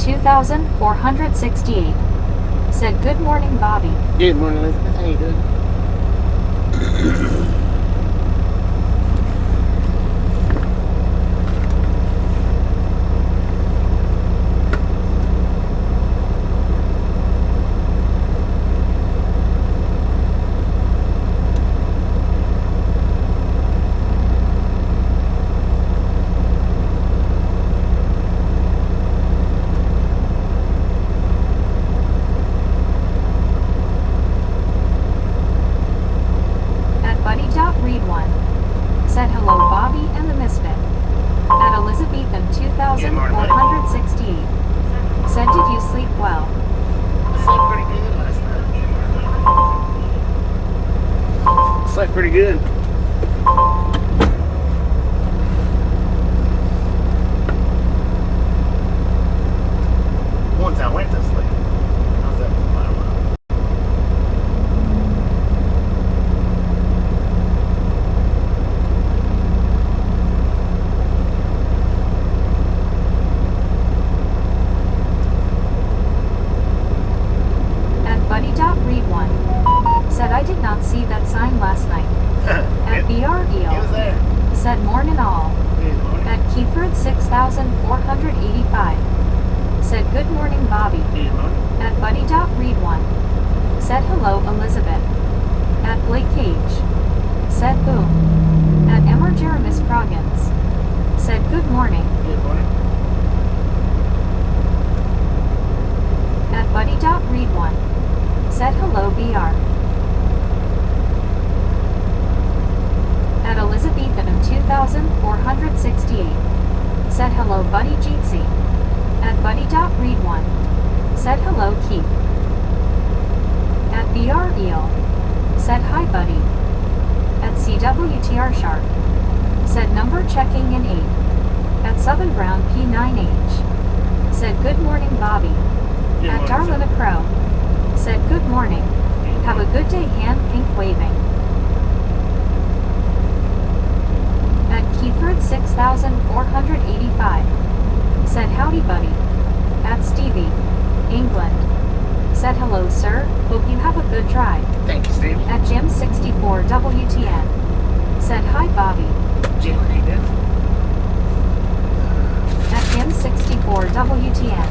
2468. Said, good morning, Bobby. Good morning, Elizabeth. How you doing? Said hello, Bobby and the Misfit. At Elizabethan 2468. Said, did you sleep well? I slept pretty good last night. Slept pretty good. Once I went to sleep, I was up for quite a while. Buddy.read1 said, I did not see that sign last night. At BREO said, morning all. At Keithred 6485 said, good morning, Bobby. At Buddy.read1 said, hello, Elizabeth. At Blake Cage said, boom. At Emmer Jeremis Croggins said, good morning. Good morning. At Buddy.read1 said, hello, BR. At Elizabethan 2468 said, hello, Buddy Jeetsy. At Buddy.read1 said, hello, Keith. At BREL said, hi, Buddy. At CWTR Sharp said, number checking in 8. At Southern Brown P9H said, good morning, Bobby. At Darlina Crow said, good morning. Have a good day, hand pink waving. At Keithred 6485 said, howdy, Buddy. At Stevie, England said, hello, sir. Hope you have a good drive. Thank you, Steve. At Jim 64 WTN said, hi, Bobby. Jim, how you doing? At Jim 64 WTN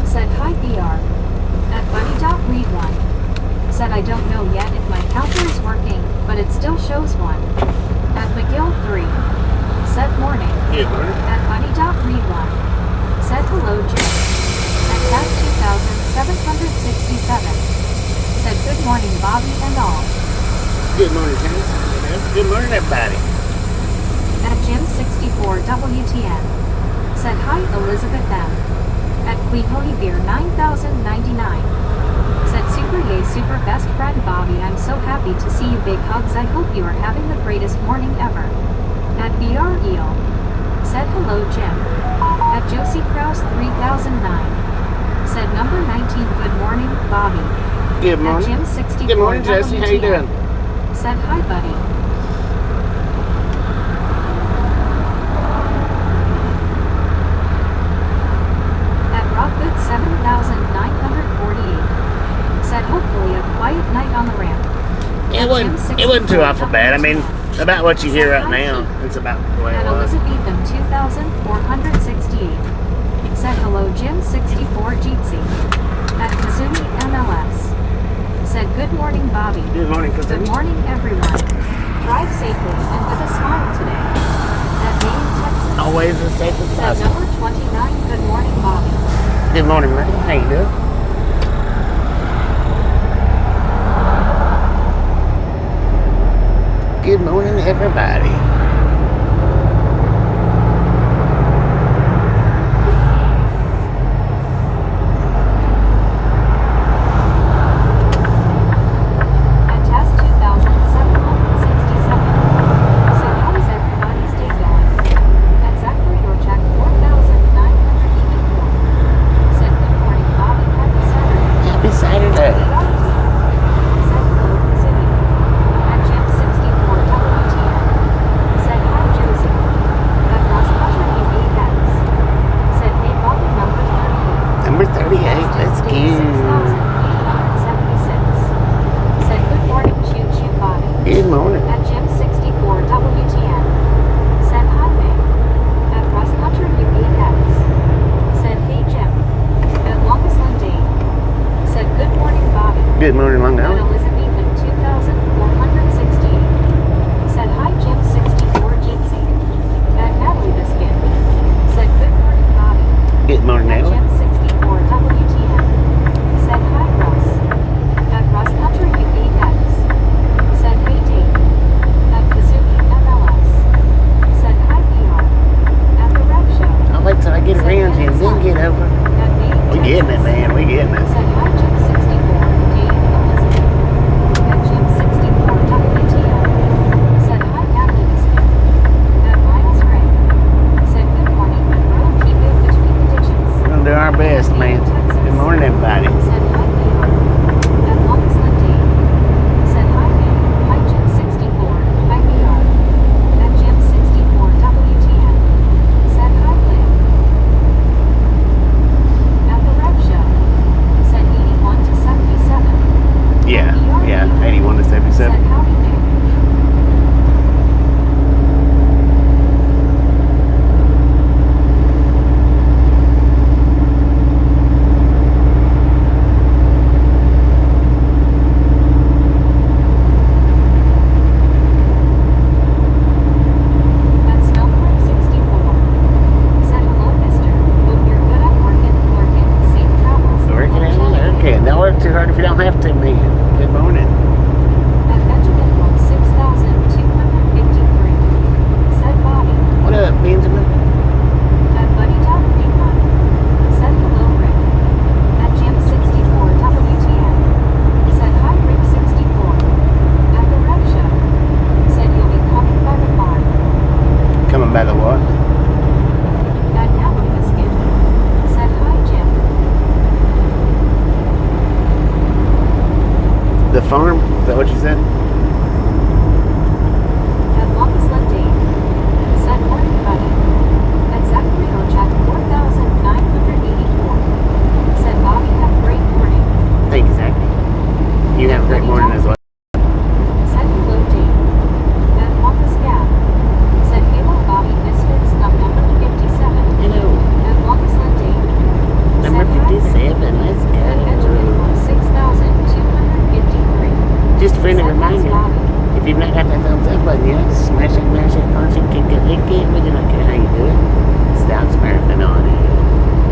said, hi, BR. At Buddy.read1 said, I don't know yet if my counter is working, but it still shows 1. At McGill 3 said, morning. Good morning. At Buddy.read1 said, hello, Jim. At Cat 2767 said, good morning, Bobby and all. Good morning, James. Good morning, everybody. At Jim 64 WTN said, hi, Elizabeth M. At Queen Honey Beer 9099 said, super yay, super best friend Bobby, I'm so happy to see you, big hugs, I hope you are having the greatest morning ever. At BREL said, hello, Jim. At Josie Krause 3009 said, number 19, good morning, Bobby. Good morning. At Jim 64 Good morning, Josie. How you doing? Said, hi, Buddy. Rockgood 7948 said, hopefully a quiet night on the ramp. It wasn't too awful bad. I mean, about what you hear right now, it's about the way it was. At Elizabethan 2468 said, hello, Jim 64 Jeetsy. At Kazumi MLS said, good morning, Bobby. Good morning, Kazumi. Good morning, everyone. Drive safely and with a smile today. At Maine, Texas. Always as safe as said, possible. number 29, good morning, Bobby. Good morning, man. How you doing? Good morning, everybody. At Test 2767 said, how is everybody's day going? At Zachary Dorchak 4984 said, good morning, Bobby. Happy Saturday. Happy Saturday. Said, hello, City. At Jim 64 WTN said, hello, Buddy. At Buddy.read1 said, good morning, Bobby. At Buddy.read1 said, hi, Buddy. At Jim 64 WTN said, hello, Good morning, Long At Island. Elizabethan 2468. Said hi Jim 64 Gypsy. At Natalie Biscuit. Said good morning Bobby. Good morning, At Natalie. Jim 64 WTM. Said hi Russ. At Russ Hunter U8X. Said hey Dave. At Kazuki MLS. Said hi VR. At the Rev Show. I'll wait till I get around you and then get over. At Maine, We getting it, Texas. man. We getting it. Said hi Jim 64 Dave Elizabeth. At Jim 64 WTM. Said hi Natalie Biscuit. At Miles Ray. Said good morning and we'll keep it between the ditches. We're gonna do our best, man. Good morning, everybody. Said hi VR. At Long's Lindy. Said hi May. Hi Jim 64. Hi VR. At Jim 64 WTM. Said hi Lynn. At the Rev Show. Said 81 to 77. Yeah, 81 to Said 77. howdy Nick. At Snowcrook 64. Said hello mister. Hope you're good at working. Safe travels. Working Love out, chatting. working. Don't work too hard if you don't have to, man. Good morning. At Benjamin Road 6253. Said Bobby. What up, Benjamin? At Buddy Dot Reman. Said hello Rick. At Jim 64 WTN. Said hi Rick 64. At the Rev Show. Said you'll be coming by the farm. Coming by the what? At Natalie Biscuit. Said hi Jim. The farm? Is that what you said? At Longest Lindy. Said morning buddy. At Zacharino Jack 4984. Said Bobby have a great morning. Thank you, Zach. You have a great morning as well. Said hello Dave. At Longest Gap. Said hello Bobby Misfits number 57. Hello. At Longest Lindy. Number Said hi, Rick. 57. Let's At Benjamin go. 6253. Just a friendly Said that's reminder. Bobby. If you've not got that thumbs up button yet, smash it, punch it, kick it, lick it. We do not care how you do it. Stop smurfing on it.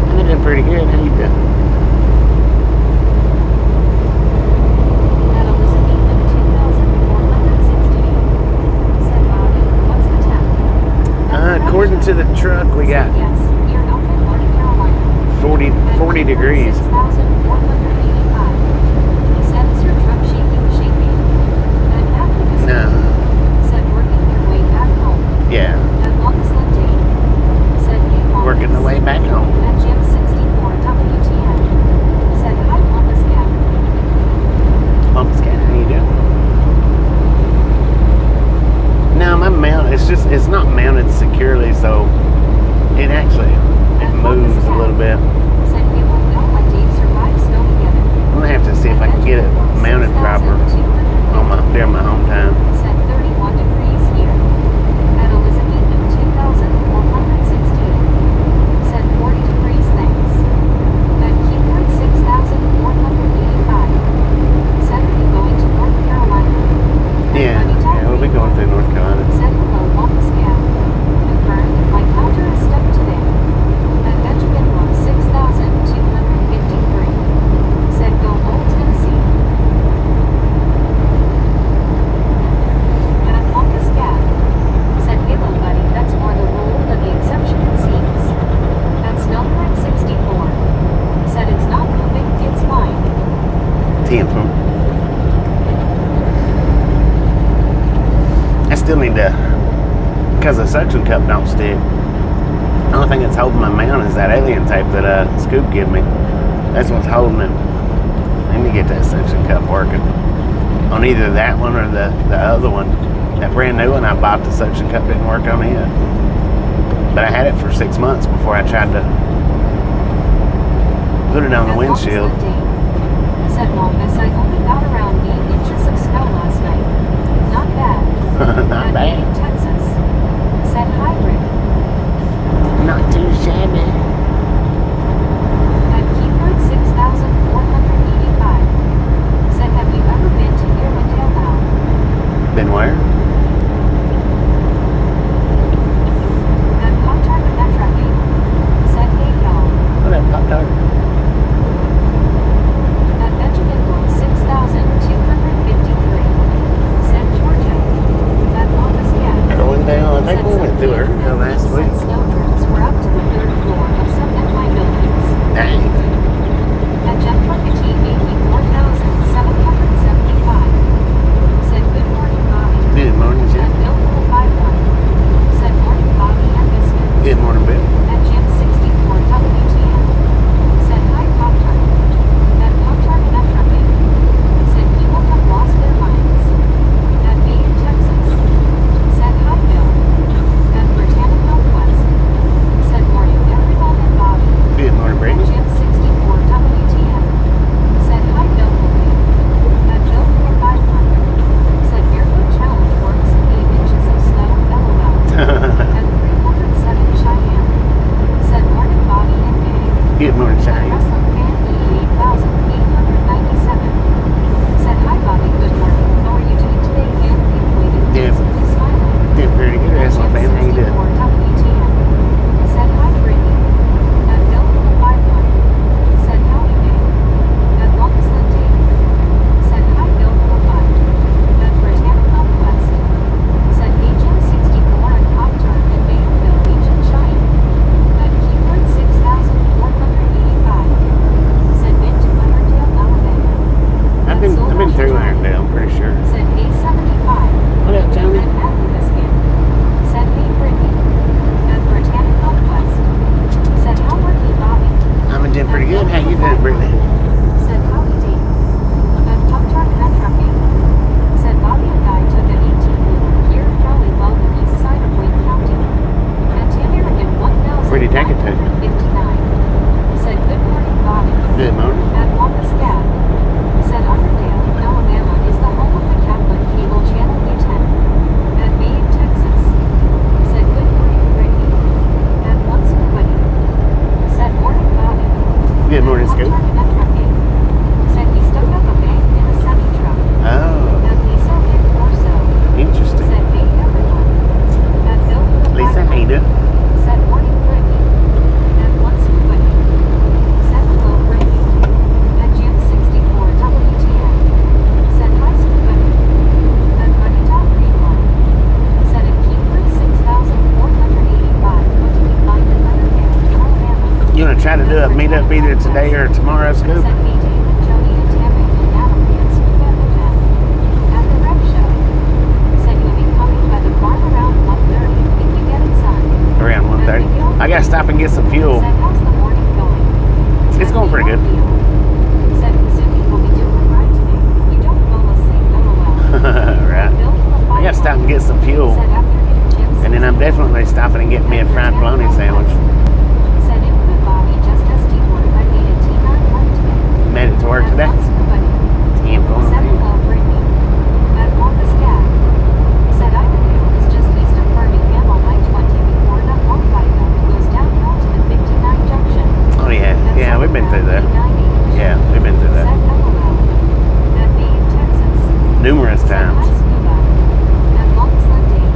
I'm doing pretty good. How you doing? At Elizabethan 2468. Said Bobby, what's the temp? At the Rev According Show. to the truck, we got Said yes, you're up in North Carolina. 40 degrees. 6,485. He said, is your truck shaking? At Natalie Biscuit. No. Said working your way back home. Yeah. At Longest Lindy. Said hey Longest. Working the way back home. At Jim 64 WTN. Said hi Longest Gap. Pumpscat, how you doing? No, my mount, it's not mounted securely, so it actually, it moves a little bit. Said we will know when Dave survived snow together. I'm gonna have to see if I can get it mounted proper during my home time. Said 31 degrees here. At Elizabethan 2468. Said 40 degrees thanks. At Keyboard 6,485. Said are you going to North Carolina? At Yeah, Buddy Dot we'll be going through North Carolina. Said hello Longest Gap. Confirmed my counter is stuck today. At Benjamin Road 6253. Said go Old Tennessee. At Longest Gap. Said hello buddy, that's more the rule than the exception it seems. At Snowbird 64. Said it's not moving, it's fine. 10 from. I still need to, because the suction cup don't stick. The only thing that's holding my mount is that alien tape that Scoop gave me. That's what's holding it. I need to get that suction cup working. On either that one or the other one. That brand new one I bought, the suction cup didn't work on it. But I had it for 6 months before I tried to put it on the At Longest windshield. Lindy. Said Longest, I only got around 8 inches of snow last night. Not bad. Not At bad. Maine, Texas. Said hi Rick. Not too shabby. At Keyboard 6485. Said do a meetup either today or tomorrow, Scoop. Said me, David, Jody, and Tammy, and Natalie, and Scuba and Jen. At the rep show. Said you'll be coming by the farm around 1:30. Think you get it, son? Around 1:30. I gotta stop and get some fuel. Said, how's the morning going? It's going pretty good. Said Kazuki will be doing a ride today. You don't know, let's say LOL. Right. I gotta stop and get some fuel. Said after getting chips. And then I'm definitely stopping and getting me a fried bologna sandwich. Said input Bobby just ST1. I made a T9 one today. Made it to work today. Said 10 hello, Brittany. At Columbus Gap. Said Ivanhoe is just east of Birmingham on I-20 before that long viaduct goes downhill to the 59 junction. Oh yeah, yeah, we've been through that. Yeah, we've been through Said that LOL. At me in Texas. numerous Said hi, times. Scuba. At Long's Landing.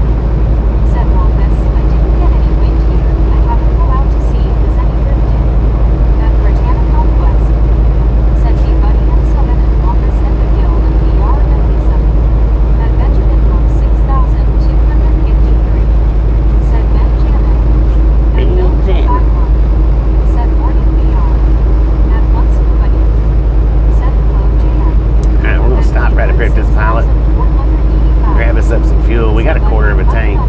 Said Longmas, I didn't get any wind here. I have to go out to see if there's any drifting. At Britannica West. Said me, Buddy and Summit and Longmas and the Guild and VR and Lisa. At Benjamin Road 6253. Said Ben Janet. At Bill Ben Janet. 51. Said Morning VR. At Once Buddy. Said hello, Jan. Alright, we're gonna stop right up here at this pilot. Grab us up some fuel. We got a quarter of a tank.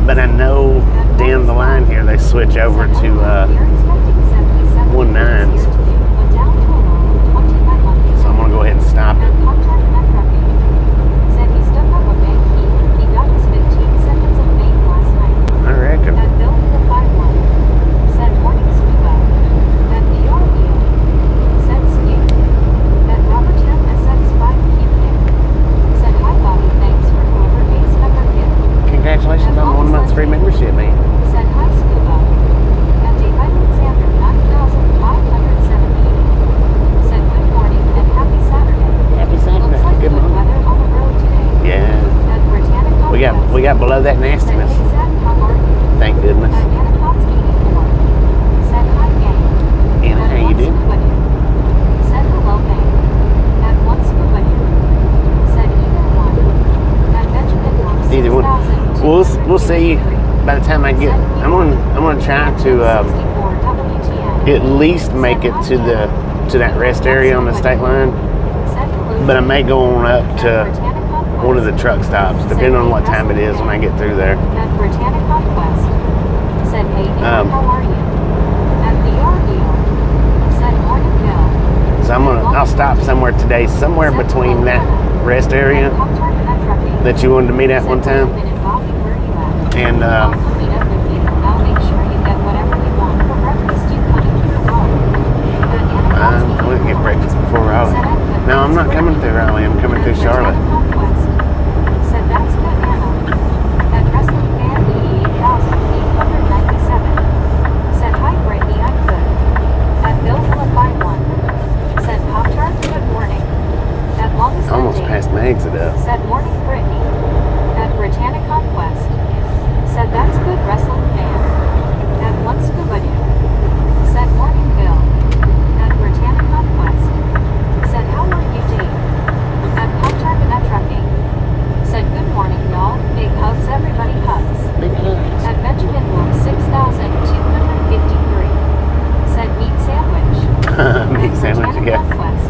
But I know down the line here they switch over to 19s. So I'm gonna go ahead and stop it. I reckon. Congratulations on 1 month's free membership, man. Said hi, Scuba. And Dave Alexander, 9,570. Said good morning and happy Saturday. Happy Looks Saturday. like Good good morning. weather on the road today. Yeah. At Britannica We got below that Said nastiness. hey, Zach, how are you? Thank goodness. At Anacon's 84. Said hi, gang. And At how you Once doing? Scuba Dude. Said hello, gang. At Once Scuba Dude. Said either one. At Benjamin Road Either one. We'll see by the time I get. I'm gonna try to 64 WTN. at least make it to that rest area on the state line. Said hello, But I may go on up At to Britannica one of the West. truck stops, depending on what time it is when I get through there. At Britannica West. Said hey, David, how are you? At VR Deal. Said morning, Bill. So I'll stop somewhere today, somewhere between that rest area that you wanted to meet at one time, and I'll come meet up with you. I'll make sure you get whatever you want for breakfast. You coming through Raleigh? I'm going to get breakfast before Raleigh. No, I'm not coming through Raleigh. I'm coming through Charlotte. Said that's good, Anna. At Wrestling Fan 88,897. Said hi, Brittany, I'm good. At Bill Phillip 51. Said Pop-Tart, good morning. At Longest Almost Landing. past my exit up. Said morning, Brittany. At Britannica West. Said that's good, wrestling fan. At One Scuba Dude. Said morning, Bill. At Britannica West. Said how are you, Dave? At Pop-Tart and at Trucking. Said good morning, y'all. Big hugs, everybody hugs. Big hugs. At Benjamin Road 6,253. Said meat sandwich. Meat sandwich, Britannica yeah. West.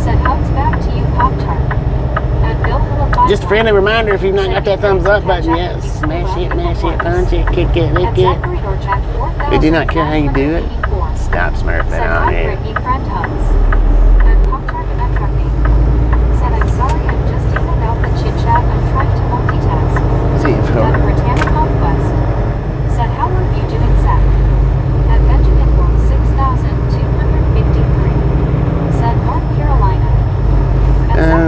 Said hugs back to you, Pop-Tart. At Bill Phillip Just a friendly reminder, if you've not got that thumbs up button yet, smash it, punch it, kick it, lick it. We do not care how you do it. Stop smurfing on it. Friend hugs. At Pop-Tart and at Trucking. Said I'm sorry, I'm just in and out the chit-chat. I'm trying to multitask. See you, At Phil. Britannica West. Said how are you doing, Zach? At Benjamin Road 6,253. Said North Carolina.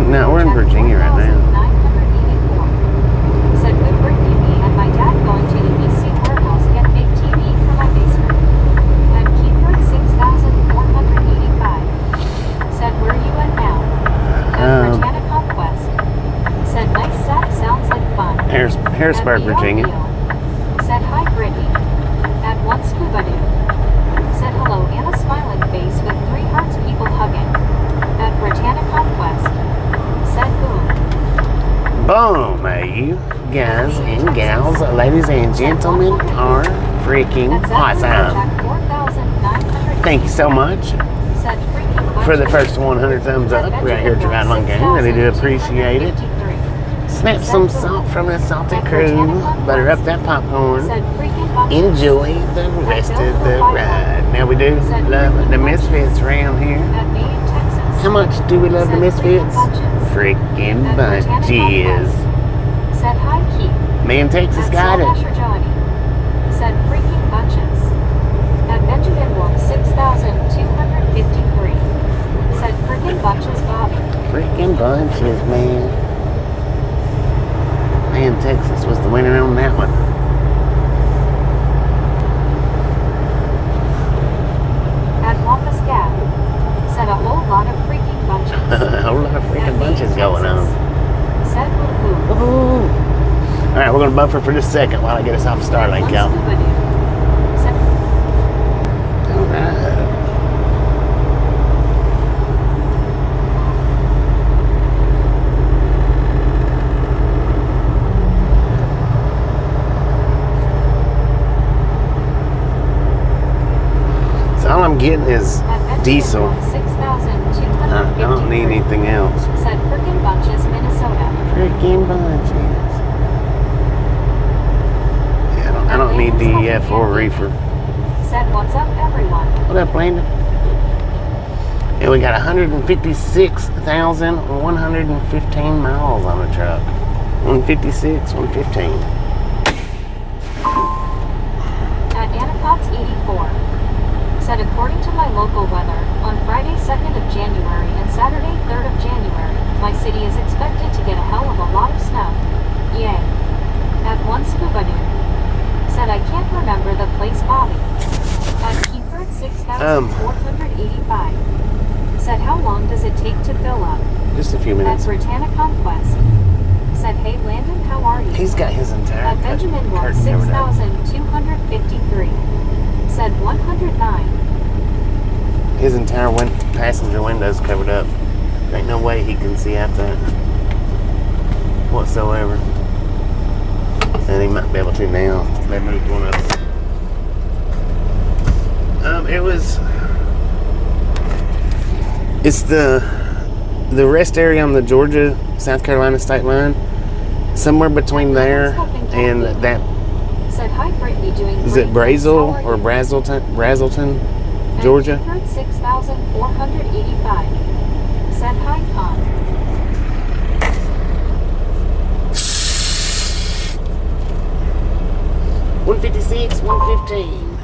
No, we're in Virginia right now. 984. Said good Brittany, me and my dad going to the EC warehouse get big TV for my basement. At Keyword 6,485. Said where you at now? At Britannica West. Said nice Zach, sounds like fun. Harrisburg, At Virginia. BRDO. Said hi Brittany. At One Scuba Dude. Said hello and a smiling face with 3 hearts, people hugging. At Britannica West. Said boom. Boom, you guys and gals, ladies and gentlemen, are freaking At Zachary awesome. Jack 4,000 Thank you so much Said freaking for the bunches. first 100 thumbs up right here at your Ride Along Gang. Really do appreciate it. Snap some salt from the salty crew. Butter up that popcorn. Said freaking bunches. Enjoy the rest of the ride. Now we do love the Misfits around here. At me in Texas. How much do we love the Misfits? Freaking bunches. Said hi, Keith. Me in Texas At got it. Soul Johnny. Said freaking bunches. At Benjamin Wolf 6,253. Said freaking bunches, Bobby. Freaking bunches, man. Man, Texas was the winner on that one. At Wampus Gap. Said a whole lot of freaking bunches. A whole lot of freaking bunches going on. Said woo-hoo. Woo-hoo. All right, we're going to buffer for just a second while I get us off Starlink, y'all. Said All right. So all I'm getting is diesel. 6,253. I don't need anything else. Said frickin' bunches, Minnesota. Freaking bunches. Yeah, I don't need DEF or reefer. Said what's up, everyone. What up, Landon? Yeah, we got 156,115 miles on the truck. 156, 115. At Anapods 84. Said according to my local weather, on Friday 2nd of January and Saturday 3rd of January, my city is expected to get a hell of a lot of snow. Yay. At one scuba dude. Said I can't remember the place, Bobby. At Keyford 6,485. Said how long does it take to fill up? Just a few At minutes. Britannia Conquest. Said hey Landon, how are you? He's got his entire At Benjamin Wolf curtain covered up. 6,253. Said 109. His entire passenger window's covered up. Ain't no way he can see out that whatsoever. And he might be able to now. They moved one up. It's the rest area on the Georgia South Carolina state line. Somewhere between there and that. Said hi Brittany doing Is great. it Brazel How are or you? Brazelton, Georgia? At Keyford 6,485. Said hi Con. $156, $115.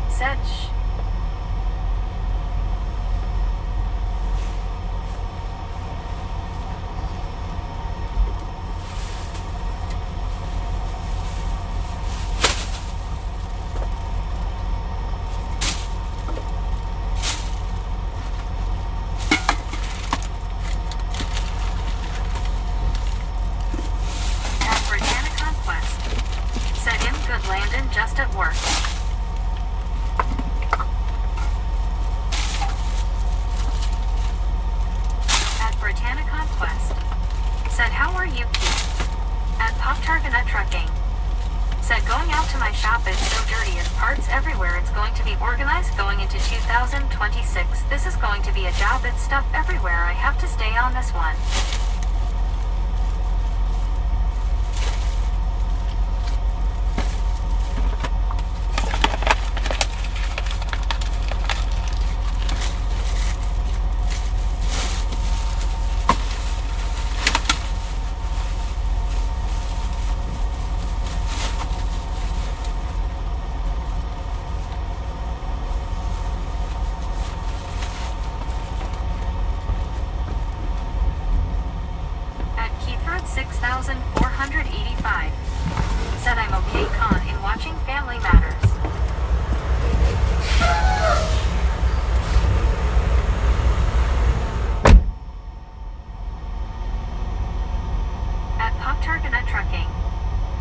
Said shh. At Britannia Conquest. Said him good Landon just at work. At Britannia Conquest. Said how are you Keith? At Pop Targanet Trucking. Said going out to my shop is so dirty, it's parts everywhere, it's going to be organized going into 2026. This is going to be a job, it's stuff everywhere, I have to stay on this one. At Keyford 6,485. Said I'm okay Con in watching Family Matters. At Pop Targanet Trucking.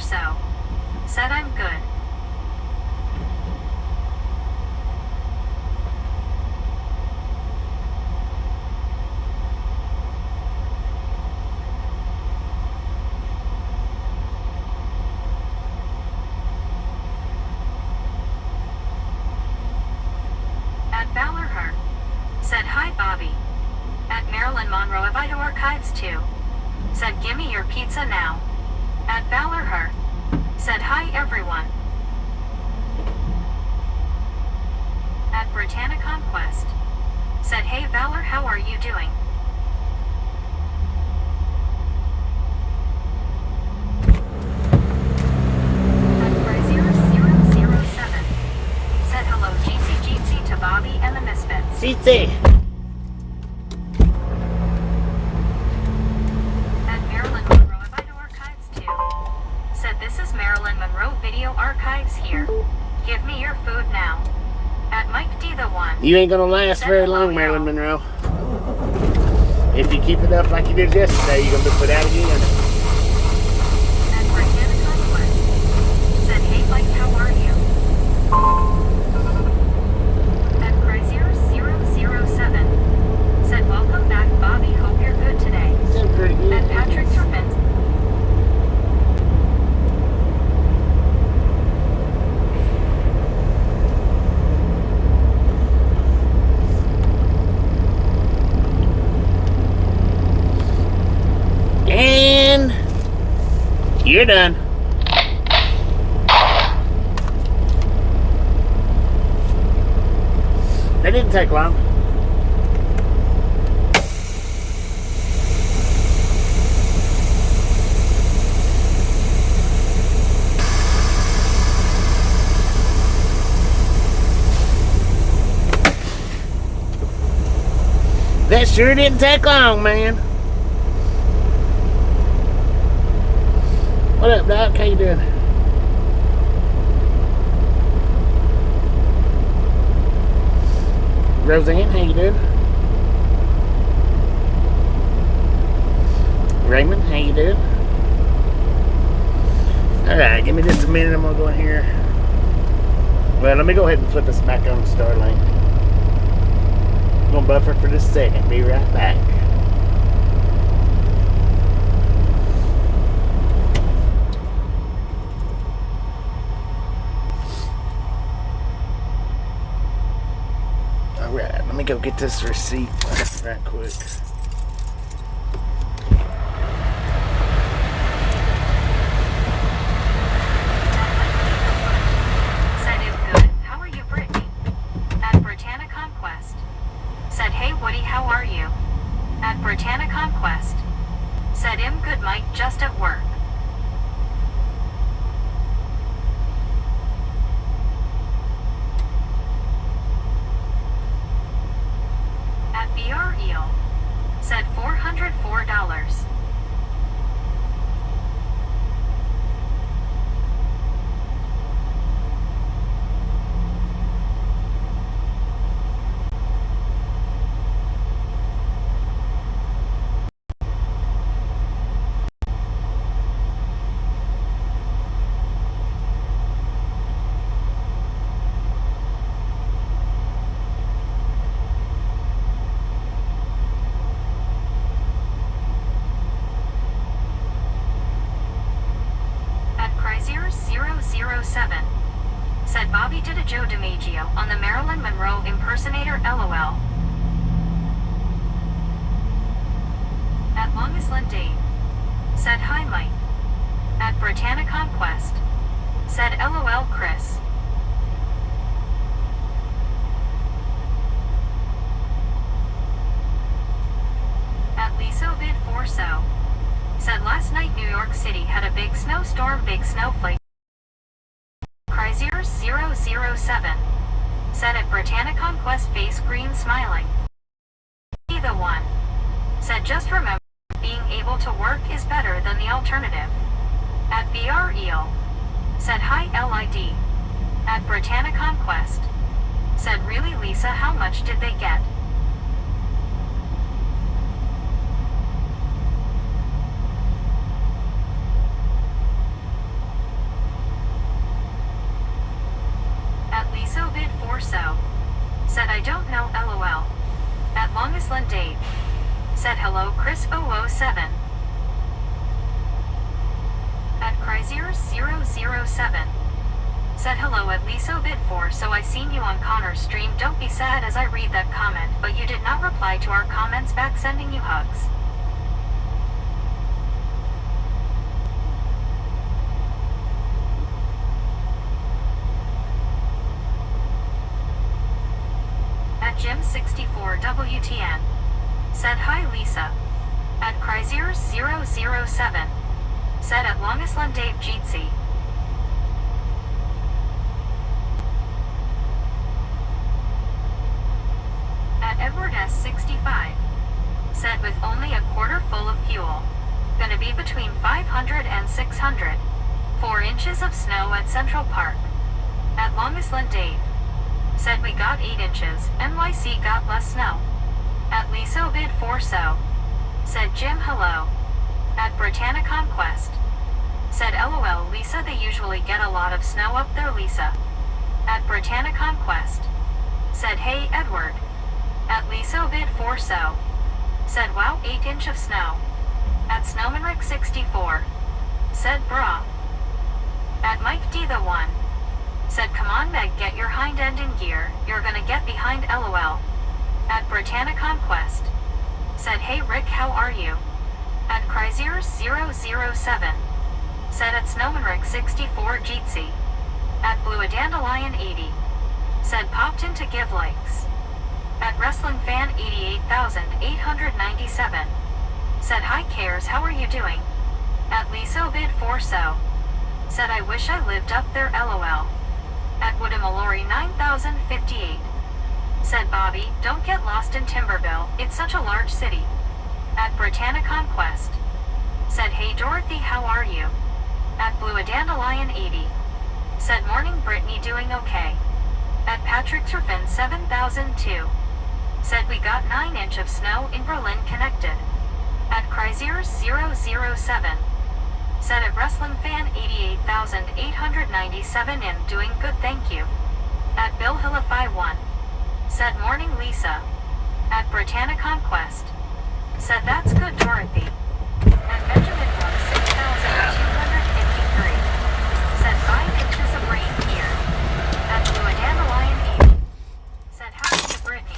so. Said I'm good. At Valor Her. Said hi Bobby. At Marilyn Monroe Abide Archives too. Said gimme your pizza now. At Valor Her. Said hi everyone. At Britannia Conquest. Said hey Valor, how are you doing? At Brazier007. Said hello Jeetsy to Bobby and the Misfits. Jeetsy! At Marilyn Monroe Abide Archives too. Said this is Marilyn Monroe Video Archives here. Give me your food now. At Mike D the One. You ain't gonna last very long, Marilyn Monroe. If you keep it up like you did yesterday, you're gonna be put out again. At Britannia Conquest. Said hey Mike, how are you? At Brazier007. Said welcome back Bobby, hope you're good today. Doing pretty good. At Patrick Turpin. And you're done. That didn't take long. That sure didn't take long, man. What up, Doc? How you doing? Roseanne, how you doing? Raymond, how you doing? Alright, give me just a minute. I'm gonna go in here. Well, let me go ahead and flip this back on Starlink. I'm gonna buffer for just a second. Be right back. Alright, let me go get this receipt right quick. Said it's good, how are you Brittany? At Britannia Conquest. Said hey Woody, how are you? At Britannia Conquest. Said I'm good Mike, just at work. At BR Eel. Said $404. At Chrysler007. Said Bobby did a Joe DiMaggio on the Marilyn Monroe impersonator LOL. At Longest Lynn Dave. Said hi Mike. At Britannia Conquest. Said LOL Chris. At Liso Vid 4So. Said last night New York City had a big snowstorm, big snowflake. Chrysler007. Said at Britannia Conquest face green smiling. Be the one. Said just remember, being able to work is better than the alternative. At BR Eel. Said hi LID. At Britannia Conquest. Said really Lisa, how much did they get? Said hello Chris 007. At Cryzier007. Said hello at LisoBid4. So I seen you on Connor's stream. Don't be sad as I read that comment, but you did not reply to our comments back. Sending you hugs. At Jim64 WTN. Said hi Lisa. At Cryzier007. Said at Longisland Dave Jeetsy. At Edward S65. Said with only a quarter full of fuel. Gonna be between 500 and 600. 4 inches of snow at Central Park. At Longisland Dave. Said we got 8 inches, NYC got less snow. At LisoBid4 so. Said Jim hello. At Britannia Conquest. Said LOL Lisa, they usually get a lot of snow up there Lisa. At Britannia Conquest. Said hey Edward. At LisoBid4 so. Said wow 8 inch of snow. At Snowmanrick64. Said brah. At Mike D the one. Said come on Meg, get your hind end in gear, you're gonna get behind LOL. At Britannia Conquest. Said hey Rick, how are you? At Cryzier007. Said at Snowmanrick64 Jeetsy. At Blue a Dandelion 80. Said popped in to give likes. At Wrestling Fan 88,897. Said hi Cares, how are you doing? At LisoBid4 so. Said I wish I lived up there LOL. At Woodamalori 9058. Said Bobby, don't get lost in Timberville, it's such a large city. At Britannia Conquest. Said hey Dorothy, how are you? At Blue a Dandelion 80. Said morning Brittany, doing okay. At Patrick Turpin 7002. Said we got 9 inch of snow in Berlin connected. At Cryzier007. Said at Wrestling Fan 88,897 in doing good thank you. At Bill Hillify 1. Said morning Lisa. At Britannia Conquest. Said that's good Dorothy. At Benjamin 6253. Said 5 inches of rain here. At Blue Dandelion 80. Said how are you Brittany?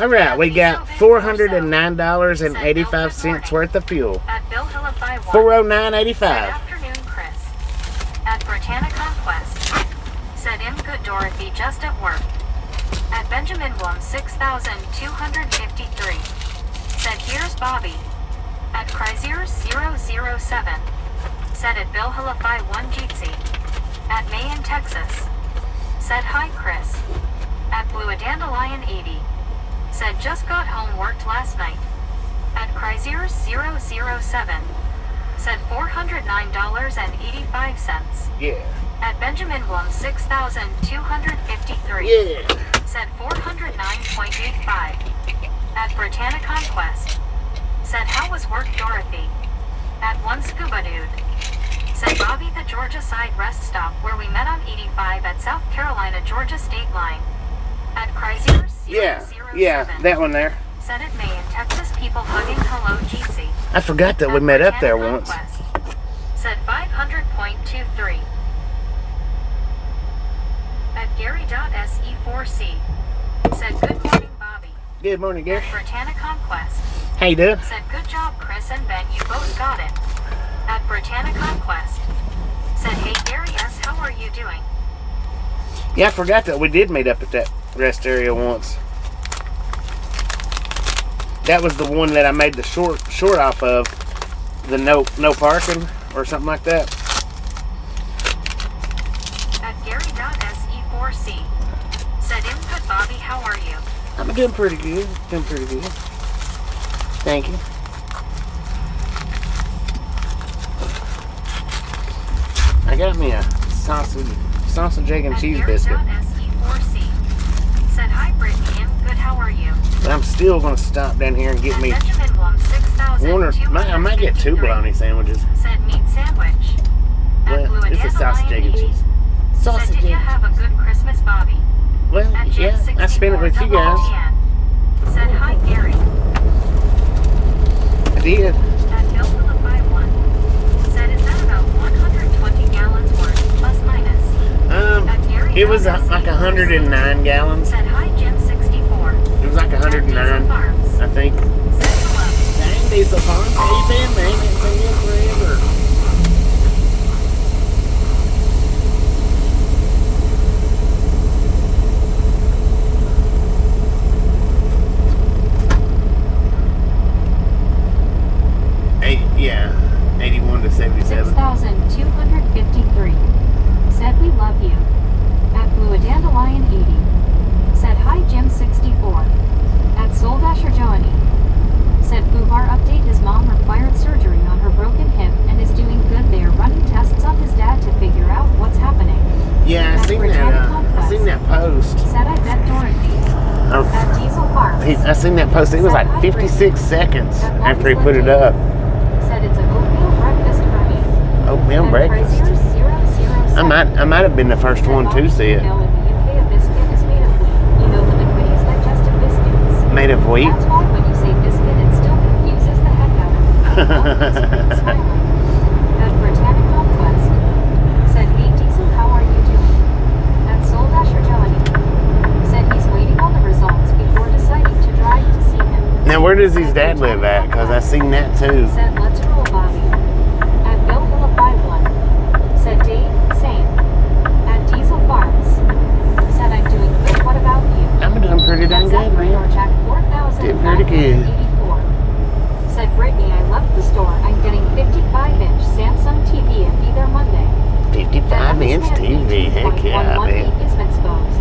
Alright, we got $409.85 worth of fuel. At Bill Hillify 1. $409.85. Good afternoon, Chris. At Britannia Conquest. Said in good Dorothy, just at work. At Benjamin 6253. Said here's Bobby. At Cryzier007. Said at Bill Hillify 1 Jeetsy. At May in Texas. Said hi Chris. At Blue a Dandelion 80. Said just got home, worked last night. At Cryzier007. Said $409.85. Yeah. At Benjamin 6253. Yeah. Said 409.85. At Britannia Conquest. Said how was work Dorothy? At one Scuba Dude. Said Bobby, the Georgia side rest stop where we met on 85 at South Carolina Georgia state line. At Cryzier007. Yeah, that one there. Said it May in Texas, people hugging hello Jeetsy. I forgot that we met up there once. Said 500.23. At Gary.se4c. Said good morning Bobby. Good morning, Gary. At Britannia Conquest. How you doing? Said good job Chris and Ben, you both got it. At Britannia Conquest. Said hey Gary S, how are you doing? Yeah, I forgot that we did meet up at that rest area once. That was the one that I made the short off of. The no parking or something like that. At Gary.se4c. Said in good Bobby, how are you? I'm doing pretty good. Thank you. I got me a sausage, egg, and At cheese biscuit. Gary.se4c. Said hi Brittany, and good, how are you? But I'm still going to stop down here and get At me Benjamin Blum, one or I might get 2 bologna sandwiches. Said meat sandwich. At Well, Blue it's a sausage, egg, and cheese. Said did you have a good Christmas, Bobby? Well, At yeah, I spent it with you guys. Said hi Gary. 109 gallons. Said hi, Jim 64. It was like 109, I think. Said hello. Dang, Diesel Farms, how you been, man? Ain't seen you forever. Yeah, 81 to 77. 6,253. Said we love you. At Blue a Dandelion 80. Said hi, Jim 64. At Soul Dasher Joanie. Said Fubar update his mom required surgery on her broken hip and is doing good. They are running tests on his dad to figure out what's happening. Yeah, I seen that post. Said I bet Dorothy. At Diesel Farms. I seen that post. It was like 56 seconds after he put it up. Said it's a oatmeal breakfast for me. Oatmeal breakfast. I might have been the first one to see it. In the UK, a biscuit is made of wheat. You know the liquidity's digestive biscuits. Made of wheat? That's why when you say biscuit, it still confuses the heck out of me. At Britannic Conquest. Said, hey Diesel, how are you doing? At Soul Dasher Johnny. Said he's waiting on the results before deciding to drive to see him. Now, where does his dad live at? Because I seen that too. Said, let's roll, Bobby. At Bill Phillip 51. Said, Dave, same. At Diesel Farms. Said, I'm doing good. What about you? I'm doing pretty dang good, man. Jack 4,000. Did pretty good. Said, Brittany, I left the store. I'm getting 55-inch Samsung TV and be there Monday. 55-inch TV, heck yeah, man. Is exposed.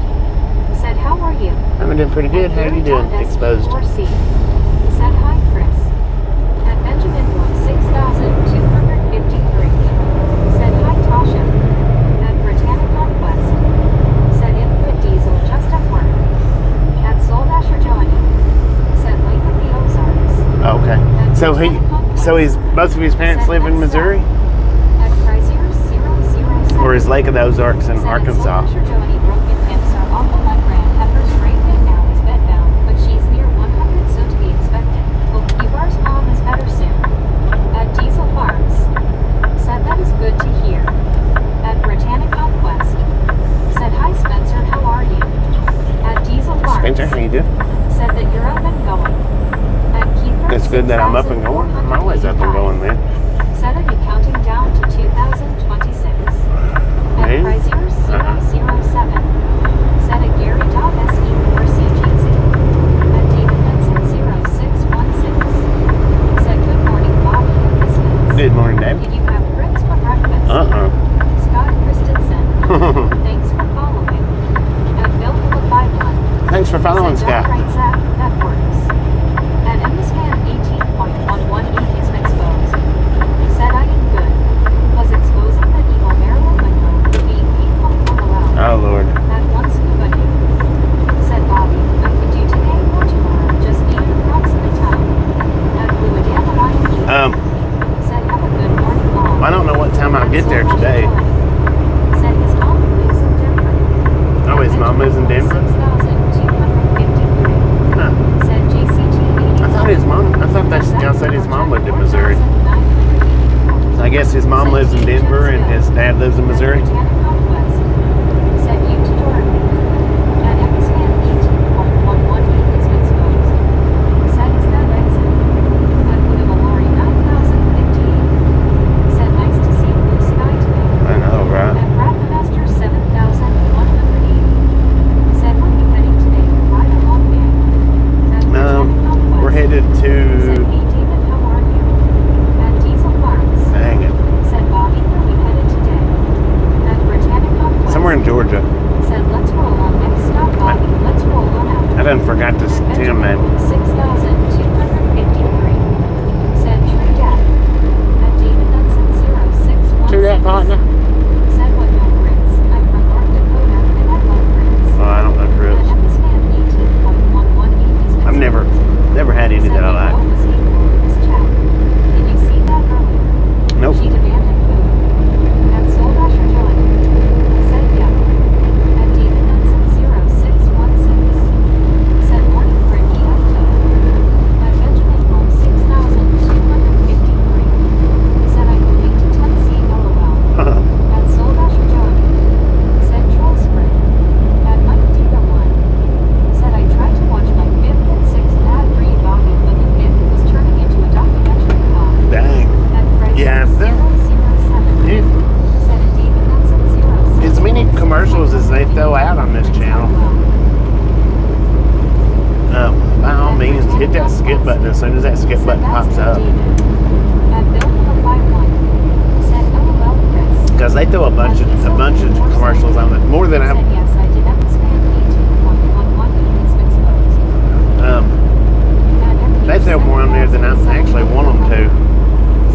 Said, how are you? I'm doing pretty good. How are you doing? Exposed. Said, hi, Chris. At Benjamin Wood, 6,253. Said, hi, Tasha. At Britannic Conquest. Said, input diesel just at work. At Soul Dasher Johnny. Said, Lake of the Ozarks. Okay. So both of his parents live in Missouri? At Frazier 007. Or is Lake of the Ozarks in Arkansas? Soul Dasher Johnny broken hips are awful like Pepper's great bit now is bedbound, but she's near 100, so to be expected. Hope Fubar's mom is better soon. At Diesel Farms. Said that is good to hear. At Britannic Conquest. Said hi Spencer, how are you? At Diesel Farms. Spencer, how you doing? Said that you're up and going. At Keith. It's good that I'm up and going. I'm always up and going, man. Said are you counting down to 2026? At Frazier 007. Said at Gary.se or CGC. At David Benson 0616. Said good morning, Bobby and Biscuits. Good morning, Dave. Did you have grits for breakfast? Scott Christensen. Thanks for following. At Bill Phillip 51. Thanks for following, Said, Scott. right, Zach, that works. At Emmasman 18.11 is exposed. Said I am good. Was exposing the evil Maryland window being 8.1 Oh, Lord. At one scuba dude. Said Bobby, I could do today or tomorrow. Just need an approximate time. At Blue a Dandelion 80. Said have a good morning long. I don't know what time I'll get there today. Said his mom lives in Denver. Oh, his mom lives in Denver? 6,253. Huh. Said JCT 80. I thought y'all said his mom lived in Missouri. So I guess his mom lives in Denver and his dad lives in Missouri. Said you to Jordan. At Emmasman 18.11 is exposed. Said is that exit. At Lori 9,058. Said nice to see blue sky today. I know, right? At Bradmaster 7,180. Said we'll be heading today to ride along gang. We're headed Said, to... hey David, how are you? At Diesel Farms. Dang it. Said Bobby, where we headed today? At Britannic Conquest. Somewhere in Georgia. Said let's roll on next stop, Bobby. Let's roll on out. I done forgot to tell him that. 6,253. Said true dat. At David Hudson 0616. True that, partner? Said what no grits. I'm from North Dakota and I love grits. Oh, I don't know, Chris. At Emmasman 18.118 is I've never had any that I like. Can you see that earlier? Nope. She demanded food. At Soul Dasher Johnny. Said yeah. At David Benson 0616. Said morning Brittany Octo. At Benjamin Home 6,253. Said I'm moving to Tennessee, LOL. At Soul Dasher Johnny. Said Troll Spring. At Mike that skip button as soon as that skip button pops up. Because they throw a bunch of commercials on it, more than I've. Yes, I did not spam E21111 has been exposed. They throw more on there than I actually want them to.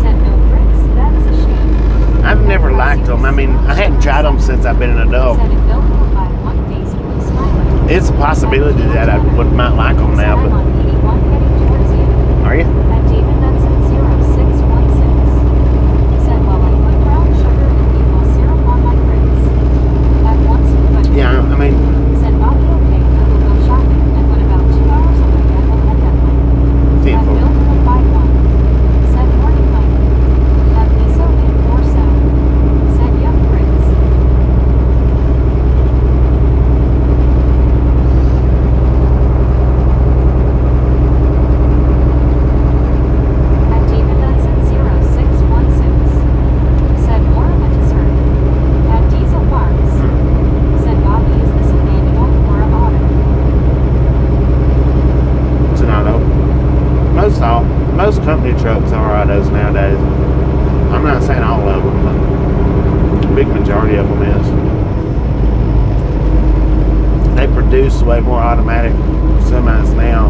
Said no Brits, that is a shame. I've never liked them. I mean, I hadn't tried them since I've been an adult. Said it built by one basically smiling. It's a possibility that I might like them now, I'm but on 81 heading towards you. are you? And David, that's at 0616. Said, well, I put brown sugar and maple syrup on my grits. At once, but Yeah, I mean, said, Bobby, okay, I will go shopping. And when about 2 hours away, I will head that way. At 10-4. Bill will buy one. Said, morning light. At Lisa in Warsaw. Said, yup, grits. At David, that's at 0616. Said, more of a dessert. At Diesel Parks. Said, Bobby, is this a manual or an auto? It's an auto. Most company trucks are autos nowadays. I'm not saying all of them, but a big majority of them is. They produce way more automatic semis now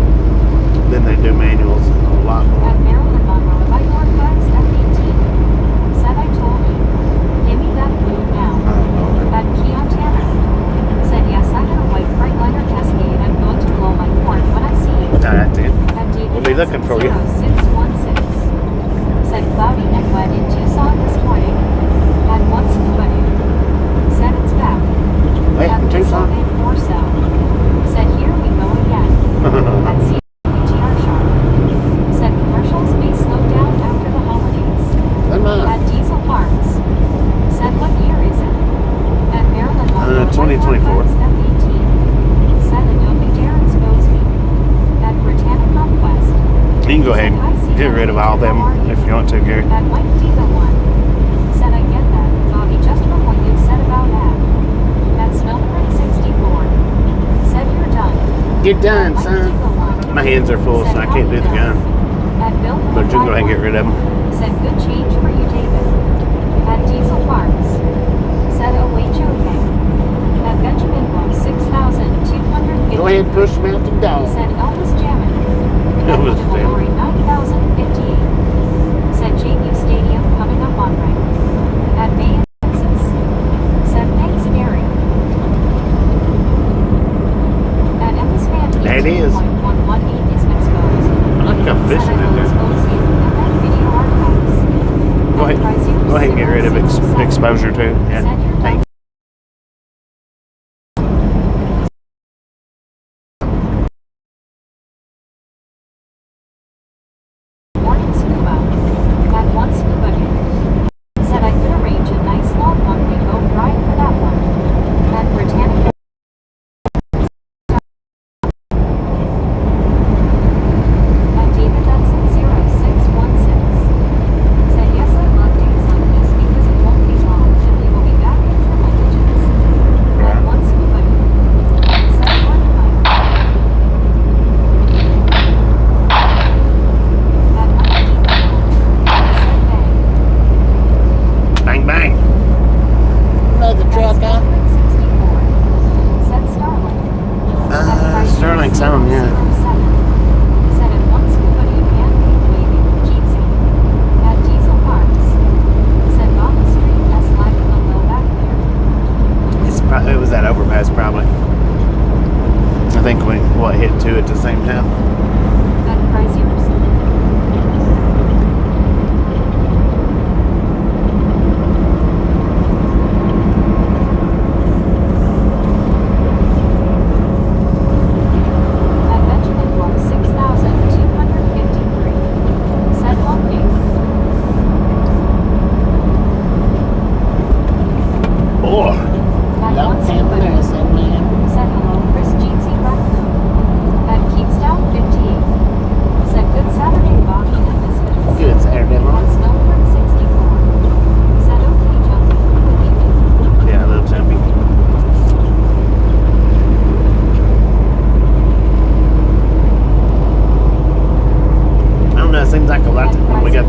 than they do manuals. A lot more. At Maryland Monroe by Northwest F-18. Said, I told you. Give me that food now. At Keon Tanner. Said, yes, I got a white Freightliner Cascade. I'm going to blow my horn when I see you. That's it. At David, We'll be looking for you. 0616. Said, cloudy and wet in Tucson this morning. At once flooded. Said, it's back. Wait, At Tucson? Lisa in Warsaw. Said, here we go again. At CTR Shop. Said, commercials may slow down after the holidays. Come on. At Diesel Parks. Said, what year is it? At Maryland Monroe 2024. F-18. Said, Adobe Darren's Bosby. At Britannic Conquest. You can go ahead and get rid of all of them if you want to, Gary. At Mike Diva 1. Said, I get that, Bobby, just from what you said about that. At Snowprint 64. Said, you're done. Get done, Mike son. Diva 1. My hands are full, so I can't do the gun. At Bill But you can go ahead and get rid of them. Said, good change for you, David. At Diesel Parks. Said, oh wait, joking. At Benjamin Blow 6,250. Go ahead and push them out the dog. Said, Elvis Jamming. Elvis At Lori 9058. Said, JU Stadium coming up on right. At May and Texas. Said, thanks, Gary. At Emma's Van There it is. 118 is exposed. I think I'm fishing in there. Go ahead and get rid of exposure too. Yeah. Thanks. Morning scuba. At one scuba day. Said I could arrange a nice long one-way boat ride for that one. At Britannica. At David Hudson 0616. Said yes, I love days like this because it won't be long and we will be back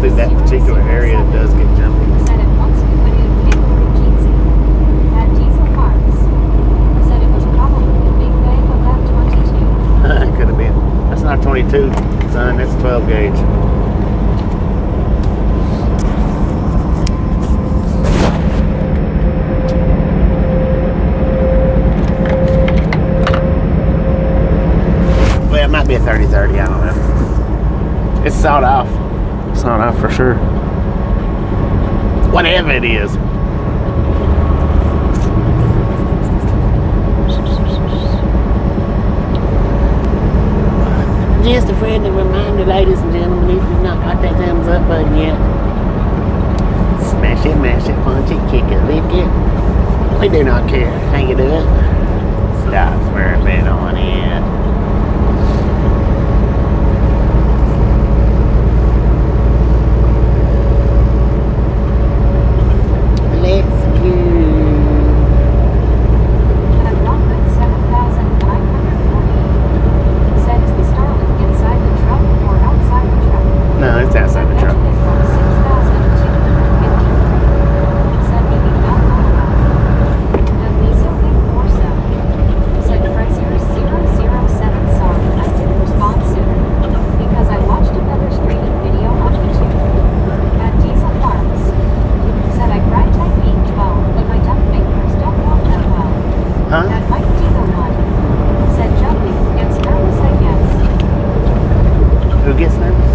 through that particular area, it does get jumpy. Said it wants to put in kangaroo jeetsy. At Diesel Parks. Said it was probably the big bag of that 22. It could have been. That's not 22, son. That's 12 gauge. Well, it might be a 30-30. I don't know. It's sawed off. Sawed off for sure. Whatever it is. Just a friendly reminder, ladies and gentlemen, if you've not got that thumbs up button yet, smash it, mash it, punch it, kick it, lick it. We do not care how you do it. Stop swerving on it. Let's go. At Rockland 7,940. Said is the Starlink inside the truck or outside the truck? No, it's outside the truck. Mentioned it from 6,250. Said maybe not long enough. At Lisa 847. Said Fraser 007. Sorry, I didn't respond sooner. Because I watched another streaming video on YouTube. At Diesel Parks. Said I cried type B12, but my dumb fingers don't work that well. Huh? That might be the one. Said jumping gets nervous, I guess. Who gets nervous?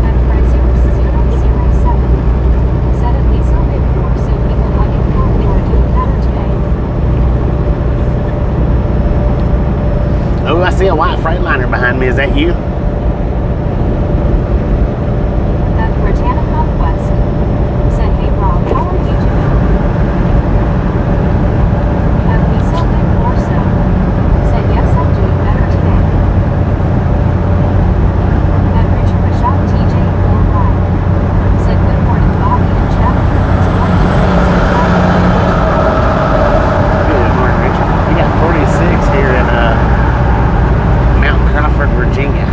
At Fraser 007. Said at least a bit more so we can hug and hope we were doing better today. Oh, I see a white Freightliner behind me. Is that you? At Britannica West. Said, hey Rob, how are you doing? At Lisa 847. Said, yes, I'm doing better today. At Richard Rashad TJ 45. Said, good morning, Bobby and Jeff. It's morning. Good morning, Richard. We got 46 here in Mount Crawford, Virginia.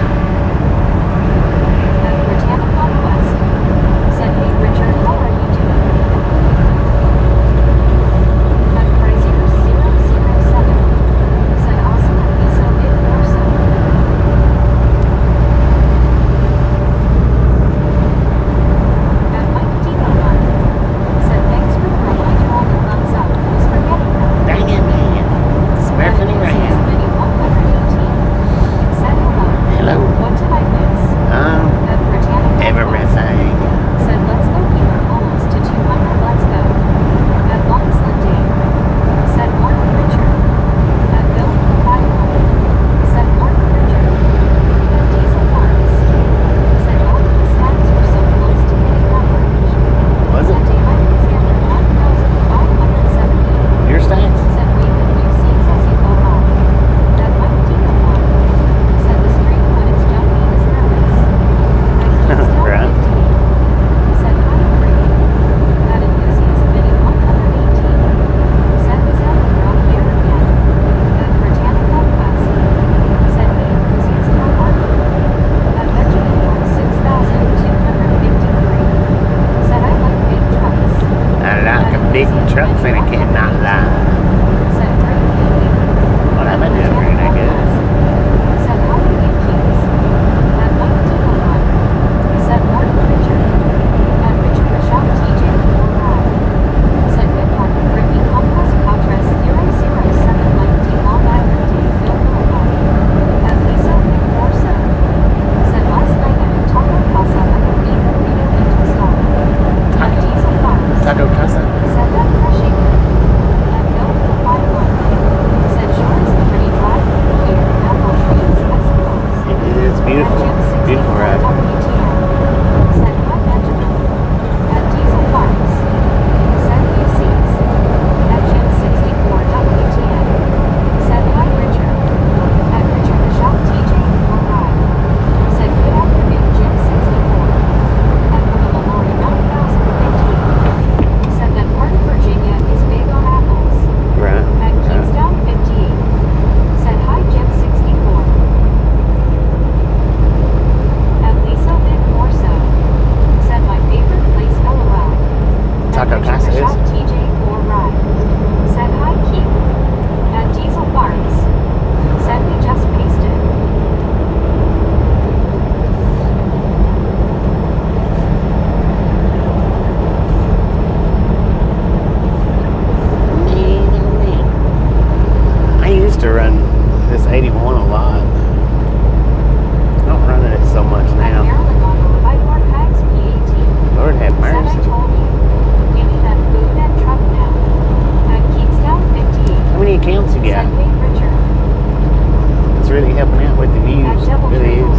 is. Double It is. triples.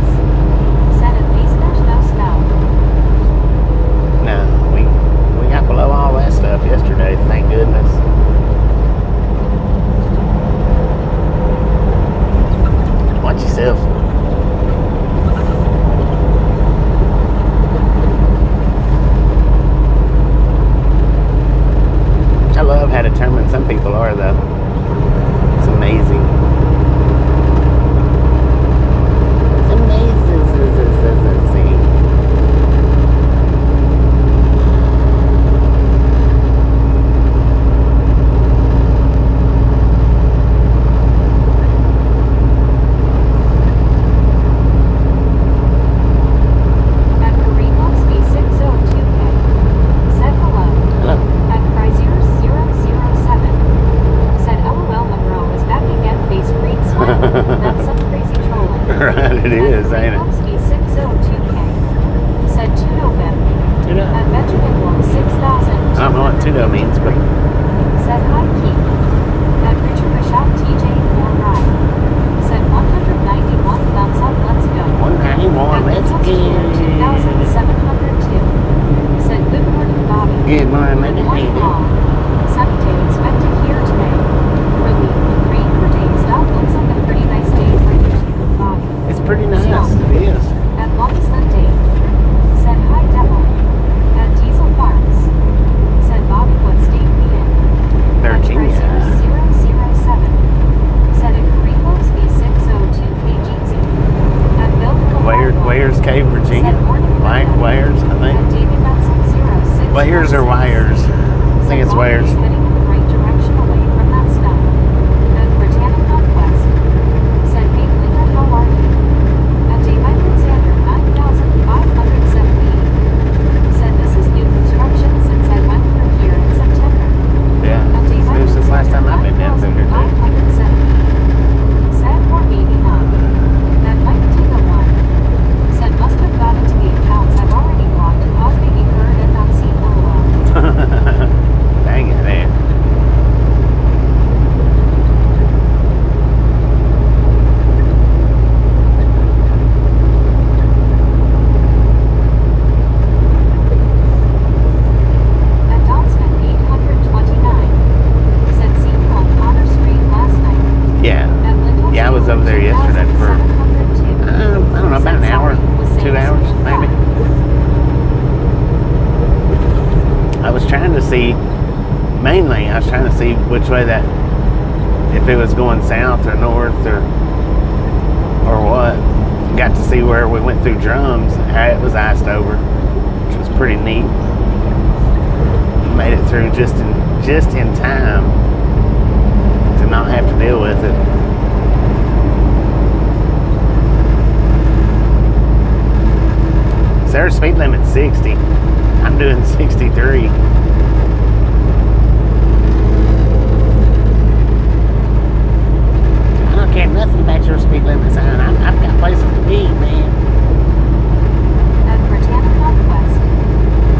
Said at least there's no snow. No, we got below all that stuff yesterday, thank goodness. Watch yourself. I love how determined some people are, though. It's amazing. It's amazing. At Carrillo's V602K. Said hello. Hello. At Chrysler's 007. Said LOL Monroe is back again, face green smile. That's some crazy trolling. Right, it is, ain't it? At Carrillo's V602K. Said Tudo Bim. Tudo. At Benjamin Wolf 6000. I don't know what Tudo means, but Said hi Keith. At Richard Bishop TJ 4 Ride. Said 191 thumbs up, let's go. 191, let's At 2702. Said good morning Bobby. Good morning, Good morning lady. all. Sunny day expected here today. Really, rain for days. That looks like a pretty nice day for you too, Bobby. It's pretty nice. Snow. It is. At Long Sunday. Said hi Devil. At Diesel Farms. Said Bobby, what state we in? At Virginia. Chrysler's 007. Said at Carrillo's V602 KGZ. At Bill Where's Cave, Virginia? Said morning Wires, I At think. David Benson 06. Wires or Wires? I think it's Wires. Heading in the right direction away from that snow. At Britannic Conquest. Said hey Linda, how are you? At Dave Alexander 9578. Said this is new construction since I went through here in September. Yeah. At Dave It's new since last time I've been down through here, too. 9570. Said or maybe not. That might take a one. Said must have got into the accounts I've already blocked cause they be heard and not seen LOL. Dang it, man. At Donsman 829. Said seen you on Connor Street last night. Yeah. At Lindell Yeah, I was over there yesterday for, 2702. I don't know, about an hour, 2 hours, maybe. I was trying to see, mainly, I was trying to see which way that, if it was going south or north or what. Got to see where we went through Drums, how it was iced over, which was pretty neat. Made it through just in time to not have to deal with it. So their speed limit 60. I'm doing 63. I don't care nothing about your speed limit sign. I've got places to be, man. At Britannic Conquest.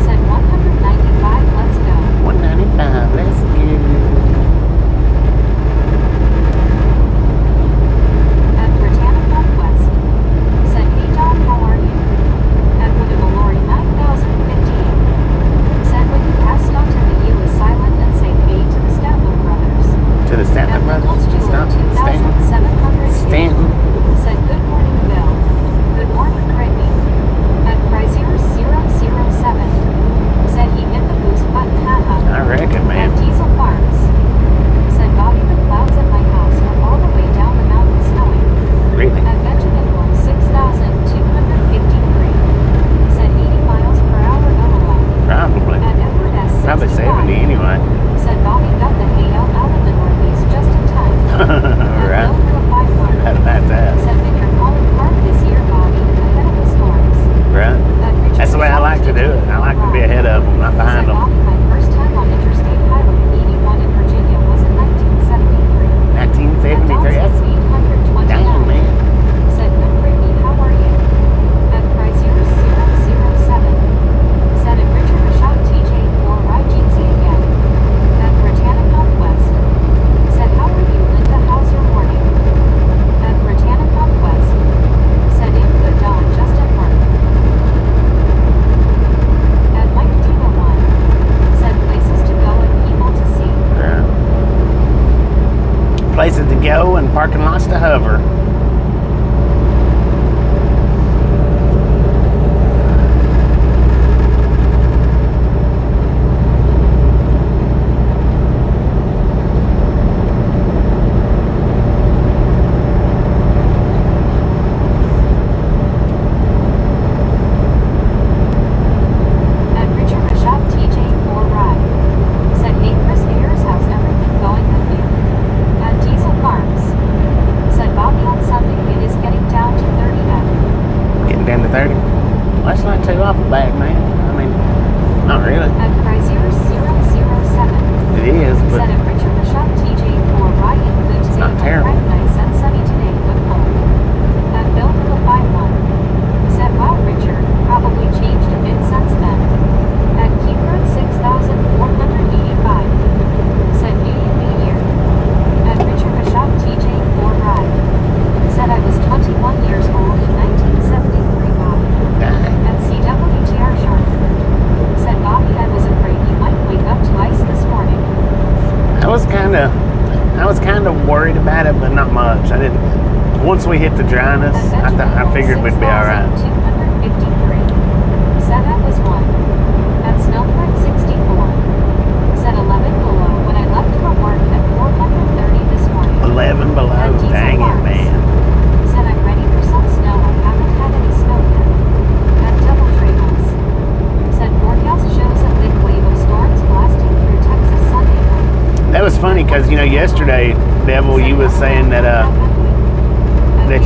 Said 195, let's go. 195, let's go. At Britannic Conquest. Said hey John, how are you? At Woodable Lori 9015. Said when you pass wants to hover. I was kind of worried about it, but not much. I didn't. Once we hit the dryness, I figured we'd be all right. 253. Said that was 1. At Snowpoint 64. Said 11 below when I left for work at 430 this morning. 11 below. Dang it, man. Said I'm ready for some snow. I haven't had any snow yet. At Double Trails. Said forecast shows a big wave of storms blasting through Texas Sunday night. That was funny because, you know, yesterday, Devil, you was saying that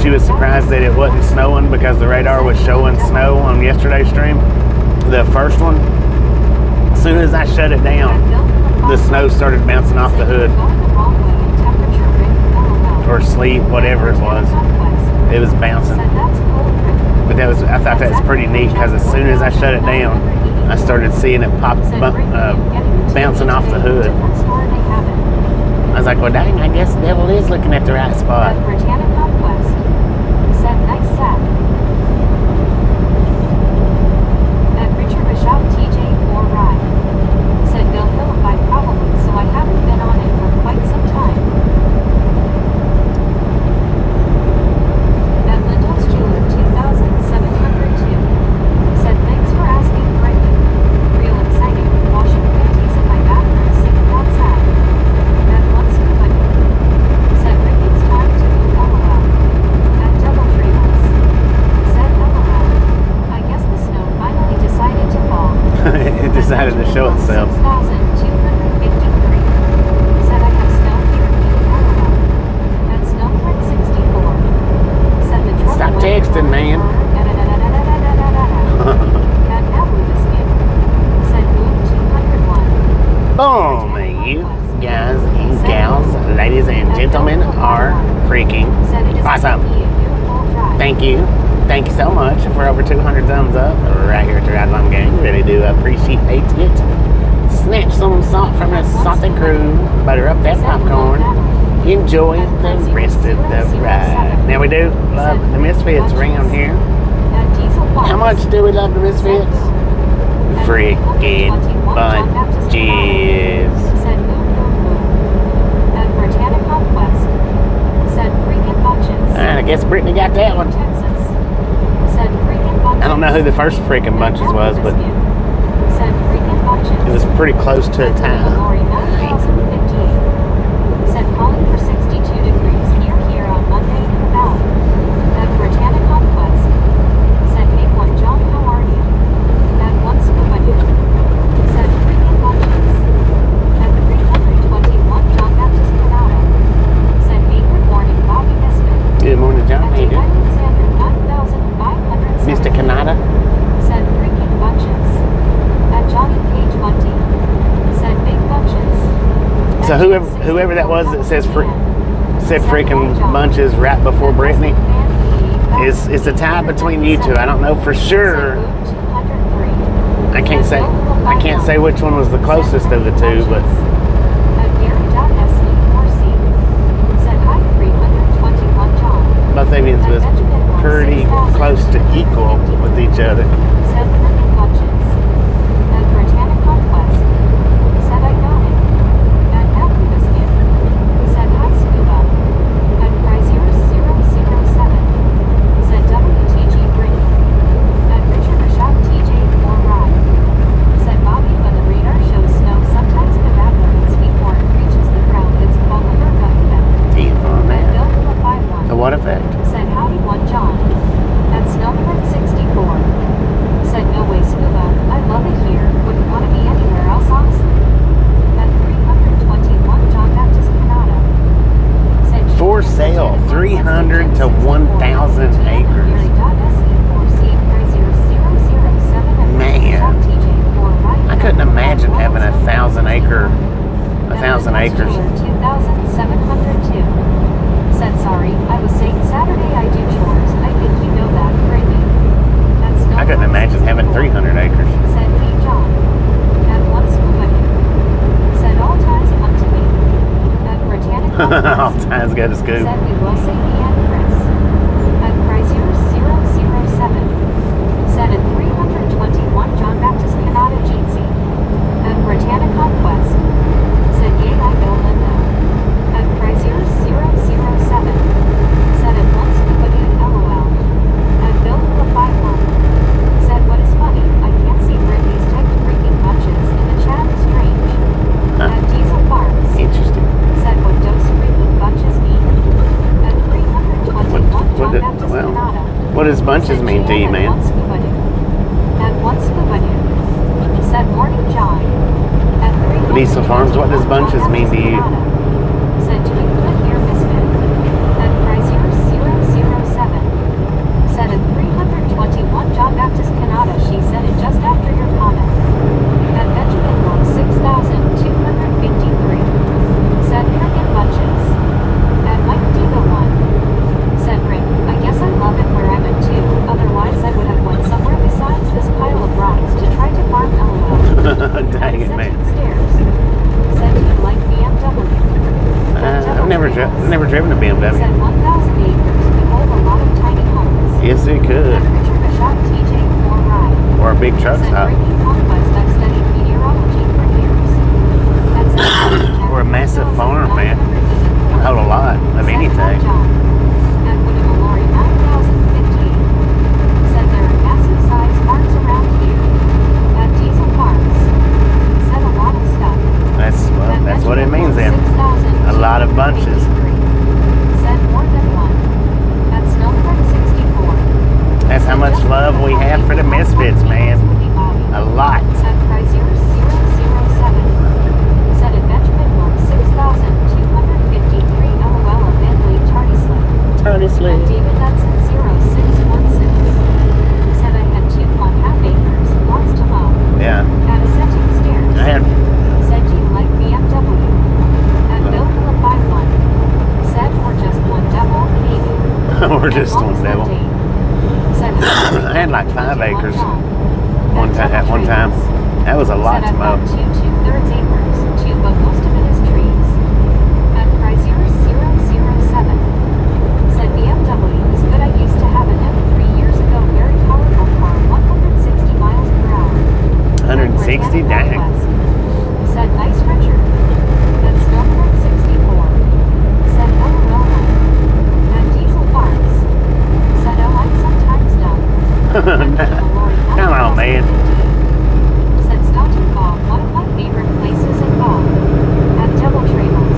you was surprised that it wasn't snowing because the radar was showing snow on yesterday's stream. The first one, as soon as I shut it down, the snow started bouncing off the hood. Or sleet, whatever it was. It was bouncing. But that was, I thought that was pretty neat because as soon as I shut it down, I started seeing it bouncing off the hood. I was like, well, dang, I guess the Devil is looking at the right spot. Said nice sack. At Richard Bishop TJ4 ride. Said Bill Hillify probably, so I haven't been on it for quite some time. At Lindell's Jeweler 2702. Said thanks for asking, Brendan. Real exciting. Washing panties in my bathroom singing outside. At once somebody. Said Rick, it's time to move LOL. At Double Trails. Said LOL. I guess the snow finally decided to fall. It decided to show itself. 6,253. Said I have snow here meeting LOL. At Snowpoint 64. Said the trouble Stop with texting, man. At Apple Biscuit. Said move 201. Boom! You guys and gals, ladies and gentlemen, are freaking Said it is awesome. gonna be a beautiful drive. Thank you. Thank you so much for over 200 thumbs up right here at the Ride Along Gang. Really do appreciate it. Snatch some salt from the salty crew. Butter up that popcorn. Enjoy the rest of the ride. Now we do love the Misfits around here. At Diesel Box. How much do we love the Misfits? Freaking bunches. Said boom boom boom. At Britannic Conquest. Said freaking bunches. Alright, I guess Brittany got that one. Texas. Said freaking bunches. I don't know who the first freaking bunches was, but Said freaking bunches. it was pretty close to a tie. Lori 9058. Said calling for 62 degrees near here on Monday in the Valley. At Britannic Conquest. Said hey one John, how are you? At once nobody. Said freaking bunches. At 321 John Baptist Canada. Said hey good morning Bobby Nesbitt. Good morning, John. At How you doing? Alexander 9507. Mr. Canada? Said freaking bunches. At Johnny Page Monty. Said big bunches. So whoever that was that said freaking bunches right before Brittany, it's a tie between you two. I don't know for sure. I can't say which one was the closest of the two, but both of you was pretty close to equal with each other. John. At Snowman 64. Said no way scuba, I love it here, wouldn't want to be anywhere else honestly. At 321 John Baptist Canada. Said For sale, 300 to 1,000 acres. Man, I couldn't imagine having 1,000 acres. 2,702. Said sorry, I was saying Saturday I do chores. I think you know that, greatly. I couldn't imagine having 300 acres. Said Lee John. At one scuba here. Said all ties come to me. At Britannica. All times go to school. Said we will say the end, Chris. At Chrysler 007. Said at 321 John Baptist Canada Jeetsy. At Britannica Conquest. Said yay I know Linda. At Chrysler 007. Said at one scuba dude LOL. At Bill the 51. Said what is funny, I can't see Brittany's typed freaking bunches in the chat, strange. At Diesel Farms. Interesting. Said what those freaking bunches mean. At 321 John Baptist Canada. What does bunches mean to you, man? At one scuba dude. Said morning John. At 300 Diesel Farms, what does bunches mean to you? Said to include here misfit. At Chrysler 007. Said at 321 John Baptist Canada. She said it just after your comment. At Benjamin Road 6,253. Said frickin' bunches. At Mike Diva 1. Said Rick, I guess I love it where I'm at too. Otherwise I would have went somewhere besides this pile of rocks to try to farm LOL. Dang it, man. Stairs. Said you like BMW. I've never driven a BMW. Said 1,000 acres. We hold a lot of tiny homes. Yes, it could. Said Richard Bishop TJ for ride. Or a big truck Said stop. Brittany Conquest. I've studied meteorology for years. That's Or a massive farm, man. Hold a lot of anything. And Woodham Lorry 9,015. Said there are massive size farms around here. At Diesel Farms. Said a lot of stuff. That's what it means then. A lot of bunches. Said more than one. At Snowford 64. That's how much love we have for the misfits, man. A lot. At Chrysler 007. Said at Benjamin Road 6,253 LOL of Bentley Tardy Slip. Tony At Slick. David Hudson 0616. Said I had 2.5 acres, lots to mow. Yeah. At Ascending Stairs. I had Said you like BMW. At Bill Phillip 51. Said or just one devil, maybe. or just one devil. Said I had like 5 acres at one time. That was a lot to mow. Said I've got 2/3 acres, too, but most of it is trees. At Chrysler 007. Said BMW is good. I used to have an M3 years ago, very powerful car, 160 miles per hour. 160? Dang. Said nice Richard. At Snowford 64. Said LOL. At Diesel Farms. Said oh I'm sometimes dumb. Come on, man. Said Stockton Bob, one of my favorite places in Bob. At Double Trails.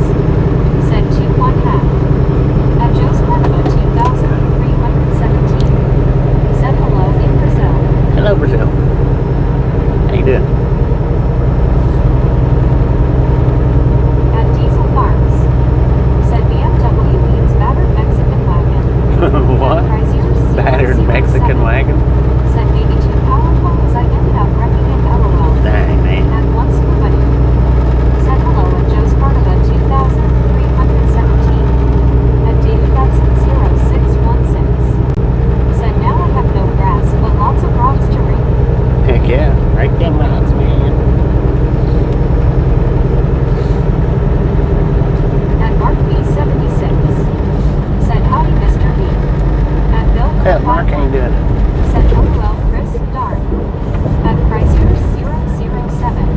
Said 2.5. At Joe's Cordoba 2,317. Said hello in Brazil. Hello, Brazil. How you doing? At Diesel Farms. Said BMW means battered Mexican wagon. What? At Chrysler Battered 007. Mexican wagon? Said maybe too powerful as I ended up wrecking it LOL. Dang, man. At one scuba dude. Said hello at Joe's Cordoba 2,317. At David Hudson 0616. Said now I have no grass, but lots of rocks to read. Heck yeah. Right them rocks, man. At Mark B76. Said howdy Mr. B. At Bill Yeah, Mark ain't doing it. Said LOL Chris Dark. At Chrysler 007.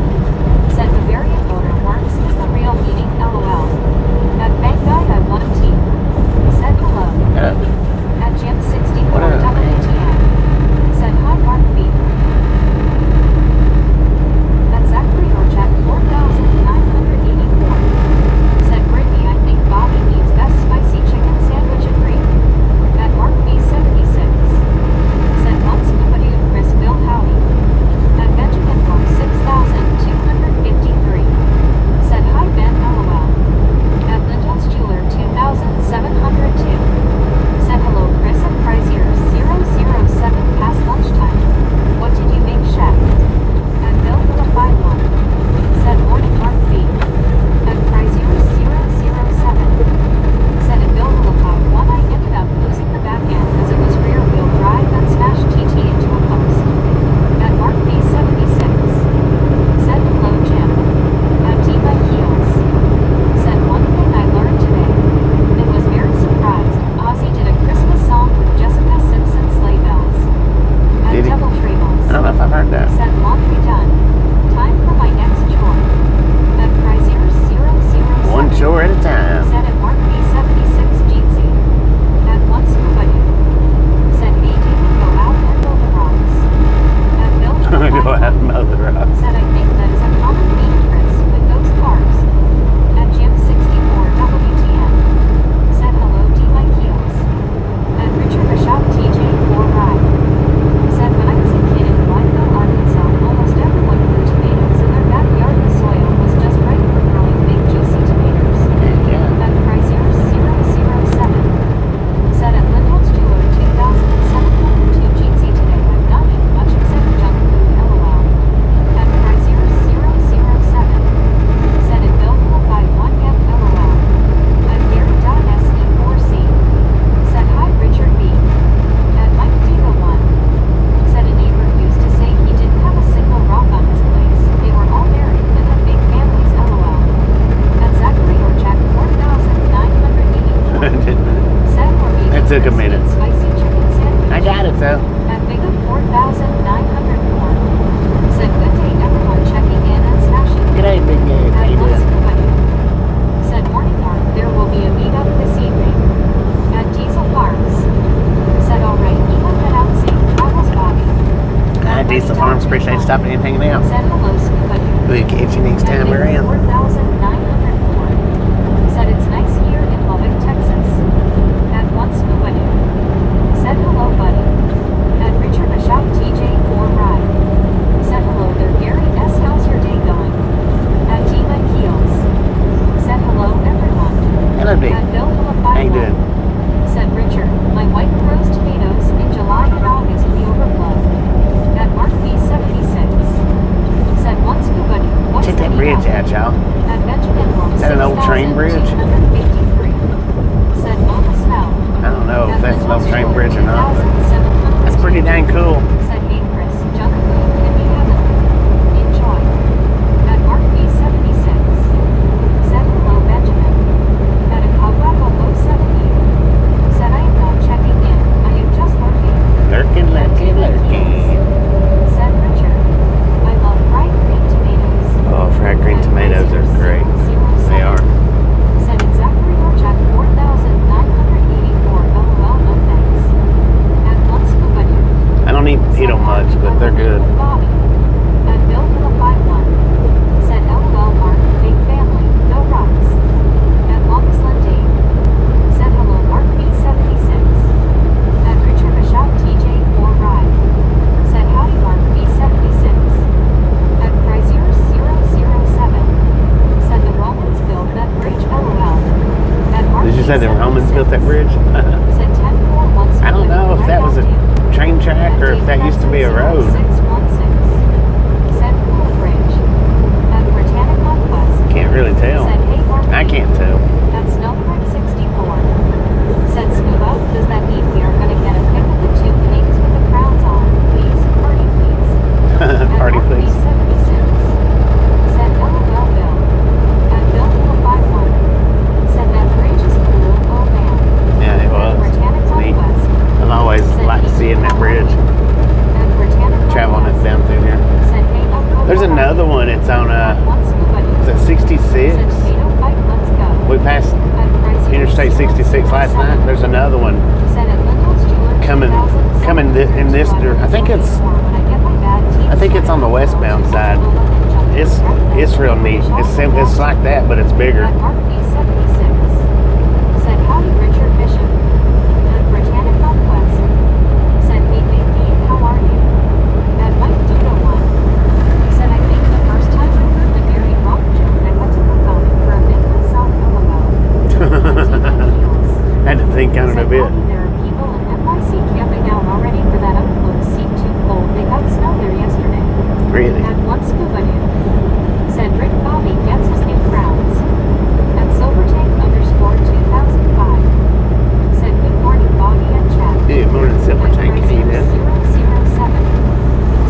Said Bavarian motor works is the real meaning LOL. At Bank Guy I want a team. Said hello. At Jim 64 What up, man? WTN. Said hi Mark B. At Zachary Orchak 4,984. Said Brittany I think Bobby needs best spicy chicken sandwich agreed. At Mark B76. I got it though. At Big of 4,904. Said good day everyone checking in and smashing. G'day, Big Gabe. How At you What's doing? Scuba Doo. Said morning Mark, there will be a meetup this evening. At Diesel Farms. Said alright, even been out safe travels Bobby. Hi, Diesel Farms. Appreciate you stopping in and hanging out. Said hello Scuba Doo. We'll catch you next time we're in. 4,904. Said it's nice here in Lubbock, Texas. At One Scuba Doo. Said hello, buddy. At Richard Bishop TJ 4 Ride. Said hello there, Gary S. How's your day going? At Tima Keels. Said hello, everyone. Hello, Big. At Bill How you doing? Said Richard, my wife grows tomatoes. In July and August we overflow. At Mark B76. Said One Scuba Doo. What's Check that the bridge meetup? out, y'all. At Benjamin Road, Is that an old train bridge? 6,253. Said Mama Snow. I don't know if At that's an old train Little bridge or not, but 2,702. that's pretty dang cool. Said hey Chris, junk food can be heavenly. Enjoy. At Mark B76. Said hello Benjamin. At a Cobweb 070. Said I am not checking in, I am just lurking. Lurking, lurking, lurking. Said Richard, I love fried green tomatoes. Oh, fried green tomatoes are great. They are. Said exactly your check 4,984. LOL, no thanks. At One Scuba Doo. I don't eat them much, but they're good. Bobby. At Bill for the 5-1. Said LOL Mark, big family, no rocks. At Longest Dave. Said hello Mark B76. At Richard Bishop TJ 4 Ride. Said howdy Mark B76. At Frazier 007. Said the Romans built that bridge LOL. At Mark Did you say the Romans built that bridge? Said 10-4 I don't know if that was a train track or if that used to be a road. 616. Said Cool Bridge. At Britannic Conquest. Can't really tell. Said hey Mark. I can't tell. That's Snowbird 64. Said Scuba, does that mean we are gonna get a pic of the two kings with the crowns on? Please, party please. At Party, Mark please. B76. Said LOL Bill. At Bill for the 5-1. Said that bridge is cool, oh man. Yeah, it At was. Britannic It's neat. Conquest. I've always liked seeing that bridge, At Britannic traveling it Conquest. down through here. Said hey Uncle There's Bob. another one. It's on, At One Scuba Doo. is it 66? Said tomato fight, let's go. We passed At Frazier Interstate 66 last 007. night. There's another one Said at Lyndall's Jeweler coming 2007. in this, I think it's on the westbound side. It's real neat. It's like that, but it's bigger. At Mark B76. Said howdy Richard Bishop. At Britannic Conquest. Said hey Big Dean, how are you? At Mike Duda 1. Said I think the first time I heard the Mary Rock joke I went to look on it for a bit myself LOL. Had to think on it a bit. There are people in NYC camping out already for that upload. Seemed too cold. They got snow there yesterday. Really? At One Scuba Doo. Said Rick Bobby gets his new crowns. At Silvertank _ 2005. Said good morning Bobby and Chad. Good morning, Silver At Tank. How you Frazier doing? 007.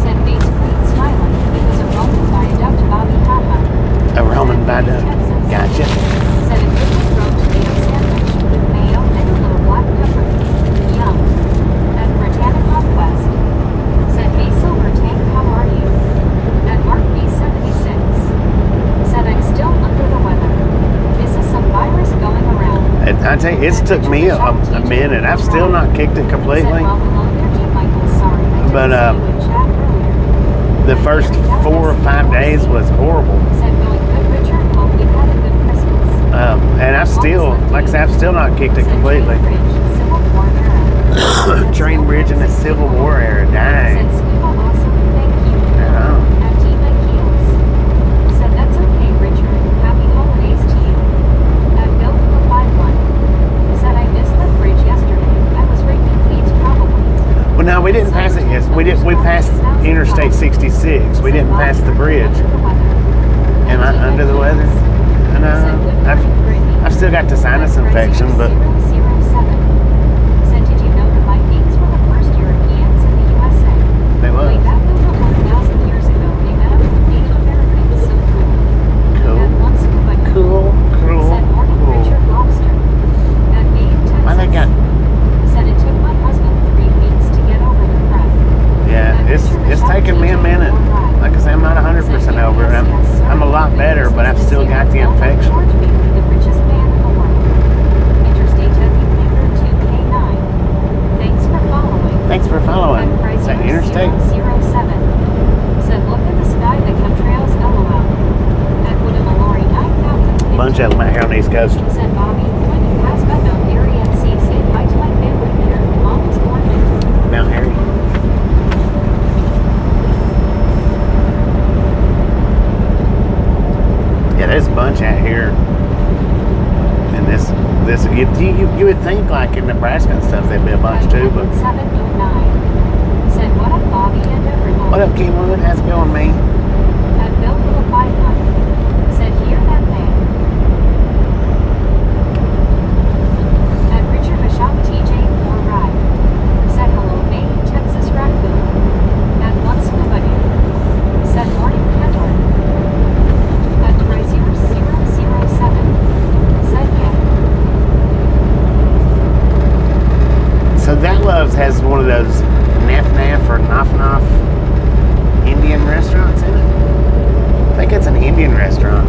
Said face clean smiling. It was a Roman viaduct Bobby haha. A Roman viaduct. Gotcha. Said a good roast tomato sandwich with mayo and a little black pepper. Yum. At Britannic Conquest. Said hey Silver Tank, how are you? At Mark B76. Said I'm still under the weather. This is some virus going around. And I tell you, it's took me a minute. I've still not kicked it Said completely. well hello there G Michael, sorry I didn't But, see you in chat earlier. The first 4 or 5 days was horrible. Said going good Richard, hope you had a good Christmas. And I still, like I said, I've still not kicked it Said completely. Train Bridge, Civil War era. Train bridge in the Civil War era. Said Dang. Scuba awesome, thank you. Oh. At Tima Keels. Said that's okay Richard, happy holidays to you. At Bill for the 5-1. Said I missed the bridge yesterday. I was raking weeds probably. Well, no, we didn't pass it yet. We passed Interstate 66. We didn't pass the bridge. Am I under the weather? I know. I've still got the sinus infection, but 007. Said did you know the Vikings were the first Europeans in the USA? they Way was. back over 1,000 years ago, they met up with Native Americans. So cool. At One Scuba Doo. Cool. Said morning Richard Lobster. At Maine, Texas. Why they got Said it took my husband 3 weeks to East Coast. Said Bobby, when you pass by Mount Airy at sea, say hi to my family there. Mom was born there. Mount Airy. Yeah, there's a bunch out here. And this you would think like in Nebraska and stuff there'd be a bunch too, but 709. Said what up, Bobby and everyone. what up, Kenwood? How's it going, me? At Bill with a 500. Said hear that man. At Richard Michelle TJ for ride. Said hello, Maine, Texas Raccoon. At One Scuba Dude. Said morning, Kendall. At Chrysler 007. Said yeah. So that Love's has one of those naf or naf Indian restaurants in it. I think it's an Indian restaurant.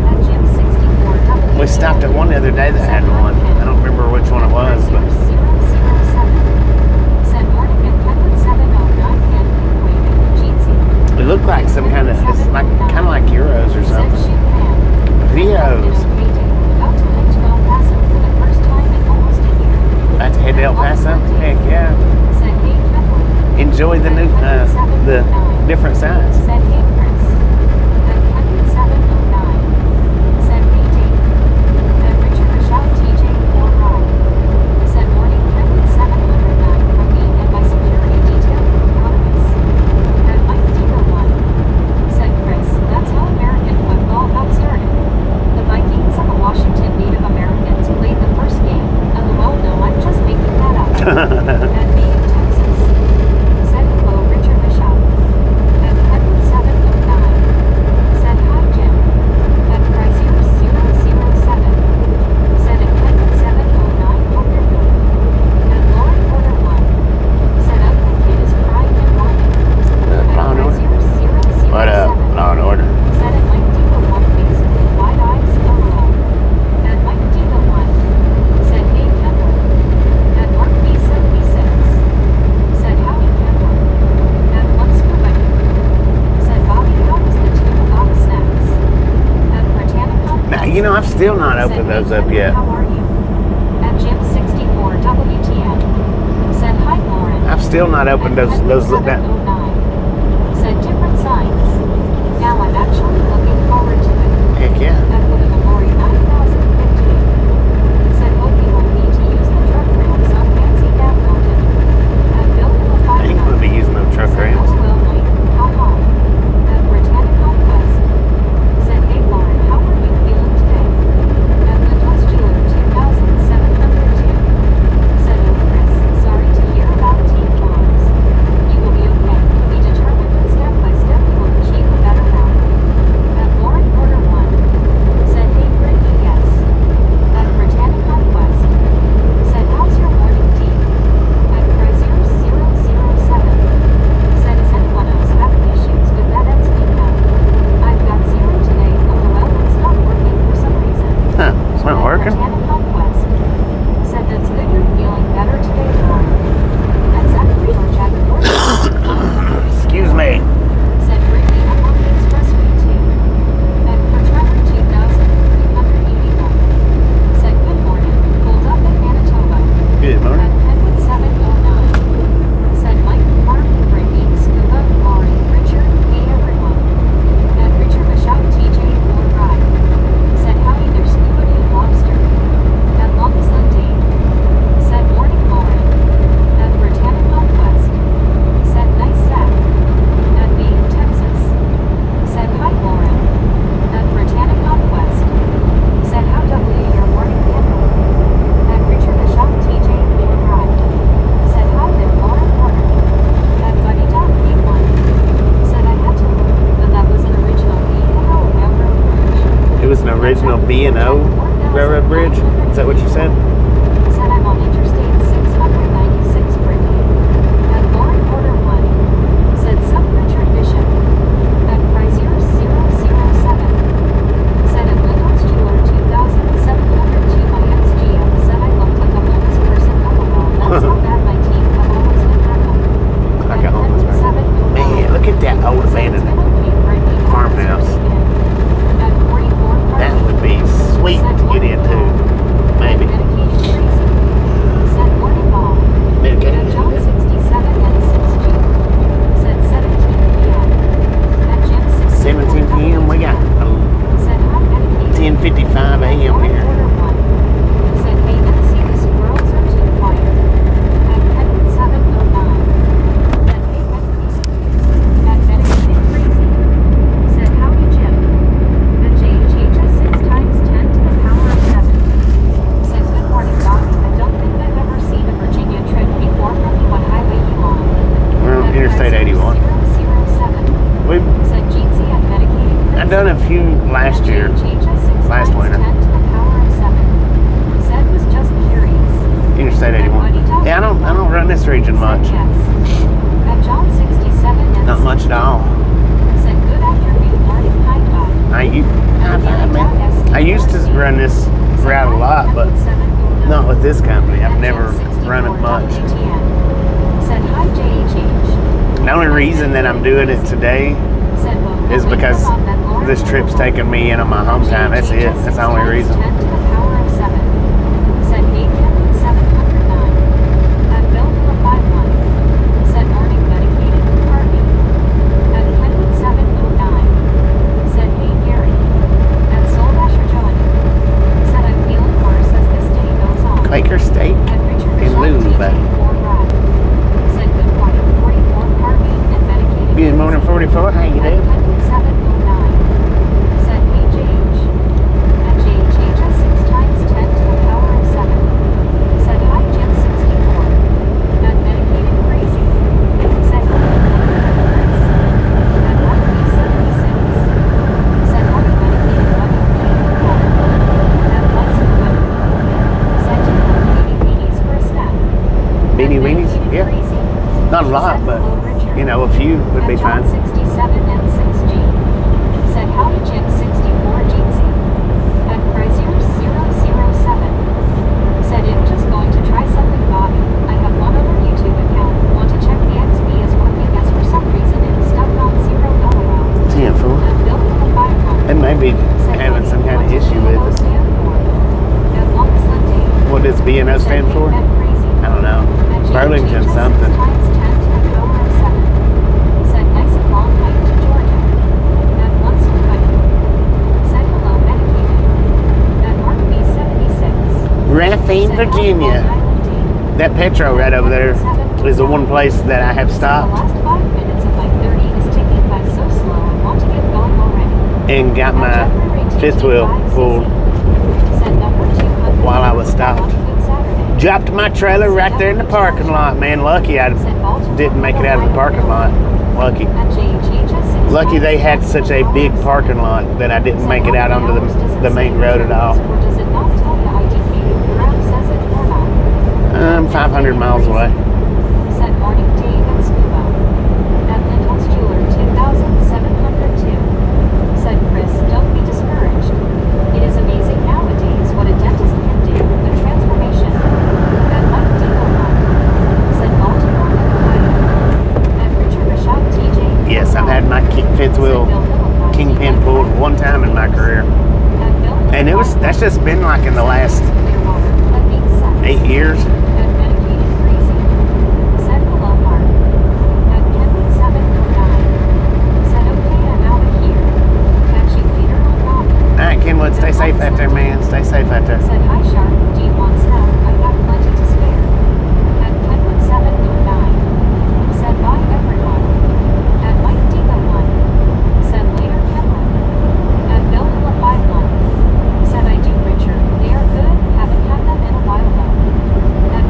At Jim 64. We stopped at one the other day that had one. I don't remember which one it was, but 007. Said morning at Kenwood 709 and waving Jeetsy. it looked like some kind of, it's like kind of like Euros or Said something. shoot man. Euros. About to head to El Paso for the first time in almost a year. About to head to El Paso? Heck yeah. Said hey Kenwood. Enjoy the new, the different sides. Said hey Chris. At Kenwood 709. Said hey Dave. At Richard Michelle TJ for ride. Said morning Kenwood 709 from me and my security detail anonymous. At Mike Dealer 1. Said Chris, that's how American football got started. The Vikings and the Washington Native Americans played the first game. LOL, no, I'm just making that up. At me in Texas. Said hello, Richard Michelle. At Kenwood 709. Said hi, Jim. At Chrysler 007. Said at Kenwood 709, hope you're good. At Lauren Porter 1. Said up, the kid is crying and whining. At Law and Order. Chrysler 007. What up, Law and Order? Said at Mike Diva 1, basically wide eyes, LOL. At Mike Diva 1. Said hey, Kenwood. At Mark B76. Said howdy, Kenwood. At One Scuba Dude. Said Bobby, how was the tuna box snacks? At Britannica. Now, you know, I've still not opened those up yet. How are you? At Jim 64 WTN. Said hi, Lauren. I've still not opened At those Kenwood that 709. Said different signs. Now I'm actually looking forward to it. heck yeah. At Wood of the Glory 9015. Said hope you won't need to use the truck ramps on Fancy Gap Mountain. At Bill with a I ain't gonna 500. be using no truck Said ramps. LOL Mike, haha. At Britannic Conquest. Said hey Lauren, how are you feeling today? At Linda's Jeweler 2702. Said oh Chris, sorry to hear about teen moms. You will be okay. Be determined and step by step you will achieve a better life. At Lauren Porter 1. Said hey Brittany, yes. At Britannic Conquest. Said how's your morning tea? At Chrysler 007. Said is anyone else having issues with that XP now? I've got zero today, LOL, it's not working for some reason. Huh, it's not At working? Britannic Conquest. Said that's good you're feeling better today, Lauren. At Zachary or Jack Excuse me. Said Brittany, I'm on the expressway too. At Trevor 2381. Said good morning, pulled up at Manitoba. Good At morning. Kenwood 709. Said Mike, Mark, Brittany, Scuba, Lauren, Richard, hey everyone. At Richard Michelle TJ for ride. Said howdy there, Scuba Dude Lobster. At Longest Dave. Said morning, Lauren. At Britannic Conquest. Said nice sack. At me in Texas. Said hi, Lauren. At Britannic Conquest. Said how W your morning Kendall. At Richard Michelle TJ for ride. Said hi there, Lauren Porter. At Buddy Dog P1. Said I had to look, but that was an original B&O railroad bridge. It was an original B&O railroad bridge. Is that what you said? Said I'm on Interstate 696 Brittany. At Lauren Porter 1. Said some Richard Bishop. At Chrysler 007. Said at Linda's Jeweler 2702 my ex-GM said I looked like a homeless person. LOL, that's how bad my team have always been heckled. Like a homeless person. Man, look at that old abandoned farmhouse. At 44 That would be sweet to get last year. Last winter. 10 to the power of 7. Said was just curious. Interstate 81. Yeah, I don't run this region much. Said yes. At John 67 and Not much at all. said good afternoon, Martin High Five. I used to run this route a lot, but not with this company. I've never run it much. Said hi JHH. The only reason that I'm doing it today is because this trip's taking me in on my home time. That's it. That's the only reason. 10 to the power of 7. Said 8 Kenwood 709. At Belleville 51. Said morning medicated parking. At Kenwood 709. Said hey Gary. At Soul-Dasher Johnny. Said I'm feeling worse as this day goes on. Quaker Steak At Richard and Bishop Lube. TJ 4 Ride. Said good morning 44 parking and medicated. Good morning, 44. How you At doing? Kenwood 709. Said hey JH. At JHH 6 times 10 to the power of 7. Said hi Jim 64. At medicated crazy. Said hello Chris. At Lucky 76. Said hi medicated Lucky 84. At Let's Quit. Said to Beanie Weenies for a snack. Beanie At Weenies? medicated Yeah. crazy. Not a lot, Said but hello Richard. you know, a few would be At John fine. 67 and 6G. Said howdy Jim 64 Jeetsy. At Frazier 007. Said I'm just going to try something Bobby. I have one other YouTube account. Want to check the XP is working as for some reason it's stuck on 0 LOL. 10 fool. At Bill with a 5 It may be Said having some kind of issue with it. stand for. At Longest Dave. What does B&O stand for? At Crazy. I don't know. At Burlington JHH something. 6 times 10 to the power of 7. Said nice and long hike to Georgia. At once Quite. Said hello medicated. At Mark B76. Raphine, Said Virginia. Long Island D. That Petro right over there is the one place that I have The stopped last 5 minutes of my 30 is ticking by so slow I want to get going already. and got my fifth wheel pulled Said number 200 while I was stopped. Good Saturday. Dropped my trailer right there in the parking lot, man. Lucky I didn't make it out of the parking lot. Lucky. At JHH 6 Lucky they had such a big parking lot that I didn't make it out onto the main road at all. Or does it not tell you IDP? Grab says it or not. I'm 500 miles away. Said morning Dave and Scuba. At Lindholm's Jeweler 2702. Said Chris, don't be discouraged. It is amazing nowadays what a dentist can do with transformation. At Mike Dinkelman. Said Baltimore and Ohio. At Richard Bishop TJ. Yes, I've had my fifth wheel kingpin pulled one time in my career. And that's just been like in the last 8 years. At medicated crazy. Said hello Mark. At Kenwood 709. Said okay I'm out of here. Catch you later on Bobby. Alright, Kenwood, stay safe out there, man. Stay safe out there. Said hi Shark. Do you want snack? I got plenty to spare. At Kenwood 709. Said bye everyone. At Mike Diva 1. Said later Kenwood. At Bill Hilla 51. Said I do Richard. They are good. Haven't had them in a while though. At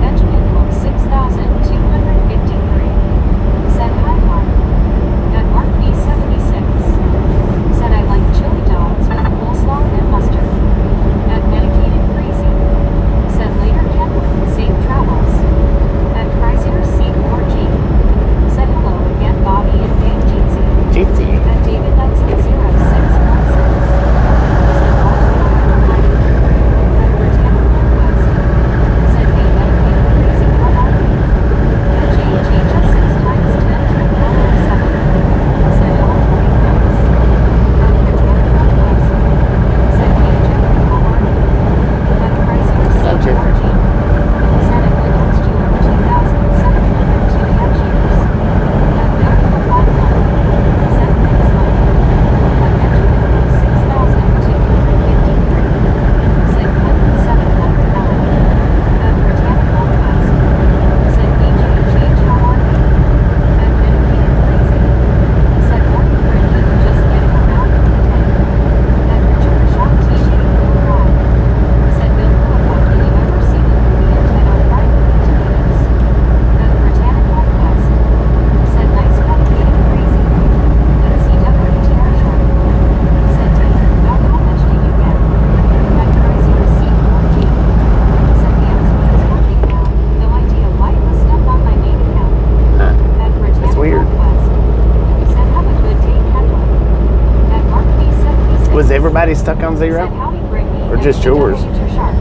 everybody stuck on Said 0? howdy Brittany. Or just yours? Future Shark.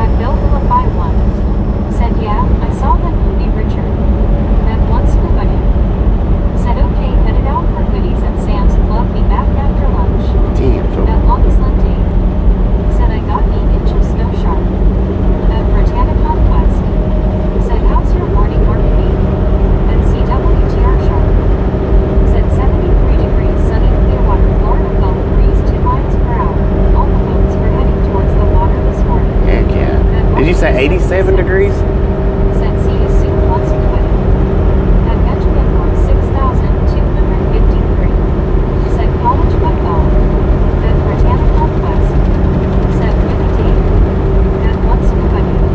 At Bill Phillip by one. Said yeah, I saw that movie Richard. At one scuba dude. Said okay, headed out for goodies at Sam's Club. Be back after lunch. Damn, fool. At Longest Lindy. Said I got 8 inches snow shark. At Britannicon Quest. Said how's your morning marketing? At CWTR shark. Said 73 degrees sunny Clearwater, Florida Gulf breeze 2 miles per hour. All the boats were heading towards the water this morning. Heck yeah. Did you say 87 degrees? Said see you soon once you quit. At Benjamin Road 6,253. Said college football. At Britannicon Quest. Said Willie D. At one scuba dude.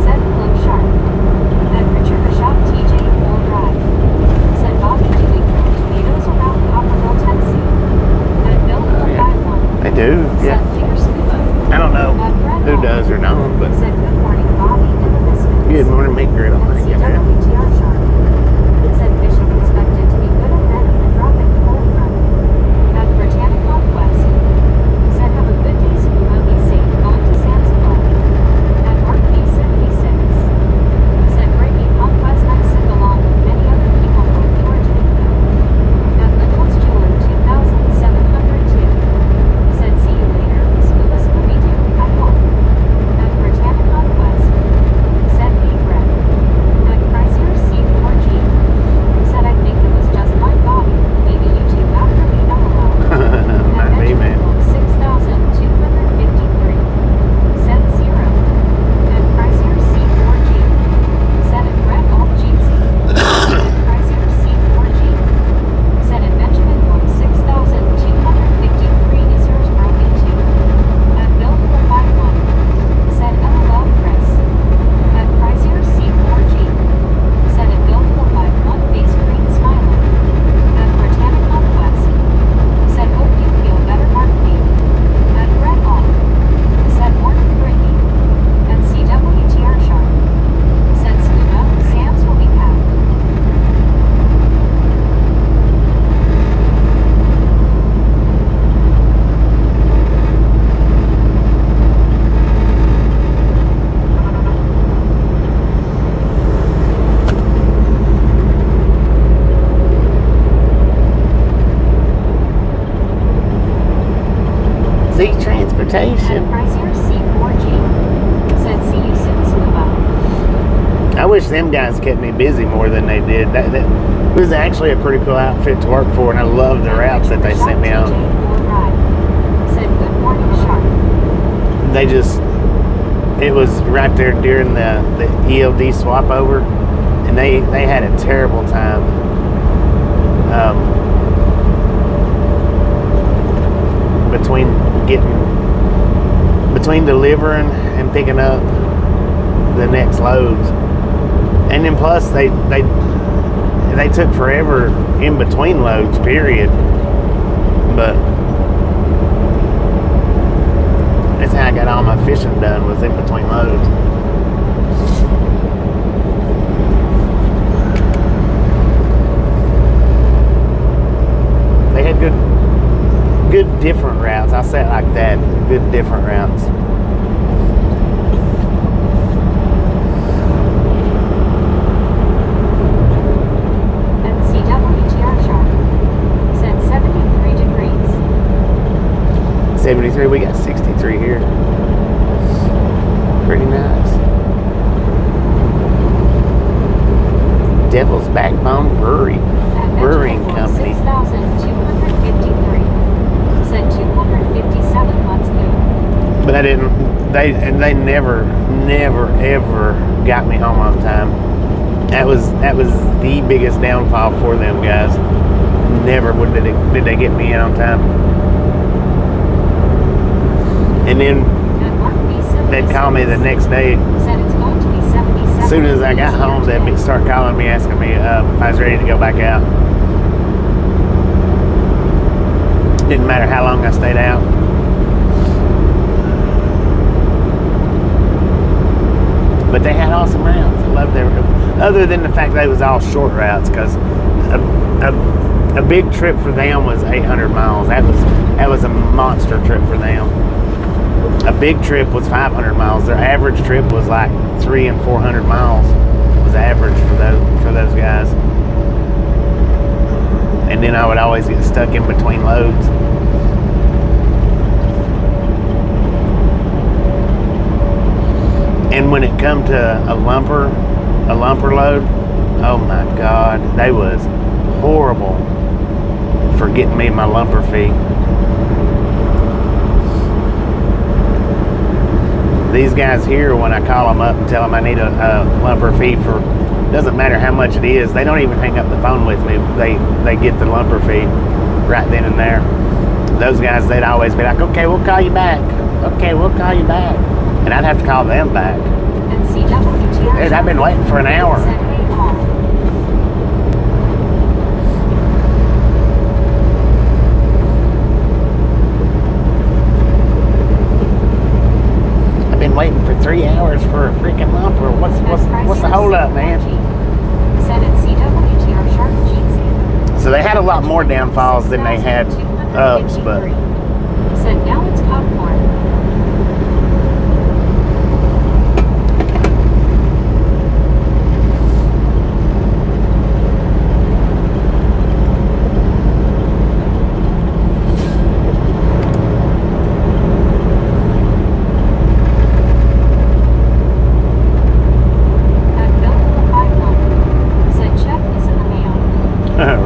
Said hello shark. At Richard Bishop TJ Full Drive. Said Bobby Dewey grow tomatoes around Copperville, Tennessee. At Bill yeah. 51. They do, yeah. Said Peter Scuba. I don't know At Brett who Hall. does or don't, but Said good morning Bobby in the Misfits. good morning, meat griddle. At Thank you, man. CWTR shark. Said fishing expected to be good at then and dropping cold front. At Britannicon Quest. Said have a good day scuba, be safe going to Sam's Club. At Mark B76. Said Brittany Conquest I sing along with many other people from Georgia. At Lincoln's Jeweler 2702. Said see you later, scuba Scooby Doo, at home. At Britannicon Quest. Said hey Brett. At Chrysler C4G. Said I think it was just my body. Maybe you two after me, LOL. Might be, man. 6,253. Said 0. At Chrysler C4G. Said at Brett Alt Jeezy. At Chrysler C4G. Said at Benjamin Boy 6,253 is yours broken too. At Bill Phillip by one. Said LOL Chris. At Chrysler C4G. Said at Bill Phillip by one face green smiling. At Britannicon Quest. Said hope you feel better Mark B. At Brett Hall. Said morning Brittany. At CWTR shark. Said scuba, Sam's will be packed. Sea At transportation. Chrysler C4G. Said see you soon scuba. I wish them guys kept me busy more than they did. That was actually a pretty cool outfit to work for, and I love the routes that they sent me on. Said good morning shark. They just, it was right there during the ELD swap over, and they had a terrible time. Between delivering and picking up the next loads, and then plus they took forever in between loads. Period. But that's how I got all my fishing done, was in between loads. They had good different routes. I'll say it like that. Good different routes. At CWTR shark. Said 73 degrees. 73, we got 63 here. Pretty nice. Devil's Backbone Brewing Company. 6,253. Said 257 months new. But they never ever got me home on time. That was the biggest downfall for them guys. Never did they get me in on time. And then they'd call me the next day. Said it's going to be 77. As soon as I got home, they'd start calling me, asking me if I was ready to go back out. Didn't matter how long I stayed out. But they had awesome routes. I loved them. Other than the fact that it was all short routes, because a big trip for them was 800 miles. That was That was a monster trip for them. A big trip was 500 miles. Their average trip was like 300 and 400 miles was average for those guys. And then I would always get stuck in between loads. And when it come to a lumper load, oh my God, they was horrible for getting me my lumper fee. These guys here, when I call them up and tell them I need a lumper fee for, doesn't matter how much it is, they don't even hang up the phone with me. They get the lumper fee right then and there. Those guys, they'd always be like, okay, we'll call you back. Okay, we'll call you back. And I'd have to call them back. Dude, I've been waiting for an hour. I've been waiting for 3 hours for a freaking lumper. What's the hold up, man? So they had a lot more downfalls than they had ups, but said now it's popcorn.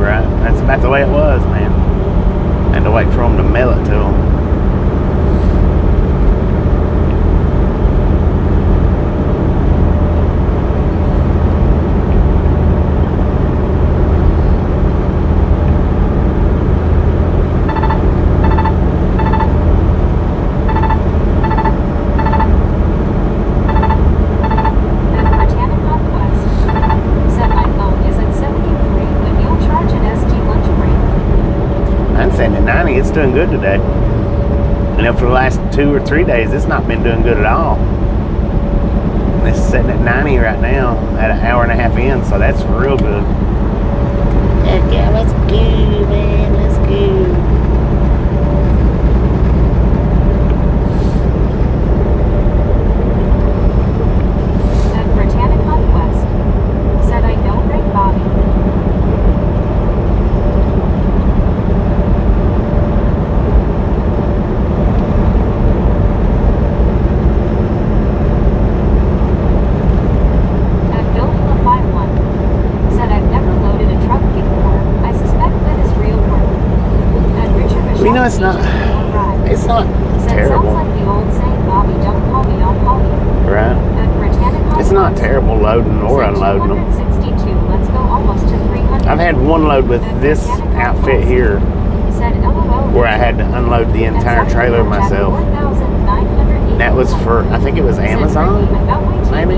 right. That's about the way it was, man. Had to wait for them to mail it to them. It's doing good today. You know, for the last 2 or 3 days, it's not been doing good at all. It's sitting at 90 right now, at an hour and a half in, so that's real good. Yeah, let's go, man, let's go. You know, it's not terrible. Right? It's not terrible loading or unloading them. I've had one load with this outfit here where I had to unload the entire trailer myself. That was for, I think it was Amazon, maybe?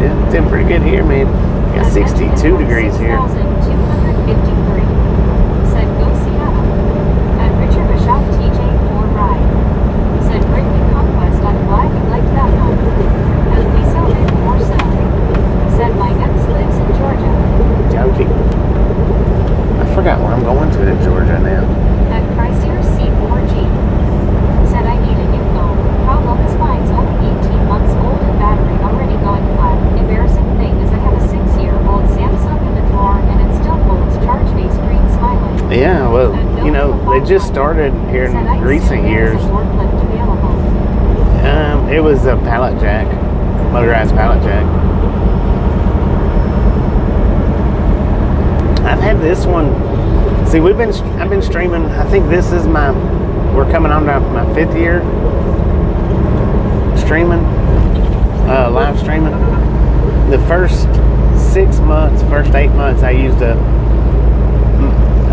It's been pretty good here, man. Got 62 degrees here. Joking. I forgot where I'm going to in Georgia now. At Chrysler C4G. Said I need a new phone. Problem is mine's only 18 months old and battery already going flat. Embarrassing thing is I have a 6-year-old Samsung in the drawer and it still holds charge-based green smiley. Yeah, well, you know, they just started here in recent years. It was a pallet jack, motorized pallet jack. I've had this one See, I've been streaming. I think this is we're coming on to my 5th year streaming, live streaming. The first 6 months, first 8 months, I used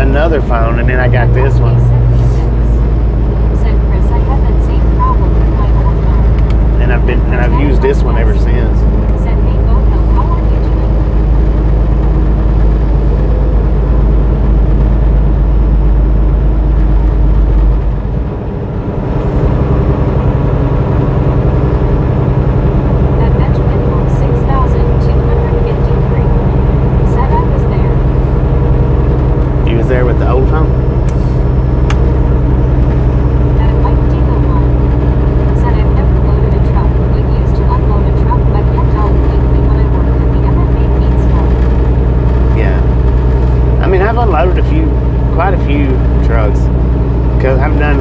another phone, and then I got this one. Said Chris, I had that same problem with my old phone. And I've used this one ever since. Said, hey Bono, how are you doing? At Benjamin Home 6253. Said I was there. You was there with the old phone? At Mike Dingle 1. Said I've never loaded a truck, but used to unload a truck by hand out quickly when I worked at the MMA feed store. Yeah. I mean, I've unloaded quite a few trucks, because I've done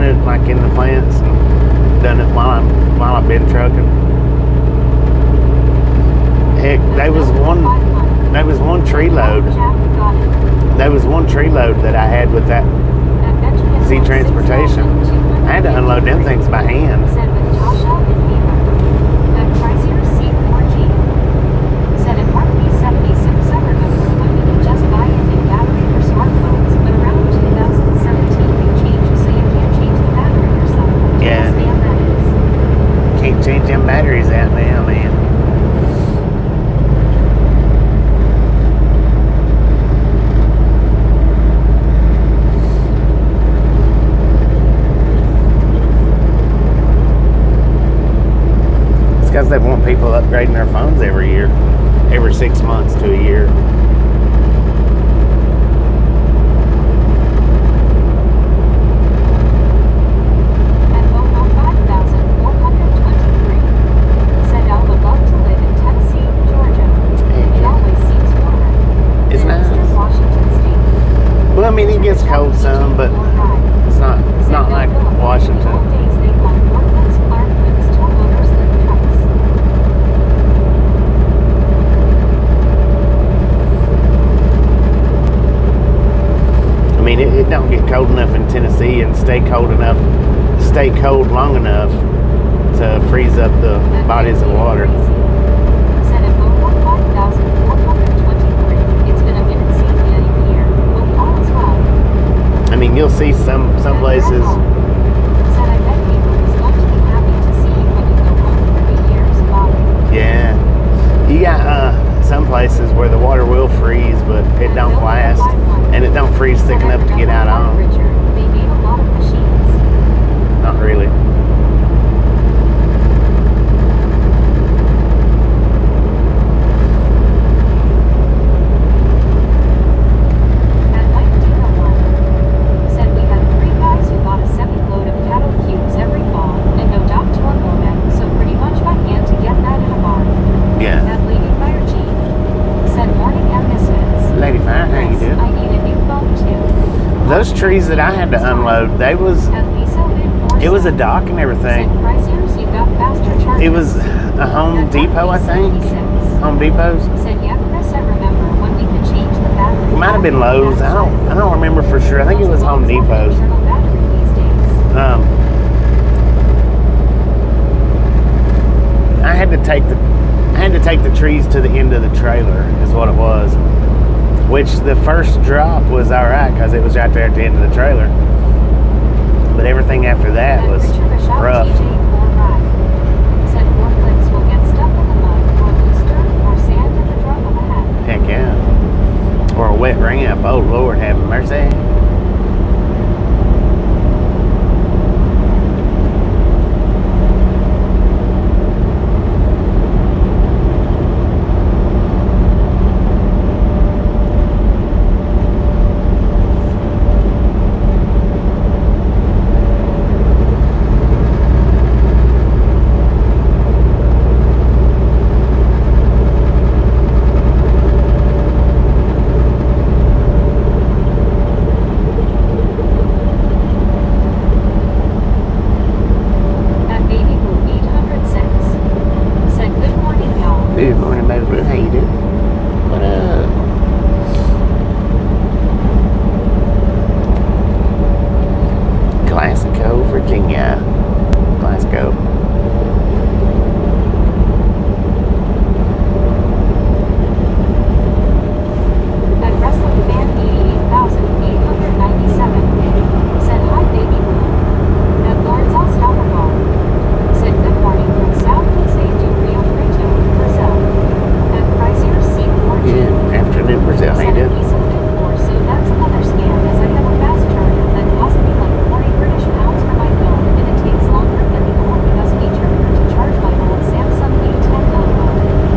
it like in the plants, and done it while I've been trucking. Heck, there was one tree load. There was one tree load that I had with that Z Transportation. I had to unload them things by hand. Said with Tasha and Beaver. At Chrysler C4G. Said at Mark B76, I remember when we could just buy a new battery for smartphones, but around 2017 they changed, so you can't change the battery yourself. Yeah. Damn that is. Can't change them batteries out now, man. It's because they want people upgrading their phones every year, every 6 months to a year. At Bono 5423. Said I would love to live in Tennessee, Georgia. It always seems warmer. It's than nice. Eastern Washington State. Well, I mean, it gets cold some, but it's not like Washington. Old days they called forklifts, Clarkmans, tow motors, lift trucks. I mean, it don't get cold enough in Tennessee and stay cold long enough to freeze up the bodies of water. Said at Bono 5423. It's been a minute since the end of the year. Hope all is well. I mean, you'll see some places. Said I bet people was going to be happy to see you when you go home for New Year's, Bobby. Yeah, you got some places where the water will freeze, but it don't last, and it don't freeze thick enough to get out on. Richard, they made a lot of machines. Not really. At Mike Dino 1. Said we had 3 guys who bought a semi-load of cattle cubes every fall, and no dock to unload them, so pretty much by hand to get that in a barn. Yeah. At Lady Fire G. Said morning and misfits. Lady Fire, how you doing? I need a new phone too. Those trees that I had to unload, At Lisa Lynn it was a dock and everything. Said Chrysler's, you got faster chargers. It was a Home Depot, I think. Home Depot's. Said yeah, Chris, I remember when we could change the battery. It might have been Lowe's. I don't remember for sure. I think it was Home Depot's. I had to take the trees to the end of the trailer, is what it was. Which the first drop was alright because it was right there at the end of the trailer. But everything after that was rough. Said forklifts will get stuck in the mud or loose dirt or sand in the drop of a hat. Heck yeah. Or a wet ramp. Oh Lord, have mercy.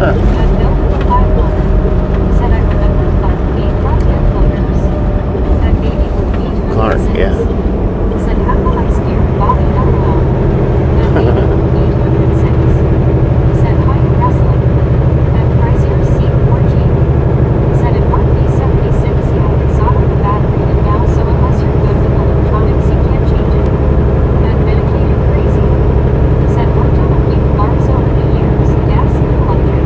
And Bill with a 5-1 said, I remember Clark being front end loaders. And baby with 806 Clark, yeah. said, how come I'm scared? Bobby, LOL. And baby with 806 said, hi to wrestling. And Chrysler C4G said, it Mark B76, yeah, it's soldered the battery in now, so unless you're good with electronics, you can't change it. And medicated crazy said, worked on a few cars over the years, gas and electric.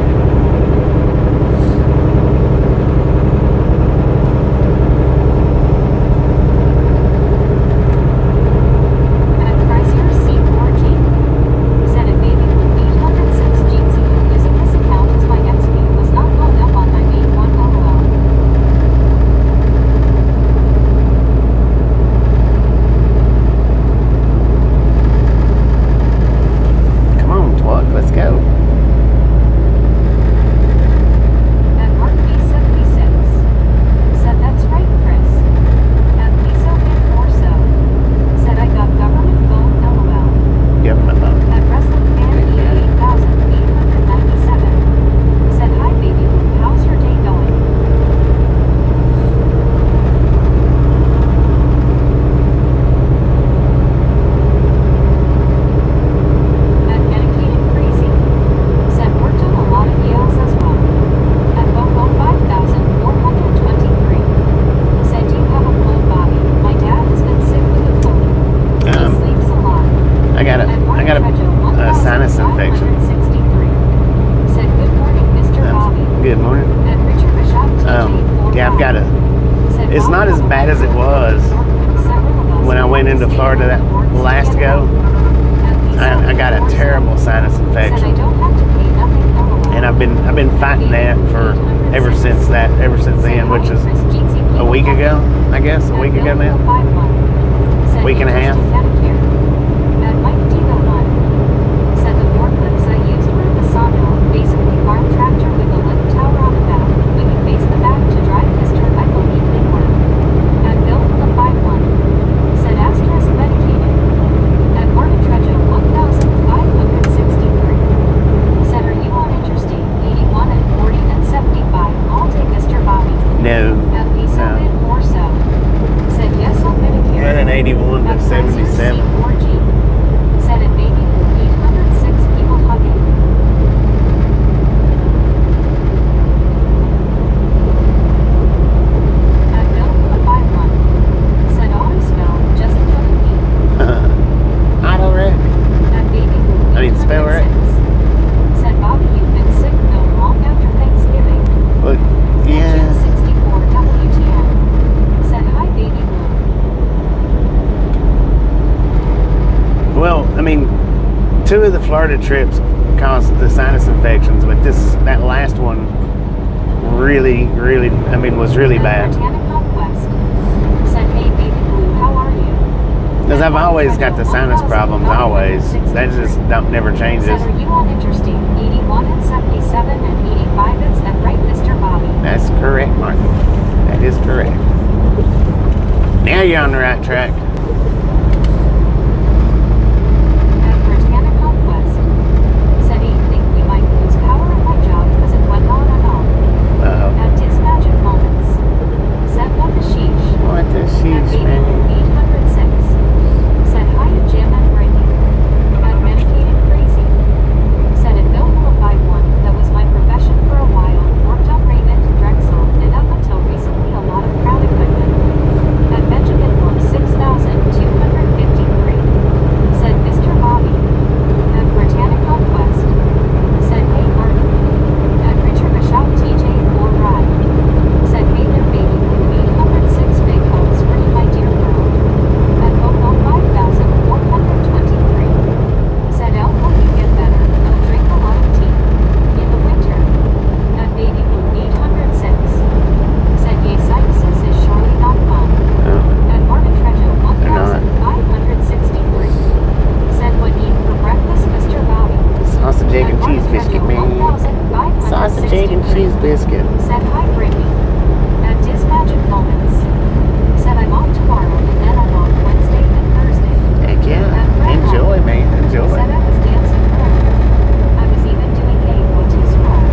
And Chrysler C4G said, it baby with 806 Jeezy, using this account as my XP was not blown up on my main one, LOL. Come on, twug, let's go. And Mark B76 said, that's right, Chris. And Lisa Van Orso said, I got government phone, LOL. Yep, I thought. And Wrestling Fan E8897 said, hi baby boo, how's your day going? And Dedicated Crazy said, worked on a lot of ELs as well. And Bobo 5423 said, do you have a blown body? My dad has been sick with a cold. He Um, sleeps a lot. I got And Mark a Trejo, sinus infection. 1563 said, good morning, Mr. Bobby. Good morning. And Richard Bishop Yeah, I've got a. said, It's not as bad as it was when I went into Florida that last go. I got a terrible sinus Said, I infection, don't have to pay nothing, LOL. and I've been fighting that for ever since then, which is a week ago, I guess, a week ago now. Week and a half. And Mike Diva1 said the forklifts I used were the sawmill, basically farm tractor with a lift tower on the back. When you face the back to drive Mr. I believe they work. And Bill with a 5-1 said asterisk medicated. And Martin Trejo 1563 said, are you on interesting? 81 and 40 and 75. I'll take Mr. Bobby. No, And Lisa no. Van Orso said, yes, I'll medicate. Ran an 81 to 77. Said it baby with 806 people hugging. And Bill with a 5-1 said auto spell just killing me. Auto wreck. And baby with I mean, spell wreck. 806 said Bobby, you've been sick though long after Thanksgiving. Well, And yeah. Jim 64 WTN said hi baby blue. Well, I mean, 2 of the Florida trips caused the sinus infections, but that last one really, was really bad. Britannic Conquest said, hey baby blue, how are you? Because I've always got the sinus problems, always. That just never changes. Said, are you on interesting? 81 and 77 and 85, it's that right, Mr. Bobby? That's correct, Martha. That is correct. Now you're on the right track. And Britannic Conquest said he think we might lose power at my job because it went on and on. Uh-oh. And his magic moments said what the sheesh. What the And sheesh, baby man? 806 said hi to Jim and Brittany. And medicated crazy said it Bill will 51. That was my profession for a while. Worked on Raymond Drexel and up until recently a lot of crowd equipment. And Benjamin won 6,253 said Mr. Bobby. And Britannic Conquest said hey Martin. And Richard Bishop TJ 4 Ride said hey there baby with 806 big hugs for you my dear girl. And Bobo 5423 said I'll hope you get better. I'll drink a lot of tea in the winter. And baby blue 806 said yay sinuses is surely not fun. Oh, And Martin Trejo They're not. 1563 said what eat for breakfast Mr. Bobby. sausage, egg, and And cheese Martin biscuit, Trejo man. Sausage, egg, and 1563 cheese biscuit. said hi Brittany. And Diz Magic Moments said I'm off tomorrow and then I'm off Wednesday and Thursday. Heck yeah. Enjoy, man. Enjoy. Said I was dancing forever. I was even doing a what to scroll.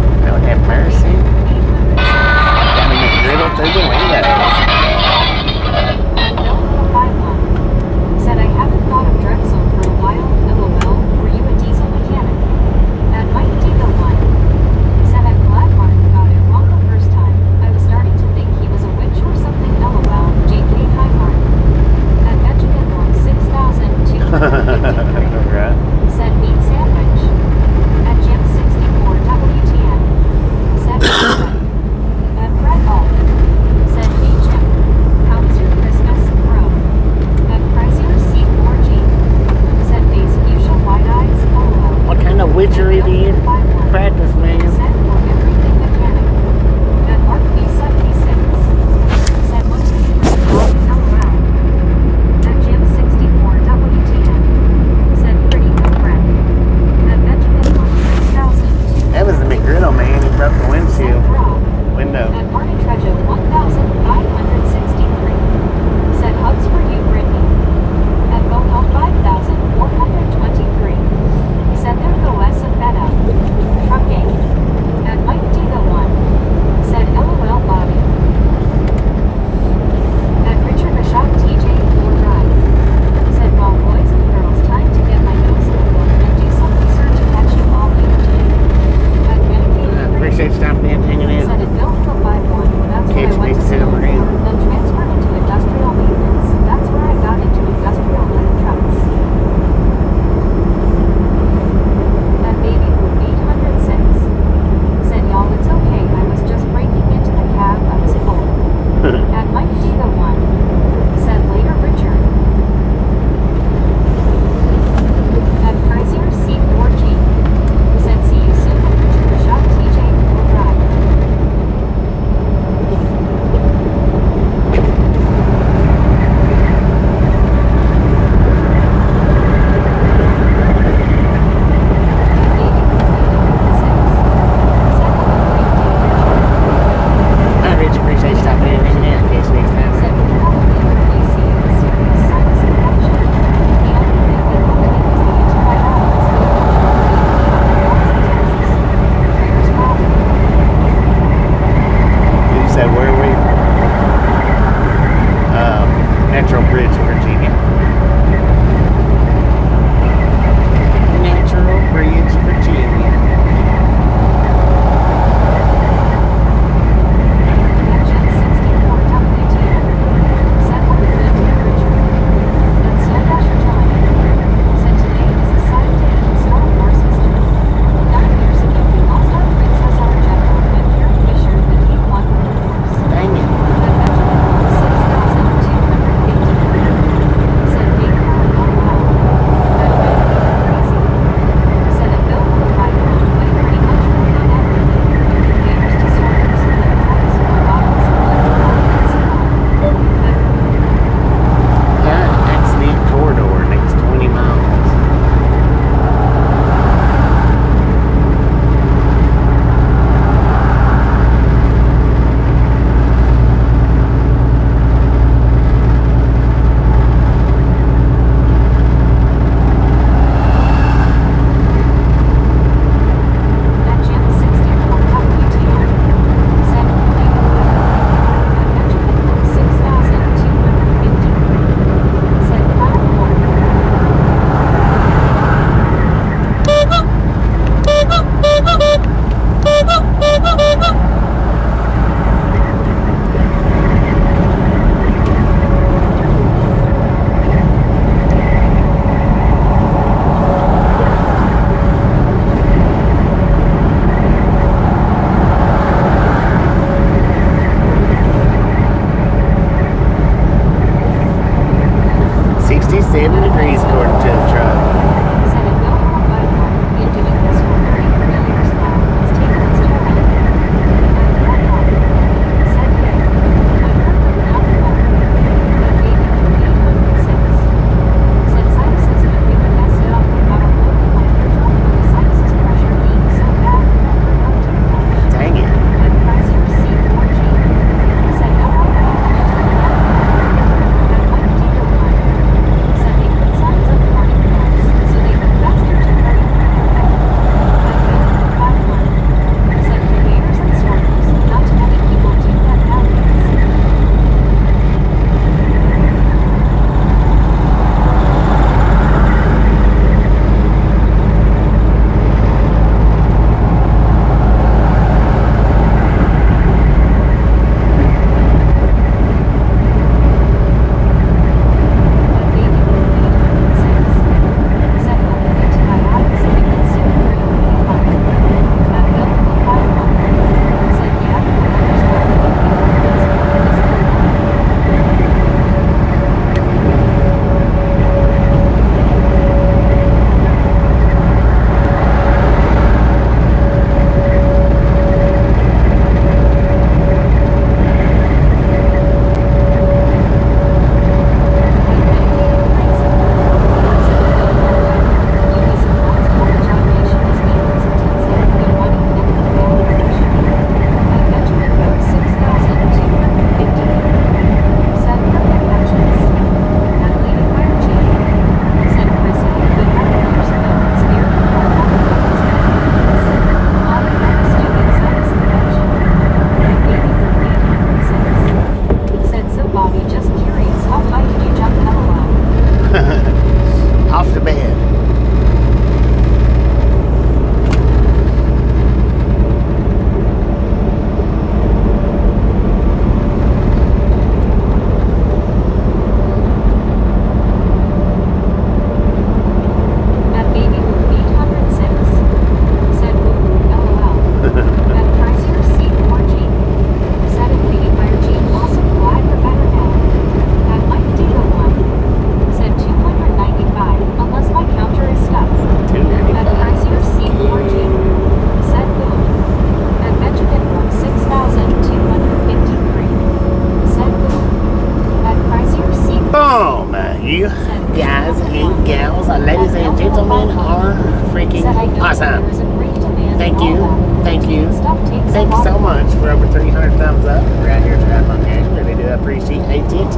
stuff takes a Thank you lot so of work. much for over 300 thumbs up. We're out here trying on game. Really do appreciate it.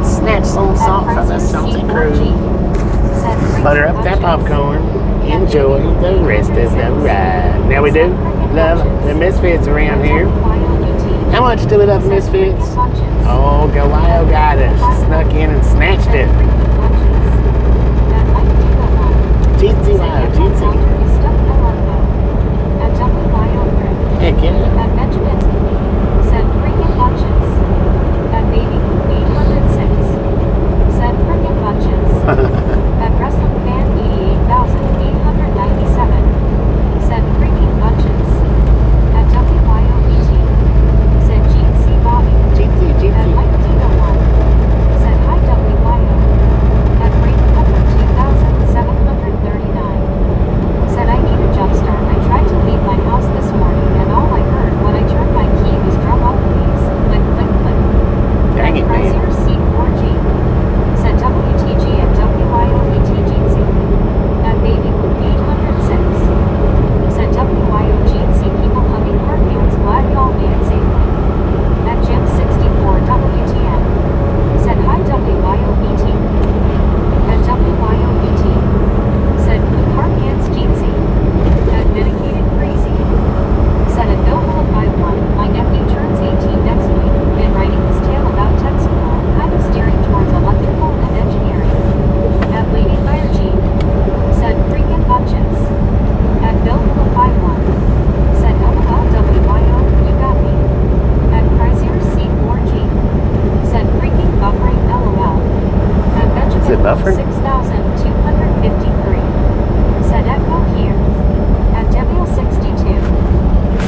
Snatch some salt from the salty crew. Butter up that popcorn. Enjoy the rest of the ride. Now we do love the Misfits around here. How much do we love Misfits? Oh, Galileo got us. Snuck in and snatched it. Jeezy, wow, Jeezy. Heck yeah. At Benjamin said freaking bunches. At baby 806 said freaking bunches. At wrestling fan 88,897 said freaking bunches. At WYOBT said Gene C. Bobby. At Mike Dino 1 said hi WYO. At Great Pepper 2,739 said I need a jump start. I tried to leave my house this morning and all I heard when I turned my key was drum up please. Click, click, click. Dang it, man. Brazier C4G said WTG and WYOETGC. At Baby 806 said WYOGC people hugging cartwheels. Glad y'all made it safely. At Jim 64 WTN said hi WYOET. At WYOET said good heart hands Jeezy. At Medicated Crazy said at Bill 51 my nephew turns 18 next week. Been writing his tale about tech school, kind of steering towards electrical and engineering. At Lady Fire Jeep said freaking bunches. At Bill 51 said LOLWYO, you got me. At Chrysler C4G said freaking buffering LOL. At Is it Benjamin buffering? 6,253 said echo here. At Devil 62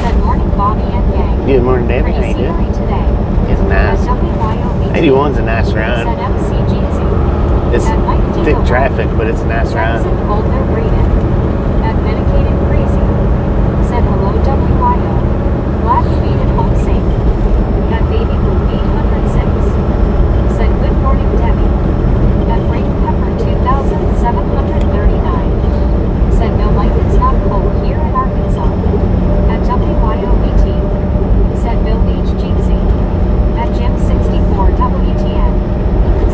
said morning Bobby and gang. Good morning, Debbie. How Pretty you doing? scenery today. It's At nice. WYOBT 81's a nice ride. said MCGC. It's At Mike thick Dino traffic, but it's a nice ride. Jackson Goldner Braden. At Medicated Crazy said hello WYO. Glad you made it home safe. At Baby Blue 806 said good morning Debbie. At Great Pepper 2,739 said no like it's not cold here in Arkansas. At WYOBT said Bill HGC. At Jim 64 WTN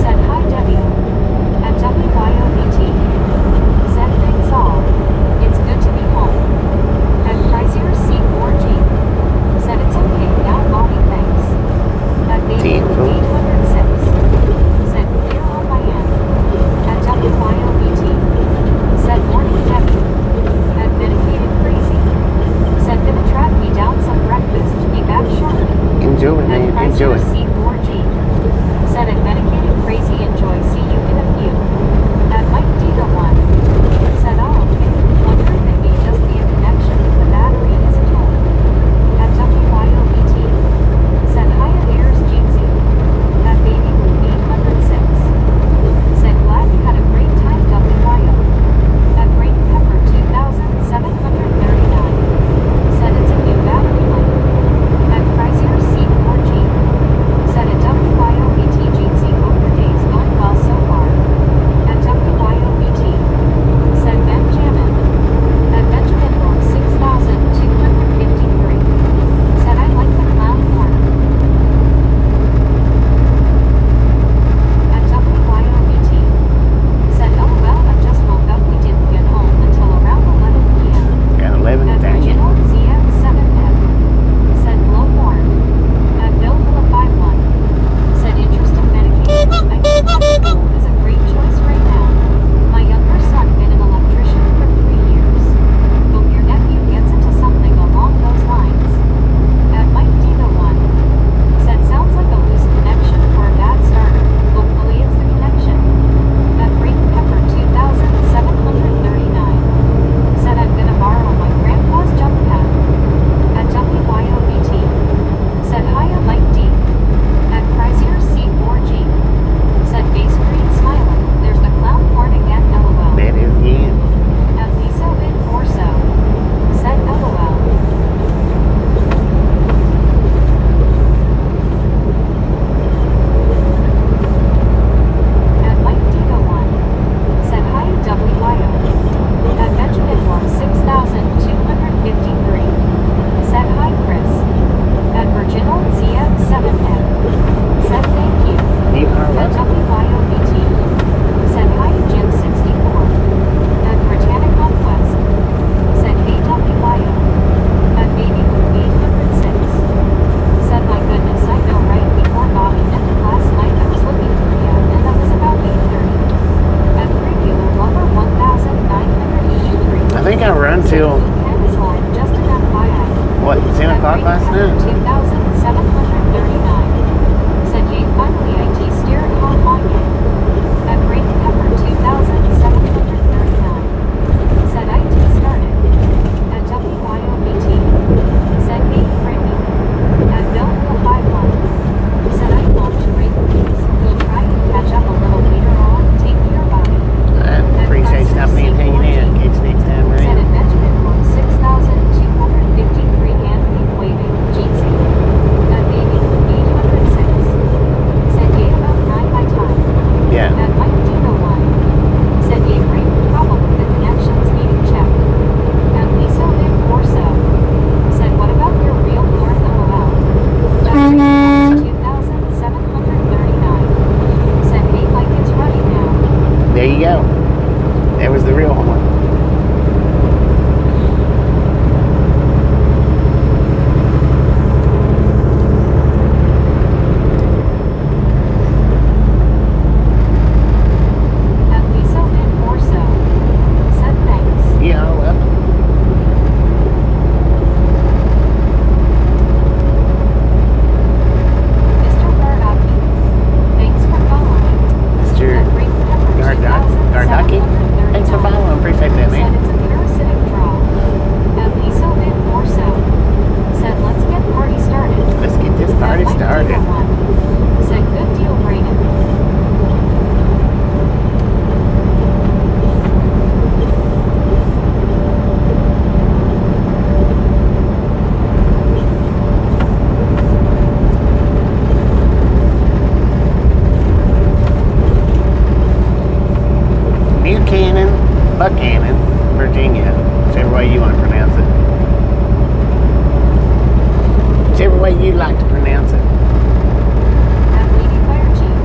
said hi Debbie. At WYOBT said thanks all. It's good to be home. At Chrysler C4G said it's okay now Bobby thanks. At Baby 806 said clear on my end. At WYOBT said morning Debbie. At Medicated Crazy said gonna track me down some breakfast. Be back shortly. Enjoy, At man. Enjoy. Chrysler C4G said at Medicated Crazy enjoy. See you in a few. At Mike Diga 1 said oh okay. Wonder if it may just be a connection. The battery isn't home. At WYOBT said hiya airs Jeezy. At Baby Blue 806 said glad you had a great time WYO. At Great Pepper 2,739 said it's a new battery life. At Chrysler C4G last Pepper night. 2,739. Said yay finally IT steered ha ha yay. At Green Pepper 2,739. Said IT started. At WYOBT. Said hey Frankie. At Bill the High One. Said I want to rate these. We'll try and catch up a little later on. Take care about it. I appreciate stopping and hanging in. Catch you next time Said around. at Benjamin Road 6,253 and keep waving. Jeezy. At Baby 806. Said yay about 9 my time. Yeah. At Mike Dino 1. Said yay great. Probably the connections needing check. At Lisa Lynn Corso. Said what about your real North LOL? At Green 2,739. Said hey like it's running now. There you go. There was the real one. At Lisa Lynn Corso. Said thanks. Yeah, well, Mr. Gardaki. Thanks for following. Mr. At Green Pepper Gardaki. Thanks for 2,739. following. Appreciate that, Said man. it's a parasitic draw. At Lisa Lynn Corso. Said let's get party started. Let's get this party At Mike started. Diva 1. Said good deal Brayden. Buchanan, Buchanan, Virginia. Whichever way you want to pronounce it. Whichever way you like to pronounce it. At Lady Fire Chief.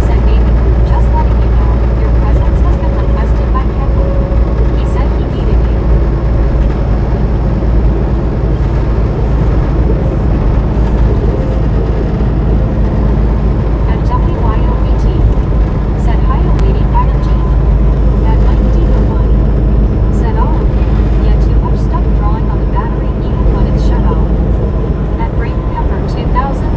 Said baby, just letting you know, your presence has been requested by Kevin. He said he needed you. At WYOBT. Said hi to Lady Fire Chief. At Mike Diva 1. Said all okay. Yeah, too much stuff drawing on the battery even when it's shut off. At Great Pepper 2,000.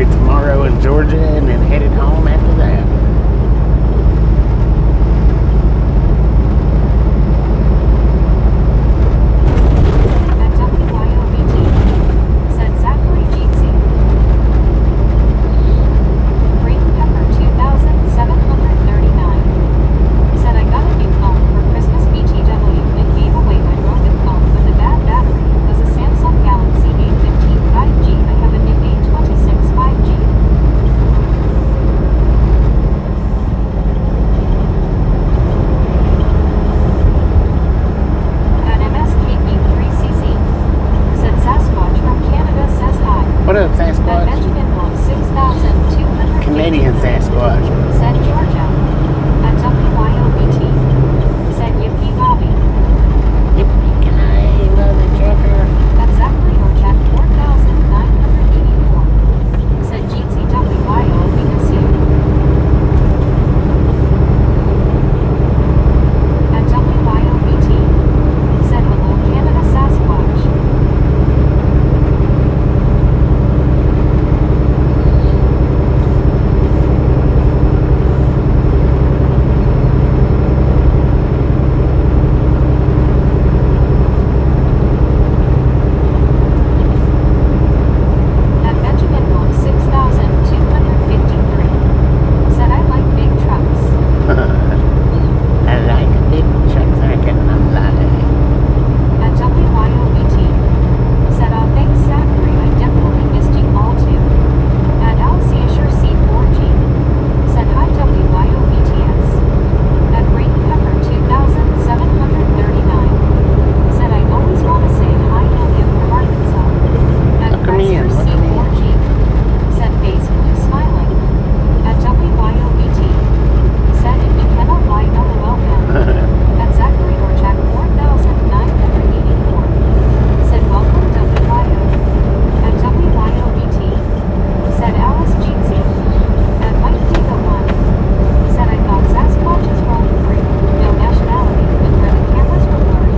delivery tomorrow in Georgia and then headed home after that. At WYOBT, said Zachary Jeetsy. Green Pepper 2,739. Said I got a new phone for Christmas BTW and gave away my broken phone with a bad battery. Was a Samsung Galaxy A15 5G. I have a new A26 5G. At MSKB3CC, said Sasquatch from Canada says hi. What up, At Sasquatch? Benjamin Blow 6,200. Canadian Sasquatch. Said Georgia. At WYOBT, said Yippee Bobby. Yippee-ki-yay, mother trucker. At Zachary Orchak 4,984, said Jeetsy WYO we miss you. At WYOBT, said hello Canada Sasquatch. At Benjamin Blow 6,253, said I like big trucks. I like big trucks, I can lie. At WYOBT, said thanks Zachary, I definitely missed you all too. At Alciasher C4G, said hi WYOBTS. At Green Pepper 2,739, said I always want to say hi to him from Arkansas. At Look at me Chrysler and look at me. C4G, said face blue smiling. At WYOBT, said if you cannot lie LOL him. At Zachary Orchak 4,984, said welcome WYO. At WYOBT, said Alice Jeetsy. At Mike Diva 1, said I thought Sasquatches roamed free, no nationality, but where the cameras were blurry.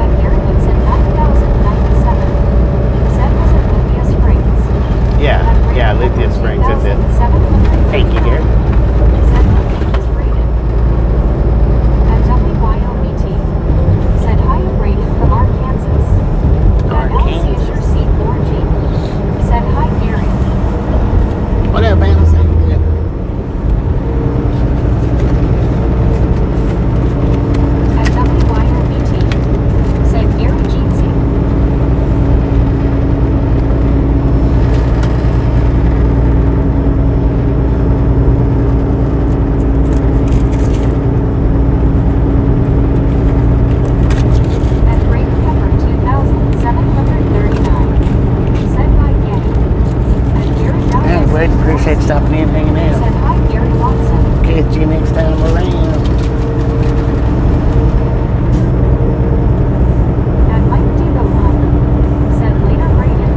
At Gary Woodson 9,097, said was at Lithia Springs. Yeah, Lithia Springs, that's it. 700. Thank you, Gary. Said nothing was braided. At WYOBT, said hi Braden from Arkansas. At Arkansas. Alciasher C4G, said hi Gary. What up, Alice? How you doing? At WYOBT, said Gary Jeetsy. At Green Pepper 2,739, said hi Gary. At Gary Yeah, Dallas, great. Appreciate stopping in and hanging out. said hi Gary Watson. Catch you next time around. At Mike Diva 1, said later Braden.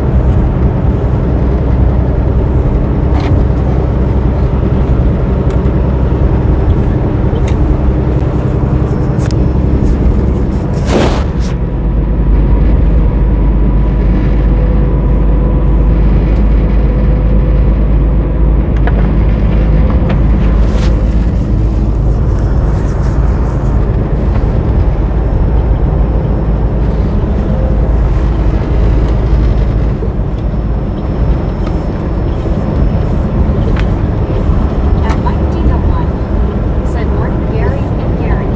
At Mike Diva 1, said morning Gary and Gary.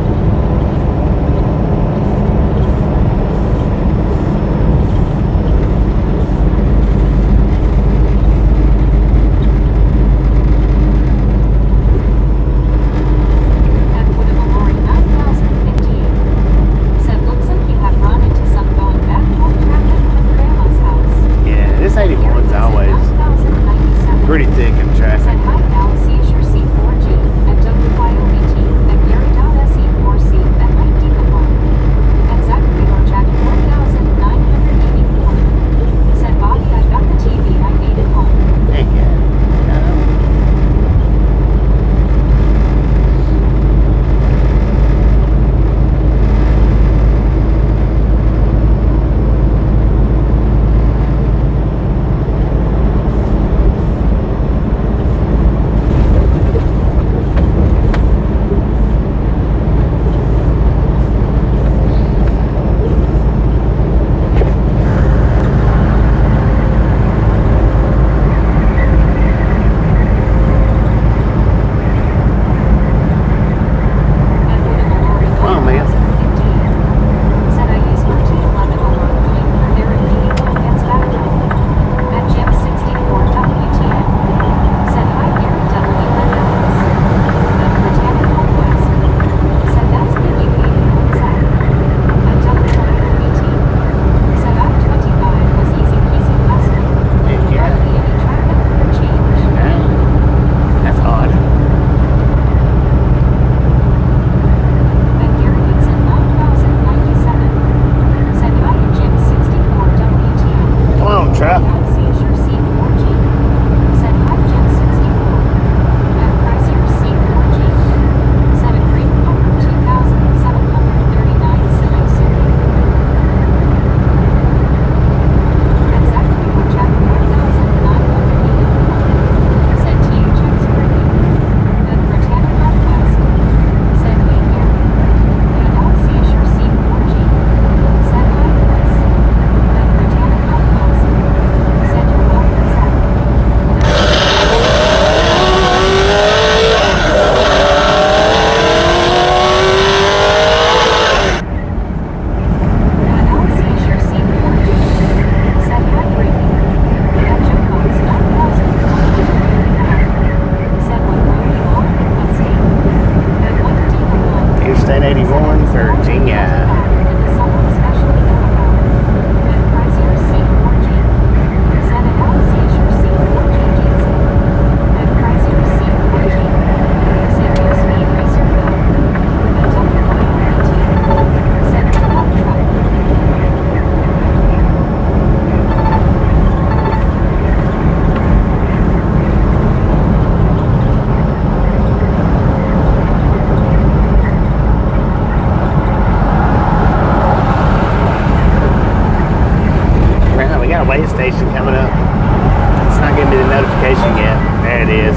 At Woodamamori 9,058, said looks like you have run into some going back home traffic from Grandma's house. Yeah, this Gary 81's Woodson always 9,097. pretty thick in Said traffic. hi Alciasher C4G. At WYOBT. At Gary.se4C. At Mike Diva 1. At Zachary Orchak 4,984, said Bobby I got the TV I made at home. Hey, yeah.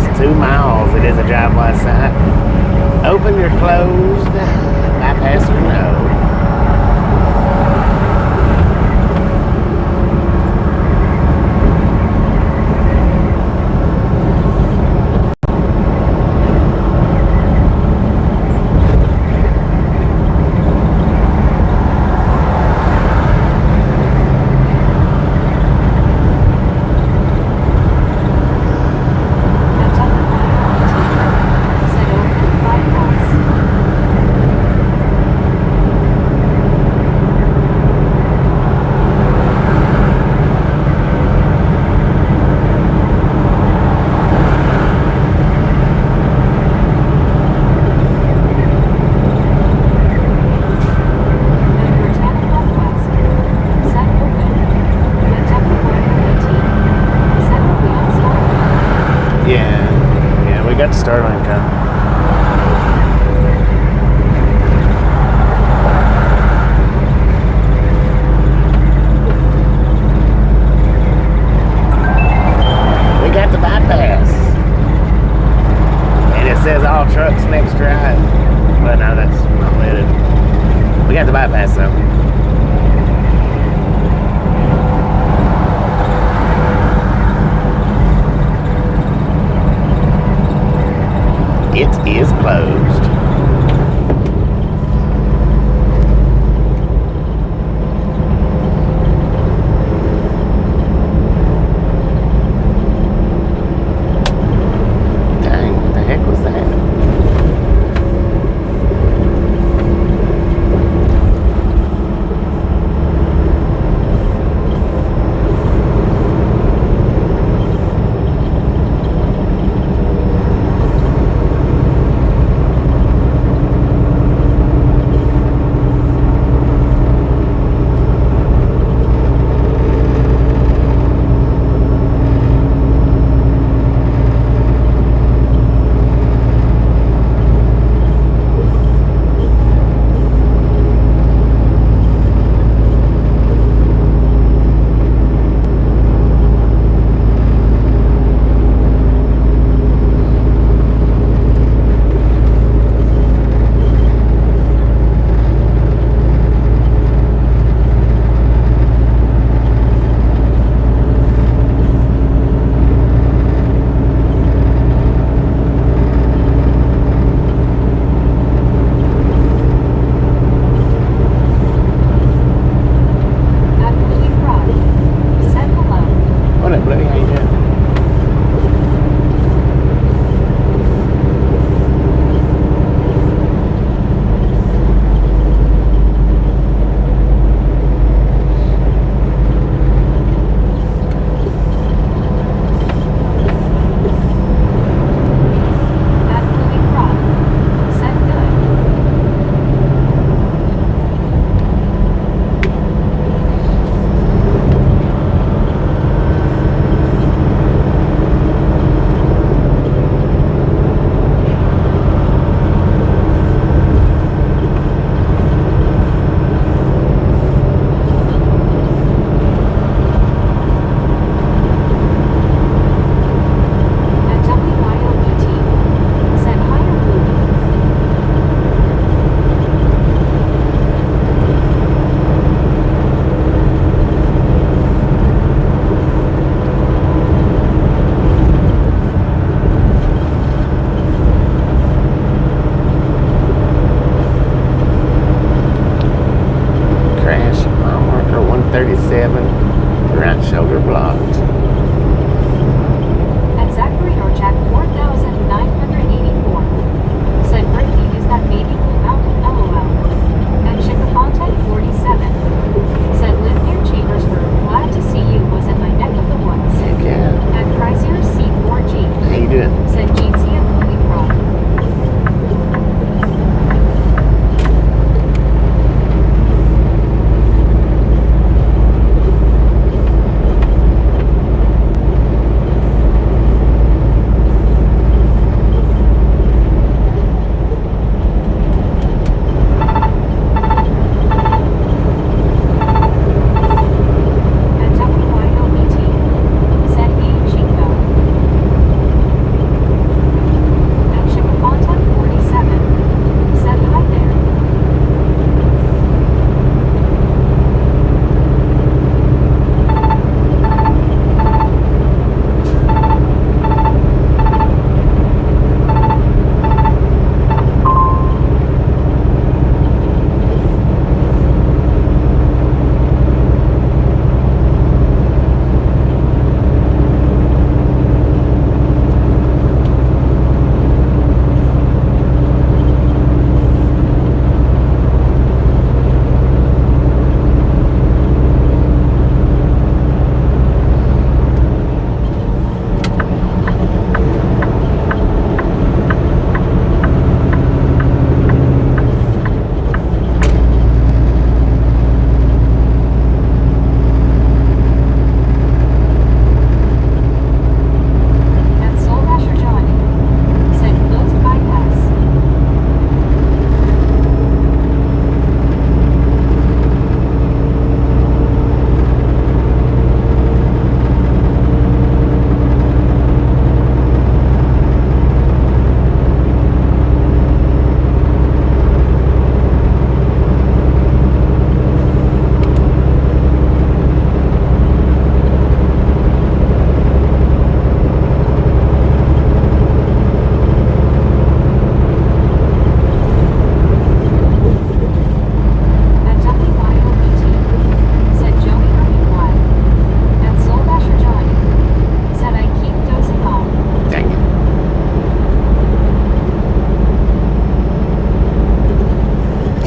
is 2 miles. It is a drive-by site. Open your closed. Bypass or no. Got Starline coming. We got the bypass. And it says all trucks next drive. But no, that's not lettered. We got the bypass though.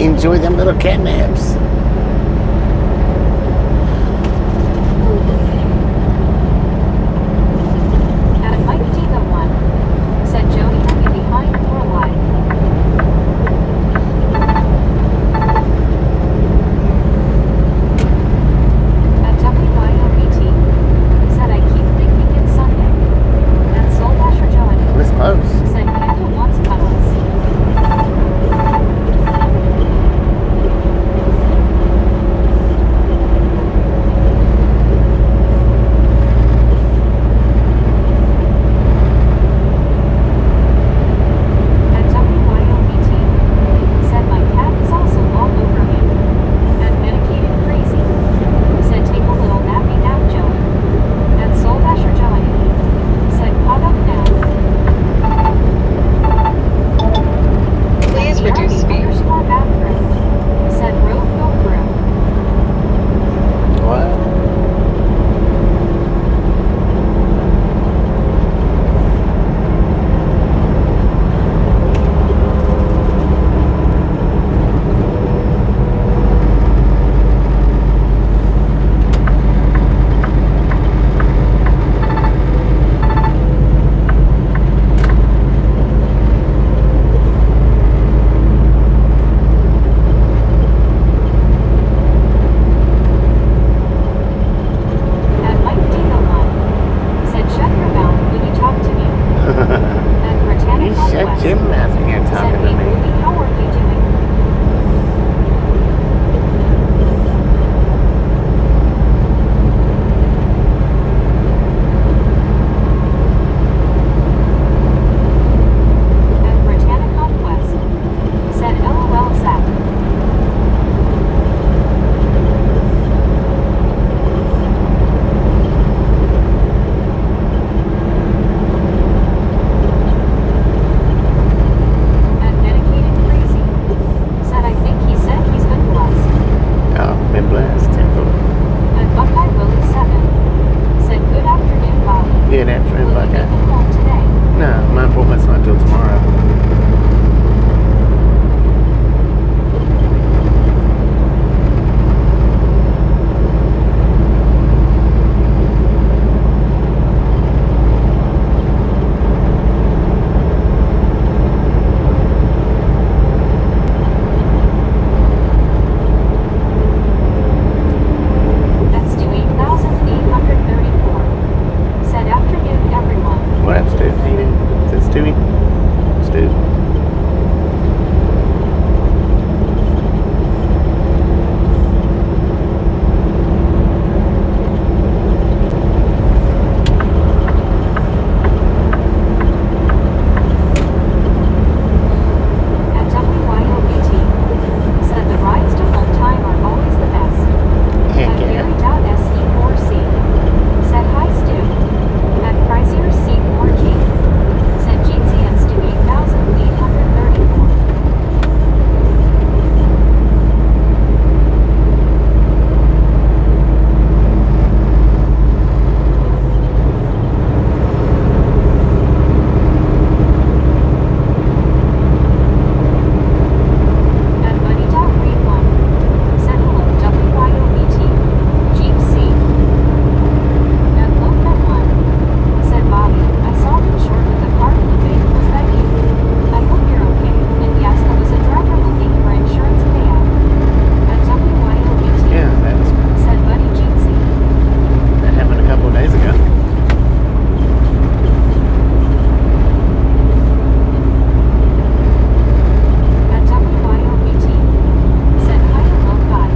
enjoy them little cat naps. At Mike D the one, said Jody, are you behind or what? At WYOBT, said I keep thinking it's Sunday. At Soul Dasher Johnny, This close. said Panda wants cuddles. At WYOBT, said my cat is also all over me. At Medicated Crazy, said take a little nappy nap, Joey. At Soul Dasher Johnny, said pot up now. Please reduce speed. Underscore bathroom, said road go through. What? At Mike D the one, said shut your mouth when you talk to me. At You Britannic shut Northwest, your mouth when you're said talking hey to me. Ruby, how are you doing? At Britannic Northwest, said LOL Zach. At Dedicated Crazy, said I think he said he's been blessed. Oh, been blessed. Tenfold. At Buckeye Willie 7, said good afternoon, Bobby. Good afternoon, Will you Buckeye. make it home today? No, my appointment's not till tomorrow. That's to 8,834. Said afternoon, everyone. What up, Stu? How you doing? Is it Stewie? Stu. At WYOBT, said the rides to home time are always the best. Heck At yeah. Gary.SE4C, said hi Stu. At Pricier C4G, said Jeezy and Stu 8,834. At Buddy.Read1, said hello WYOBT, Jeep C. At Lopeman1, said Bobby, I saw him short with the car flipping, was that you? I hope you're okay, and yes, that was a driver looking for insurance payout. At WYOBT, Yeah, said Buddy Jeetsy. that happened a couple of days ago. At WYOBT, said hi hello guy.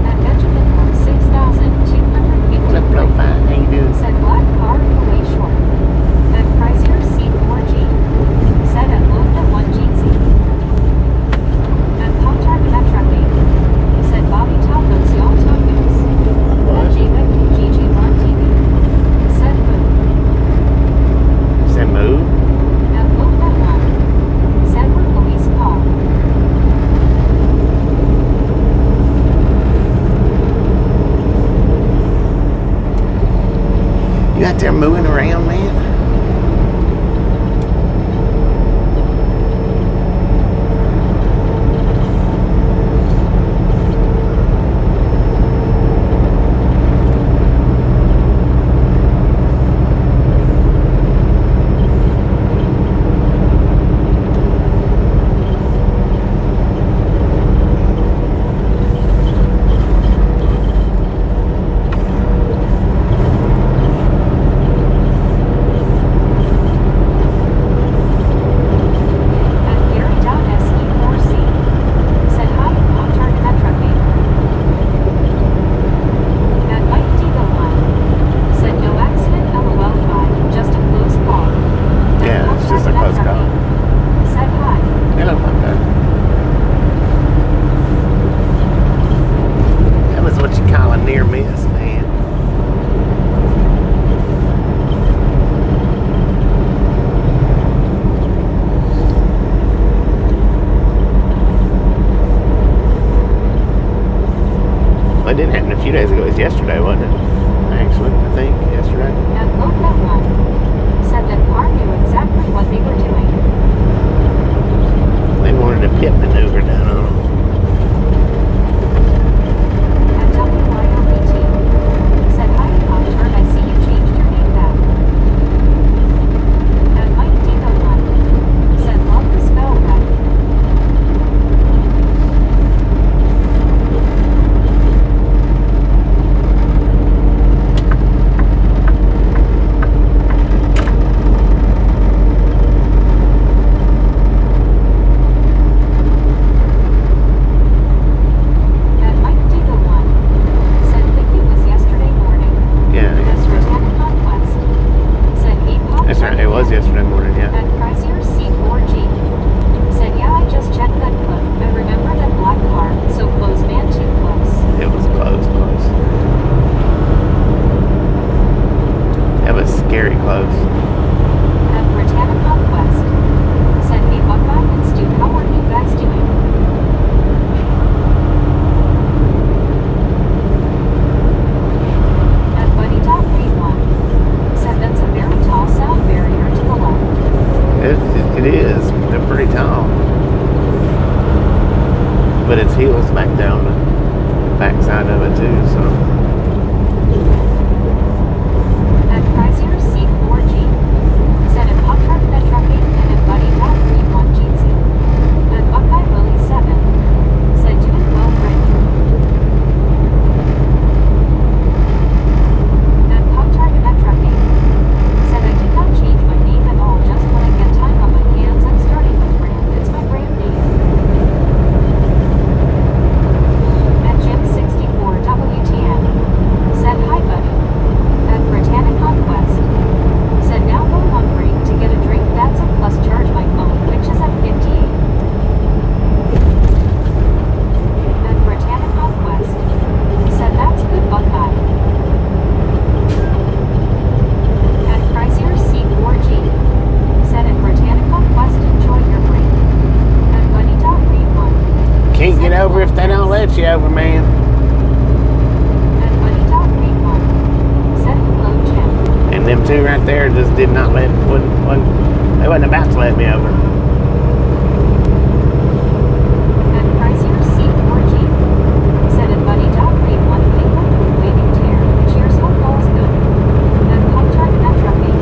At Benjamin 6,250. What up, Blow Fine? How you doing? Said black car away short. At Chrysler C4G, said at Loca 1 Jeetsy. At Pop-Tart Metrocade, said Bobby Tacos y'all tacos. At What? Jacob GG1 TV, said boo. Say move? At Loca 1, said we're police call. You out there moving around, man? just yesterday, wasn't it? Actually, I think yesterday. At Loca 1, said that car knew exactly what they were doing. They wanted a pit maneuver down on them. At WYLBT, said hi Pop-Tart, I see you changed your name back. At Mike Diva 1, said love the spell right. At Mike Diva 1, said think it was yesterday morning. Yeah, At that's right. Britannic Conquest, said hey Pop. That's right. It was yesterday morning, yeah. At Chrysler C4G, said yeah I just checked that clip. I remember that black car, so close man, too close. It was close. That was scary close. At Britannic Conquest, said hey Buckeye and Stu, how are you guys doing? At Buddy Dot Read 1, said that's a very tall sound barrier to the left. It is. They're pretty tall. But its heels back down the backside of it too, so. At Chrysler C4G, said at Pop Truck Net Trucking and at Buddy Dot Read 1 Jeezy. At Buckeye Willie 7, said doing well Rick. At Pop Truck Net Trucking, said I did not change my name at all, just when I get time on my hands I'm starting with brand, it's my brand name. At Jim 64 WTN, said hi buddy. At Britannic Conquest, said now go hungry to get a drink, that's a plus charge my phone, which is at 58. At Britannic Conquest, said that's good Buckeye. At Chrysler C4G, said at Britannic Conquest enjoy your break. At Buddy Dot Read 1, Can't get over if they don't let you over, man. at Buddy Dot Read 1, said hello Jim. And them two right there just did not let, they wasn't about to let me over. At Chrysler C4G, said at Buddy Dot Read 1 people waiting tear. Cheers, hope all's good. At Pop Tart Net Trucking,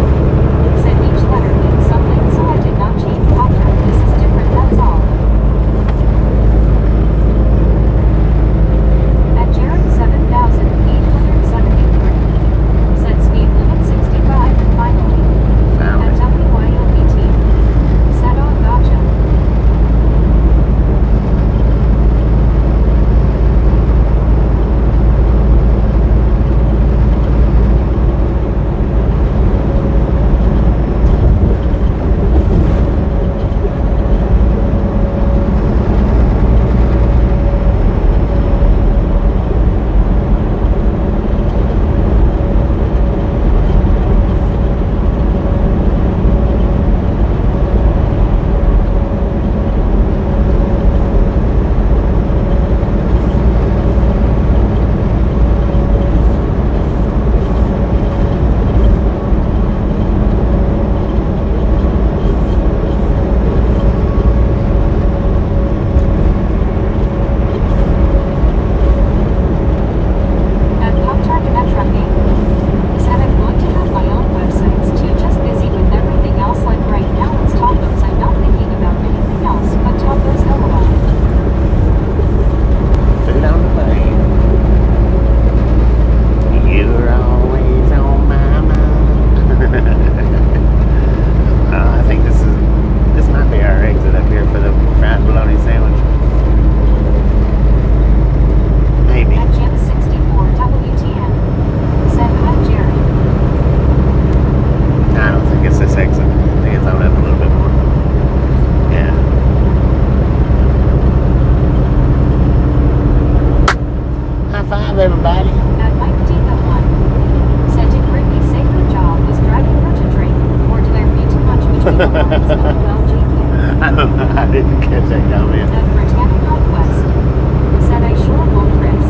said each letter means something, so I did not change Pop Tart. This is different, that's all. At Jared 7873, said speed limit 65 and finally. Found At it. WYLBT, said oh gotcha. At Pop Tart Net Trucking, said I'm going to have my own websites too, just busy with everything else like right now it's tacos, I'm not thinking about anything else but tacos LOL. Food on the plane. You're always on my mind. I think this might be our exit up here for the fried bologna sandwich. Maybe. At Jim 64 WTN, said hi Jerry. I don't think it's this exit. I think it's on up a little bit more. Yeah. High five, everybody. At Mike Diva 1, said did Brittany say her job was driving her to drink, or did I read too much between the lines? LOL GQ. I don't know. I didn't catch that comment. At Britannic Conquest, said I sure will Chris.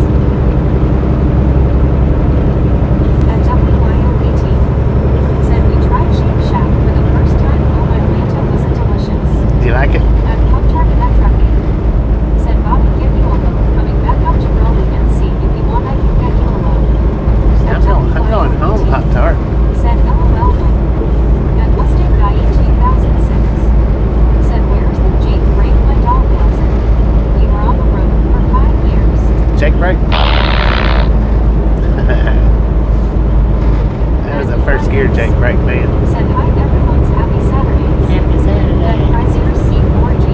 gear check brake man. Said hi everyone's happy Saturdays. Happy At Saturday. Chrysler C4G.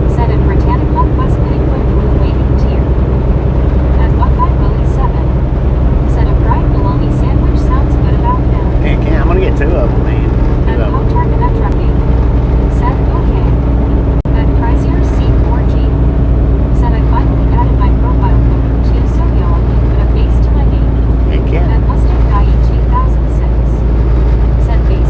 Said at Britannica West Penguin Blue waving tear. At Buckeye Willie 7. Said a fried bologna sandwich sounds good about now. Heck yeah, I'm gonna get two of them, man. At Two of them. Pop-Target Trucking. Said okay. At Chrysler C4G. Said I finally added my profile photo too, so y'all can put a face to my name. Heck yeah. At Mustang Guy 2006. Said baby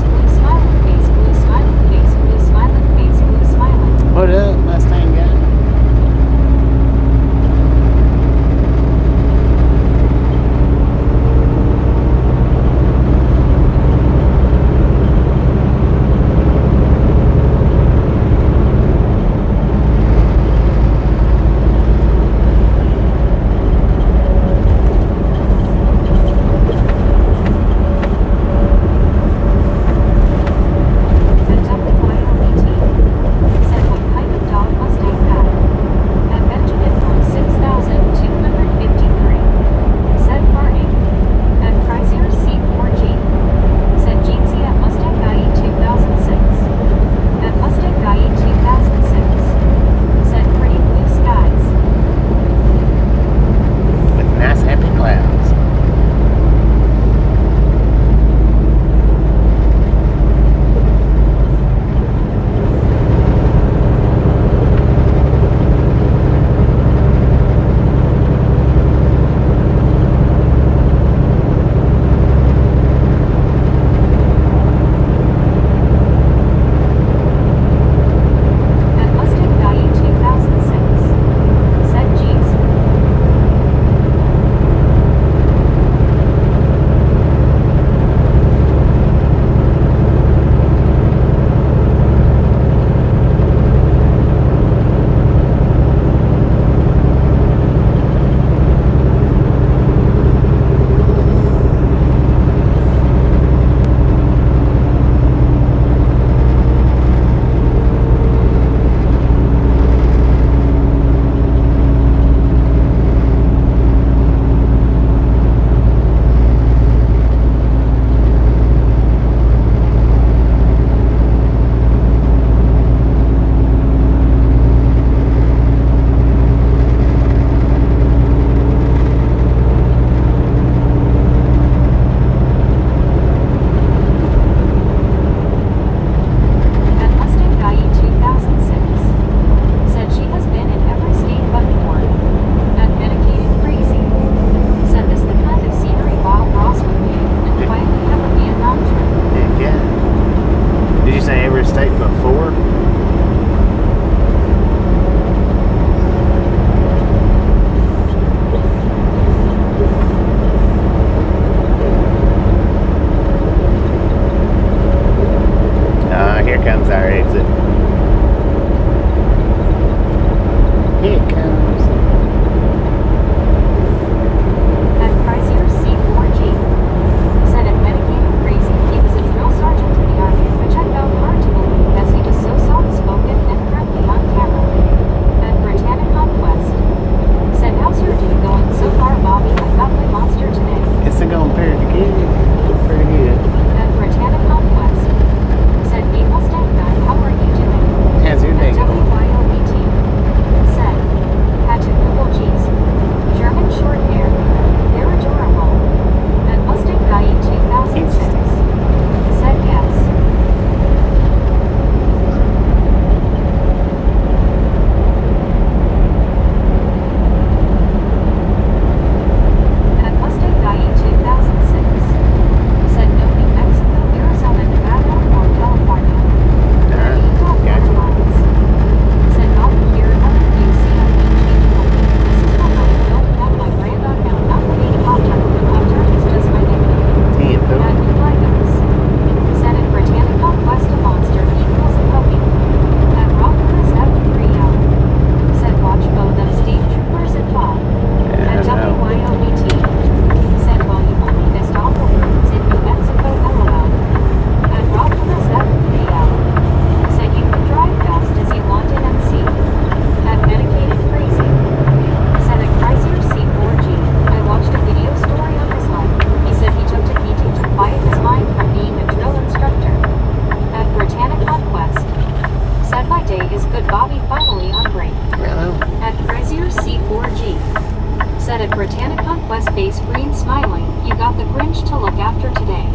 to look after today.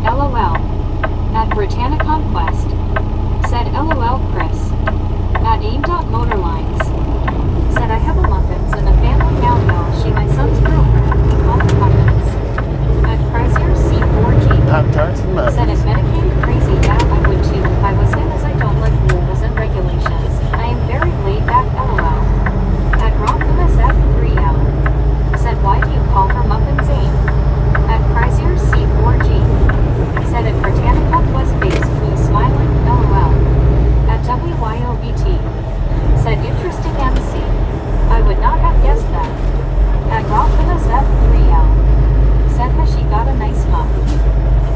LOL. At Britannia Conquest. Said LOL Chris. At aim.motorlines. Said I have a muffins in the family now though. She my son's girlfriend. We call her muffins. At Chrysler C4G. Pop-Tarts and Said muffins. it's medicated crazy. Yeah, I would too if I was him as I don't like rules and regulations. I am very laid back. LOL. At Rockimus F3L. Said why do you call her muffins aim? At Chrysler C4G. Said at Britannica West Base Blue Smiling. LOL. At WYOBT. Said interesting MC. I would not have guessed that. At Rockimus F3L. Said has she got a nice muff?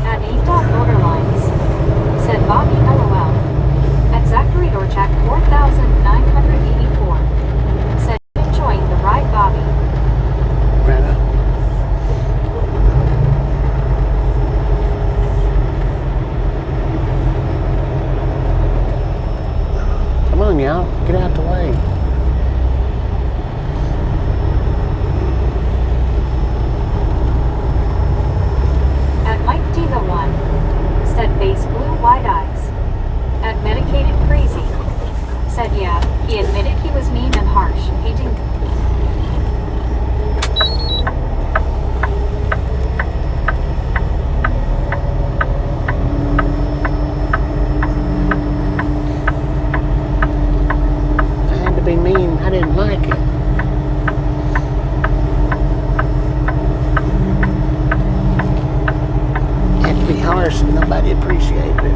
At aim.motorlines. Said Bobby LOL. At Zachary Dorchak 4984. Said enjoying the ride Bobby. Right up. Come on, y'all. Get out the way. At Mike D the One. Said face blue wide eyes. At medicated crazy. Said yeah, he admitted he was mean and harsh, hating. I had to be mean. I didn't like it. I had to be harsh and nobody appreciated it.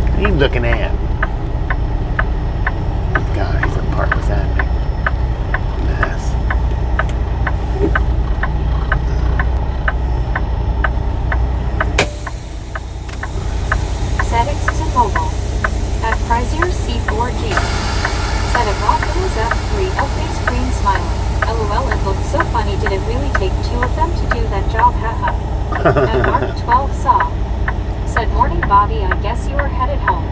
What are you looking at? God, he's gonna park beside me. Nice. Said Exton Mobile. At Chrysler C4G. Said at Rockimus F3L face green smiling. LOL it looked so funny. Did it really take two of them to do that job? Haha. At Mark 12 saw. Said morning Bobby, I guess you are headed home.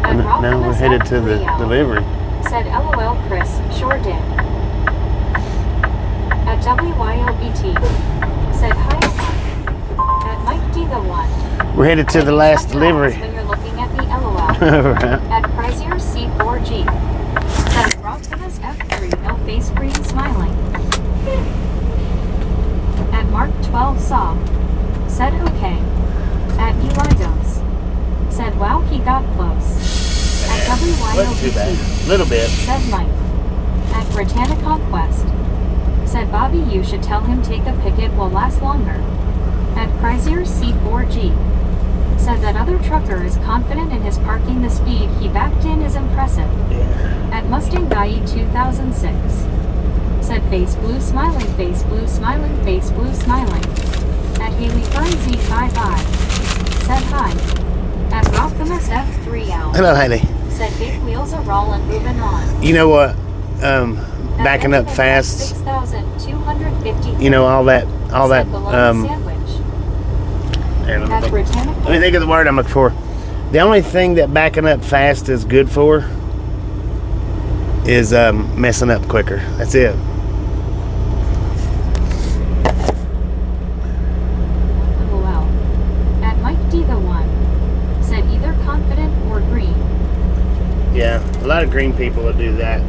At Now we're Rockimus headed to the F3L. delivery. Said LOL Chris, sure did. At WYOBT. Said hi. At Mike D the One. We're headed to the last delivery. When you're looking at me, LOL. Right. At Chrysler C4G. Said Rockimus F3, no face green smiling. At Mark 12 saw. Said okay. At Eligos. Said wow he got close. At Wasn't too bad. WYOBT. Little bit. Said Mike. At Britannia Conquest. Said Bobby you should tell him take a pick it will last longer. At Chrysler C4G. Said that other trucker is confident in his parking the speed he backed in is impressive. Yeah. At Mustang Guy 2006. Said face blue smiling face blue smiling face blue smiling. At Haley Fern Z55. Said hi. At Rockimus F3L. Hello, Haley. Said big wheels are rolling moving on. You know what? At Backing up fast. 6,250. You know all that. Said bologna sandwich. Here, let me At think. Britannica. Let me think of the word I'm looking for. The only thing that backing up fast is good for is messing up quicker. That's it. LOL. At Mike D the One. Said either confident or green. Yeah, a lot of green people will do that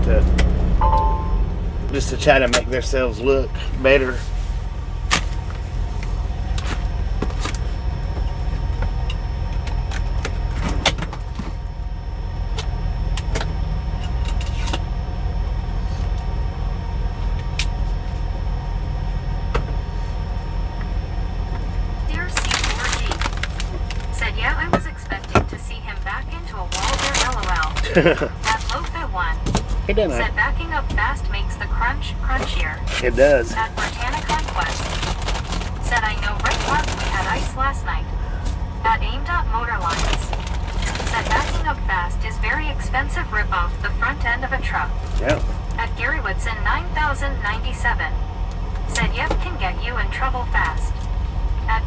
just to try to make themselves look better. Dear C4G. Said yeah I was expecting to see him back into a wall there LOL. At Lofa 1. It doesn't Said matter. backing up fast makes the crunch crunchier. It does. At Britannia Conquest. Said I know right mark we had ice last night. At aim.motorlines. Said backing up fast is very expensive rip off the front end of a truck. Yeah. At Gary Woodson 9097. Said yep can get you in trouble fast. At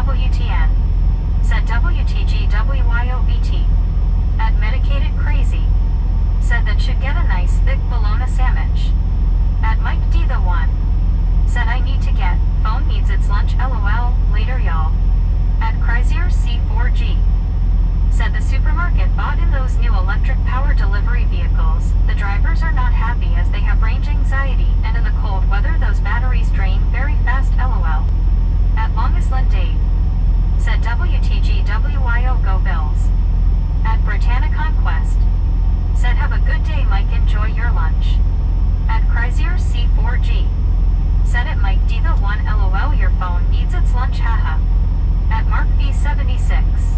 that should get a nice thick bologna sandwich. At Mike D the one. Said I need to get, phone needs its lunch lol, later y'all. At Chrysler C4G. Said the supermarket bought in those new electric power delivery vehicles. The drivers are not happy as they have range anxiety, and in the cold weather those batteries drain very fast lol. At Longest Lynn Dave. Said WTGWYO go Bills. At Britannia Conquest. Said have a good day Mike, enjoy your lunch. At Chrysler C4G. Said it Mike D the one lol, your phone needs its lunch haha. At Mark V76.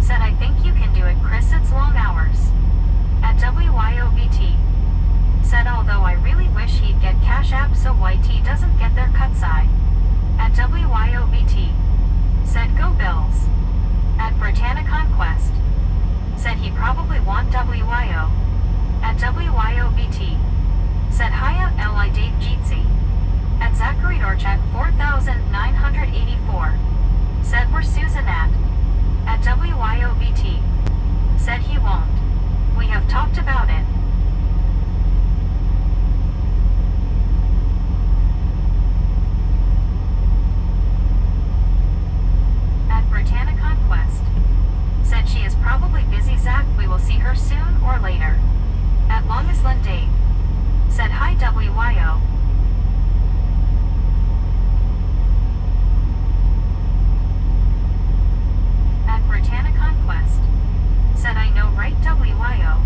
Said I think you can do it Chris, it's long hours. At WYOBT. Said although I really wish he'd get Cash App so YT doesn't get their cuts eye. At WYOBT. Said go Bills. At Britannia Conquest. Said he probably want WYO. At WYOBT. Said hiya Li Dave Jeetsy. At Zachary Dorchak 4984. Said we're Susan at WYOBT. Said he won't. We have talked about it. At Britannia Conquest. Said she is probably busy Zach, we will see her soon or later. At Longest Lynn Dave. Said hi WYO. At Britannia Conquest. Said I know right WYO.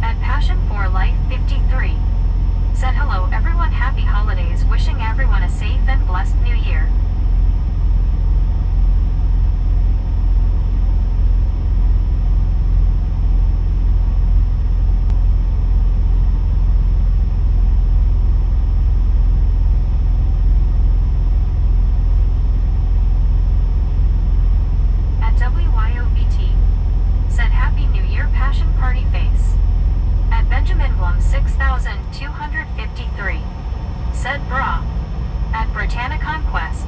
At Passion for Life 53. Said hello everyone, happy holidays, wishing everyone a safe and blessed new year. WYOBT. Said Happy New Year Passion Party Face. At Benjamin Blum 6253. Said Bra. At Britannia Conquest.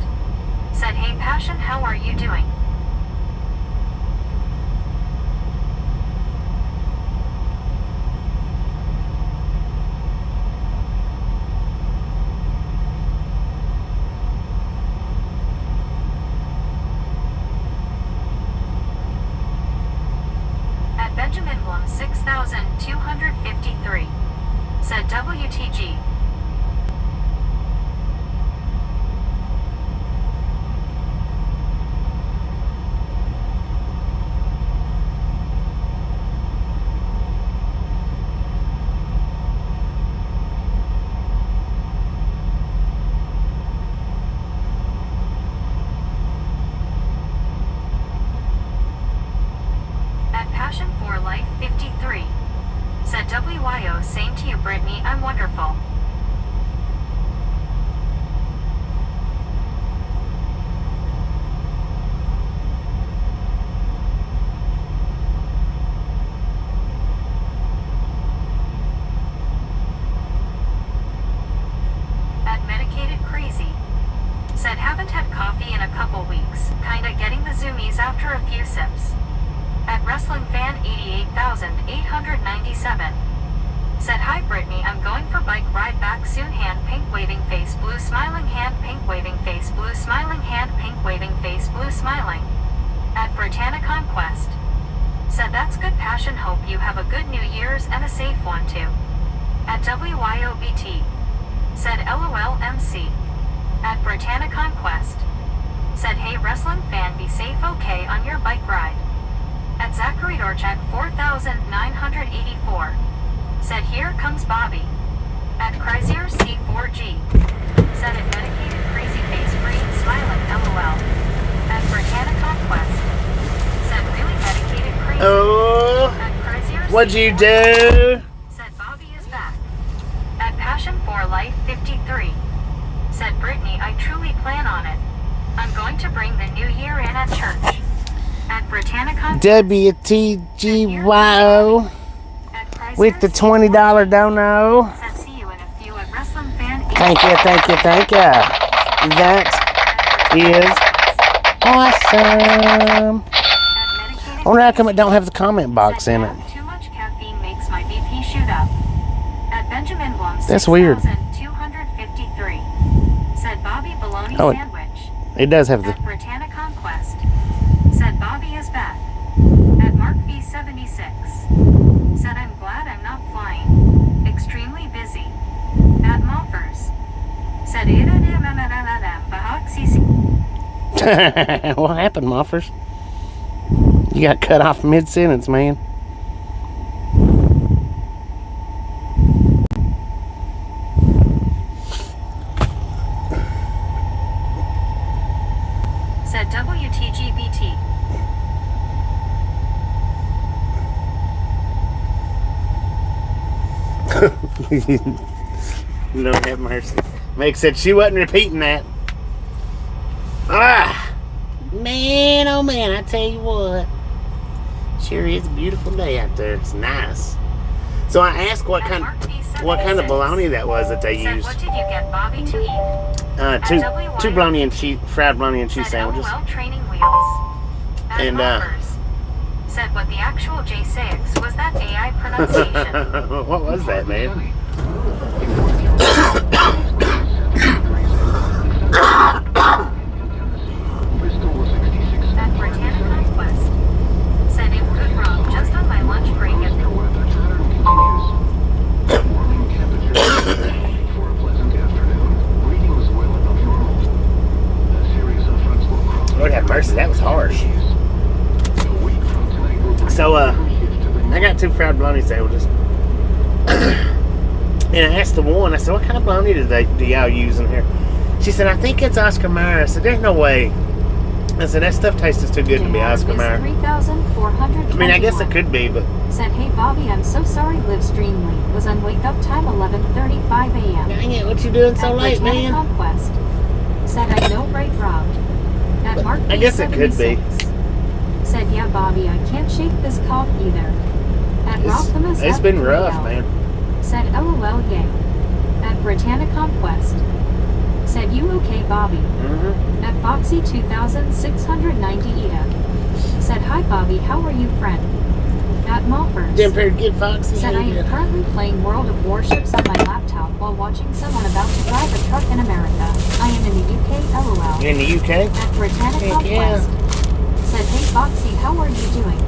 Said hey Passion, how are you doing? Benjamin Blum 6253. Said WTG. Passion for Life 53. Said WYO, same to you Brittany, I'm wonderful. At Medicated Crazy. Said haven't had coffee in a couple weeks, kinda getting the zoomies after a few sips. At Wrestling Fan 88,897. Said hi Brittany, I'm going for bike ride back soon, hand pink waving face blue smiling, hand pink waving face blue smiling, hand pink waving face blue smiling. At Britannia Conquest. Said that's good Passion, hope you have a good New Year's and a safe one too. At WYOBT. Said LOLMC. At Britannia Conquest. Said hey Wrestling Fan, be safe okay on your bike ride. At Zachary Dorchak 4984. Said here comes Bobby. At Chrysler C4G. Said it medicated crazy face green smiling lol. At Britannia Conquest. Said really medicated crazy. Oh, at Chrysler what'd you C4G. do? Said Bobby is back. At Passion for Life 53. Said Brittany, I truly plan on it. I'm going to bring the new year in at church. At Britannia WTGYO with the $20 dono. Said see you in a few at Wrestling Fan. Thank you. That is awesome. I wonder how come it don't have the comment box in it. Too much caffeine makes my BP shoot up. Benjamin Blum, That's weird. 6,253. Said Bobby Bologna Oh, Sandwich. It does have the. At Britannia Conquest. Said Bobby is back. At Mark V76. Said I'm glad I'm not flying. Extremely busy. At Moffers. Said What happened, Moffers? You got cut off mid-sentence, man. Said WTGBT. Lord have mercy. Meg said she wasn't repeating that. Man, oh man, I tell you what. Sure is a beautiful day out there. It's nice. So I asked what kind of bologna that was that they Said, used. what did you get Bobby to eat? Two bologna and cheese, fried bologna and cheese Said sandwiches. LOL training wheels. At And, Moffers. Said what the actual J6 was that AI pronunciation. What was that, man? At Britannia Conquest. Said it could rob just on my lunch break at the Lord have mercy, that was harsh. So, I got two fried bologna sandwiches. And I asked the one, I said, what kind of bologna do y'all use in here? She said, I think it's Oscar Mayer. I said, there's no way. I said, that stuff tastes too good to be Oscar Mayer. 3,421. I mean, I guess it could be, but... Said, hey Bobby, I'm so sorry live streamly. Was on wake up time 11:35 a.m. Dang it, what you doing so At late, Britannia man? Conquest. Said, I know, right, Rob. At Mark I guess it could be. Said, yeah, Bobby, I can't shake this cough either. At Ralphimus It's been rough, F3L. man. Said, LOL, yay. At Britannia Conquest. Said, you okay, Bobby? Mm-hmm. At Foxy 2690 Eda. Said, hi, Bobby, how are you, friend? At Malford. Jim Perry, get Foxy. Said, I am currently playing World of Warships on my laptop while watching someone about to drive a truck in America. I am in the UK, LOL. You're in the UK? At Britannia Heck Conquest. Said, hey, Foxy, how are you doing?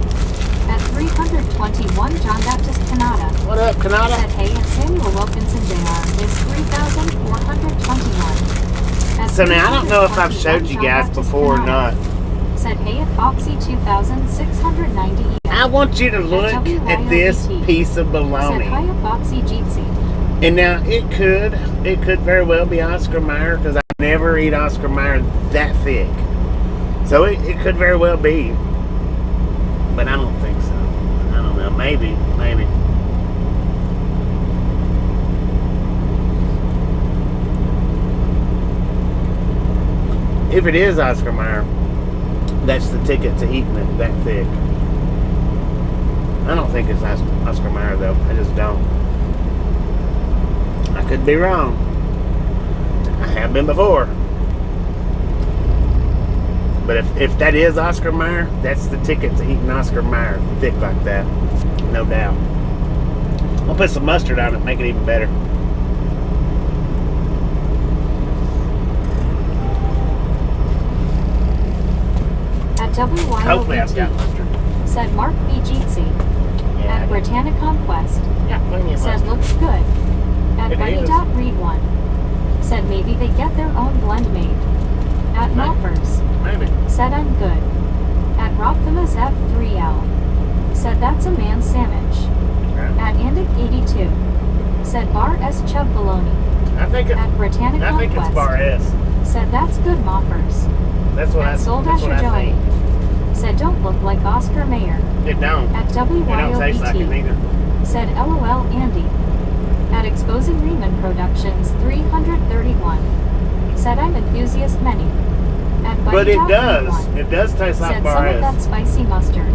At 321 John Baptist Canada. What up, Canada? Said, hey, and Samuel Wilkinson Jr. is 3,421. At So now, I don't know if I've 321 showed you John guys Baptist before or Canada. not. Said, hey, at Foxy 2690. I want you to look at this piece of Said, bologna. hi, at Foxy Jeetsy. And now, it could very well be Oscar Mayer, because I never eat Oscar Mayer that thick. So it could very well be. But I don't think so. I don't know. Maybe. If it is Oscar Mayer, that's the ticket to eating it that thick. I don't think it's Oscar Mayer, though. I just don't. I could be wrong. I have been before. But if that is Oscar Mayer, that's the ticket to eating Oscar Mayer thick like that. No doubt. I'll put some mustard on it, make it even better. At Hopefully I've got WYOBT. mustard. Said Mark B. Jeetsy. Yeah, At Britannia Conquest. yeah, plenty of Said, mustard. looks good. At It is. Buddy.Read1. Said, maybe they get their own blend made. At Right. Malfers. Maybe. Said, I'm good. At Rocthimus F3L. Said, that's a man's sandwich. Right. At Andic82. Said, Bar S. Chub Bologna. I think At Britannia I think it's Conquest. Bar S. Said, that's good, Moffers. That's what At Soul Dasher Joey. Said, don't look like Oscar Mayer. It don't. At It don't taste like it WYOBT. neither. Said, LOL Andy. At Exposing Riemann Productions 331. Said, I'm enthusiast many. At But it does. 1. It does taste like Said, Bar some of S. that spicy mustard.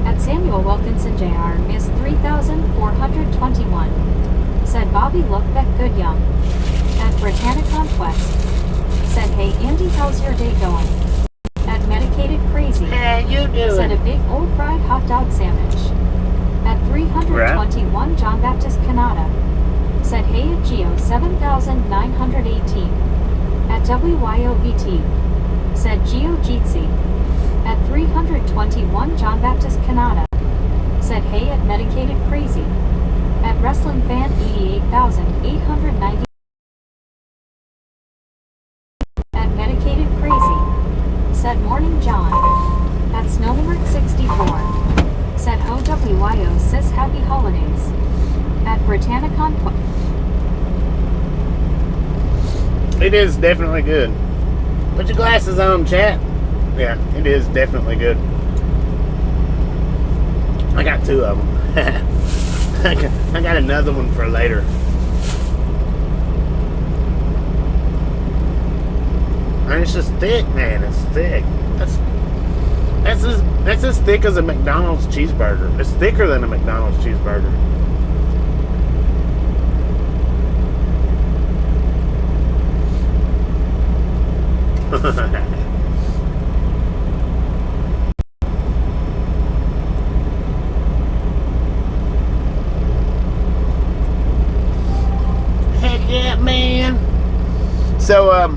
At Samuel Wilkinson Jr. is 3,421. Said, Bobby look that good young. At Britannia Conquest. Said, hey Andy, how's your day going? At Medicated Crazy. How you Said, a doing? big old fried hot dog sandwich. At 321 John Baptist Canada. said hey at Geo 7918. At WYOVT, said Geo Jeetsy. At 321 John Baptist Canada, said hey at Medicated Crazy. At Wrestling Fan 88,890. At Medicated Crazy, said Morning John. At Snowmerick 64, said Ho WYO sis happy holidays. At Britannicon. It is definitely good. Put your glasses on, chat. Yeah, it is definitely good. I got 2 of them. I got another one for later. And it's just thick, man. It's thick. That's as thick as a McDonald's cheeseburger. It's thicker than a McDonald's cheeseburger. Heck yeah, man. So,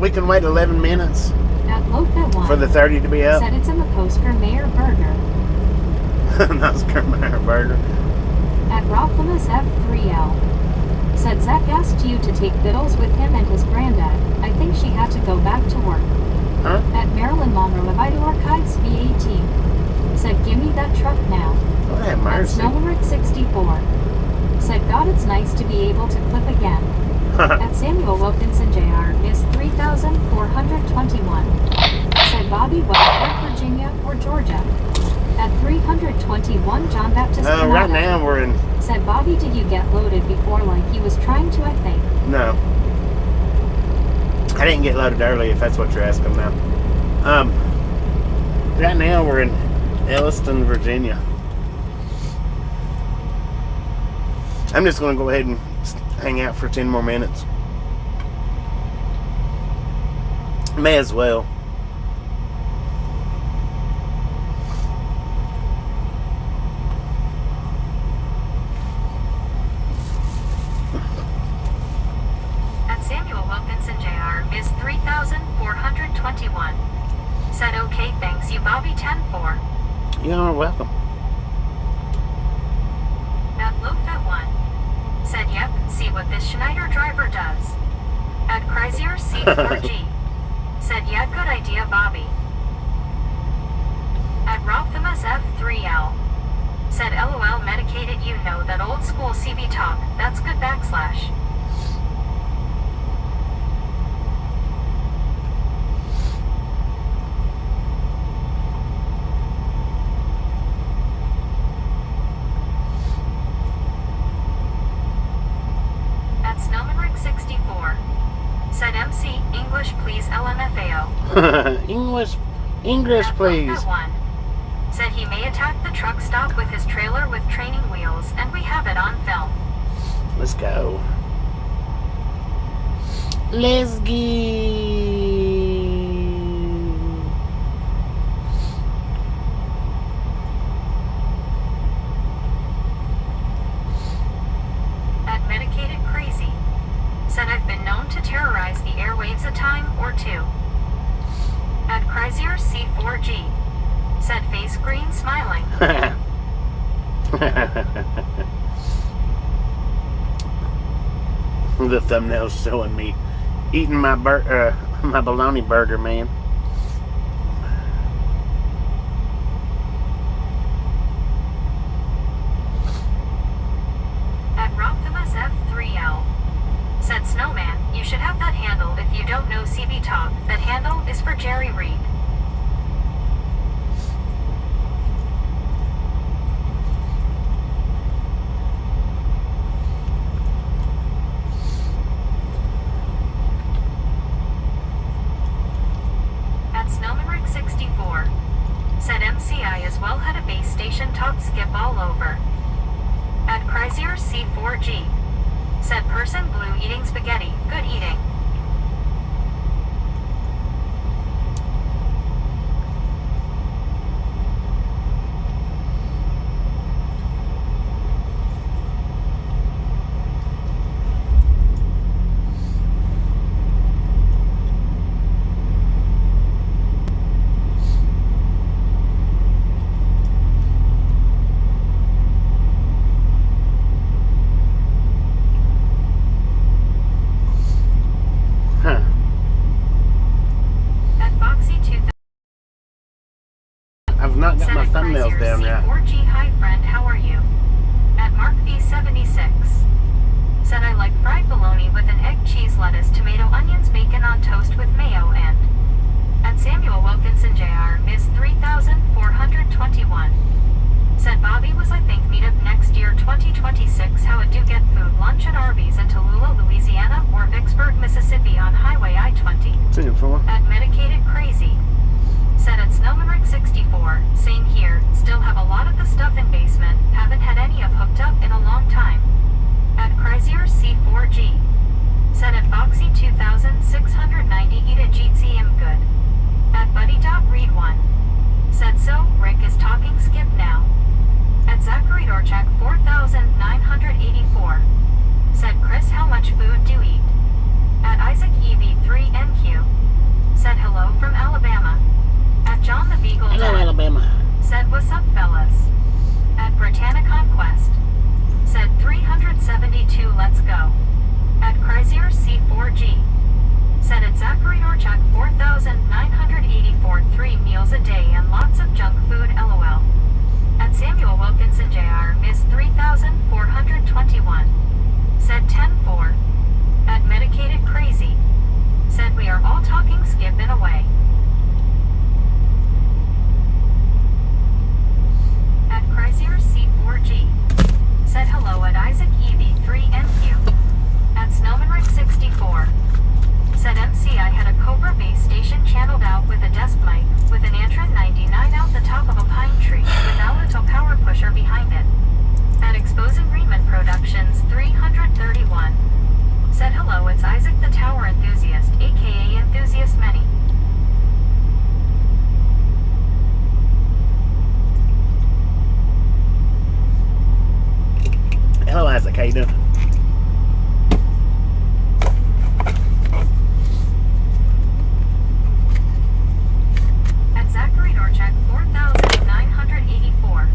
we can wait 11 minutes At Low-Fat One, for the 30 to be up. said it's in the Postger Mayor Burger. That's Kermit Burger. At Rocklemus F3L, said Zach asked you to take Biddles with him and his granddad. I think she had to go back to work. Huh? At Marilyn Monroe of Ido Archives VA team, said gimme that truck now. Lord have At mercy. Snowmerick 64, said God it's nice to be able to clip again. At Samuel Wilkinson Jr. is 3,421. Said Bobby Webb, Virginia or Georgia. At 321 John Baptist Canada, Right now we're in... said Bobby did you get loaded before like he was trying to I think. No. I didn't get loaded early, if that's what you're asking now. Right now we're in Elliston, Virginia. I'm just going to go ahead and hang out for 10 more minutes. May as well. At Samuel Wilkinson Jr. is 3,421. Said okay thanks you Bobby 10-4. You are welcome. At Low-Fat One, said yep, see what this Schneider driver does. At Chrysler C4G, said yeah, good idea Bobby. At Rockthemus F3L, said LOL medicated you know that old school CB talk, that's good /. At Snowmanrick 64, said MC, English please LMFAO. English, At please. Low-Fat One, said he may attack the truck stop with his trailer with training wheels, and we have it on film. Let's go. Let's go. At Medicated Crazy, said I've been known to terrorize the airwaves a time or two. At Chrysler C4G, said face green smiling. The thumbnail's showing me eating my my bologna burger, man. At Rockthemus F3L, said Snowman, you should have that handle if you don't know CB talk. That handle is for Jerry Reed. At Snowmanrick 64, said MCI as well had a base station talk skip all over. At Chrysler C4G, said person blue eating spaghetti, good eating. I've not got Said my at thumbnails Chrysler down yet. C4G, hi friend, how are you? At Mark V76. Said I like fried bologna with an egg, cheese, lettuce, tomato, onions, bacon on toast with mayo and. At Samuel Wilkinson Jr. Ms. 3421. Said Bobby was I think meet up next year 2026 how it do get food lunch at Arby's in Tallulah, Louisiana or Vicksburg, Mississippi on Highway I-20. See you, fella. At Medicated Crazy. Said at Snowmanrick 64, same here, still have a lot of the stuff in basement, haven't had any of hooked up in a long time. At Chrysler C4G. Said at Foxy 2690 eat at GTM good. At Buddy.Read1. Said so, Rick is talking skip now. At Zachary Dorchak 4984. Said Chris how much food do eat? At Isaac EV3NQ. Said hello from Alabama. At John the Beagle Hello, Dad. Alabama. Said what's up fellas? At Britannia Conquest. Said 372 let's go. At Chrysler C4G. Said at Zachary Dorchak 4984 3 meals a day and lots of junk food lol. At Samuel Wilkinson Jr. Ms. 3421. Said 10-4. At Medicated Crazy. Said we are all talking skip in a way. At Chrysler C4G. Said hello at Isaac EV3NQ. At Snowmanrick 64. Said MC I had a Cobra base station channeled out with a desk mic, with an Antron 99 out the top of a pine tree, with a little power pusher behind it. At Exposing Reman Productions 331. Said hello it's Isaac the Tower Enthusiast, aka Enthusiast Many. Hello, Isaac. How you doing? At Zachary Dorchak 4984.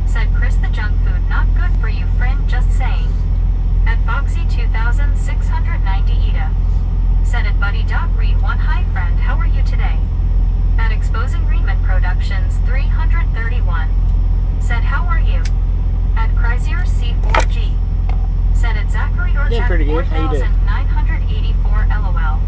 Said Chris the junk food not good for you friend just saying. At Foxy 2690 Ida. Said at Buddy.Read1 hi friend how are you today? At Exposing Reman Productions 331. Said how are you? At Chrysler C4G. Said at Zachary Yeah, Dorchak pretty good. How you doing? 4984 LOL.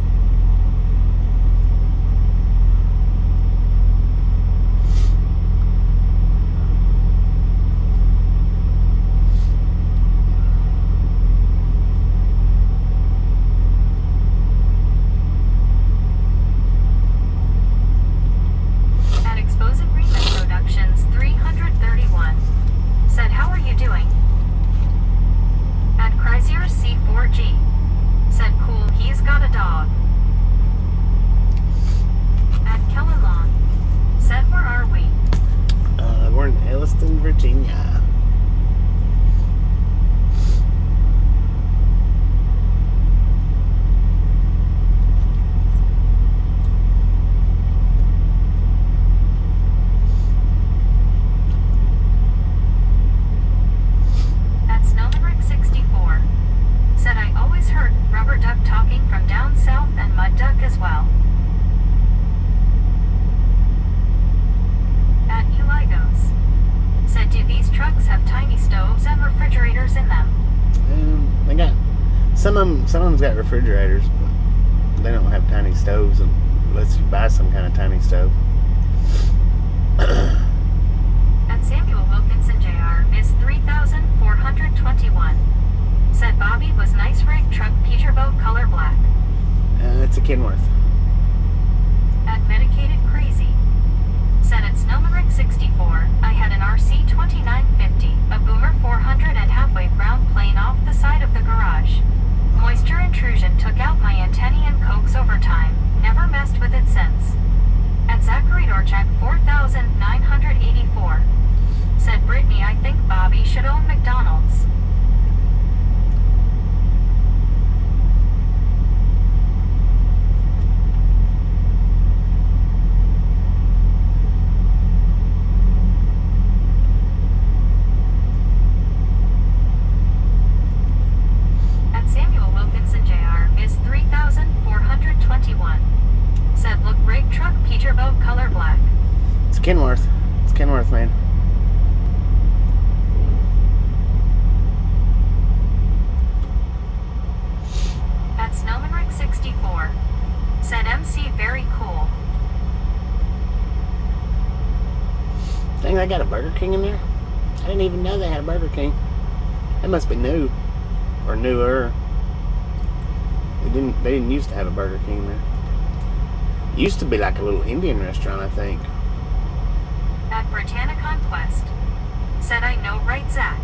At Exposing Reman Productions 331. Said how are you doing? At Chrysler C4G. Said cool he's got a dog. At Kellen Long. Said where are we? We're in Elliston, Virginia. At Snowmanrick 64. Said I always heard Rubber Duck talking from down south and Mud Duck as well. At Eli Goes. Said do these trucks have tiny stoves and refrigerators in them? They got some of them's got refrigerators, but they don't have tiny stoves unless you buy some kind of tiny stove. At Samuel Wilkinson Jr. Ms. 3421. Said Bobby was nice rig truck Peterbilt color black. It's a Kenworth. At Medicated Crazy. Said at Snowmanrick 64, I had an RC 2950, a Boomer 400 and halfway brown plane off the side of the garage. Moisture intrusion took out my antennae and coax over time, never messed with it since. At Zachary Dorchak 4984. Said Brittany I think Bobby should own McDonald's. At Samuel Wilkinson Jr. Ms. 3421. Said look rig truck Peterbilt color black. It's a Kenworth. What's Kenworth, man? At Snowmanrick 64. Said MC very cool. Dang, they got a Burger King in there? I didn't even know they had a Burger King. That must be new. Or newer. They didn't used to have a Burger King there. It used to be like a little Indian restaurant, I think. At Britannia Conquest. Said I know, right, Zach?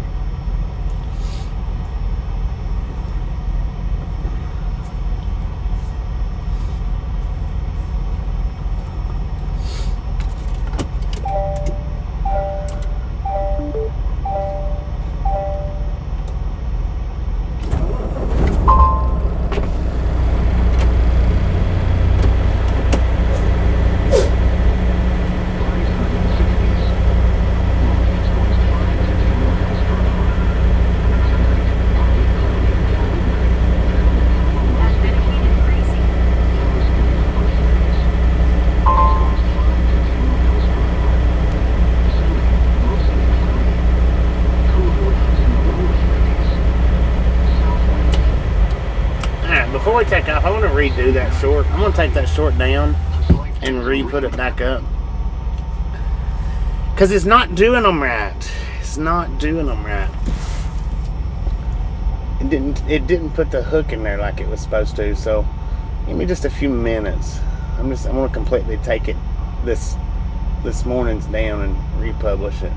Before we take off, I want to redo that short. I'm going to take that short down and re-put it back up. Because it's not doing them right. It's not doing them right. It didn't put the hook in there like it was supposed to. So give me just a few minutes. I'm going to completely take it this morning's down and republish it.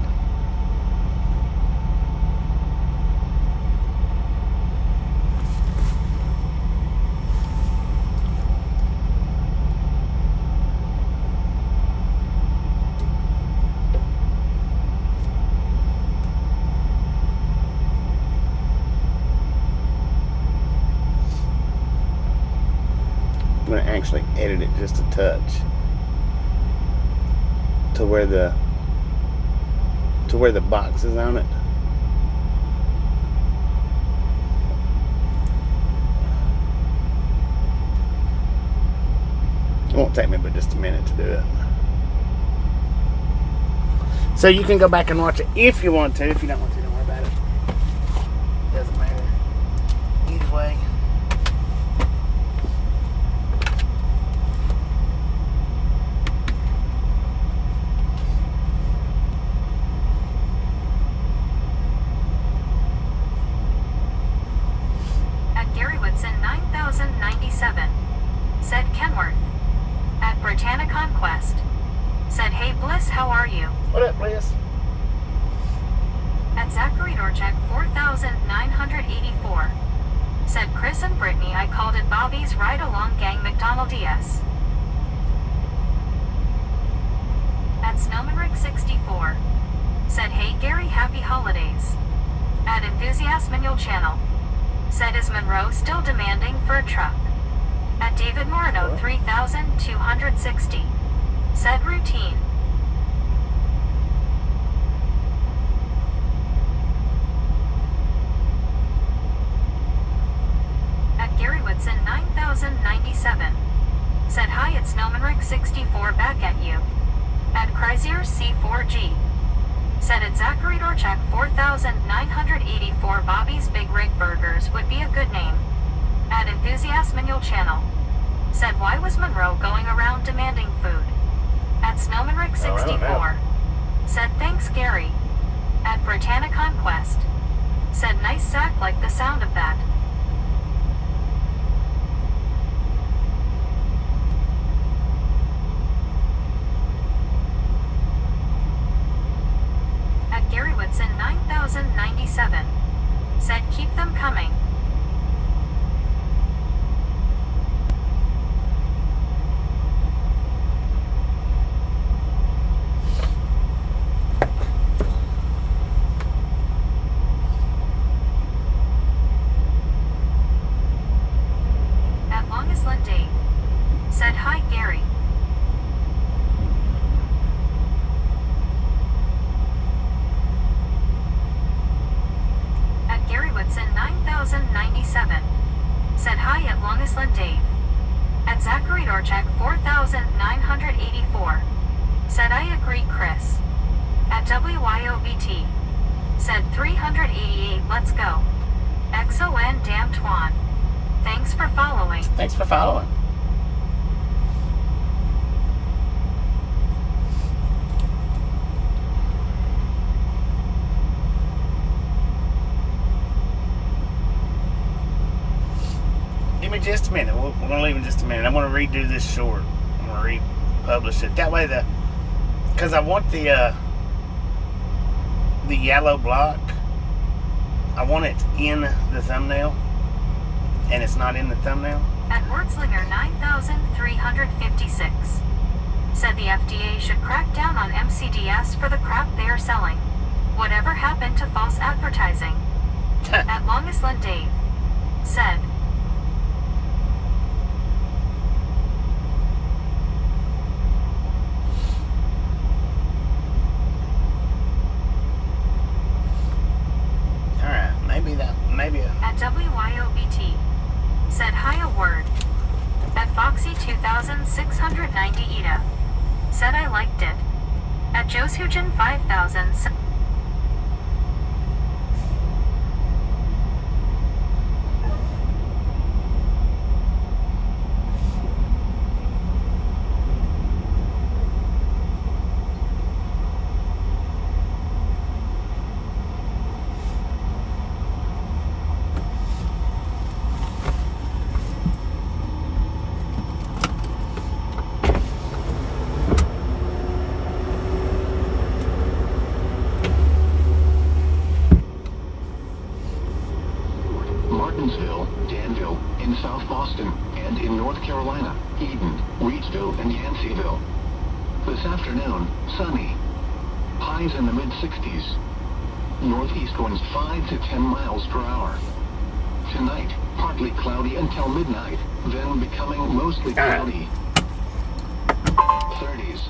I'm going to actually edit it just a touch to where the box is on it. It won't take me but just a minute to do it. So you can go back and watch it if you want to. If you don't want to, don't worry about it. Doesn't matter. Either way. Woodson 9097. Said Kenworth. At Britannia Conquest. Said, hey Bliss, how are you? What up, Bliss? At Zachary Dorchek 4984. Said Chris and Brittany, I called it Bobby's Ride Along Gang McDonald DS. At Snowmanrick 64. Said, hey Gary, happy holidays. At Enthusiast Manual Channel. Said, is Monroe still demanding for a truck? At David Moreno 3260. Said routine. At Gary Woodson 9097. Said hi, it's Snowmanrick 64 back at you. At Chrysler C4G. Said at Zachary Dorchek 4984, Bobby's Big Rig Burgers would be a good name. At Enthusiast Manual Channel. Said why was Monroe going around demanding food? At Snowmanrick 64. Said thanks Gary. At Britannia Conquest. Said nice Zach, like the sound of that. At Gary Woodson 9097. Said keep them coming. At Longisland Dave. Said hi Gary. At Gary Woodson 9097. Said hi at Longisland Dave. At Zachary Dorchek 4984. Said I agree Chris. At WYOBT. Said 388, let's go. XON damn Twan. Thanks for following. Thanks for following. Give me just a minute. We're going to leave in just a minute. I'm going to redo this short. I'm going to republish it. That way because I want the yellow block, I want it in the thumbnail, and it's not in the thumbnail. At Wordslinger 9356. Said the FDA should crack down on MCDS for the crap they are selling. Whatever happened to false advertising? At Longisland Dave. Said. At WYOBT. Said hi a word. At Foxy 2690 Ida. Said I liked it. At Joshujin 5000. Martinsville, Danville, in South Boston, and in North Carolina, Eden, Reidsville, and Yanceyville. This afternoon, sunny. Highs in the mid-60s. Northeast winds 5 to 10 miles per hour. Tonight, partly cloudy until midnight, then becoming mostly cloudy. 30s.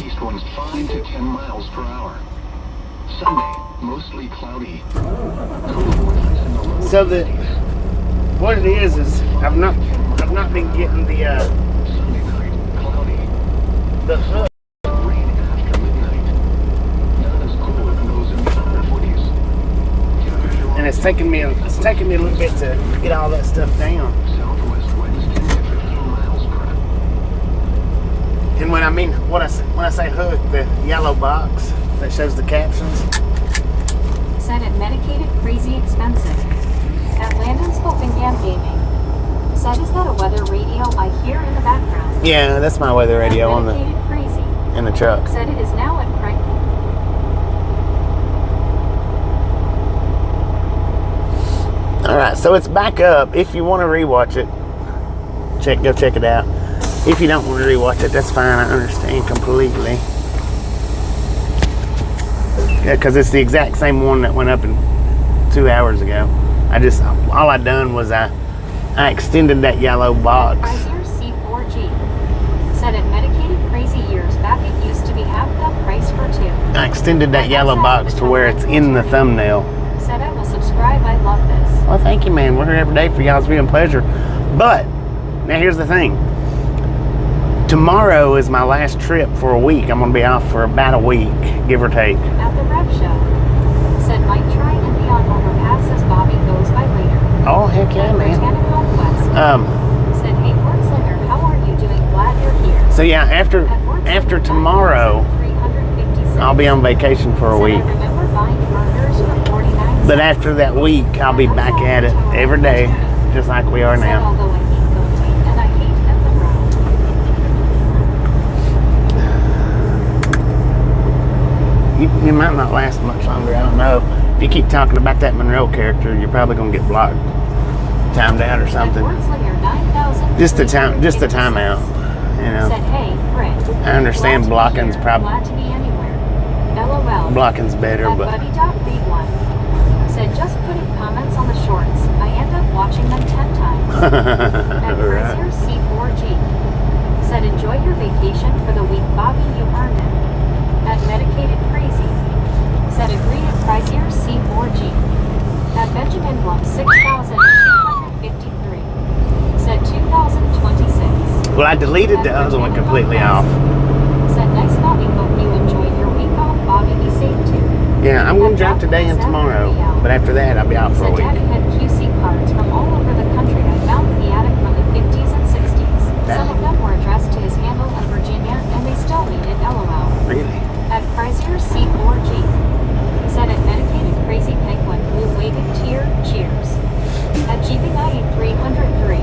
East winds 5 to 10 miles per hour. Sunday, mostly cloudy. So what it is I've not been getting the Sunday night, cloudy. the hook, Rain after midnight. Not as cool as those in the upper 40s. Temperature and it's taking me a little bit to get all that stuff down. southwest winds 10 to 15 miles per hour. And when I say hook, the yellow box that shows the captions. Said it medicated crazy expensive. At Landon's Hoping Gam Gaming. Said is that a weather radio I hear in the background? Yeah, that's my weather radio At medicated crazy. in the truck. Said it is now at All right, so it's back up. If you want to rewatch it, go check it out. If you don't want to rewatch it, that's fine. I understand completely. Yeah, because it's the exact same one that went up in 2 hours ago. All I done was I extended that yellow box. Chrysler C4G. Said it medicated crazy years back it used to be half that price for two. I extended that yellow box to where it's in the thumbnail. Said I will subscribe, I love this. Well, thank you, man. We're here every day for y'all's viewing pleasure. But now here's the thing. Tomorrow is my last trip for a week. I'm going to be off for about a week, give or take. At the Rev Show. Said might try and be on overpass as Bobby goes by later. Oh, heck yeah, At man. Botanic Northwest. Said, hey, Wordslinger, how are you doing? Glad you're here. So yeah, At after Wordslinger, tomorrow, 356. I'll be on vacation for a Said, week. I remember buying burgers for 49 But cents. after that week, I'll be back at it every day, just like we are Said, now. although I hate going and I hate Ethan Brown. You might not last much longer. I don't know. If you keep talking about that Monroe character, you're probably gonna get blocked, timed out or something. Just the timeout. You know. Said, hey, Fred. I understand glad to be blocking's here, probably glad to be anywhere. LOL. blocking's better, At but buddy.read1. Said just putting comments on the shorts. I end up watching them 10 times. At right. Chrysler C4G. Said enjoy your vacation for the week, Bobby. You earned it. At Medicated Crazy. Said agree at Chrysler C4G. At Benjamin Blum 6253. Said 2026. Well, I deleted the other one completely off. Said nice Bobby. Hope you enjoyed your week off, Bobby. Yeah, I'm going to drive today and tomorrow, but after that, I'll be off for a Said week. Daddy had QC cards from all over the country I found in the attic from the 50s and 60s. Some of them were addressed to his handle in Virginia, and they still made it LOL. Really? At Chrysler C4G. Said at Medicated Crazy Penguin Blue Waving Tear Cheers. At Jeeping IE 303.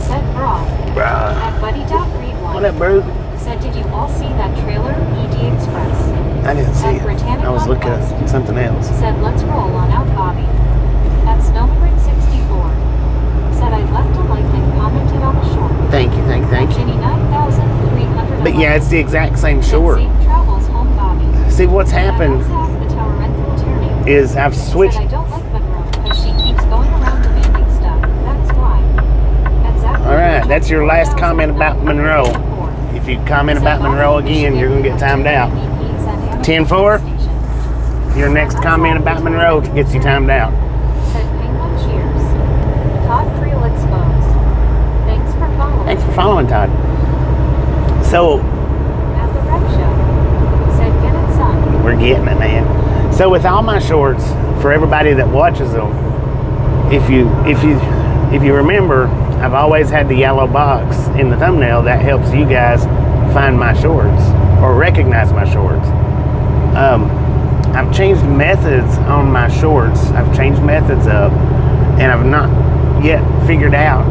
Said Bra. Bruh. At Buddy Dot Read What One. up, bro? Said did you all see that trailer ED Express? I didn't see At it. Britannica I was looking Quest. at something else. Said let's roll on out Bobby. At Snowmobird 64. Said I left a like and commented on the short. Thank you. At Jenny 9300. But yeah, it's the exact same short. Safe travels home Bobby. See, what's happened The Tower Rental Tierney. is I've switched. Said I don't like Monroe because she keeps going around demanding stuff. That is why. At Zach All right, that's your last comment about Monroe. If you comment about Monroe again, you're going to get timed out. 10-4. Your next comment about Monroe gets you timed out. Said Penguin cheers. Todd Creel exposed. Thanks for following. Thanks for following, Todd. So, At the Rec Show. Said get it son. we're getting it, man. So with all my shorts, for everybody that watches them, if you remember, I've always had the yellow box in the thumbnail that helps you guys find my shorts or recognize my shorts. I've changed methods on my shorts. I've changed methods up, and I've not yet figured out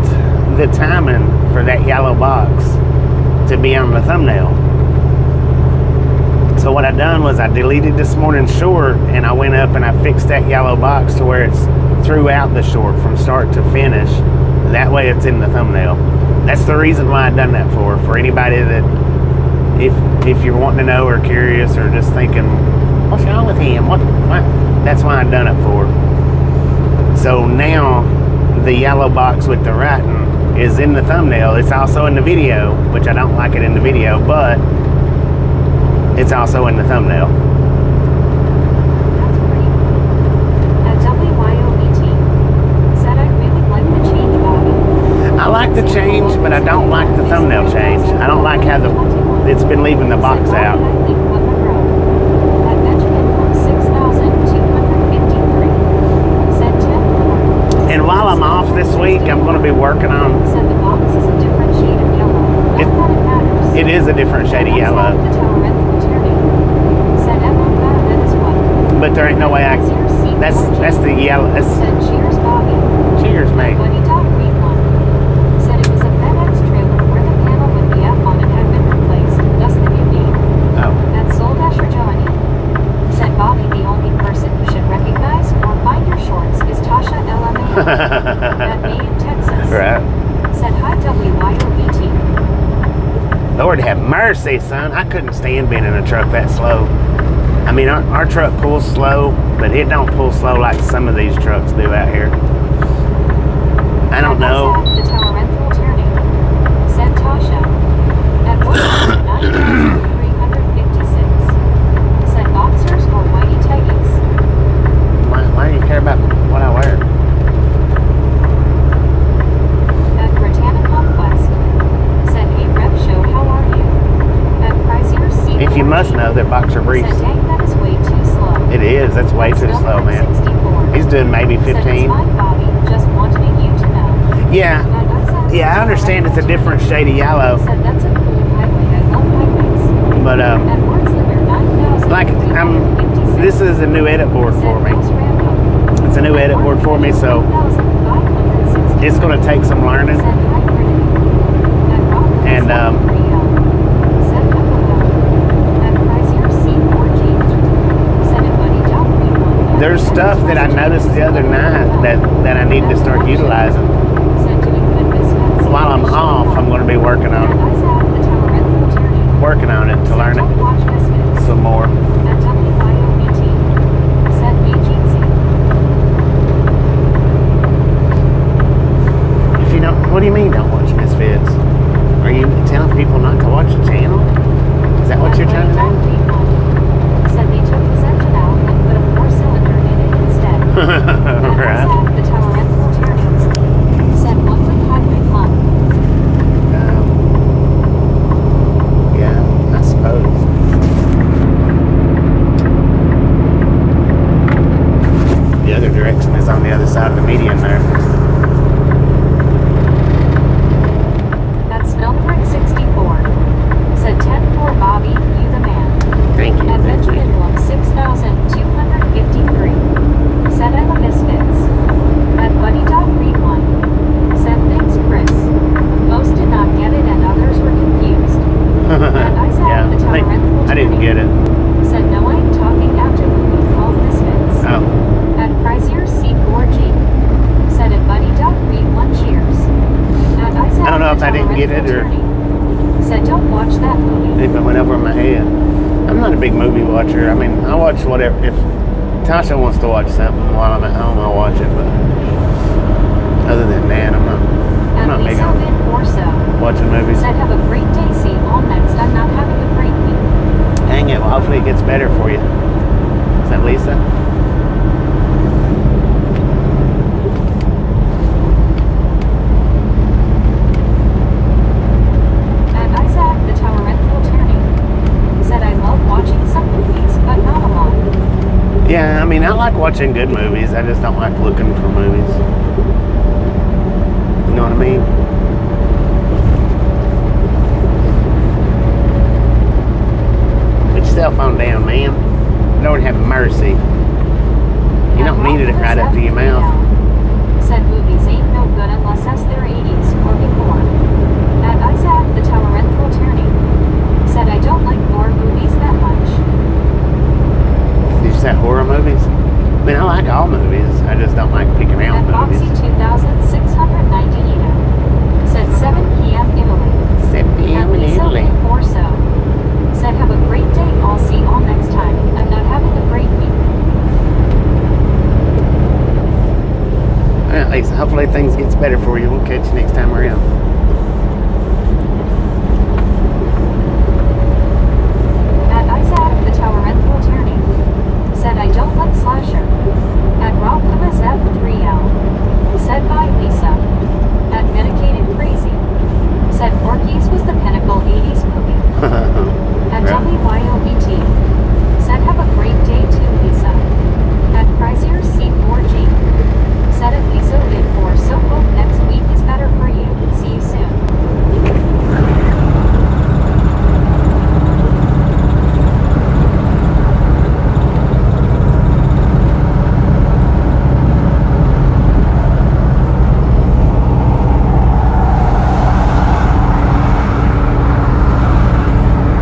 the timing for that yellow box to be on the thumbnail. So what I done was I deleted this morning's short, and I went up and I fixed that yellow box to where it's throughout the short from start to finish. That way it's in the thumbnail. That's the reason why I done that for anybody that, if you're wanting to know or curious or just thinking, what's wrong with him? What? That's why I done it for. So now the yellow box with the writing is in the thumbnail. It's also in the video, which I don't like it in the video, but it's also in the thumbnail. That's great. At WYOBT. Said I really like the change Bobby. I like the change, but I don't like the thumbnail change. I don't like how it's been leaving the box out. And while I'm off this week, I'm going to be working on. Said the box is a different shade of yellow. Not that it matters. It is a different shade of yellow, The Tower Rental Tierney. Said Emma that is what. but there ain't no way I. That's the yellow. Said cheers Bobby. Cheers, mate. Buddy Dot Read One. Said it was a FedEx trailer where the panel with the F on it had been replaced. Thus the new name. Oh, At Soul Dasher Johnny. Said Bobby the only person who should recognize or find your shorts is Tasha LMA. At May in Texas. right. Said hi WYOBT. Lord have mercy, son. I couldn't stand being in a truck that slow. I mean, our truck pulls slow, but it don't pull slow like some of these trucks do out here. I don't know. The Tower Rental Tierney. Said Tasha. At 1,956. Said boxers or whitey tighties. Why do you care about what I wear? At Britannica Quest. Said hey Rep Show, how are you? At Chrysler C. If you must know that boxer briefs, Said dang that is way too slow. it is. That's way too slow, man. 64. He's doing maybe Said it's 15. fine, Bobby. Just wanting you to know. Yeah, yeah, I understand it's a different shade of yellow, Said that's a cool highway. I love highways. but At Wordslinger 9,000. like this is a new edit board for me. It's a new edit board for me, so it's going to take some learning. And there's stuff that I noticed the other night that I need to start utilizing. While I'm off, I'm going to be working on it to learn it some more. If you don't, what do you mean don't watch Misfits? Are you telling people not to watch the channel? Is that what you're trying to do? Said they took his engine out and put a 4-cylinder in it instead. Right. The Tower Rental Tierney. Said monthly highway fun. Yeah, I suppose. this side of the median there. That's Milbrick 64. Said 10-4 Bobby, you the man. Thank you. At Thank you. Benjamin Bloom 6253. Said I love misfits. At Buddy Dog Read 1. Said thanks Chris. Most did not get it and others were confused. At Isaac Yeah, the Tolerant I didn't get it. Said no I am talking after movie called Misfits. Oh. At Prizier C4G. Said at Buddy Dog Read 1 cheers. At Isaac I don't know the if I didn't get Tolerant it or Attorney. Said don't watch that movie. if it went over my head. I'm not a big movie watcher. I mean, I watch whatever. If Tasha wants to watch something while I'm at home, I'll watch it. But other than that, I'm not big on watching movies. Said have a great day, see you all next. I'm not having a great week. Hang it. Well, hopefully it gets better for you. Is that Lisa? And Isaac, the Tolerant Attorney, said I love watching some movies, but not a lot. Yeah, I mean, I like watching good movies. I just don't like looking for movies. You know what I mean? Put your cell phone down, man. Lord have mercy. You don't need it right up to your mouth. Said movies ain't no good unless as they're 80s or before. And Isaac, the Tolerant Attorney, said I don't like horror movies that much. Did you say horror movies? I mean, I like all movies. I just don't like picking out And Foxy movies. 2690 said 7 p.m. Italy. 7 p.m. in And Lisa Italy. Forso said have a great day. I'll see you all next time. I'm not having a great week. Well, Lisa, hopefully things gets better for you. We'll catch you next time around. At Isaac, the Tolerant Attorney, said I don't like slasher. At Rob Lewis F3L, said by Lisa. At Medicated Crazy, said Porky's was the pinnacle 80s movie. At Right. WYOBT, said have a great day too, Lisa. At Prizier C4G, said at Lisa in 4 so hope next week is better for you. See you soon.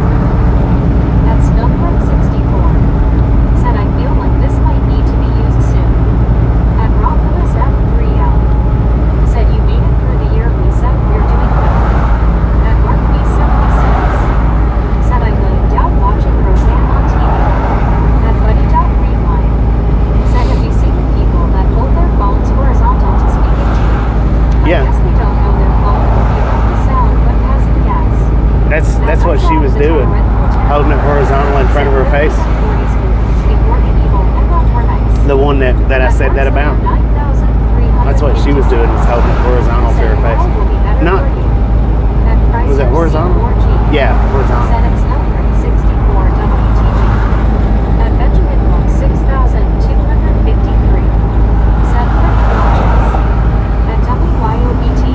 At Spillbrook 64, said I feel like this might need to be used soon. At Rob Lewis F3L, said you made it through the year, Lisa, you're doing good. At Mark B76, said I lived out watching Roseanne on TV. At Buddy Dot Rewind, said have you seen people that hold their phones horizontal to speak into? Yeah. I guess they don't know their phone will give up the sound when passing gas. That's what she was doing. Holding it horizontal in front of her face. The one that I said that about. That's what she was doing, was holding it horizontal to her face. Not, was it horizontal? Yeah, horizontal. Senate's number 64 WTG. At Benjamin Bloom 6253. Said Rick Rogers. At WYOBT.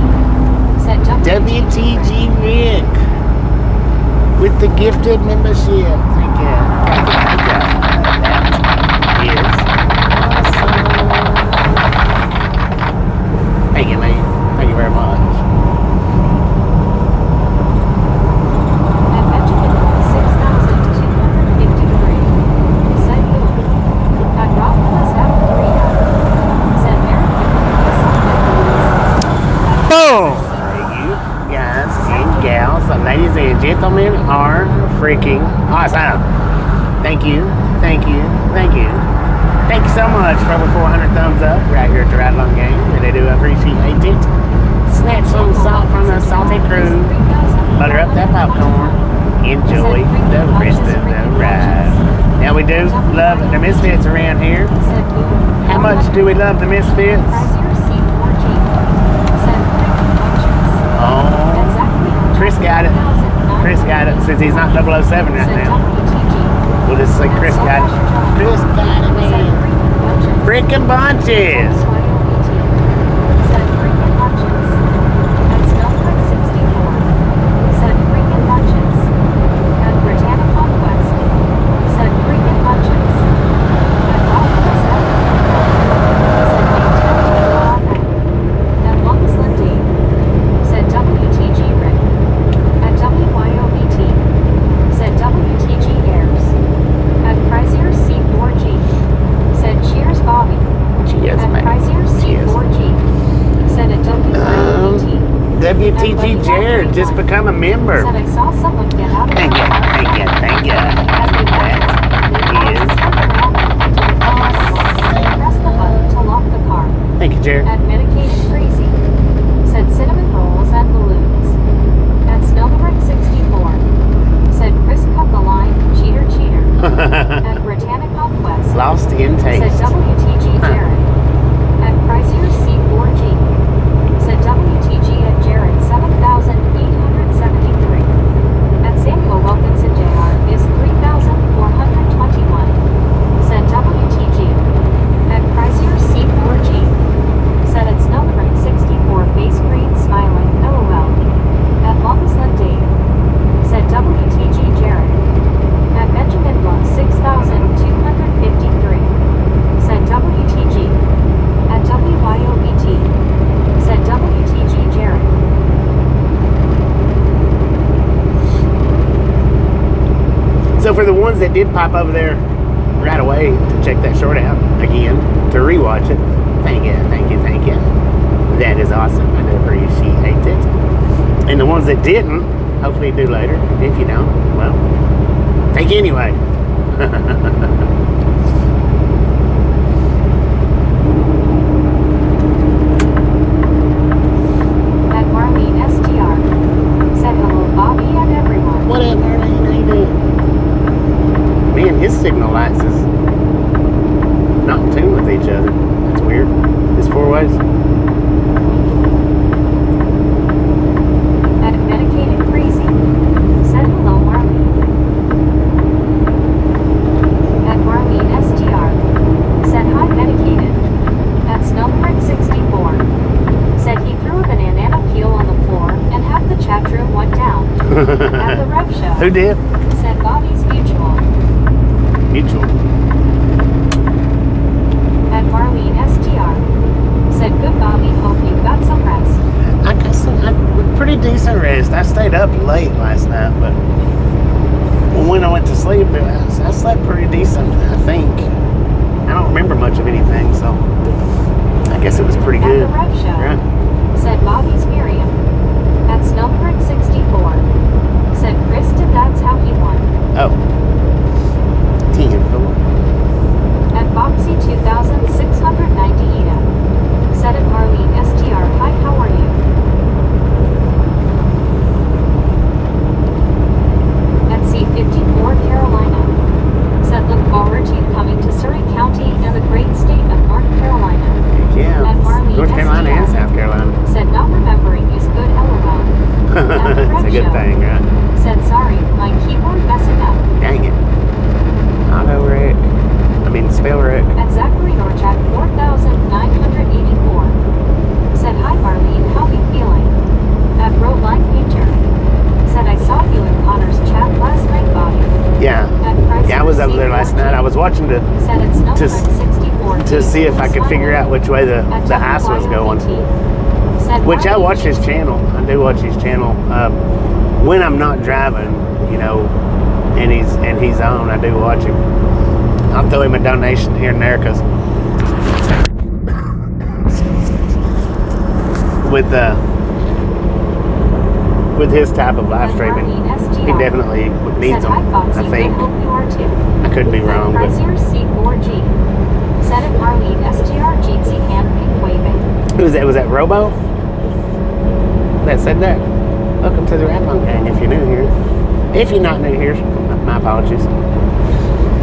Said WTG Rick with the gifted membership. Thank you. Thank you. That is awesome. Thank you, man. Thank you very much. At Benjamin Bloom 6253. Said Boom. At Rob Lewis F3L. Said Merry Christmas. Boom! Thank you, guys and gals, ladies and gentlemen, are freaking awesome. Thank you, thank you, thank you. Thank you so much for over 400 thumbs up right here at the Ride Along Game. Really do appreciate it. Snatch some salt from the salty crew. Butter up that popcorn. Enjoy the rest of the ride. Now we do love the Misfits around here. Said Boom. How much do we love the Misfits? Prizier C4G. Said Rick Rogers. Oh, Exactly. Chris got it. Chris got it since he's not 007 right Said now. WTG. We'll just say Chris got it. Chris got it, man. Freaking bunches. just become a member. Said I saw someone get out of Thank you, thank you, thank you. As they That is. press the button to lock the car. Thank you, Jared. At Medicated Crazy. Said cinnamon rolls and balloons. At Snowbird 64. Said Chris cut the line, cheater, cheater. At Britannic Conquest. Lost in Said taste. WTG Jared. At Chrysler C4G. Said WTG at Jared 7,873. At Samuel Wilkinson Jr. is 3,421. Said WTG. At Chrysler C4G. Said at Snowbird 64 face green smiling LOL. At Longest Dave. Said WTG Jared. At Benjamin Block 6,253. Said WTG. At WYOBT. Said WTG Jared. So for the ones that did pop over there right away to check that short out again, to rewatch it, thank you, thank you, thank you. That is awesome. I do appreciate it. And the ones that didn't, hopefully you do later. If you don't, well, thank you anyway. At Marlene STR. Said hello Bobby and everyone. What up, Marlene? How you doing? Man, his signal lights is not in tune with each other. That's weird. It's four ways. At Medicated Crazy. Said hello Marlene. At Marlene STR. Said hi Medicated. At Snowbird 64. Said he threw a banana peel on the floor and half the chat room went down. At the Rev Show. Who did? Said Bobby's Mutual. Mutual. At Marlene STR. Said good Bobby, hope you got some rest. I got some pretty decent rest. I stayed up late last night, but when I went to sleep, I slept pretty decent, I think. I don't remember much of anything, so I guess it was pretty At good. the Rev Show. Right. Said Bobby's Miriam. At Snowbird 64. Said Chris did that's how he won. Oh. Timbersville. At Foxy 2690 Eda. Said at Marlene STR, hi, how are you? At C54 Carolina. Said look forward to you coming to Surrey County and the great state of North Carolina. Yeah. At Marlene North Carolina and STR. South Carolina. Said not remembering is good LOL. At the It's a Rev good Show. thing, right? Said sorry, my keyboard messing up. Dang it. Auto wreck. Spell wreck. At Zachary Norchak 4984. Said hi Marlene, how you feeling? At Road Line Painter. Said I saw you in Connor's chat last night, Bobby. Yeah. At Chrysler Yeah, I was over there last night. I was watching Said it's Snowbird to 64. to see if I could figure out which way the ice was going. Said Which I Marlene watch his Gibson. channel. I do watch his channel. When I'm not driving, and he's on, I do watch him. I'll throw him a donation here and there because with his type of live At streaming, Marlene STR. he definitely needs Said them. hi Foxy, I think. hope you are too. I could be wrong, At but Chrysler C4G. Said at Marlene STR Jeetsy hand pink waving. who was that? Was that Robo that said that? Welcome to the Rap On Gang. If you're new here, if you're not new here, my apologies.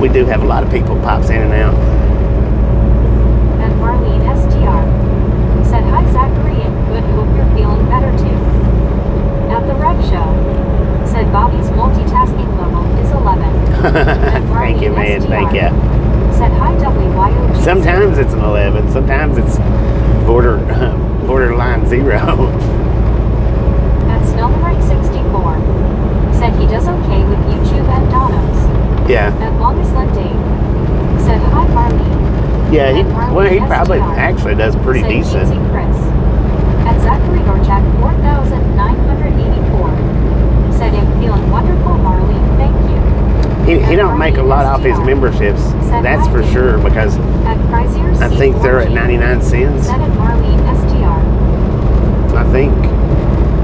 We do have a lot of people pops in and out. And Marlene STR. Said hi Zachary and good, hope you're feeling better too. At the Rev Show. Said Bobby's multitasking level is 11. And Thank you, Marlene man. STR. Thank you. Said hi WYOG. Sometimes it's an 11. Sometimes it's borderline 0. At Snowbird 64. Said he does okay with YouTube and Donos. Yeah. At Longest Dave. Said hi Marlene. Yeah. He And Marlene he probably STR. actually does pretty Said decent. Jeetsy Chris. At Zachary Norchak 4984. Said I'm feeling wonderful Marlene, thank you. He don't make a lot off his memberships. That's for sure because At Chrysler I think they're at C4G. 99 cents. Said at Marlene STR. I think.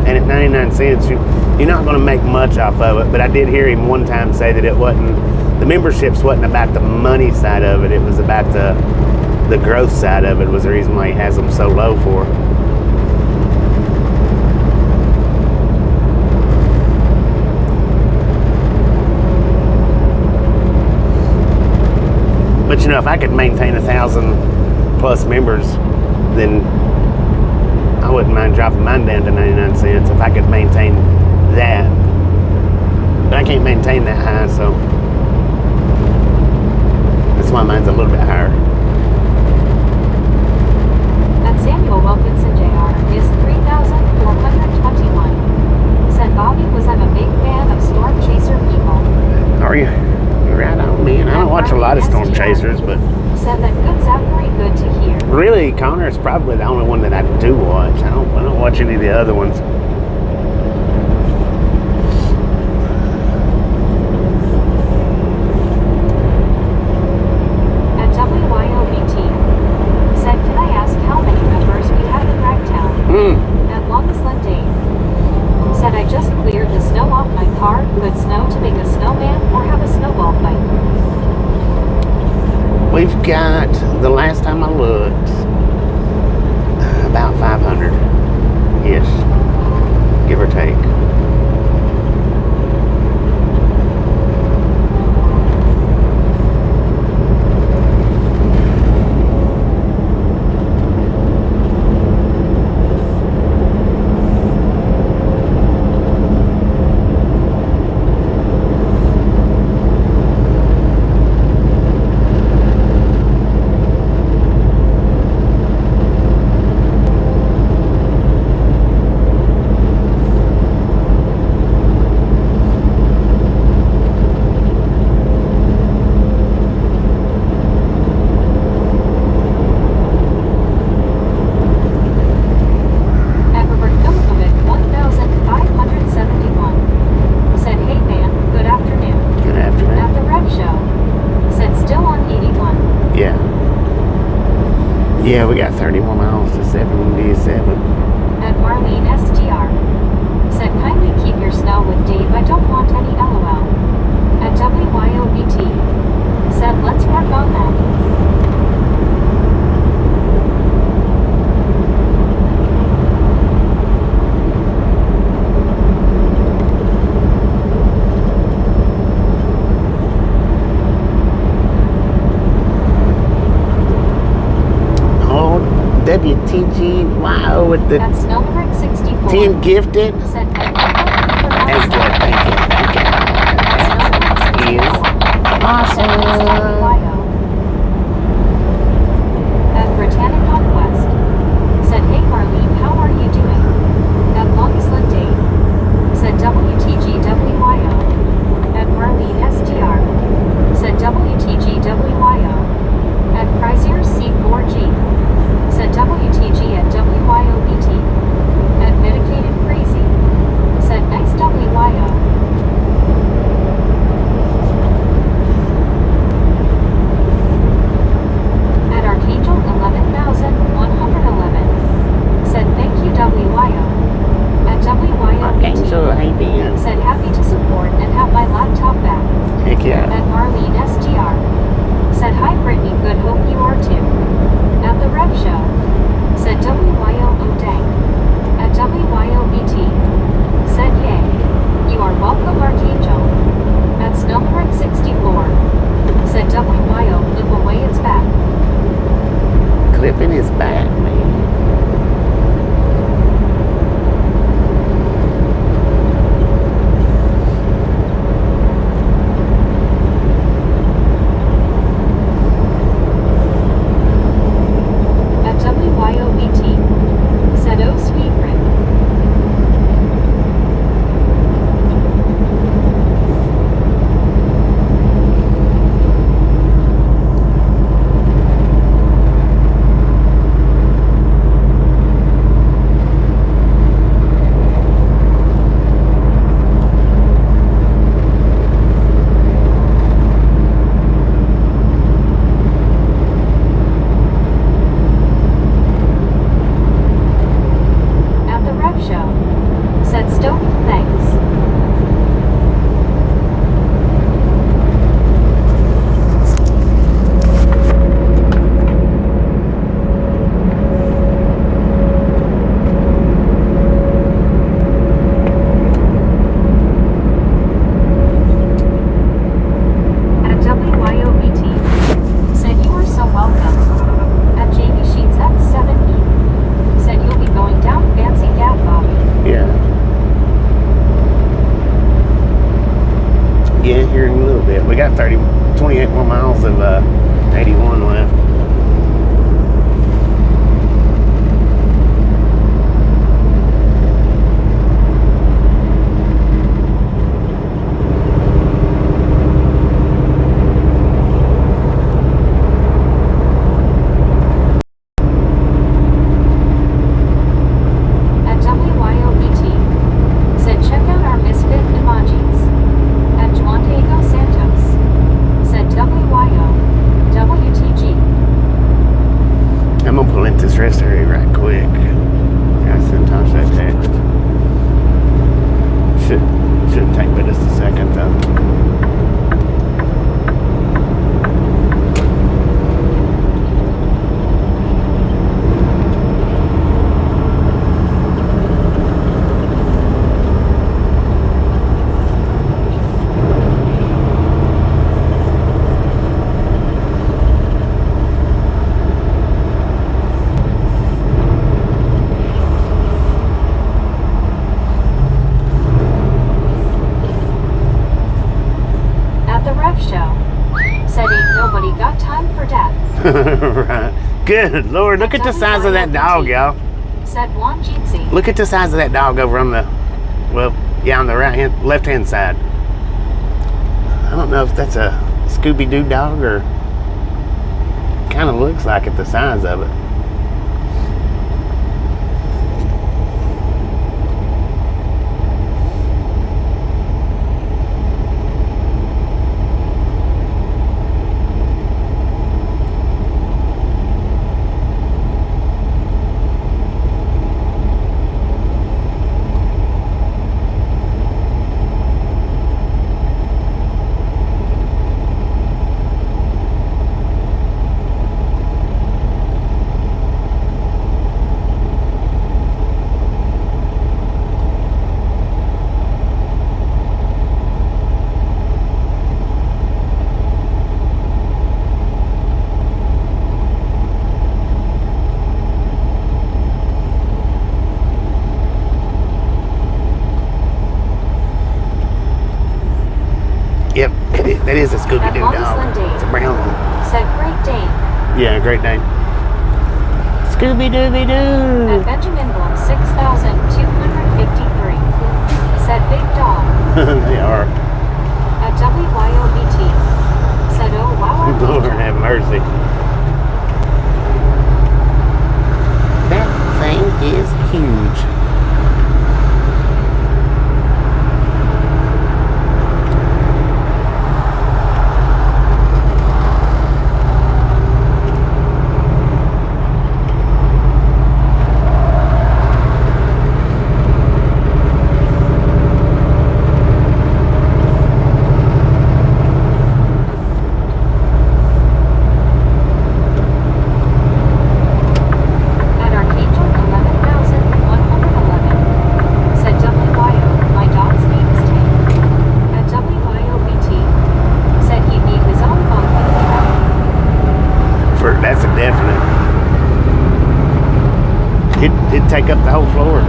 And at 99 cents, you're not going to make much off of it. But I did hear him one time say that it wasn't, the memberships wasn't about the money side of it. It was about the growth side of it was the reason why he has them so low for. But you know, if I could maintain 1,000 plus members, then I wouldn't mind dropping mine down to 99 cents if I could maintain that. But I can't maintain that high, so that's why mine's a little bit higher. And Samuel Wilkinson Jr. is 3,421. Said Bobby was I'm a big fan of Storm Chaser people. Are you? You're right on, man. I don't watch a lot of Storm Chasers, but said that good Zachary, good to hear. really, Connor is probably the only one that I do watch. I don't watch any of the other ones. At WYOBT, said, can I ask how many members we have in Ragtown? At longest date. Said I just cleared the snow off my car. Good snow to make a snowman or have a snowball fight. We've got, the last time I looked, about 500-ish, give or take. Yeah, we got 30 more miles to 77. At Marlene STR. Said kindly keep your snow with Dave, I don't want any LOL. At WYOBT. Said let's work on that. WTGYO with the That's Snowbird 64. 10 gifted. Said Thank you. Is awesome. At Britannic Conquest. Said, hey Marlene, how are you doing? At Longisland Date. Said WTGWYO. At Marlene STR. Said WTGWYO. At Chrysler C4G. Said WTG at WYOBT. At Medicated Crazy. Said nice WYO. At Archangel 11,111. Said thank you WYO. At WYOBT. hey Ben. Said happy to support and have my laptop back. Heck yeah. At Marlene SGR. Said hi Brittany, good hope you are too. At the Rev Show. Said WYO dang. At WYOBT. Said yay. You are welcome Archangel. At Snowbird 64. Said WYO clip away its back. Clipping his back, man. Said oh sweet Rick. miles of 81 left. At WYOBT, said check out our misfit emojis. At Juan Diego Santos, said WYO, WTG. I'm gonna pull into this rest area right quick. I sent Tosh that text. Shouldn't take but just a second though. At the Rev Show, said ain't nobody got time for that. Right. Good Lord, look at the size of that dog, y'all. Said Juan Jeetsy. Look at the size of that dog over on the, well, yeah, on the left hand side. I don't know if that's a Scooby-Doo dog or kind of looks like it, the size of it. Yep, that is a Scooby-Doo At dog. Long's Lane It's a brown one. said Great Dane. Yeah, great name. Scooby-Dooby-Doo. At Benjamin Bloom 6,253, said Big Dog. They are. At WYOBT, said oh wow. Lord have mercy. That thing is huge. At Archangel 11,111, said WYO, my dog's name is Tank. At WYOBT, said he'd need his own phone for the truck. That's a definite. It'd take up the whole floor.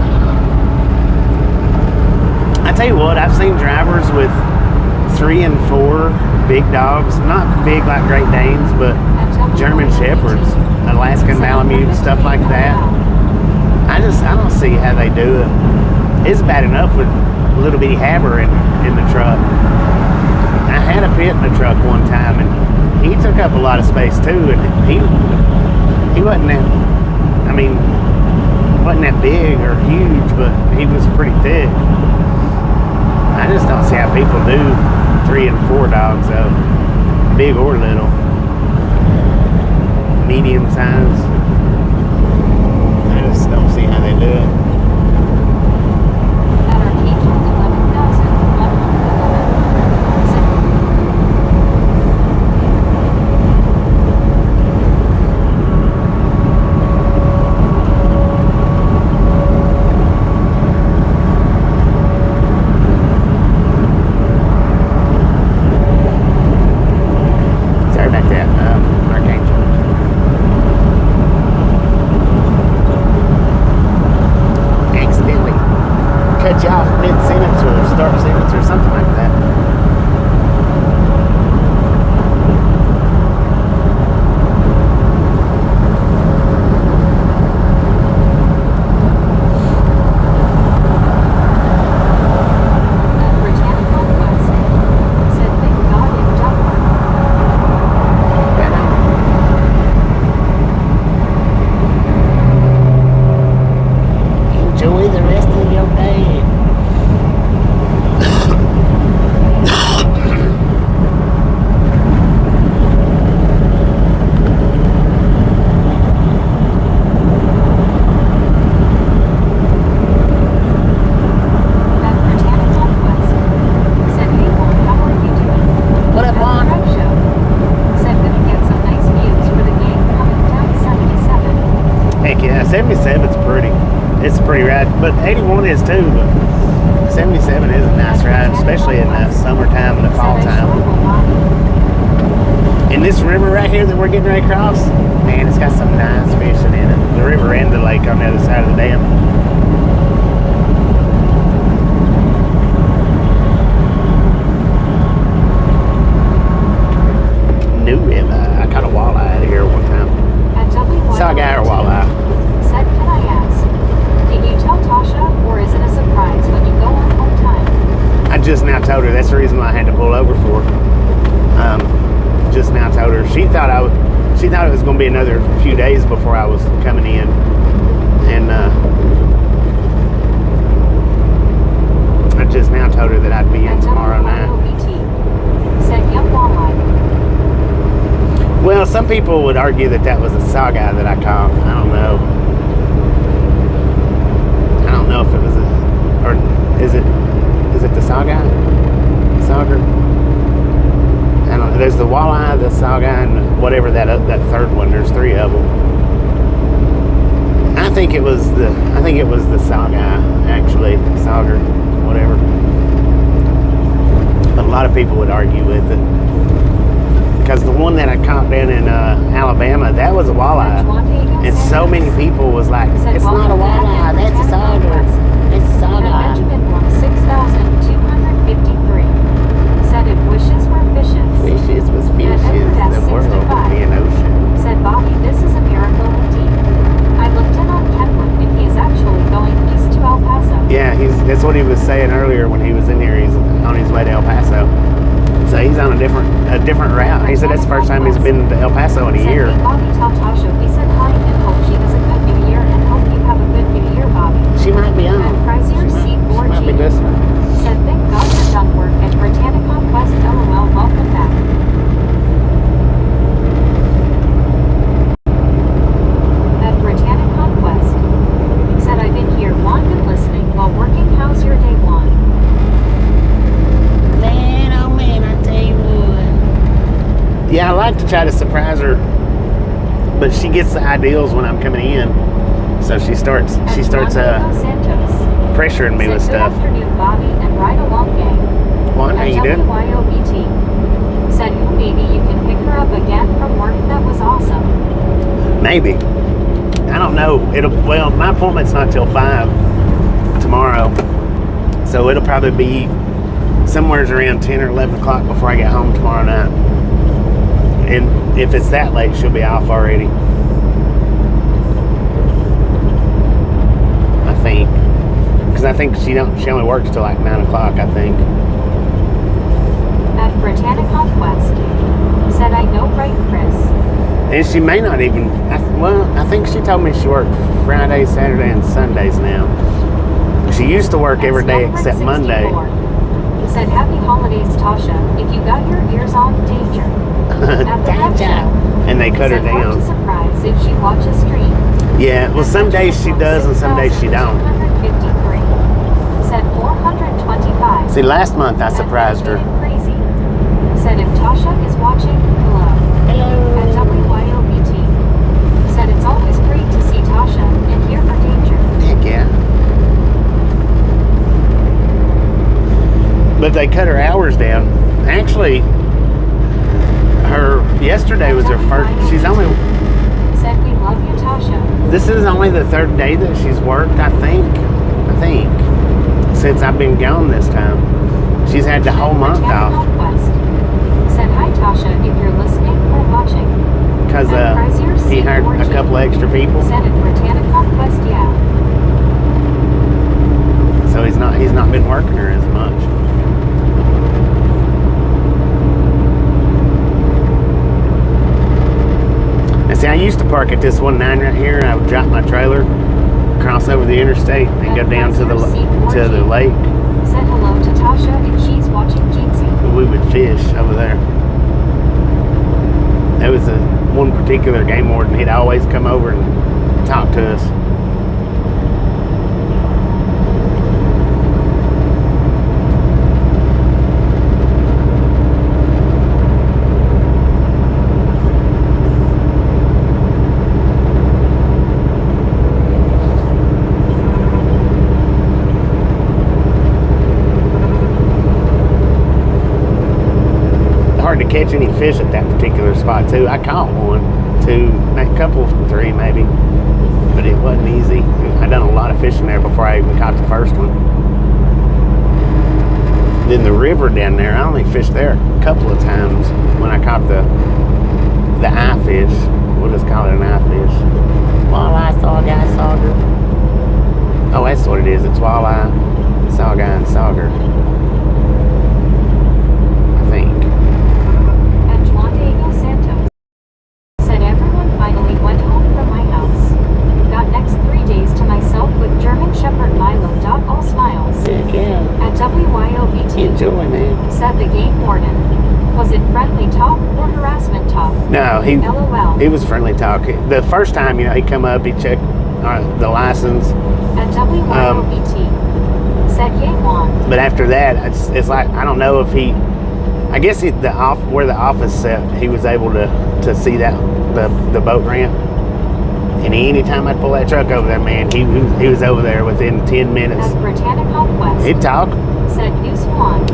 I tell you what, I've seen drivers with 3 and 4 big dogs, not big like Great Danes, but German Shepherds, Alaskan Malamute, stuff like that. I don't see how they do it. It's bad enough with a little bitty hammer in the truck. I had a pit in the truck one time, and he took up a lot of space too, and he wasn't that, I mean, wasn't that big or huge, but he was pretty thick. I just don't see how people do 3 and 4 dogs though, big or little, medium size. I just don't see how they do it. At Archangel 11,111, said Sorry about that, Archangel. 77's pretty. It's pretty ride, but 81 is too. But 77 is a nice ride, especially in the summertime and the fall time. And this river right here that we're getting right across, man, it's got some nice fishing in it. The river and the lake on the other side of the dam. New river. I caught a walleye out of here one time. Saw a guy or walleye. Said, can I ask, did you tell Tasha, or is it a surprise when you go on home time? I just now told her. That's the reason why I had to pull over for. Just now told her. She thought it was going to be another few days before I was coming in, and I just now told her that I'd be in tomorrow night. Said, young walleye. Well, some people would argue that that was a saw guy that I caught. I don't know. I don't know if it was or is it the saw guy? Sauger? I don't know. There's the walleye, the saw guy, and whatever that third one. There's 3 of them. I think it was the saw guy, actually. Sauger, whatever. But a lot of people would argue with it. Because the one that I caught down in Alabama, that was a walleye. And so many people was like, it's not a walleye, that's a sauger. It's a sauger. Benjamin won 6,253. Said if wishes were fishes. Fishes was fishes. The world would be an ocean. Said Bobby, this is a miracle indeed. I looked in on Kenwood and he is actually going east to El Paso. Yeah, that's what he was saying earlier when he was in here. He's on his way to El Paso. So he's on a different route. He said that's the first time he's been to El Paso in a year. Bobby tell Tasha, we said hi and hope she has a good new year and hope you have a good new year, Bobby. She might be on. And Frazier C4G She might be listening. said thank God you're done work at Britannica West. LOL, welcome back. At Britannica West said I've been here long and listening while working. How's your day, Juan? Man, oh man, I tell you what. Yeah, I like to try to surprise her, but she gets the ideals when I'm coming in, so she starts pressuring me with stuff. Good afternoon, Bobby, and ride along, gang. Juan, how you doing? WYOBT said, maybe you can pick her up again from work. That was awesome. Maybe. I don't know. Well, my appointment's not till 5 tomorrow, so it'll probably be somewhere around 10 or 11 o'clock before I get home tomorrow night. And if it's that late, she'll be off already. I think. Because I think she only works till like 9 o'clock, I think. At Britannica West said, I know, right, Chris? And she may not even, I think she told me she worked Friday, Saturday, and Sundays now. She used to work every day except Monday. Said, happy holidays, Tasha. If you got your ears on, danger. At the Rev Show. And they cut her said, hard down. to surprise if she watches stream. Yeah, well, some days she does and some days she don't. 6,253. Said 425. See, last month I surprised her. Crazy. Said if Tasha is watching, hello. Hello. At WYOBT said it's always great to see Tasha and hear her danger. Heck yeah. But they cut her hours down. Actually, yesterday was her first. She's only. Said we love you, Tasha. This is only the 3rd day that she's worked. I think since I've been gone this time. She's had the whole month off. Said hi, Tasha, if you're listening or watching. Because he hired a couple extra people. Said at Britannica West, yeah. So he's not been working her as much. And see, I used to park at this 1-9 right here, and I would drop my trailer, cross over the interstate, and go down to the lake. Said hello to Tasha if she's watching Jeetsy. We would fish over there. There was one particular game warden. He'd always come over and talk to us. catch any fish at that particular spot too. I caught one, two, a couple, three maybe, but it wasn't easy. I done a lot of fishing there before I even caught the first one. Then the river down there, I only fished there a couple of times when I caught the eye fish. We'll just call it an eye fish. Walleye, sawguy, sauger. Oh, that's what it is. It's walleye, sawguy, and sauger. I think. At Juan Diego Santos. Said everyone finally went home from my house. Got next 3 days to myself with German Shepherd Milo. All smiles. Heck yeah. At WYOBT. Enjoy, man. Said the game warden. Was it friendly talk or harassment talk? No, LOL. he was friendly talk. The first time, he come up, he checked the license. At WYOBT. Said yay won. But after that, it's like, I don't know if I guess where the office set, he was able to see that the boat ramp. And anytime I'd pull that truck over there, man, he was over there within 10 minutes. At Britannic Conquest. He'd talk. Said News One.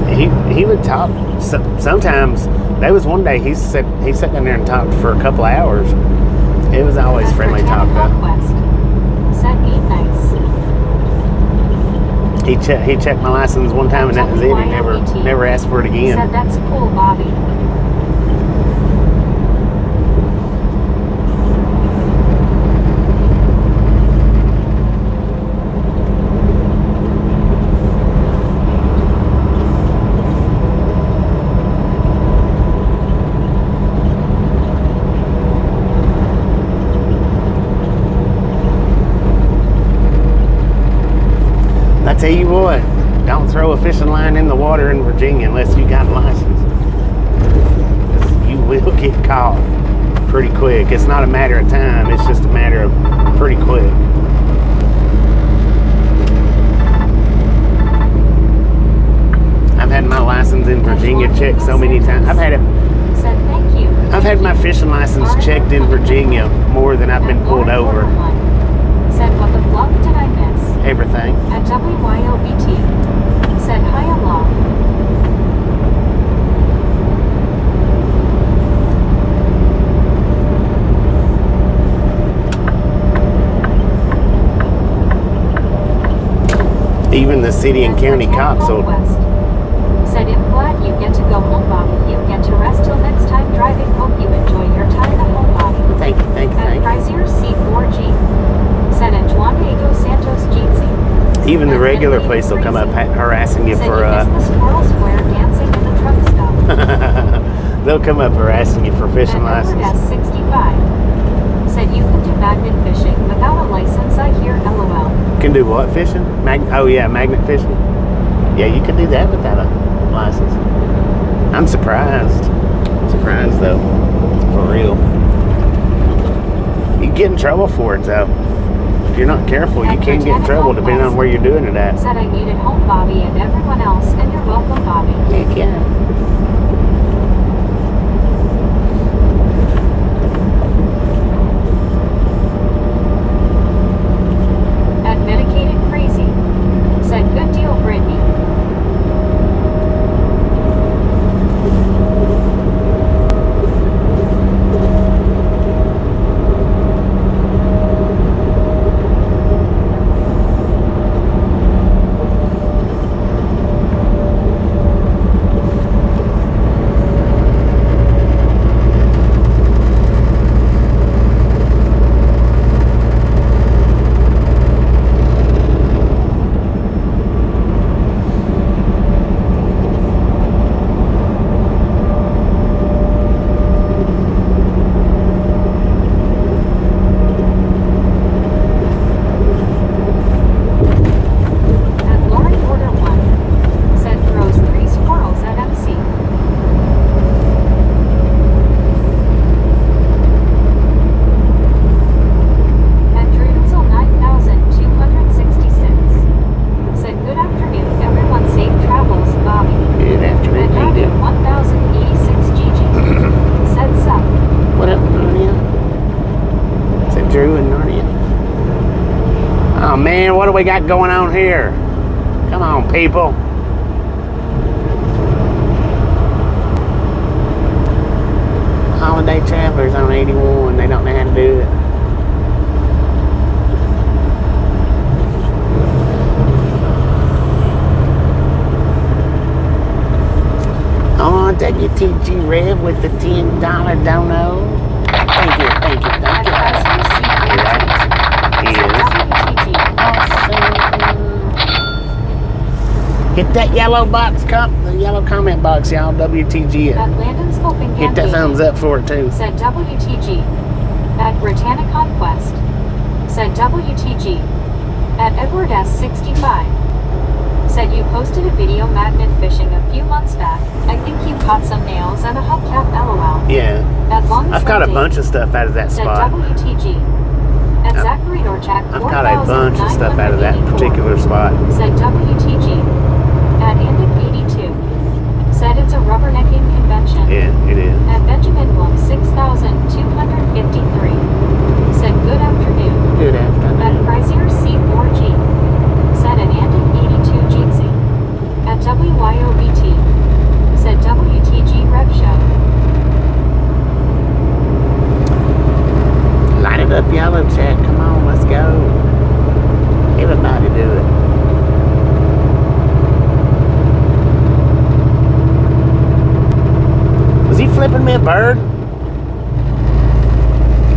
He would talk. Sometimes there was one day he sat down there and talked for a couple of hours. It was always At friendly talk Britannic though. Conquest. Said be nice. He checked my license one time and that was it. He never asked for it again. Said that's cool, Bobby. I tell you what, don't throw a fishing line in the water in Virginia unless you got a license. 'Cause you will get caught pretty quick. It's not a matter of time, it's just a matter of pretty quick. I've had my license in Virginia checked so many times. Said thank you. I've had my fishing license checked in Virginia more than I've been pulled over. Said what the fuck did I miss? Everything. At WYOBT. Said hi along. Even the city and county cops will. Said I'm glad you get to go home, Bobby. You get to rest till next time driving. Hope you enjoy your time at home, Bobby. Thank you. At Frazier C4G. Said at Juan Diego Santos Jeetsy. Even the regular place will come up harassing you Said for. you missed the squirrel square dancing in the truck stop. They'll come up harassing you for fishing At Edward license. S65. Said you can do magnet fishing without a license. I hear LOL. Can do what fishing? Magnet fishing. Yeah, you can do that without a license. I'm surprised. Surprised though, for real. You get in trouble for it though. If you're not careful, you can get in trouble depending on where you're doing it at. Said I needed home, Bobby, and everyone else, and you're welcome, Bobby. Heck yeah. At Medicated Crazy. Said good deal, Brittany. Oh man, what do we got going on here? Come on, people. holiday travelers on 81. They don't know how to do it. Oh, WTG Rev with the $10 dono. Thank you. At Chrysler Yes. Hit that yellow box, the yellow comment box, y'all. WTG At it. Landon's Hoping Hit that thumbs up for it too. Said WTG. At Britannia Conquest. Said WTG. At Edward S65. Said you posted a video magnet fishing a few months back. I think you caught some nails and a hubcap LOL. Yeah. At Long I've caught a bunch of stuff out of that Said spot. WTG. At Zachary Dorchak. I've caught a bunch of stuff out of that particular spot. Said WTG. At Indic82. Said it's a rubbernecking convention. Yeah, it is. At Benjamin Blum 6253. Said good afternoon. Good At afternoon. Chrysler C4G. Said an Andic82 Jeetsy. At WYOBT. Said WTG Rev Show. Light it up, yellow chat. Come on, let's go. Everybody do it. Was he flipping me a bird?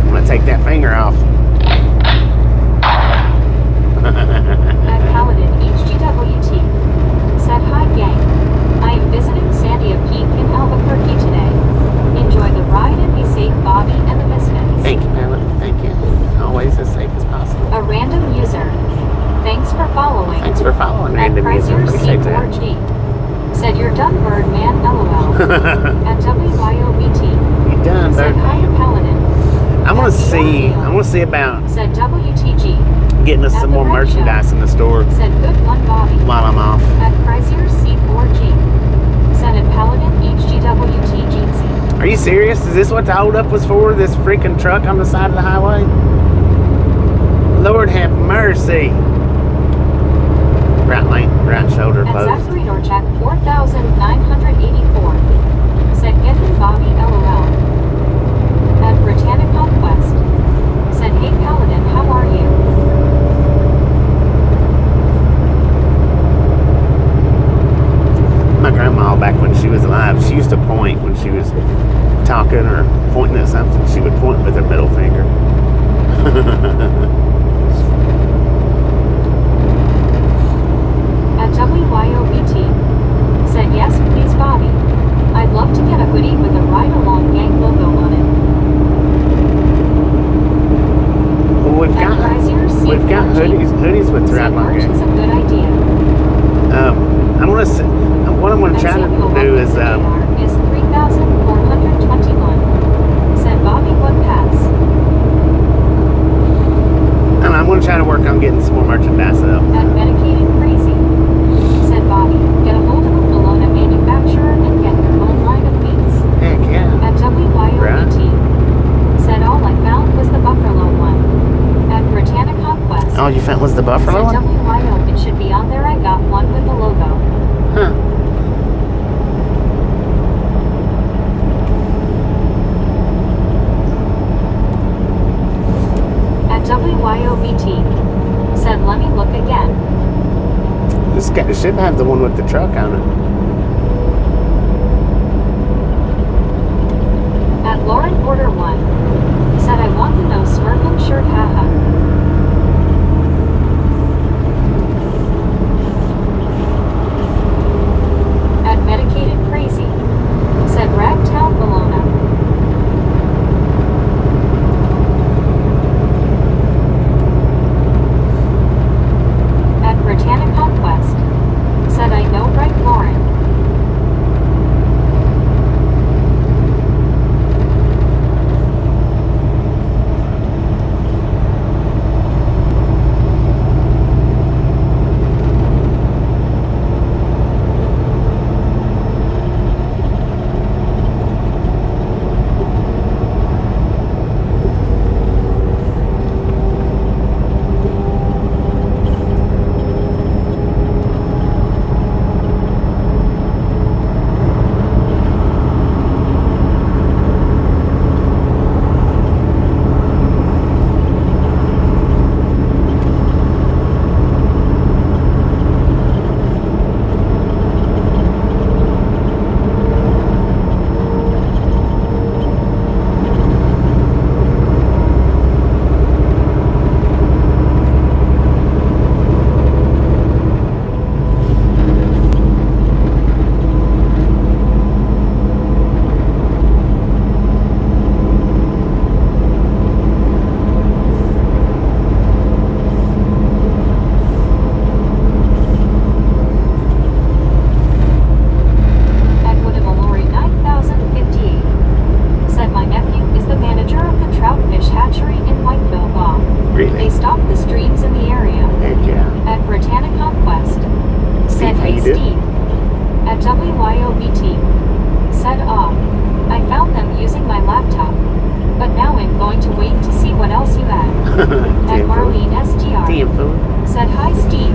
I'm gonna take that finger off. At Paladin HGWT. Said hi gang. I am visiting Sandia Peak in Albuquerque today. Enjoy the ride and be safe, Bobby and the Misfits. Thank you, Pallet. Thank you. Always as safe as possible. A random user. Thanks for following. Thanks for following, At random user. Chrysler Appreciate that. C4G. Said you're done, Birdman, LOL. At WYOBT. You done, Said hi to Birdman. Paladin. I'm gonna see about Said WTG. getting us At some the more Red Show. merchandise in the store Said good one, Bobby. while I'm off. At Chrysler C4G. Said at Paladin HGWT Jeetsy. Are you serious? Is this what the holdup was for? This freaking truck on the side of the highway? Lord have mercy. Right lane, right shoulder At post. Zachary Dorchak 4984. Said get him, Bobby, LOL. At Britannia Conquest. Said hey Paladin, how are you? My grandma, back when she was alive, she used to point when she was talking or pointing at something. She would point with her middle finger. At WYOBT. Said yes, please, Bobby. I'd love to get a hoodie with a ride-along gang logo on it. Well, we've At got Chrysler C4G. hoodies with Said Ride Along merch Gang. is a good idea. What I'm gonna At try to Samuel do is Watkins JR is 3,421. Said Bobby, what pass? I'm gonna try to work on getting some more merchandise up. At Medicated Crazy. Said Bobby, get a hold of a Bologna manufacturer and get your own line of meats. Heck yeah. At WYOBT. Said all I found was the Buffalo one. At Britannia Conquest. Oh, you found was the Buffalo Said one? WYO, it should be on there. I got one with the logo. Huh. At WYOBT. Said let me look again. This guy should have the one with the truck on it. At Lauren Order 1. Said I want the no Smurfing shirt, haha. At Medicated Crazy. Said Ragtown Bologna. At Britannia Conquest. Said I know right, Lauren. At Marlene STR. Damn fool. Said, hi, Steve.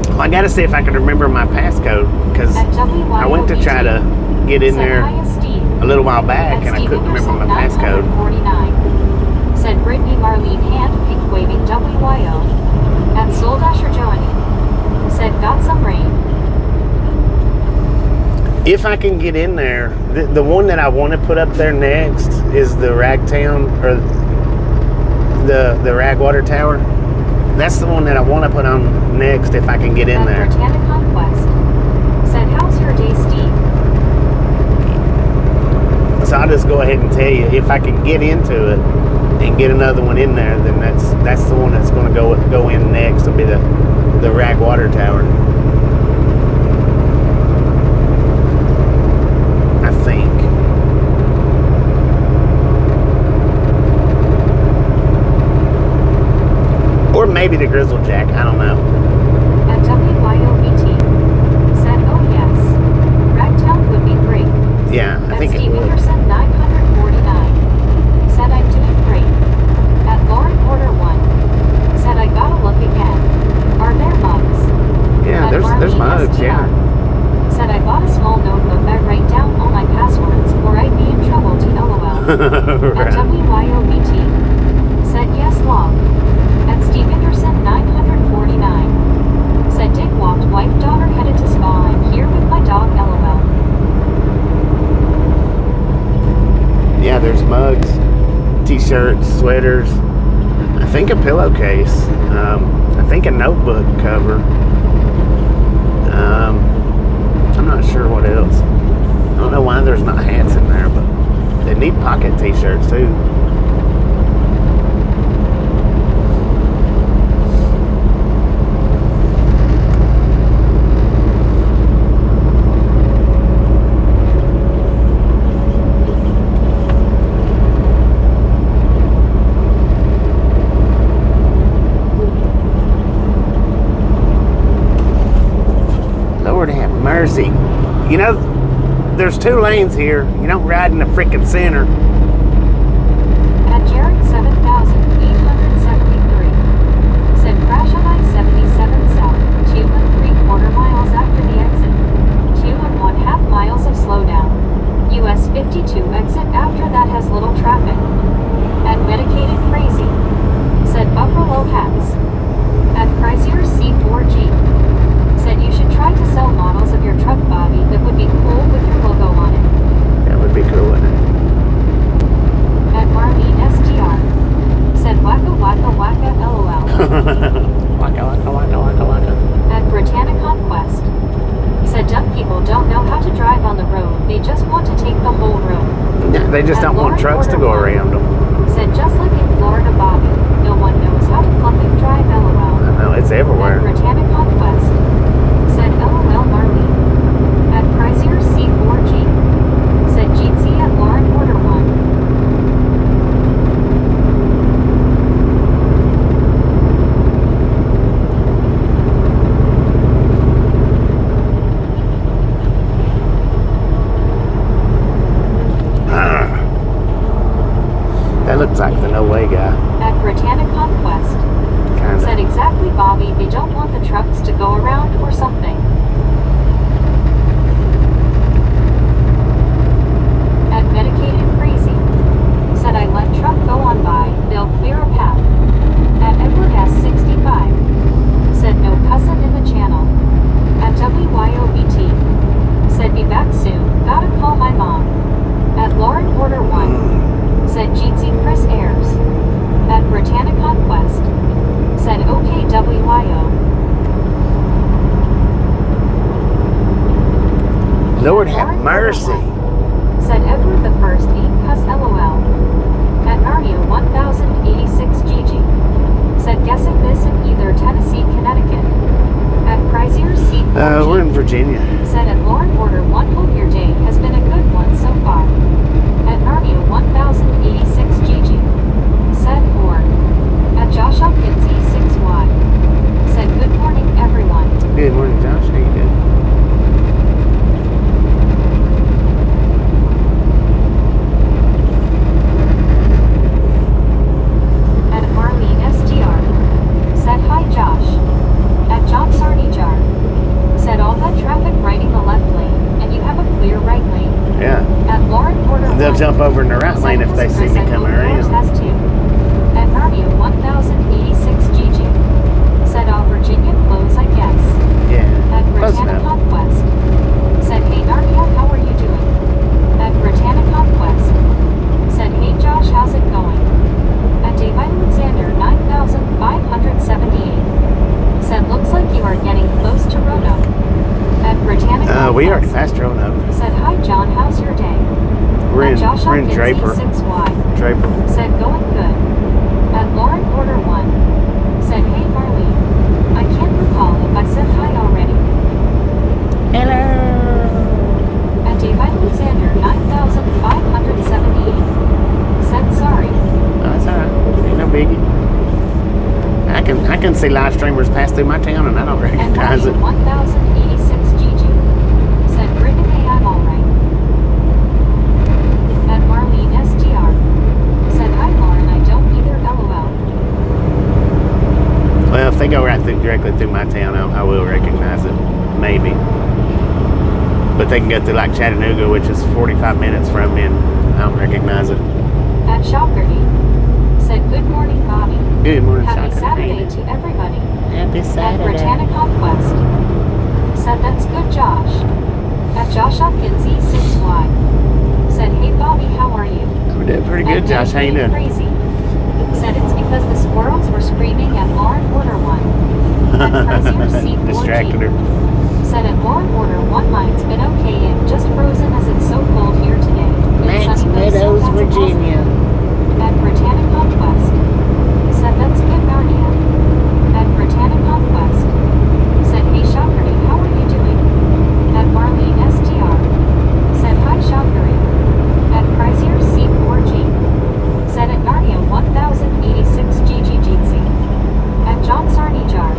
Well, I gotta see if I can remember my passcode, because At WYOBT. I went to try to get in Said, there hi, Steve. a little while back At and I Steve couldn't remember my Henderson, passcode. 949. Said Brittany Marlene hand pink waving WYO. At Soul Dasher Joanie. Said got some rain. If I can get in there, the one that I want to put up there next is the Ragtown, or the Ragwater Tower. That's the one that I want to put on next if I can get in At there. Britannic Conquest. Said how's your day, Steve? So I'll just go ahead and tell you, if I can get into it and get another one in there, then that's the one that's going to go in next. It'll be the Ragwater Tower. I think. Or maybe the Grizzlejack. I don't know. At WYOBT. Said oh yes. Ragtown would be great. Yeah, I At think it Steve would. Henderson 949. Said I'm doing great. At Lauren Porter 1. Said I gotta look again. Are there mugs? Yeah, At there's Marlene mugs, STR. yeah. Said I bought a small notebook I write down all my passwords or I'd be in trouble to LOL. At Right. WYOBT. Said yes log. At Steve Henderson 949. Said Dick walked wife daughter headed to spa. I'm here with my dog LOL. Yeah, there's mugs, t-shirts, sweaters. I think a pillowcase. I think a notebook cover. I'm not sure what else. I don't know why there's not hats in there, but they need pocket t-shirts too. Lord have mercy. You know, there's 2 lanes here. You don't ride in the freaking center. At Jared 7873. Said crash on I-77 south. 2 3/4 miles after the exit. 2 1/2 miles of slowdown. US 52 exit after that has little traffic. At Medicated Crazy. Said Buffalo Hats. At Chrysler C4G. Said you should try to sell models of your truck body that would be cool with your logo on it. That would be cool, wouldn't it? At Marlene STR. Said waka waka waka LOL. Waka, waka, waka, waka, waka. At Britannic Conquest. Said dumb people don't know how to drive on the road. They just want to take the whole road. Yeah, they just At don't want Lauren trucks to Porter go 1. around them. Said just like in Florida Bobby. No one knows how to fluffing drive LOL. I know, it's At everywhere. Britannic Conquest. Said LOL Marlene. At Chrysler C4G. Said Jeetsy at Lauren Porter 1. That looks like the No Way guy. At Britannic Conquest. Said Kinda. exactly Bobby, they don't want the trucks to go around or something. At Medicated Crazy. Said I let truck go on by, they'll clear a path. At Edward S65. Said no cussing in the channel. At WYOBT. Said be back soon, gotta call my mom. At Lauren Porter 1. Said Jeetsy Chris Ayers. At Britannic Conquest. Said okay WYO. Lord have mercy. Said Edward the First ain't cuss LOL. At Narnia 1086 GG. Said guessing this in either Tennessee, Connecticut. At Chrysler C4G. We're in Virginia. Said at Lauren Porter 1 hope your day has been a good one so far. At Narnia 1086 GG. Said or. At Josh Hopkins E6Y. Said good morning everyone. Good morning, Josh. How you doing? the right lane if they see me coming around. Has 2. At Narnia 1086 GG. Said all Virginia close, I guess. Yeah, At close Britannia enough. Conquest. Said, hey Narnia, how are you doing? At Britannia Conquest. Said, hey Josh, how's it going? At Dave Alexander 9578. Said, looks like you are getting close to Roanoke. At Britannia Conquest. We already passed Roanoke. Said, hi John, how's your day? We're At in, Josh we're in Draper. 6Y. Draper. Said, going good. At Lauren Order 1. Said, hey Marlene. I can't recall if I said hi already. Hello. At Dave Alexander 9578. Said sorry. Oh, that's alright. Ain't no biggie. I can see live streamers pass through my town and I don't At recognize it. 1086 GG. Said Brittany, hey, I'm alright. At Marlene STR. Said hi Lauren, I don't either, LOL. Well, if they go right through directly through my town, I will recognize it. Maybe. But they can go through like Chattanooga, which is 45 minutes from me, and I don't recognize it. At Shopgerty. Said good morning Bobby. Good morning, Happy Shaka. Saturday to everybody. Happy At Saturday. Britannia Conquest. Said that's good Josh. At Josh Hopkins E6Y. Said hey Bobby, how are you? We're doing pretty good, At Josh. How you doing? Crazy. Said it's because the squirrels were screaming at Lauren Order 1. At Crazier C4G. Distracted her. Said at Lauren Order 1 mine's been okay and just frozen as it's so cold here today. It's Max sunny, but so Meadows, that's a Virginia. positive. At Britannia Conquest. Said that's good Narnia. At Britannia Conquest. Said hey Shopgerty, how are you doing? At Marlene STR. Said hi Shopgerty. At Crazier C4G. Said at Narnia 1086 GG. At John Sarnijar.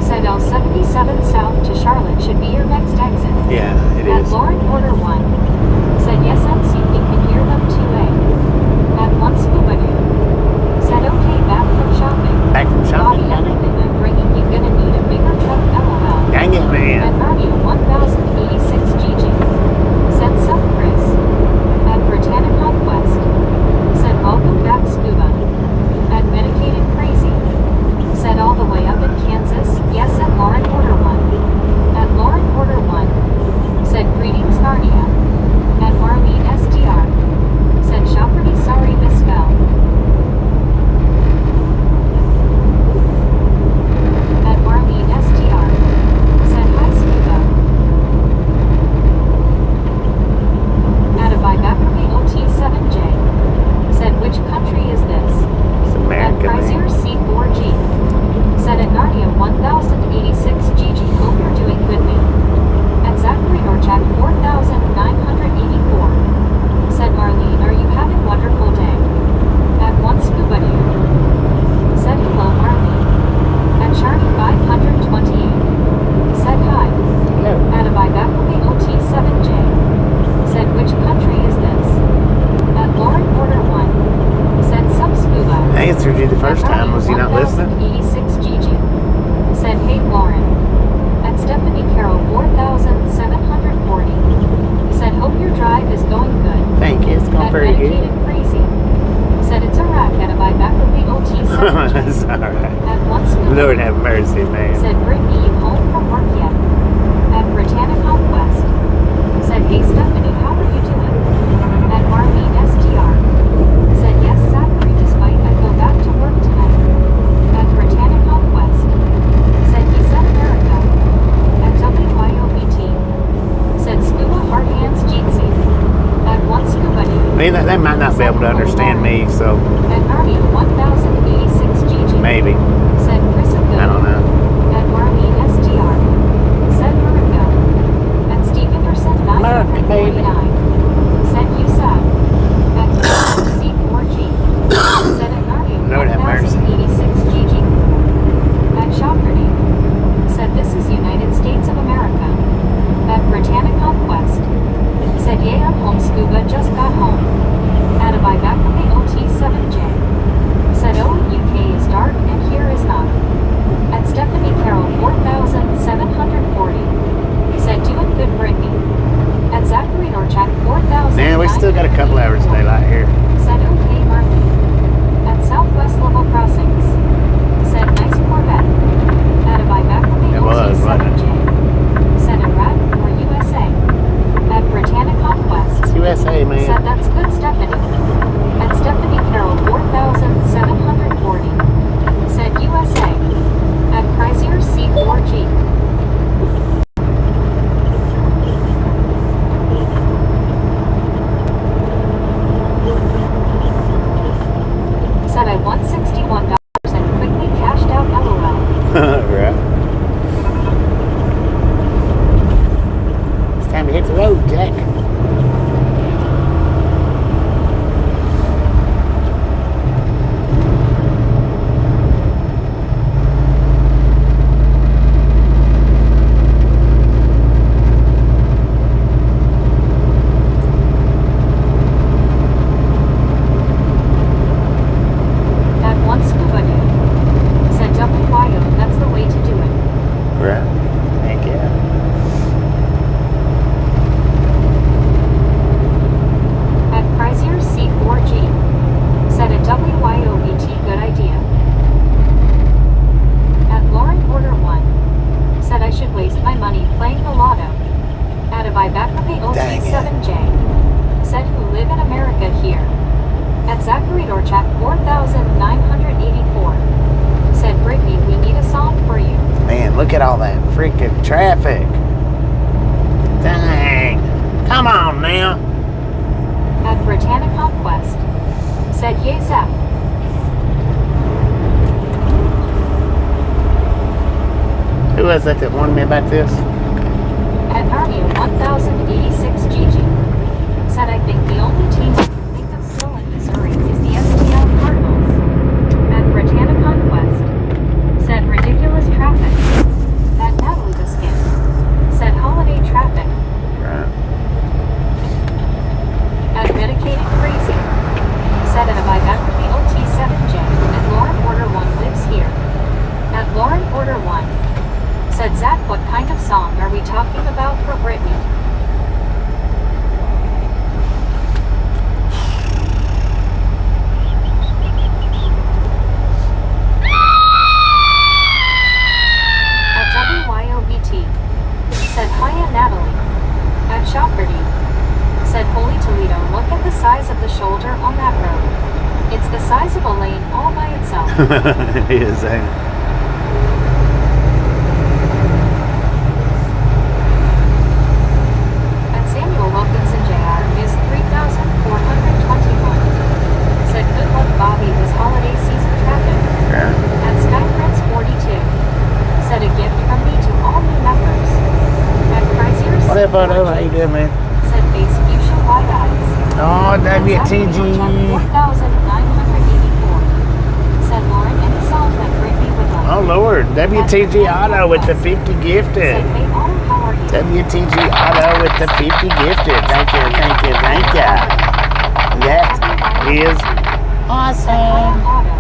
Said L77 south to Charlotte should be your next exit. Yeah, it At is. Lauren Order 1. Said yes MC, we can hear them 2A. At 1 Scuba Doo. Said okay, back from shopping. Back from shopping, Bobby, honey. everything I'm bringing you gonna need a bigger truck, LOL. Dang it, At man. Narnia 1086 GG. Said sup Chris. At Britannia Conquest. Said welcome back Scuba. At Medicated Crazy. Said all the way up in Kansas, yes at Lauren Order 1. At Lauren Order 1. Said greetings Narnia. At Marlene STR. Said Shopperty sorry misspell. At Marlene STR. Said hi Scuba. At a Bibacary OT7J. Said which country is this? It's At America, Crazier man. C4G. Said at Narnia 1086 GG, hope you're doing good me. At Zachary Norchak 4984. Said Marlene, are you having a wonderful day? At 1 Scuba Doo. Said hello Marlene. At Charlie 528. Said hi. Hello. At a Bibacary OT7J. Said which country is this? At Lauren Order 1. Said sub Scuba. I answered you the first time. Was you not listening? 1086 GG. Said hey Lauren. At Stephanie Carroll 4740. Said hope your drive is going good. Thank you. It's going At pretty good. Medicated Crazy. Said it's a rack at a Bibacary OT7J. It's alright. At 1 Scuba. Lord have mercy, man. Said Brittany, you home from work yet? At Britannia Conquest. Said hey Stephanie, how are you doing? At Marlene STR. Said yes Zachary, despite I go back to work tonight. At Britannia Conquest. Said he said America. At WYOBT. Said Scuba Hard Hands Jeetsy. At 1 Scuba Doo. I mean, they might not be able to understand me, so At Narnia 1086 GG. maybe. Said Chris of Good. I don't know. At Marlene STR. Said Maruka. At Steve Anderson Mark, baby. 949. Said USAP. At C4G. Said at Narnia Lord have mercy. 1086 GG. At Shopperty. Said this is United States of America. At Britannia Conquest. Said yay I'm home Scuba, just got home. At a Bibacary OT7J. Said oh UK is dark and here is not. At Stephanie Carroll 4740. Said doing good Brittany. At Zachary Norchak freaking traffic. Dang. Come on now. At Britannia Conquest, said Yezap. Who was that warned me about this? At Army 1086 GG, said I think the only team I can think of still in Missouri is the STL Cardinals. At Britannia Conquest, said ridiculous traffic. At Natalie Biskin, said holiday traffic. Right. At Medicated Crazy, said at a biography OT7J, and Lauren Order 1 lives here. At Lauren Order 1, said Zach, what kind of song are we talking about for Britney? At WYOBT, said hiya Natalie. At Shopperty, said holy Toledo, look at the size of the shoulder on that road. It's the size of a lane all by itself. It is, ain't it? At Samuel Wilkinson Jr. is 3,421. Said good luck Bobby this holiday season traffic. Yeah. At Sky Prince 42, said a gift from me to all new members. At Chrysler's What up, Otto? How you doing, man? said face fuchsia white eyes. Oh, WTG. 4,984. Said Lauren, any song that Brittany would like. Oh, Lord. WTG Auto with the 50 Said gifted. hey Autumn, how are you? WTG Auto with the 50 gifted. Thank you, thank you, thank you. That is Said awesome. hiya Auto.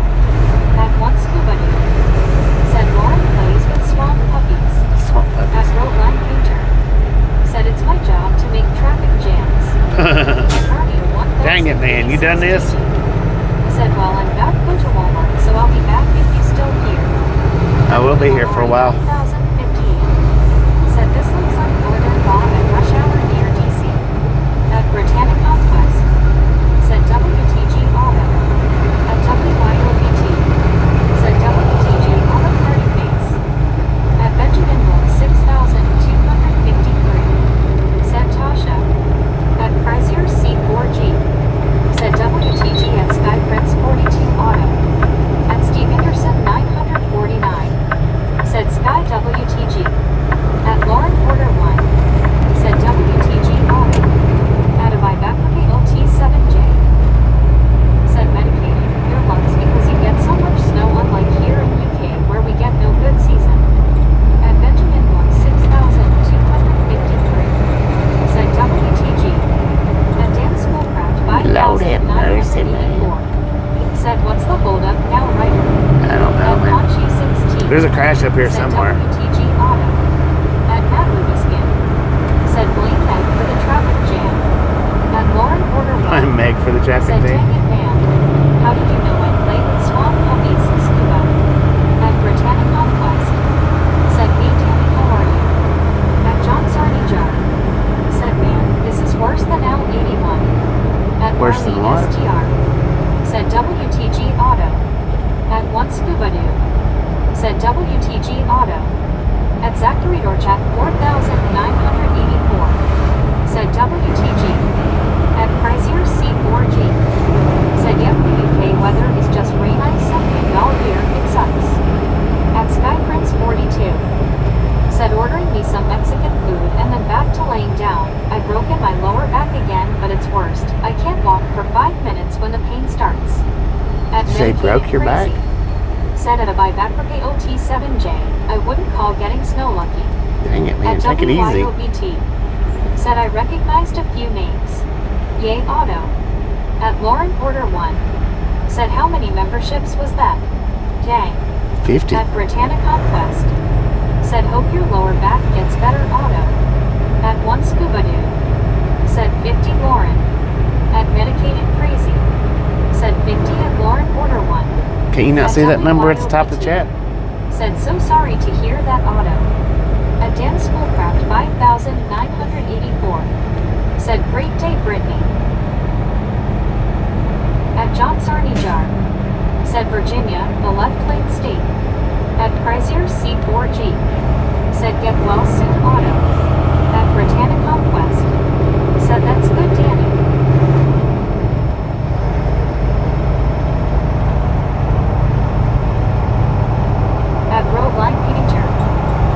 At one scuba dude. Said Lauren plays with swamp puppies. At Road Line Painter, said it's my job to make traffic jams. At Army 1000 Dang it, man. You done this? Said, well, I'm about to go to Walmart, so I'll be back if you're still here. I will be here for a while. 1015, said this looks like Northern Law at rush hour near DC. At Britannia Conquest, said WTG Auto. At WYOBT, said WTG Auto Party Face. At Benjamin Wolf 6,253, said Tasha. At Chrysler C4G, said WTG at Sky Prince 42 Auto. At Steve Anderson 949, said Sky WTG. At Lauren Porter 1, said WTG Auto. At a Vivacity OT7J, said medicated your lungs because you get so much snow, unlike here in UK where we get no good season. At Benjamin 6253, said WTG. At Dan Schoolcraft Lord have mercy, man. 5,984, said what's the holdup now, Ryder? I don't know, At man. Conchi 16, There's a crash up here said somewhere. WTG Auto. At Natalie Biskin, said blame Meg for the traffic jam. At Lauren Order 1, I'm Meg for the traffic said jam. dang it man, how did you know I play with swamp puppies scuba? At Britannia Conquest, said hey Tammy, how are you? At John Sarney Jar, said man, this is worse than L81. At Worse than Marlene what? STR, said WTG Auto. At one scuba dude, said WTG Auto. At Zachary Dorchak 4,984, said WTG. At Chrysler C4G, said yep, the UK weather is just rain ice and all year, it sucks. At Sky Prince 42, said ordering me some Mexican food and then back to laying down. I've broken my lower back again, but it's worst. I can't walk for 5 minutes when the pain starts. At Say Medicated broke your back? Crazy, said at a Vivacity OT7J, I wouldn't call getting snow lucky. Dang it, man. At Take it easy. WYOBT, said I recognized a few names. Yay Auto. At Lauren Porter 1, said how many memberships was that? Dang. 50. At Britannia Conquest, said hope your lower back gets better Auto. At one scuba dude, said 50 Lauren. At Medicated Crazy, said 50 at Lauren Order 1. Can you not At see that number at the top of the chat? Said so sorry to hear that Auto. At Dan Schoolcraft 5,984, said great day Brittany. At John Sarney Jar, said Virginia, the left lane state. At Chrysler C4G, Said get well soon auto. At Britannic Conquest. Said that's good Danny. At Roadline Painter.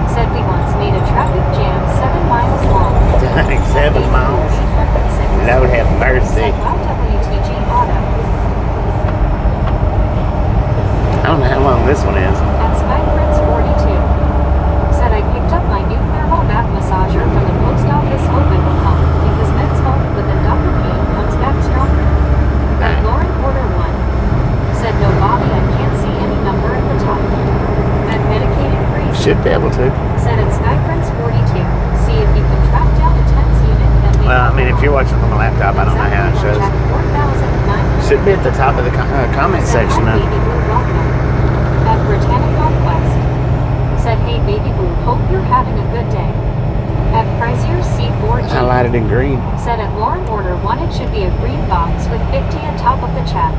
Said we once made a traffic jam 7 miles long. 7 miles. 806. Lord have mercy. Said wow WTG auto. I don't know how long this one is. At Skyprince 42. Said I picked up my new thermal back massager from the post office hoping will help because meds help but then Dr. Pain comes back stronger. At Lauren Porter 1. Said no Bobby I can't see any number at the top. At Medicated Crazy. Should be able to. Said at Skyprince 42. See if you can track down a TENS unit then we Well, I mean, if you're watching from a laptop, I don't know how it shows. Should be at the top of the comment section. Baby Blue, welcome. At Britannic Conquest. Said, hey Baby Blue, hope you're having a good day. At Prizier C4G. Highlighted in green. Said at Lauren Order 1 it should be a green box with 50 on top of the chat.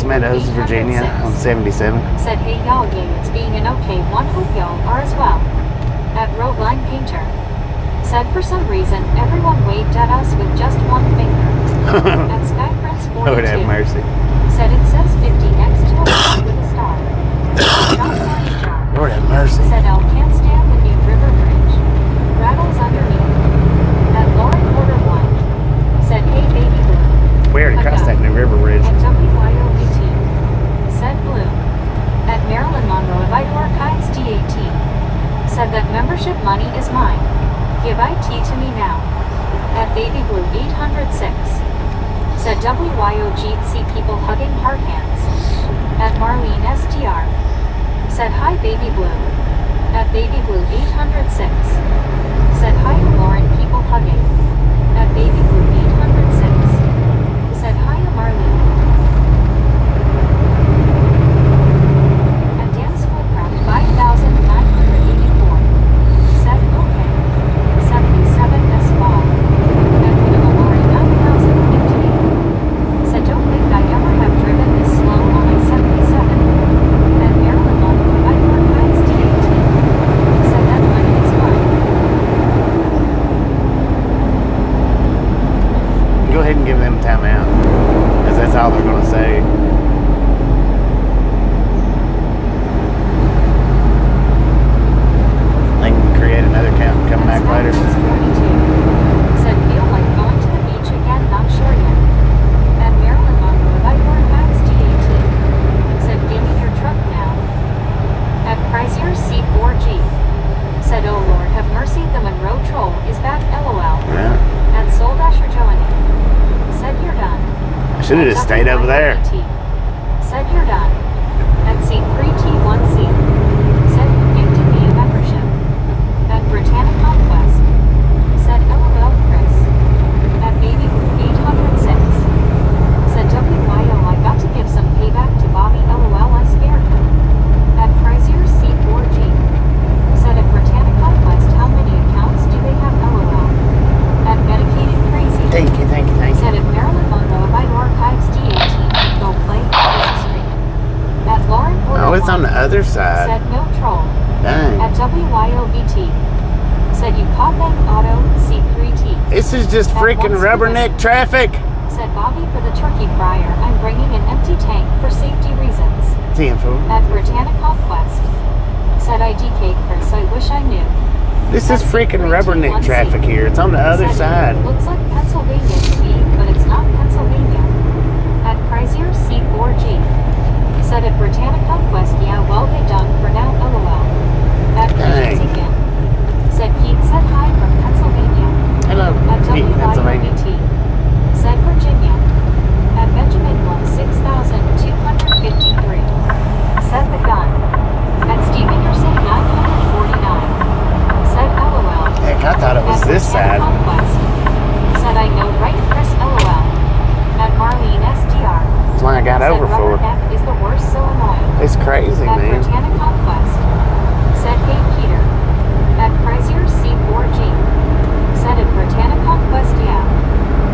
Meadows, Virginia, on 77. Said, hey y'all, yeah, it's being an okay one. Hope y'all are as well. At Roadline Painter. Said for some reason everyone waved at us with just one finger. At Skyprince 42. Lord have mercy. Said it says 50 next to a one with a star. Lord have mercy. Said Elle can't stand the new river bridge. Rattles underneath. At Lauren Porter 1. Said, hey baby blue. We already crossed that new river bridge. At WYOBT. Said Blue. At Marilyn Monroe of IT Archives D18. Said that membership money is mine. Give IT to me now. At Baby Blue 806. Said WYOGC people hugging heart hands. At Marlene STR. Said hi Baby Blue. At Baby Blue 806. Said hi to Lauren people hugging. At Baby Blue 806. Said hi to Marlene. At Dan Schoolcraft 5984. Said okay. 77 S ball. At Minimum Lori 9058. Said don't think I ever have driven this slow on my 77. At Marilyn Monroe I Archives D18. Said that money is mine. Go ahead and give them time out, because that's all they're going to say. They can create another account and come back later. Said feel like going to the beach again, not sure yet. At Marilyn Monroe of Archives D18. Said give me your truck now. At Prizier C4G. Said oh Lord have mercy the Monroe troll is back LOL. Yeah. At Soul Dasher Joanie. Said you're done. I should have just stayed over there. Said you're done. At C3T1C. Said you gifted me a membership. At Britannic Conquest. Said LOL Chris. At Baby Blue 806. Said WYO I got to give some payback to Bobby LOL I scared him. At Prizier C4G. Said at Britannic Conquest how many accounts do they have LOL? At Medicated Crazy. Thank you, thank you, thank you. Said at Marilyn Monroe of Archives D18. Go play Easy Street. At Lauren Porter Oh, it's on the 1. other side. Said no troll. Dang. At WYOBT. Said you caught that auto C3T. This is just freaking rubberneck traffic. Said Bobby for the turkey fryer. I'm bringing an empty tank for safety reasons. Info. At Britannic Conquest. Said IDK Chris I wish I knew. This is freaking rubberneck traffic here. It's on the other Said, side. looks like Pennsylvania to me, but it's not Pennsylvania. At Prizier C4G. Said at Britannic Conquest, yeah, well they done for now, LOL. At Dang. Christian's again. Said Pete said hi from Pennsylvania. Hello, At Pete, Pennsylvania. WYOBT. Said Virginia. At Benjamin 6253. Said the gun. At Steve Anderson 949. Said LOL. Heck, I thought it was It's crazy, At man. Britannia Conquest. Said hey Peter. At Chrysler C4G. Said at Britannia Conquest yeah.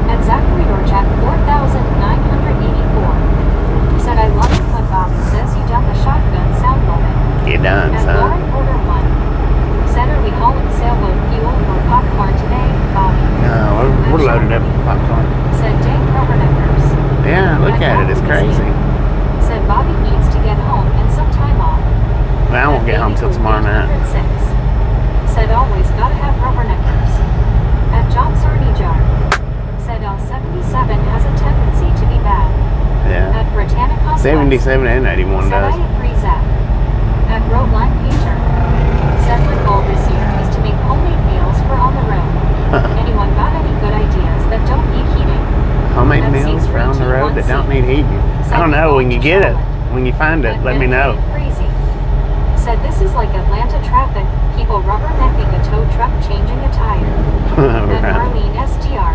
At Zachary Orchak 4984. Said I love it when Bobby says you done the shotgun sound moment. You done, At son. Lauren Order 1. Said are we hauling sailboat fuel or popcorn today, Bobby? No, we're loaded up with popcorn. Said dang rubberneckers. Yeah, look at it. It's crazy. Said Bobby needs to get home and some time off. Well, I won't get home till tomorrow night. 806. Said always gotta have rubberneckers. At John Sarny Jar. Said L77 has a tendency to be bad. Yeah. At Britannia Conquest. 77 and 81 Said does. I agree, Zach. At Roadline Painter. Said my goal this year is to make homemade meals for on the road. Anyone got any good ideas that don't need heating? Homemade That's meals for on the road that don't need heating. I don't know. When you get it, when you find it, let me know. Crazy. Said this is like Atlanta traffic. People rubbernecking a tow truck changing a tire. And Right. Marlene SDR.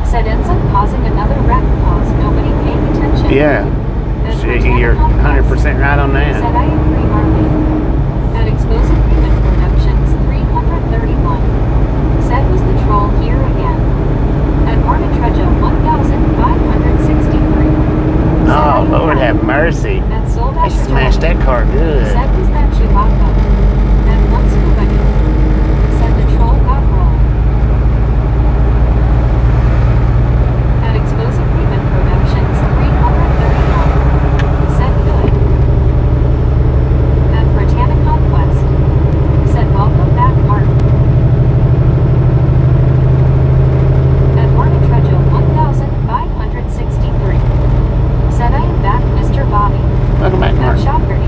Said ends up causing another wreck cause nobody paying attention. Yeah. And Shit, Britannia you're Conquest. 100% right on Said that. I agree, Marlene. At Explosive Human Productions 331. Said was the troll here again. At Martin Trejo 1563. Oh, Lord have mercy. And sold They after smashed that car good. Said was that Chewbacca. And once nobody. Said the troll got rolled. At Explosive Human Productions 331. Said good. At Britannia Conquest. Said welcome back, Martin. At Martin Trejo 1563. Said I am back, Mr. Bobby. Welcome back, At Mark. Shopgerty.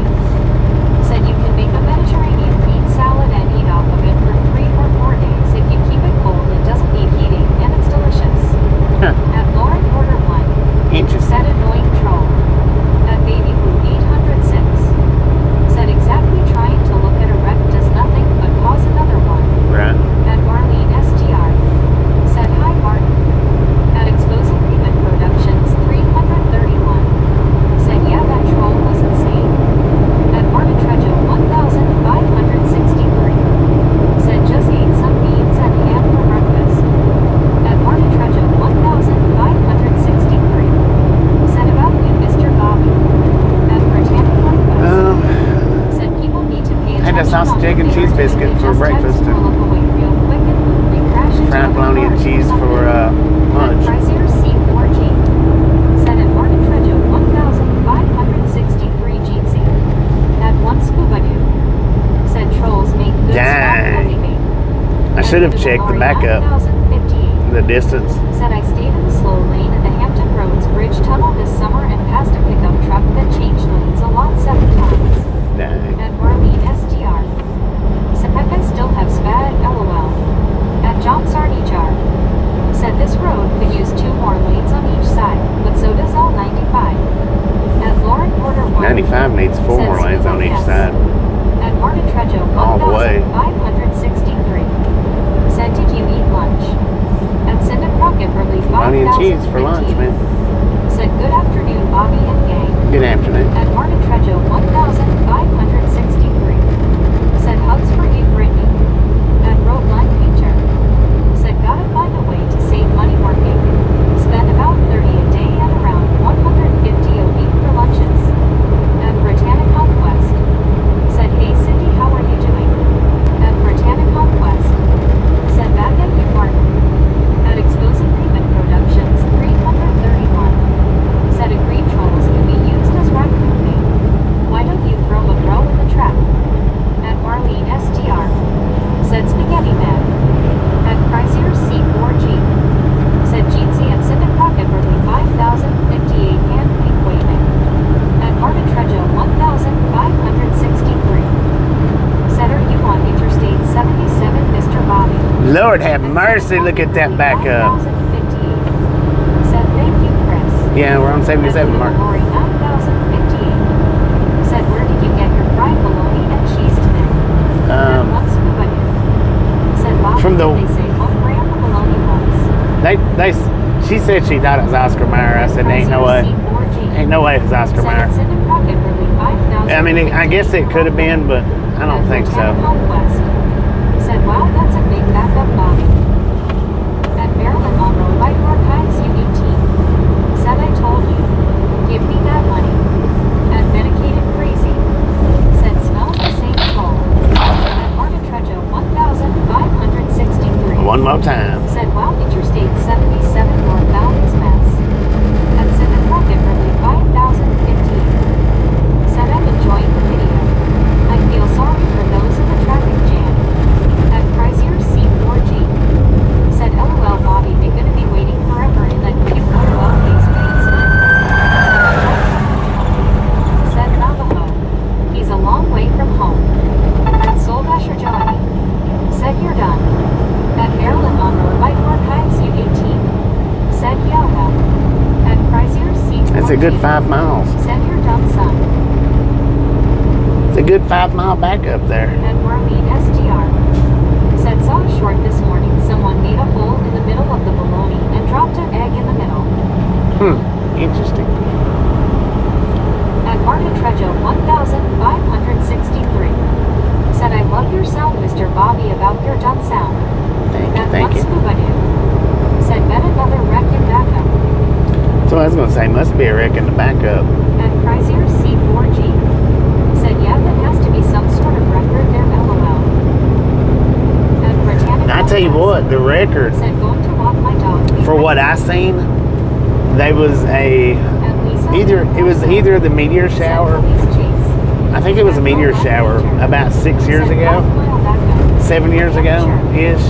Said you can make a Mediterranean bean salad and eat off of it for 3 or 4 days if you keep it cold. It doesn't need heating and it's delicious. At Lauren Order 1. Interesting. Said annoying troll. At Baby Blue 806. Said exactly trying to look at a wreck does nothing but cause another one. Right. At Marlene STR. Said hi Martin. At Explosive Human Productions 331. Said yeah that troll was insane. At Martin Trejo 1563. Said just ate some beans and ham for breakfast. At Martin Trejo 1563. Said about you Mr. Bobby. At Britannia Conquest. Said people need to pay Had attention. a sausage, egg, and cheese biscuit for breakfast and fried bologna and cheese for lunch. Chrysler C4G. Said at Martin Trejo 1563 Jeetsy. At one Scuba Doo. Said trolls make good Dang. small coffee mate. I should have checked the backup, 9058. the distance. Said I stayed in the slow lane at the Hampton Roads Bridge Tunnel this summer and passed a pickup truck that changed lanes a lot 7 times. Dang. At Marlene SDR. Said I still have spad LOL. At John Sarny Jar. Said this road could use 2 more lanes on each side, but so does all 95. At Lauren Porter 1. 95 needs 4 Said more lanes on each yes. side. At Martin Trejo All the way. 1563. Said did you eat lunch? At Cinda Crockett Burley Bologna and cheese for lunch, 5015. man. Said good afternoon Bobby and gang. Good afternoon. At Martin Trejo 1563. Said hugs for you Brittany. At Roadline Painter. Said gotta find a way to save money working. Spend about 30 a day and around 150 a week for lunches. At Britannia Conquest. Said hey Cindy how are you doing? At Britannia Conquest. Said back at you Martin. At Explosive Human Productions 331. Said agreed trolls can be used as raccoon bait. Why don't you throw a bro in the trap? At Marlene STR. Said spaghetti man. At Chrysler C4G. Said Jeetsy at Cinda Crockett Burley 5058 hand pink waving. At Martin Trejo 1563. Said are you on Interstate 77 Mr. Bobby? Lord have mercy, look at that backup. 5058. Said thank you Chris. Yeah, we're on 77, Mark. Lori 9058. Said where did you get your fried bologna and cheese today? At one Scuba Doo. Said Bobby From the- they say what brand the bologna was? She said she thought it was Oscar Mayer. I said, ain't no way. C4G. Ain't no way it was Oscar Said Mayer. it's in the pocket for the 5,000 I mean, I guess it could have been, but I don't think so. Conquest. Said, wow, that's a big backup, Bobby. At Marilyn Monroe, White Archives U18. Said, I told you. Give me that money. At Medicated Crazy. Said, smells the same coal. At Marta Trejo, 1,563. One more time. Said, wow, Interstate 77 northbound is mess. At Cinema Differently, 5,015. Said, I'm enjoying the video. I feel sorry for those in the traffic jam. At Chrysler C4G. Said, LOL, Bobby, they gonna be waiting forever in that cute LOL basement. Said Navajo. He's a long way from home. At Soul Dasher Johnny. Said, you're done. At Marilyn Monroe, White Archives U18. Said, Yoga. At Chrysler C4G. That's a good 5 miles. Said, you're dumb, son. It's a good 5 mile back up there. And Marlene SDR. Said, saw a short this morning. Someone made a hole in the middle of the bologna and dropped an egg in the middle. Interesting. At Marta Trejo, 1,563. Said, I love your sound, Mr. Bobby, about your dumb sound. Thank you. Scuba Dude. Said, bet another wreck in backup. So I was going to say, must be a wreck in the backup. At Chrysler C4G. Said, yeah, that has to be some sort of record there, LOL. At Britannica. I tell you what, the record, Said, going to walk my dog. for what I seen, there was either the meteor shower. I think it was a meteor shower about 6 years ago, 7 years ago ish.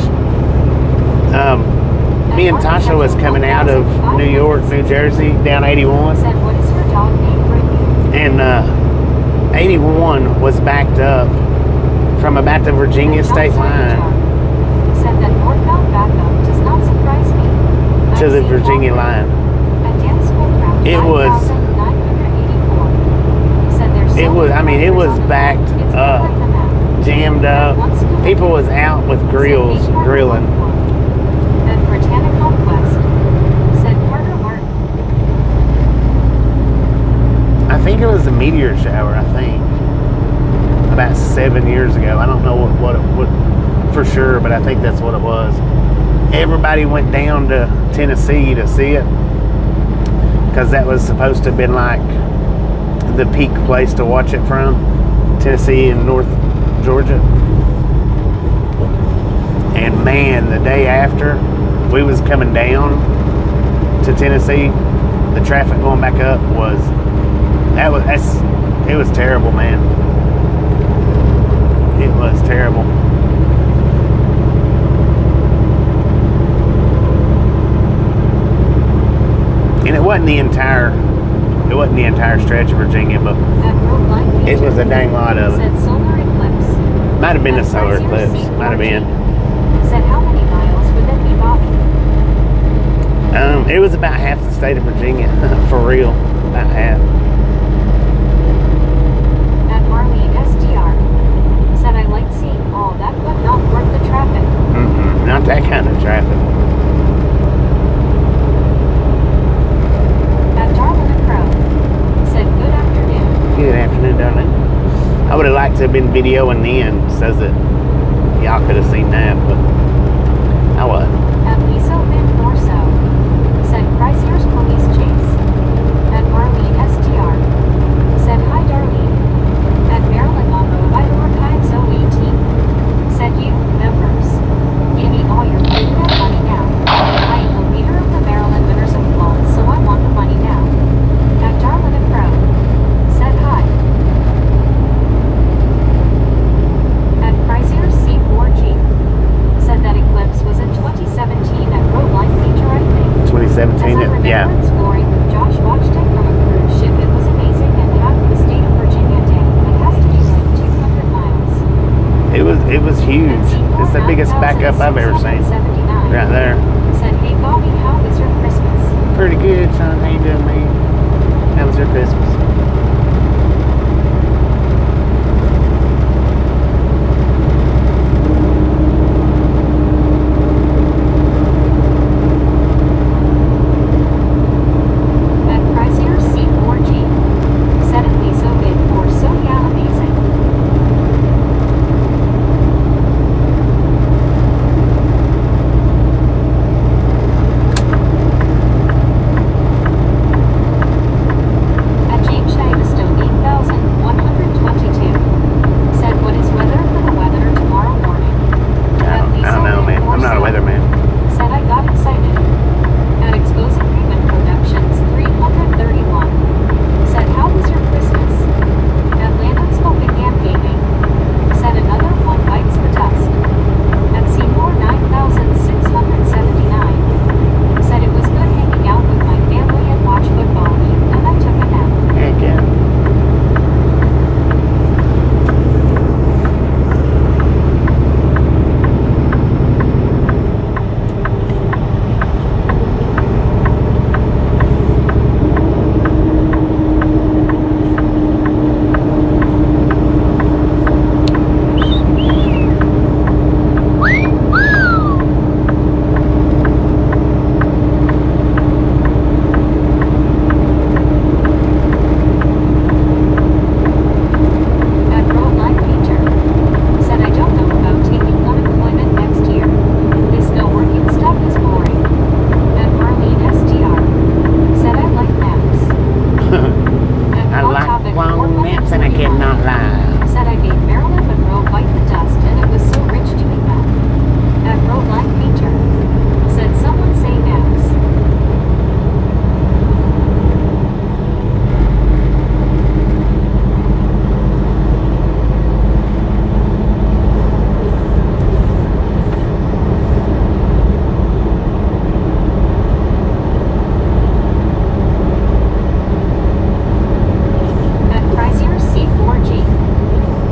Me and Tasha was coming out of New York, New Jersey, down 81, Said, what is your dog name, Brittany? and 81 was backed up from about the Virginia state line Said that northbound backup does not surprise me. to the Virginia line. It was- it was backed up, jammed up. People was out with grills grilling. At Britannica Conquest. Said Carter Martin. I think it was a meteor shower, I think. About 7 years ago. I don't know what for sure, but I think that's what it was. Everybody went down to Tennessee to see it, because that was supposed to have been like the peak place to watch it from. Tennessee and North Georgia. And man, the day after we was coming down to Tennessee, the traffic going back up it was terrible, man. It was terrible. And it wasn't the entire stretch of Virginia, but it was a dang lot of it. Said solar eclipse. Might have been a solar eclipse. Might have been. Said how many miles would that be, Bobby? It was about half the state of Virginia, for real. About half. At Marlene SDR. Said I like seeing all that, but not worth the traffic. Not that kind of traffic. At Darwin Crow. Said good afternoon. Good afternoon, darling. I would have liked to have been videoing then, so that y'all could have seen that, but I wasn't. At Lisa Van Morso. Said Chrysler's police chase. At Marlene STR. Said hi, Darlene. At Marilyn Monroe, White Archives 018. Said you, members. Give me all your free money now. I am the leader of the Maryland Winners of Loans, so I want the money now. At Darlin Crow. Said hi. At Chrysler C4G. Said that eclipse was in 2017 at Road Line Feature, I think. 2017, yeah. Exploring with Josh watched it from a cruise ship. It was amazing and half the state of Virginia day. It has to be like 200 miles. It was huge. It's the biggest backup I've ever seen. Right there. Said, hey Bobby, how was your Christmas? Pretty good, son. How you doing, man? How was your Christmas? At Chrysler C4G. Said at Lisa Bid for so yeah, And I cannot lie. Said I made Marilyn Monroe bite the dust and it was so rich doing that. At Roadline Painter. Said someone say ass. At Chrysler C4G.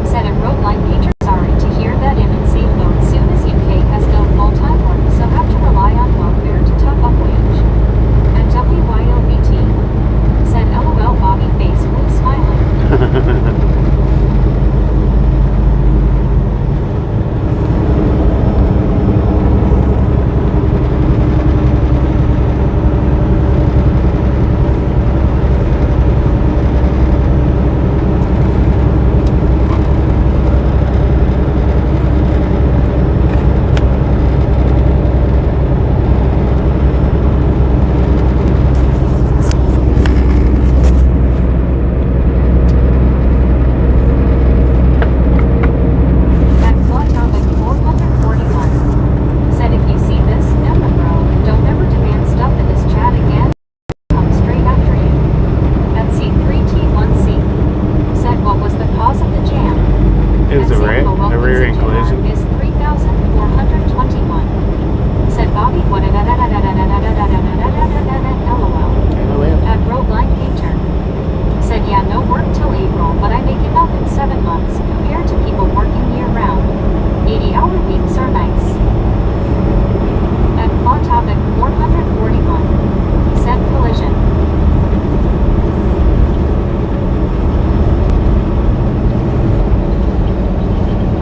Said at Roadline Painter sorry to hear that MNC vote soon as UK has no full-time work so have to rely on welfare to top up wage. At WYOBT. Said LOL Bobby face fully smiling. At Flatopic 441. Said if you see this, Emma bro, don't ever demand stuff in this chat again. Come straight after you. At C3T1C. Said what was the cause of the jam? It was At a Samuel rear end Wilkinson's collision. Is 3,421. Said Bobby what LOL. At Roadline Painter. Said yeah, no work till April, but I make enough in 7 months compared to people working year round. 80-hour weeks are nice. At Flatopic 441. Said collision.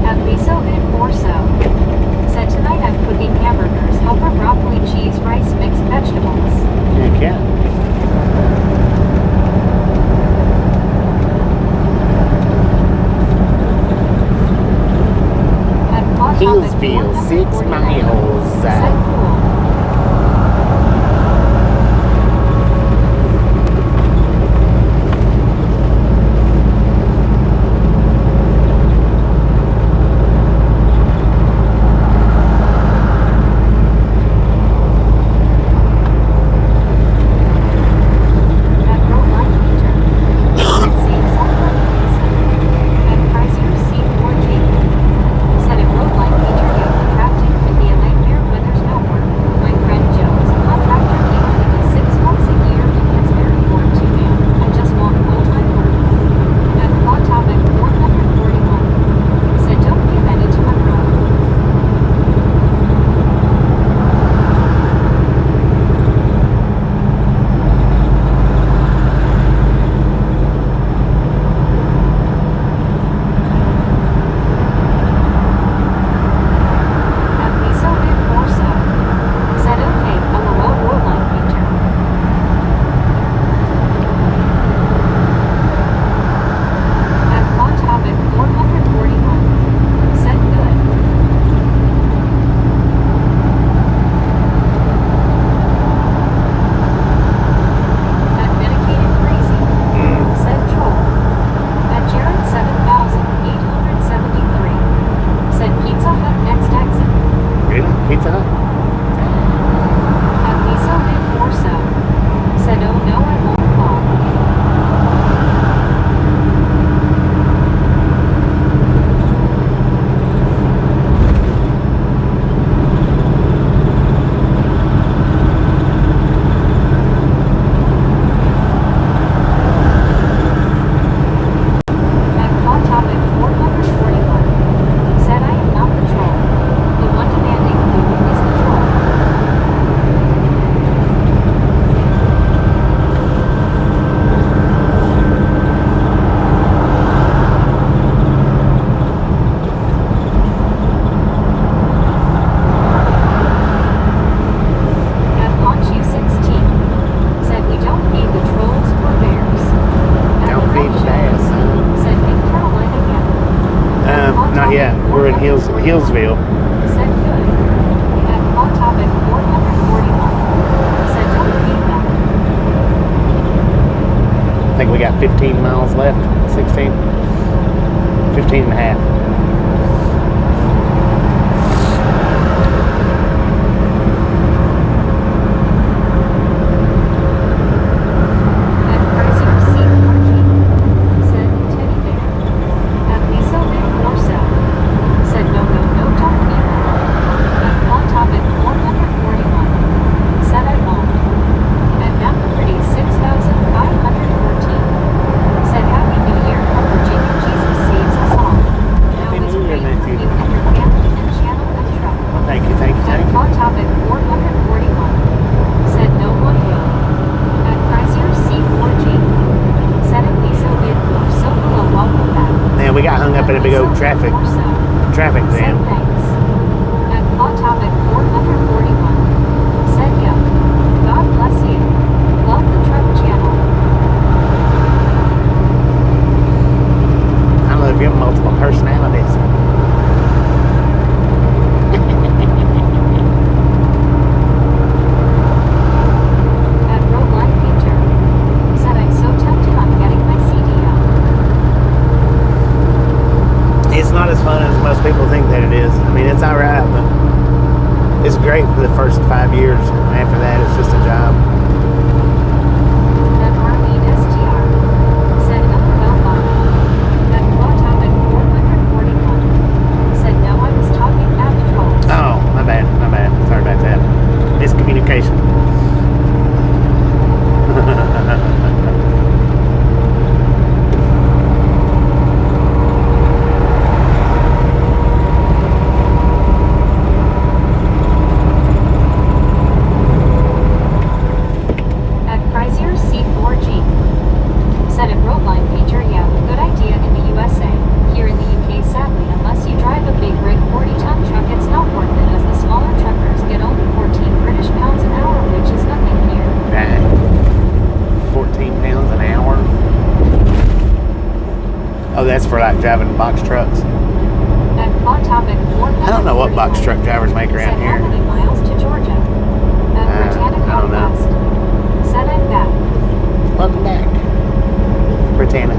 At Liso in Forso. Said tonight I'm cooking hamburgers, helper broccoli, cheese, rice, mixed vegetables. Yeah, cat. At Flatopic Hillsville, 6 441. miles. Said cool. At Roadline Painter. Seeing someone at Chrysler C4G. Said at Roadline Painter yo, contracting can be a nightmare when there's no work. My friend Joe is a contractor dealing with 6 months a year and gets very bored too man. I just want full-time work. At Flatopic 441. Said don't give any to Monroe. At Liso in Forso. Said okay, LOL Roadline Painter. At Flatopic 441. Said good. At Medicated Crazy. Said troll. At Jared 7,873. Said Pizza Hut next exit. Really? Pizza Hut? At Liso in Forso. Said oh no I won't fall. At Flatopic 441. Said I am not the troll. The one demanding food is the troll. At Launch U16. Said we don't feed the trolls or bears. At Don't feed the Production. bass, son. Said Big Carolina again. Not yet. We're in Hillsville. Said good. At Flatopic 441. Said don't feed them. I think we got 15 miles left. 16, 15 and a half. At Crazy Receipt 4G, said Teddy Bear. At Lisa Big Warsaw, said no, don't eat them. At Hot Topic 441, said I won't. At Mountain Pretty 6,514, said Happy New Year from Virginia, Jesus saves us all. Happy Always New Year, pray for Matthew. you and your family and channel and truck. Thank you, thank you, At thank you. Hot Topic 441, said no one will. At Chrysler C4G, said it be so big or so hello, welcome back. Man, we got hung up in a big old traffic Said jam. thanks. At Hot Topic 441, said yeah. God bless you. Love the truck channel. I love your multiple personalities. At Roadline Painter, said I'm so tempted on getting my CD out. It's not as fun as most people think that it is. I mean, it's alright, but it's great for the first 5 years. After that, it's just a job. At Arlene STR, said LOL. At Hot Topic 441, said no, I was talking at trolls. Oh, my bad. Sorry about that. Miscommunication. At Chrysler C4G, said at Roadline Painter, yeah, good idea in the USA. Here in the UK, sadly, unless you drive a big rig 40-ton truck, it's not worth it, as the smaller truckers get only 14 British pounds an hour, which is nothing here. Right. 14 pounds an hour. Oh, that's for like driving box trucks. At Hot Topic 441, I don't know what box truck drivers make said around how here. many miles to Georgia? At Britannica I don't know. West, said I'm back. Welcome back, Britannia.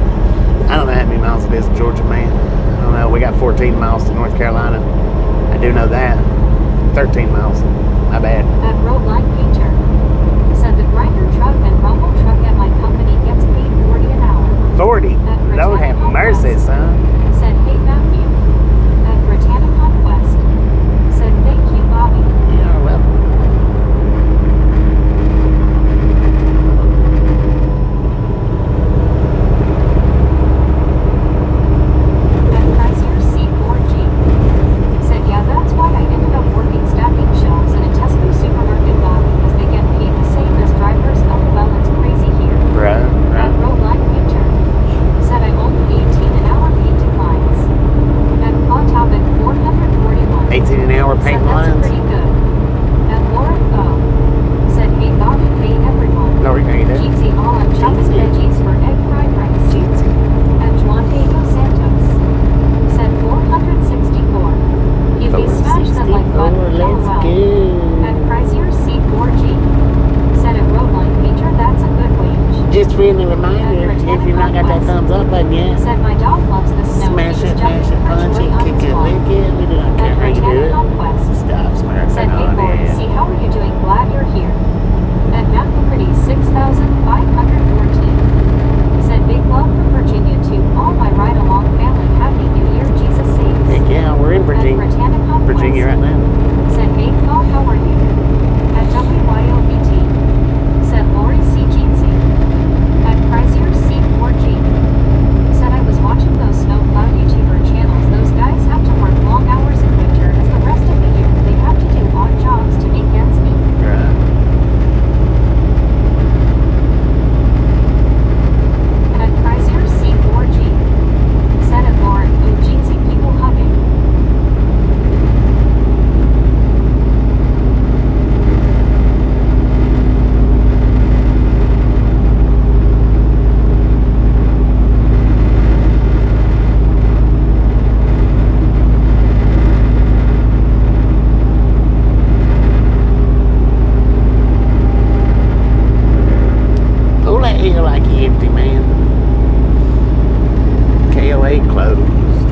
I don't know how many miles it is to Georgia, man. I don't know. We got 14 miles to North Carolina. I do know that. 13 miles. My bad. At Roadline Painter, said the grinder truck and rumble truck at my company gets paid 40 an hour. 40. Lord have mercy, son. Said hey Matthew. At Britannica West, said thank you Bobby. You're welcome. At Chrysler C4G, said yeah, that's why I ended up working stacking shelves in a Tesco supermarket Bobby, as they get paid the same as drivers. Oh well, it's crazy here. Right, At right. Roadline Painter, said I'm only 18 an hour paid declines. At Hot Topic 441, 18 an hour paint said that's lines. pretty good. At Lauren O, said hey Bobby, pay everyone. Lord, how you doing? Jeezy all on chopping veggies for egg fried rice. At Juan Diego Santos, said 464. You'd be smashed them like butter. Let's LOL. go. At Chrysler C4G, said at Roadline Painter, that's a good wage. Just friendly reminder, if you've not got that thumbs up button yet, Said my dog loves the snow. smash He's it, jumping mash it, punch it, perpetually on kick his it, wall. lick it. We don't care At how you do it. Britannica Quest, Stop smurfing said hey on Lori, it. see how are you doing? Glad you're here. At Mountain Pretty 6,514, said big love from Virginia to all my ride along family. Happy New Year, Jesus saves. Heck yeah, we're in At Virginia. Britannica Virginia West, right now. said hey Paul, how are you? At WYOBT, said Lori C. Jeansy. At Chrysler C4G, said I was watching those snowplow YouTuber channels. Those guys have to work long hours in winter, as the rest of the year they have to do odd jobs to make ends meet. Right. At Chrysler C4G, Highway closed.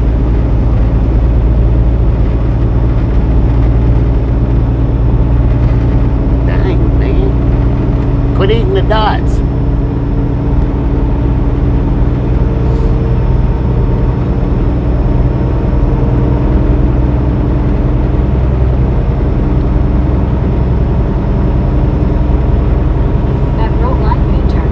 Dang, man. Quit eating the dots. At Road Line Painter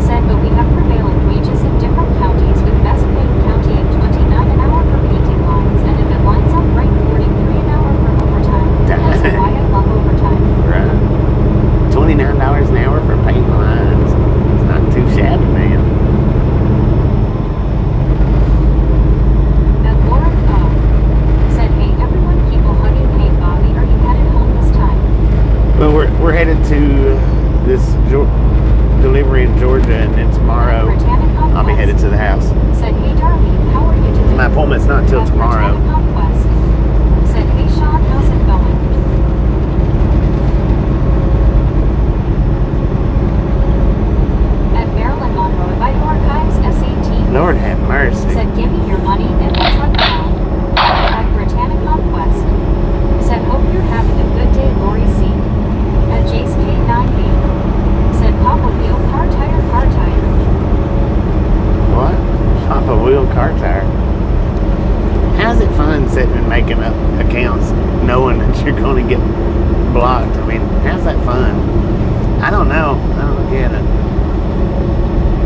said, but we have prevailing wages in different counties with best paying county at $29 an hour for painting lines, and if it lines up right, $43 an hour for overtime. That's why I love overtime. Right. $29 an hour for paint lines. It's not too shabby, man. At Laura said, hey everyone, keep a hugging. Hey Bobby, are you headed home this time? Well, we're headed to this delivery in Georgia, and then tomorrow Britannic I'll be headed to the house. Said, hey Darlene, how are you doing? My appointment's not till At tomorrow. Britannic Conquest said, hey Sean, how's it going? At Marilyn Monroe Vital Archives SAT Lord have mercy. said, give me your money in the truck now. At Britannic Conquest said, hope you're having a good day, Lori C. At Jace K9B said, Papa Wheel, car tire, car tire. What? Pop a wheel car tire. How's it fun sitting and making up accounts knowing that you're going to get blocked? I mean, how's that fun? I don't know. I don't get it.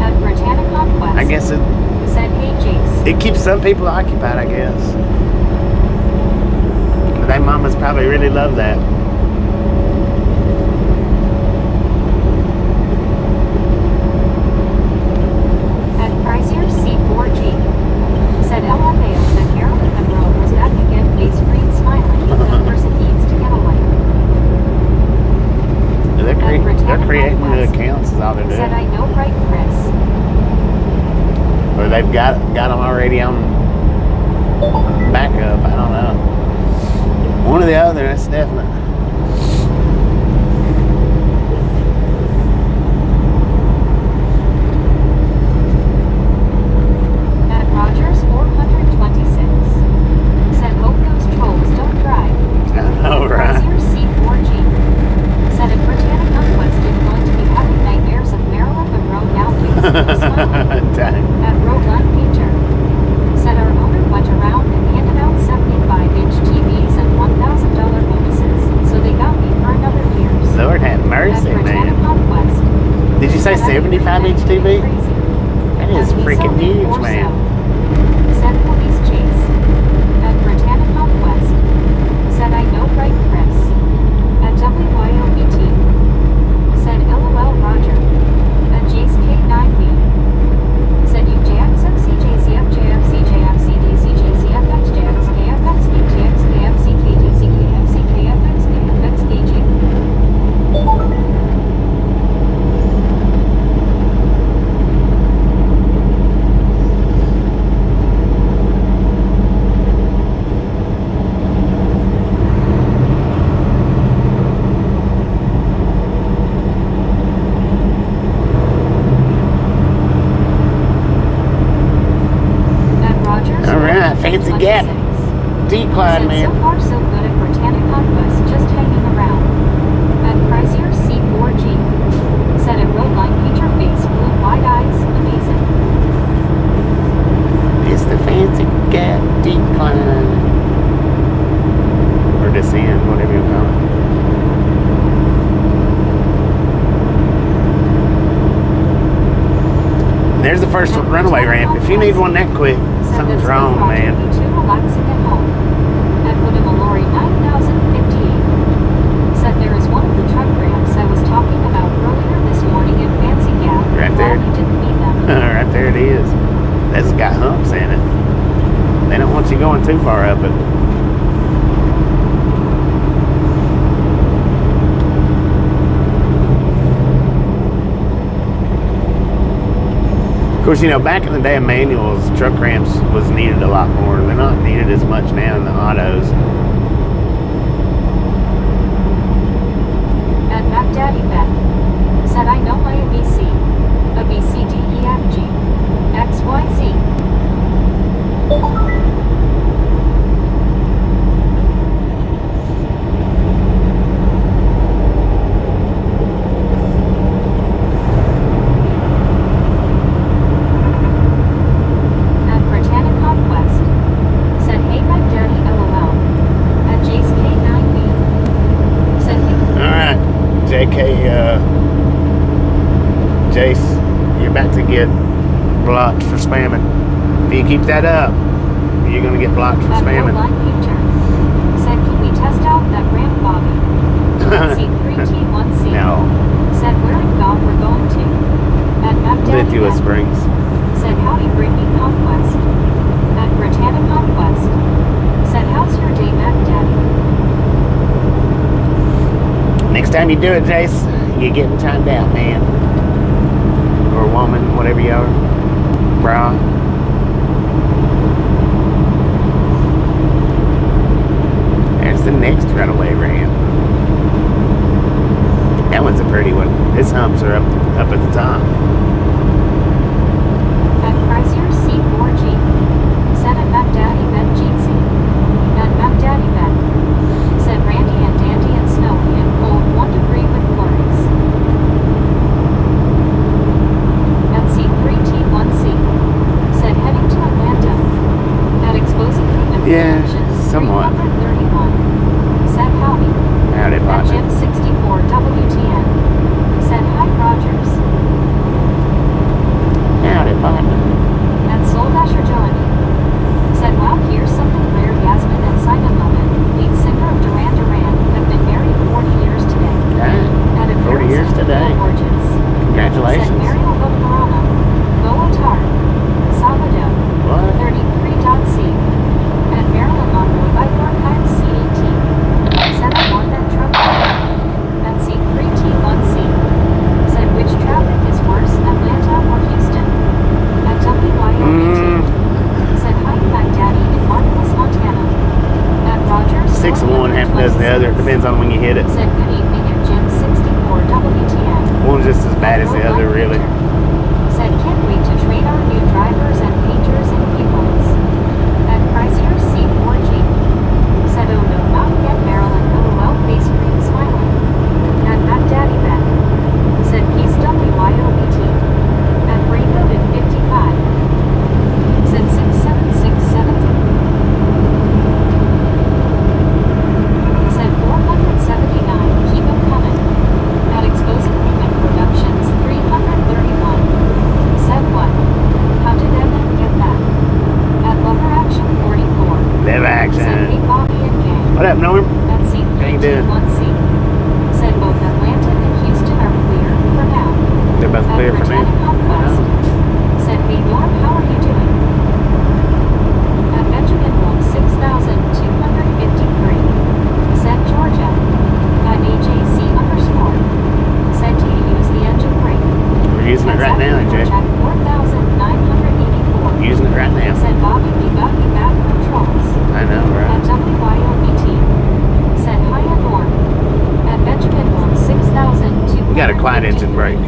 At Britannic Conquest I guess it said, hey Jace. keeps some people occupied, I guess. But they mamas probably really love that. At Chrysler C4G said, LMAO that Marilyn Monroe was back again, face green smiling. That person needs to get a life. They're creating new accounts is all they're Said, I doing. know, right, Chris? Or they've got them already on backup. I don't know. One or the other, that's definite. At Rogers 426 said, hope those trolls don't drive. I know, right? Chrysler C4G said, if Britannic Conquest is going to be having nightmares of Marilyn Monroe now, please smiling. Dang. At Roadline Painter said, our owner went around and handed out 75-inch TVs and $1,000 bonuses, so they got me for another year. Lord have At mercy, Britannic man. Conquest Did you say said, 75-inch TV? That is freaking huge, man. Said Police Chase. At Britannic Conquest said, I know, right, Chris? At WYOBT said, LOL, Roger. At Jace K9B said, you JXF CJCF JFC JFC DC JCFX JX KFX KTX KFC KDC KFC KFX KFX KG. At Rogers. All right, fancy gap. 26. Decline, Said, man. so far so good at Britannic Conquest, just hanging around. At Chrysler C4G said, at Roadline Painter face, blue wide eyes, amazing. It's the fancy gap decline. Or descend, whatever you call it. There's the first runaway ramp. If you need one that quick, Said something's that wrong, Roger man. be too relaxing at home. At Woodamalory 9058 said, there is one of the truck ramps I was talking about earlier this morning in Fancy Gap. Right there. Glad you didn't need them. Right there it is. That's got humps in it. They don't want you going too far up it. Of course, you know, back in the day of manuals, truck ramps was needed a lot more. They're not needed as much now in the autos. At Mac Daddy Ben said, I know my ABC. A B C D E F G X Y Z blocked for spamming. If you keep that up, you're gonna get blocked for At spamming. Line Future. Said, can we test out that ramp, Bobby? C3T1C. No. Said, where in God we're going to? At Map Daddy Lithua Ben. Springs. Said, howdy Brittany Conquest. At Britannia Conquest. Said, how's your day, Map Daddy? Next time you do it, Jace, you're getting timed out, man. Or woman, whatever you are. Bra. There's the next runaway ramp. That one's a pretty one. His humps are up at the top. At Chrysler C4G. Said at Map Daddy Ben Jeetsy. At Map Daddy Ben. Said Randy and Dandy and Snowy and cold 1 degree with flurries. At C3T1C. Said heading to Atlanta. At Explosive Movement Yeah, Productions somewhat. 331. Said howdy. Howdy, At partner. Jim 64 WTN. Said hi Rogers. Howdy, partner. At Soul Dasher Johnny. Said wow, here's something rare. Yasmin and Simon Loman, lead singer of Duran Duran, have been married 40 years today. Ah, At 40 years today. Gorgeous. Said Congratulations. Mariel Bocarana, Boatar, Salvador, What? 33.C. At Marilyn Monroe by Archives CET. Said I won that truck. At C3T1C. Said which traffic is worse, Atlanta or Houston? At WYOBT. Said hi, Mac Daddy in Marcellus, Montana. At Rogers. 6 of one, half a dozen the other. It depends on when you hit it. Said good evening at Jim 64 WTN. One's just as bad as the other, really. Said can't wait to train our new drivers and painters and pupils. At Chrysler C4G. Said oh no, not yet Marilyn, LOL face green smiling. At Mac Daddy Ben. Said peace WYOBT. At Brainloaded 55. Said 6767. Said 479, keep 'em coming. At Explosive Movement Productions 331. Said what? How did Evan get that? At Lover Action 44. Live Said action. hey Bobby and gang. What up, Norm? At How you doing? C3T1C. Said both Atlanta and Houston are clear for now. They're both At clear for me. Britannia Conquest. Said hey Norm, how are you doing? At Benjamin Wolf 6253. Said Georgia. At AJC _. Said do you use the engine brake? We're using it right now, AJ. At 4,984. Using it right now. Said Bobby, we got you back from trolls. I know, At right? WYOBT. Said hiya Norm. At Benjamin Wolf 6200. We got a quiet engine brake.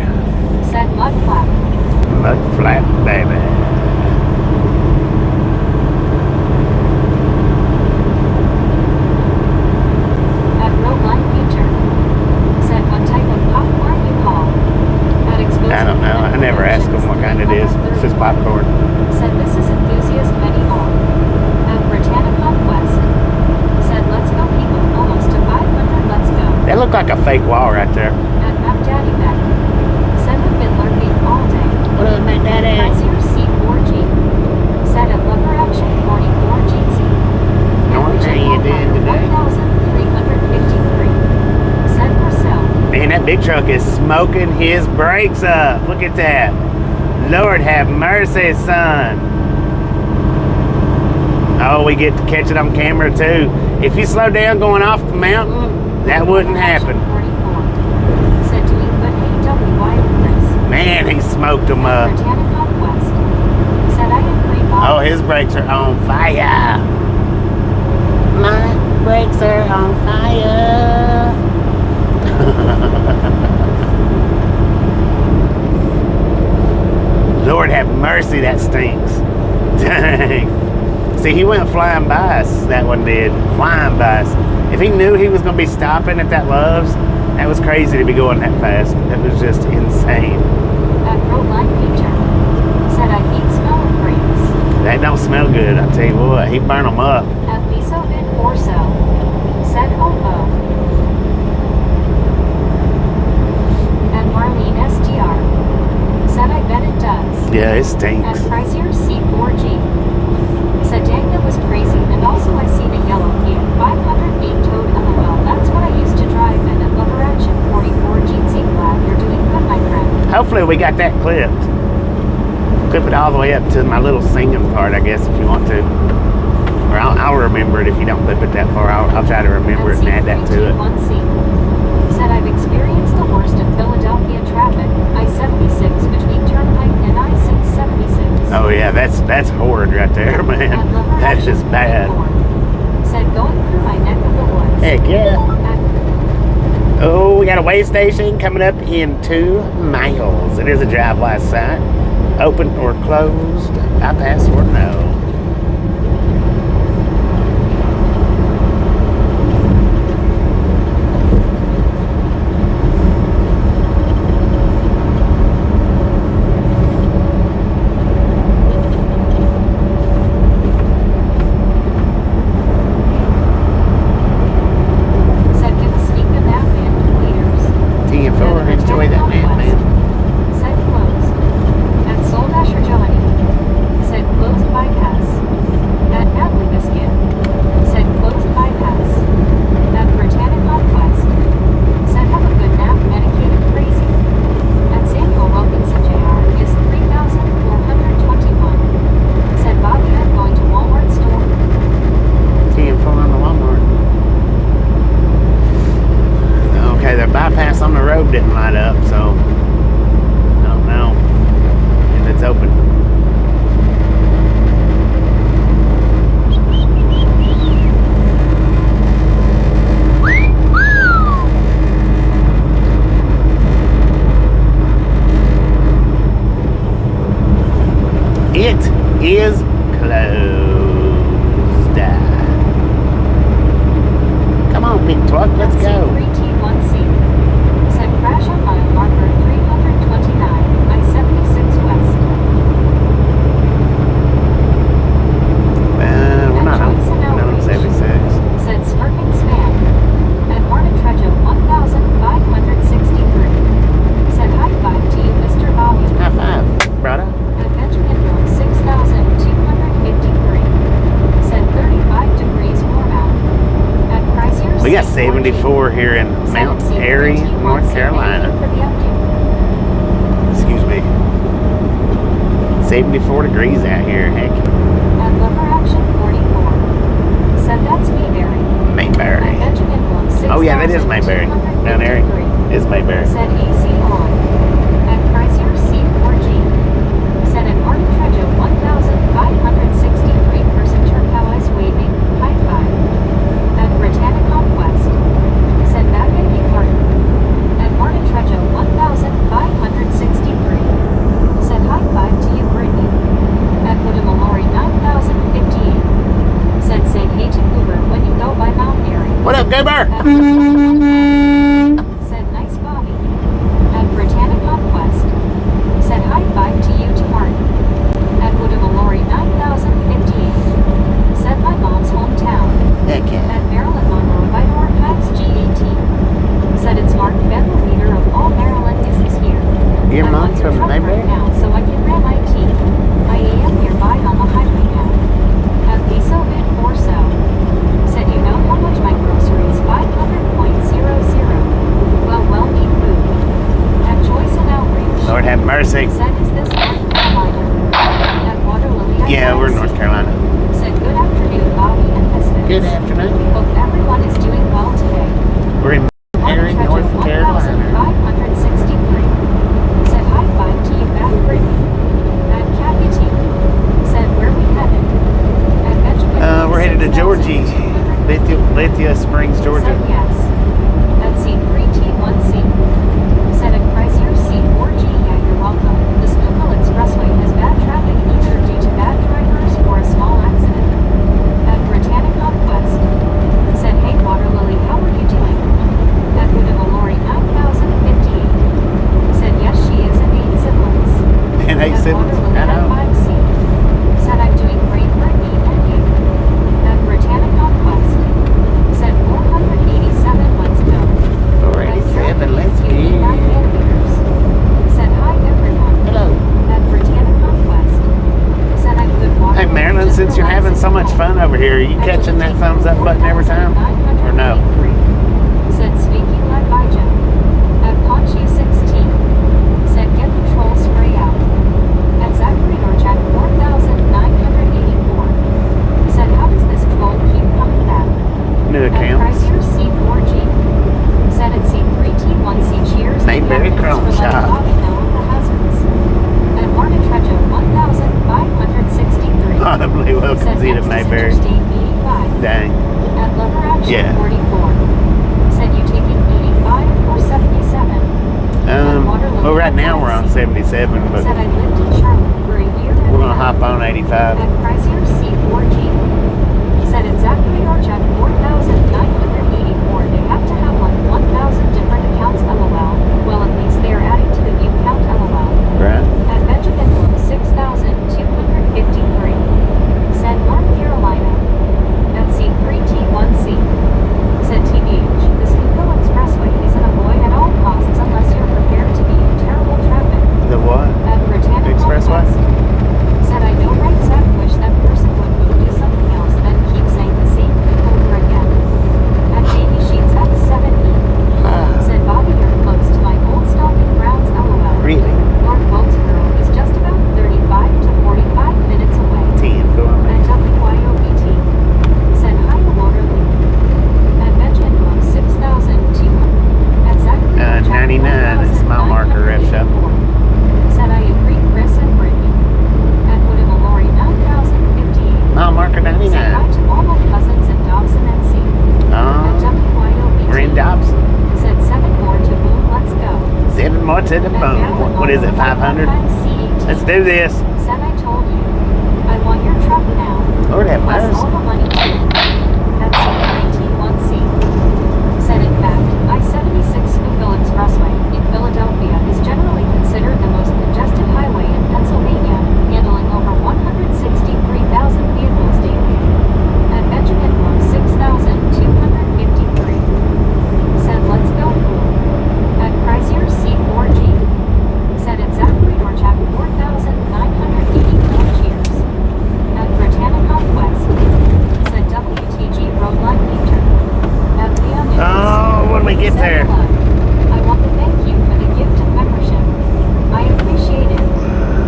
Said mud flap. Mud flat, baby. At Roadline Future. Said what type of popcorn you call? At Explosive I don't know. I never ask them what kind it is. It's just popcorn. Said this is enthusiast many all. At Britannia Conquest. Said let's go people, almost to 500, let's go. That looked like a fake wall right there. At Map Daddy Ben. Said have been lurking all day. What up, Mac Daddy? Chrysler C4G. Said at Lover Action 44 GC. Norm, how you doing today? 1,353. Said Marcel. Man, that big truck is smoking his brakes up. Look at that. Lord have mercy, son. Oh, we get to catch it on camera too. If you slow down going off the mountain, that wouldn't happen. 44. Said to you, but AWY Chris. Man, he smoked them up. Britannia Conquest. Said I agree, Bob. Oh, his brakes are on fire. My brakes are on fire. Lord have mercy, that stinks. Dang. See, he went flying by us, that one did. Flying by us. If he knew he was going to be stopping at that Love's, that was crazy to be going that fast. That was just insane. At Roadline Future. Said I hate smelling brakes. That don't smell good, I tell you what. He burned them up. At Liso Vid Forso. Said Obo. At Marlene SDR. Said Said I bet it does. Yeah, it At stinks. Chrysler C4G. Said dang, that was crazy. And also I seen a yellow Fiat 500 being towed. LOL. That's what I used to drive in a Lover Action 44 Jeetsy. Glad you're doing good, my friend. Hopefully we got that clipped. Clip it all the way up to my little singing part, I guess, if you want to. Or I'll remember it if you don't clip it that far. I'll try to remember it and add that to it. C3T1C. Said I've experienced the worst of Philadelphia traffic. I-76 between Turnpike and I-676. Oh yeah, that's horrid right there, man. At Lover That's Action just bad. 44. Said going through my neck of the woods. Heck yeah. At Oh, we got a way station coming up in 2 miles. It is a drive-by site. Open or closed? Bypass or no? Said give a sneak of that man leaders. 10-4, enjoy that man. Said closed. At Soul Dasher Johnny. Said closed bypass. At Natalie Biscuit. Said closed bypass. At Britannic Conquest. Said have a good nap, medicated crazy. At Samuel Wilkinson Jr. is 3,421. Said Bobby, I'm going to Walmart store. 10-4 on the Walmart. Okay, their bypass on the road didn't light up, so I don't know if it's open. It is closed. Come on, big truck, let's go. C3T1C. Said crash on mile marker 329, I-76 West. We're not on 76. Said smirking spam. At Martin Trejo 1,563. Said high five to you, Mr. Bobby. High five, brother. At Benjaminville 6,253. Said 35 degrees warm out. At Chrysler We got C4G. 74 here in Mount Airy, North Carolina. For the update. Excuse me. 74 degrees out here, heck. At Lover Action 44. Said that's Mayberry. At Mayberry. Benjaminville 6,253. Oh yeah, that is Mayberry. Down there is Mayberry. Said AC on. At Chrysler C4G. Said at Martin Trejo 1,563 person turquoise waving, high five. At Britannic Conquest. Said back at you Martin. At Martin Trejo 1,563. Said high five to you Brittany. At Woodamalory 9,058. Said say hey to Uber when you go by Mount Airy. What up, Goober? At said nice Bobby. At Britannic Conquest. Said high five to you to Martin. At Woodamalory 9,058. Said my mom's hometown. Heck yeah. At Maryland Monroe by North Heights G18. Said it's Mark Ben, the leader of all Maryland is here. Your I'm mom's on your from truck Mayberry? right now, so I can ram my teeth. I am nearby on the highway now. At Piso Vid 4 So. Said you know how much my groceries 500.00. Well, need food. At Joyce and Outreach. Lord have mercy. Said is this North Carolina? At Water Lily Yeah, we're in North Carolina. Said good afternoon, Bobby and Misfits. Good afternoon. Hope everyone is doing well today. We're in Airy, North Carolina. 1,563. Said high five to you back, Brittany. At Kathy T. Said where we headed. At Benjamin. We're headed to Georgie. 6,200. Lithia Springs, Georgia. Said yes. At C3T1C. Said at Chrysler C4G. Yeah, you're welcome. The Schuylkill Expressway has bad traffic either due to bad drivers or a small accident. At Britannic Conquest. Said hey Water Lily, how are you doing? At Woodamalory 9,058. Said yes, she is in 8 siblings. And 8 At siblings. Water Lily I at know. 5C. Said I'm doing great, Brittany, and you. At Britannic Conquest. Said 487 months ago. so much fun over here. Are you catching that thumbs up button every time? Or no? Said speaking led by Jim. At Ponchi 16. Said get control spray out. At Zachary Norjack 4984. Said how does this troll keep coming back? New At accounts. Chrysler C4G. Said at C3T1C cheers. Mayberry Chrome Shop. At Martin Trejo 1563. Audibly welcome to the Mayberry. State 85. Dang. At Lever Action Yeah. 44. Said you taking 85 or 77? Well, right now we're on 77, but Said I lived in Charlotte for a year and we're a gonna half. hop on 85. At Chrysler C4G. Said at Zachary Archak 4984 they have to have like 1,000 different accounts LOL. Well, at least they are adding to the view count LOL. Right? At Benjamin Bloom 6,253. Said North Carolina. At C3T1C. Said TBH, the Schuylkill Expressway isn't a void at all costs unless you're prepared to be in terrible traffic. The what? At Britannica Expressway? West. Said I know right Zach wish that person would move to something else than keep saying the same thing over again. At Baby Sheets X7E. Said Bobby you're close to my old stomping grounds LOL. Really? North Wilkesboro is just about 35 to 45 minutes away. 10. Go on, At man. WYOBT. Said hi to Waterloo. At Benjamin Bloom 6,200. At Zachary 99 is mile marker ref shop. Said I agree Chris and Brittany. At Woodham Lori 9,058. Mile marker Said 99. hi to all my cousins in Dobson NC. At WYOBT. We're in Dobson. Said 7 more to boom, let's go. 7 more to the boom. What is it, 500? Let's do this. Said I told you. I want your truck now. Lord have Plus all mercy. the money too. At C3T1C. Said in fact, I-76 Schuylkill Expressway in Philadelphia is generally considered the most congested highway in Pennsylvania, handling over 163,000 vehicles daily. At Benjamin Bloom 6,253. Said let's go pool. At Chrysler C4G. Said at Zachary Norjack 4,984 cheers. At Britannica West. Said WTG Roadline Painter. At Leon News. Oh, when we get Said there. hello. I want to thank you for the gift of membership. I appreciate it.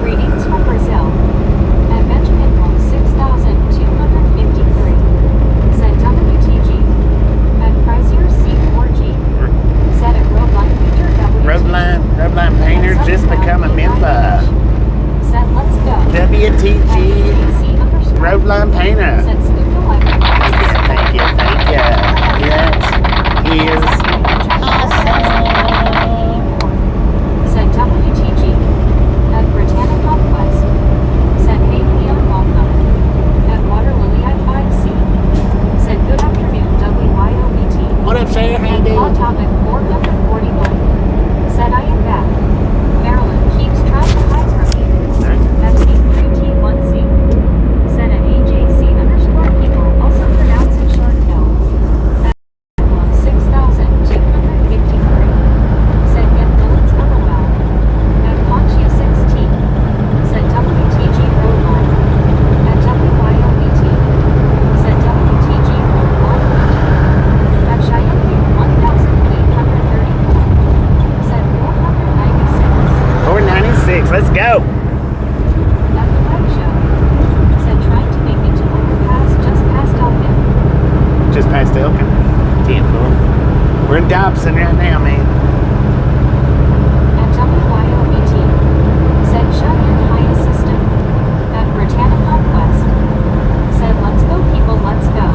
Greetings from Brazil. At Benjamin Bloom 6,253. Said WTG. At Chrysler C4G. Said at Roadline Painter WTG. Roadline Painters just become a member. Said let's go. WTG Roadline Painter. Said Schuylkill Thank you. That is Said WTG. At Britannica West. Said hey Leon welcome. At Water Lily at 5C. Said good afternoon WYOBT. what up, Sarah? How you Hot doing? topic 441. Said I am back. Maryland keeps trying to hide from me. At C3T1C. Said at AJC_people, also pronounced it short hill. At 6,253. Said get bullets LOL. At Ponchia 16. Said WTG Roadline. At WYOBT. Said WTG Roadline. At Cheyenne 1,834. Said 496. 496. Let's go. At the web show. Said trying to make it to overpass just past Elgin. Just past Elkin. 10 4. We're in Dobson right now, man. At WYOBT. Said Cheyenne High Assistant. At Britannica West. Said let's go people, let's go.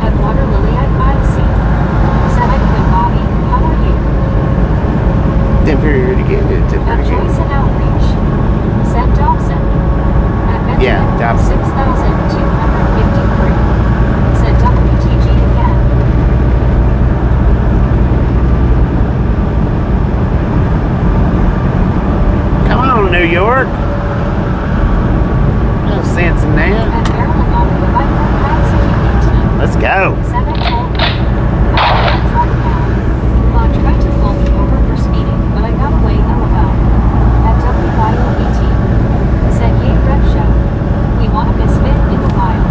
At Water Lily at 5C. Said I'm good Bobby, how are you? Did pretty good. Did At pretty Joyce good. and Outreach. Said Dobson. At Benjamin Yeah, Dobson. 6,253. Said WTG again. Come on, New York. No sense in that. At Maryland on the bike packs QET. Let's go. Said I told you. I got a truck now. Mom tried to pull me over for speeding, but I got away LOL. At WYOBT. Said yay rep show. We want a misfit in the wild.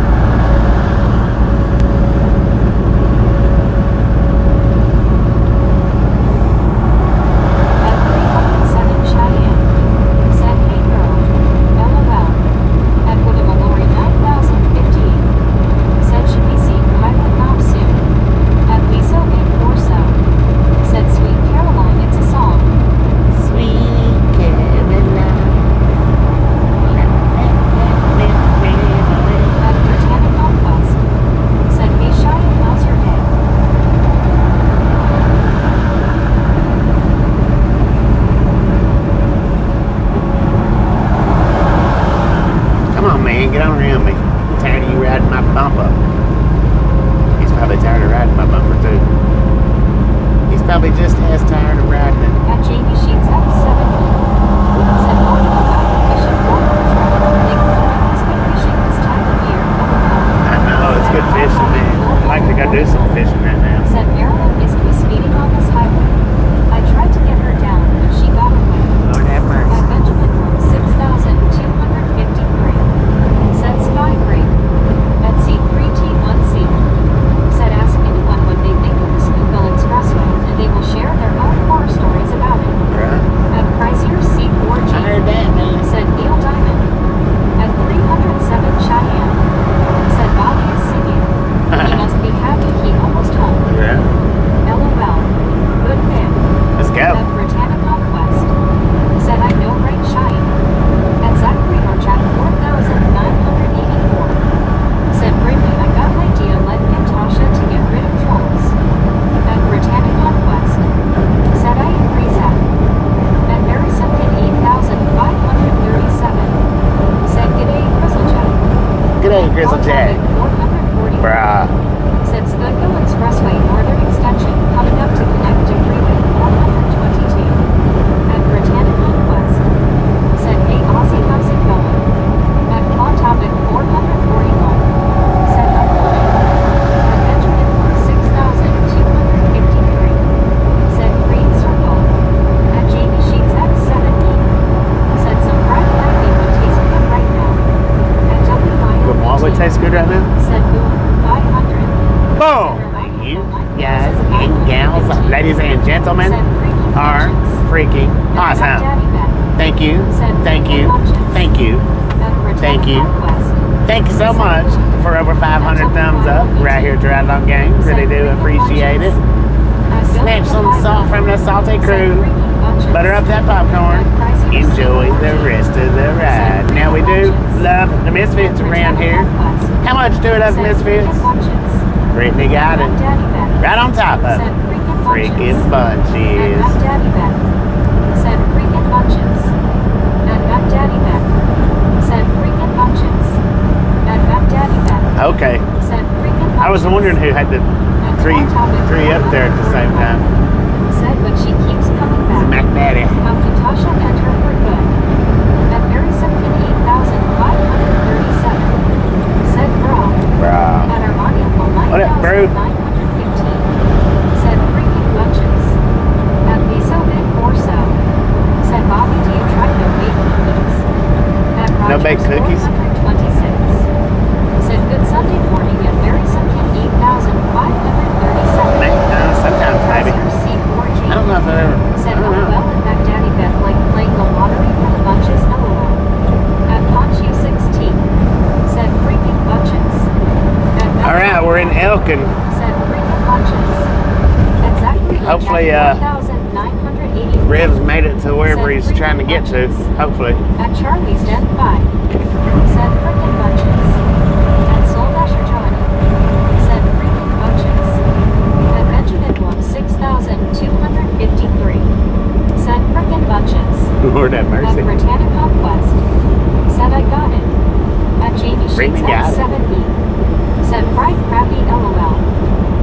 my bumper. He's probably tired of riding my bumper too. He's probably just as tired of riding it. At Jamie Sheets X7. Said walking about the fishing boat on the track. Big Boy has been fishing this time of year. I know, it's good fishing, man. I'd like to go do some fishing right now. Said Marilyn is to be speeding on this highway. I tried to get her down, but she got away. Lord have At mercy. Benjamin Road 6,253. Said Sky Great. At C3T1C. Said ask anyone what they think of the Schuylkill Expressway, and they will share their own horror stories about it. Right? At Chrysler C4G. I heard that, man. Said Neil Diamond. At 307 Cheyenne. Said Bobby is singing. He must be happy he almost home. Yeah. LOL. Good man. Let's go. At Britannicon Quest. Said I know right Cheyenne. At Zachary Orchard 4,984. Said Brittany I got my deal like Natasha to get rid of trolls. At Britannicon Quest. Said I agree Zach. At Mary Simpkin 8,537. Said G'day Grizzlejack. G'day, Grizzlejack. 440. Bruh. Said Schuylkill Expressway Northern Extension coming up to connect to Freeway 422. At Britannicon Quest. Said hey Aussie how's it going? At Claw Topic 441. Said I'm fine. At Benjamin 6,253. Said Green Circle. At Jamie Sheets X7E. Said some fried lightning would taste good right now. At Good what would taste good right now? Said boom 500. Boom! You guys and gals, ladies and gentlemen, are freaking awesome. Thank you. Thank you. Thank you. Thank you. Thank you so much for over 500 thumbs up right here at Triathlon Gang. Really do appreciate it. Snatch some salt from the salty crew. Butter up that popcorn. Enjoy the rest of the ride. Now we do love the Misfits around here. How much do we love the Misfits? Brittany got it. Right on top of it. Freaking bunches. Said freaking bunches. And Mac Daddy Mac. Said freaking bunches. And Mac Daddy Mac. Okay. Said freaking bunches. I was wondering who had the three up there at the same time. Said but she keeps coming back. Mac Daddy. How can Tasha enter for good? At Mary Simpkin 8,537. Said bra. Bruh. At Armani What up, bro? 915. Said freaking bunches. At Miso Big Orso. Said Bobby, do you try no baked cookies? At No baked Rogers cookies? 426. Said good Sunday morning at Mary Simpkin 8,537. Sometimes maybe. Chrysler C4G. I don't know if I ever. Said I don't LOL know. and Mac Daddy Beth like playing the lottery for the bunches LOL. At Ponchu 16. Said freaking bunches. All right, we're in Elkin. Said freaking bunches. At Zachary Hopefully, 1,980. Rev's made it to wherever he's trying to get to. Hopefully. At Charlie's Den 5. Said freaking bunches. At Soul Dasher Johnny. Said freaking bunches. At Benjamin 6,253. Said freaking bunches. Lord have At mercy. Britannicon Quest. Said I got it. At Jamie Sheets Brittany got it. X7E. Said fried crabby LOL.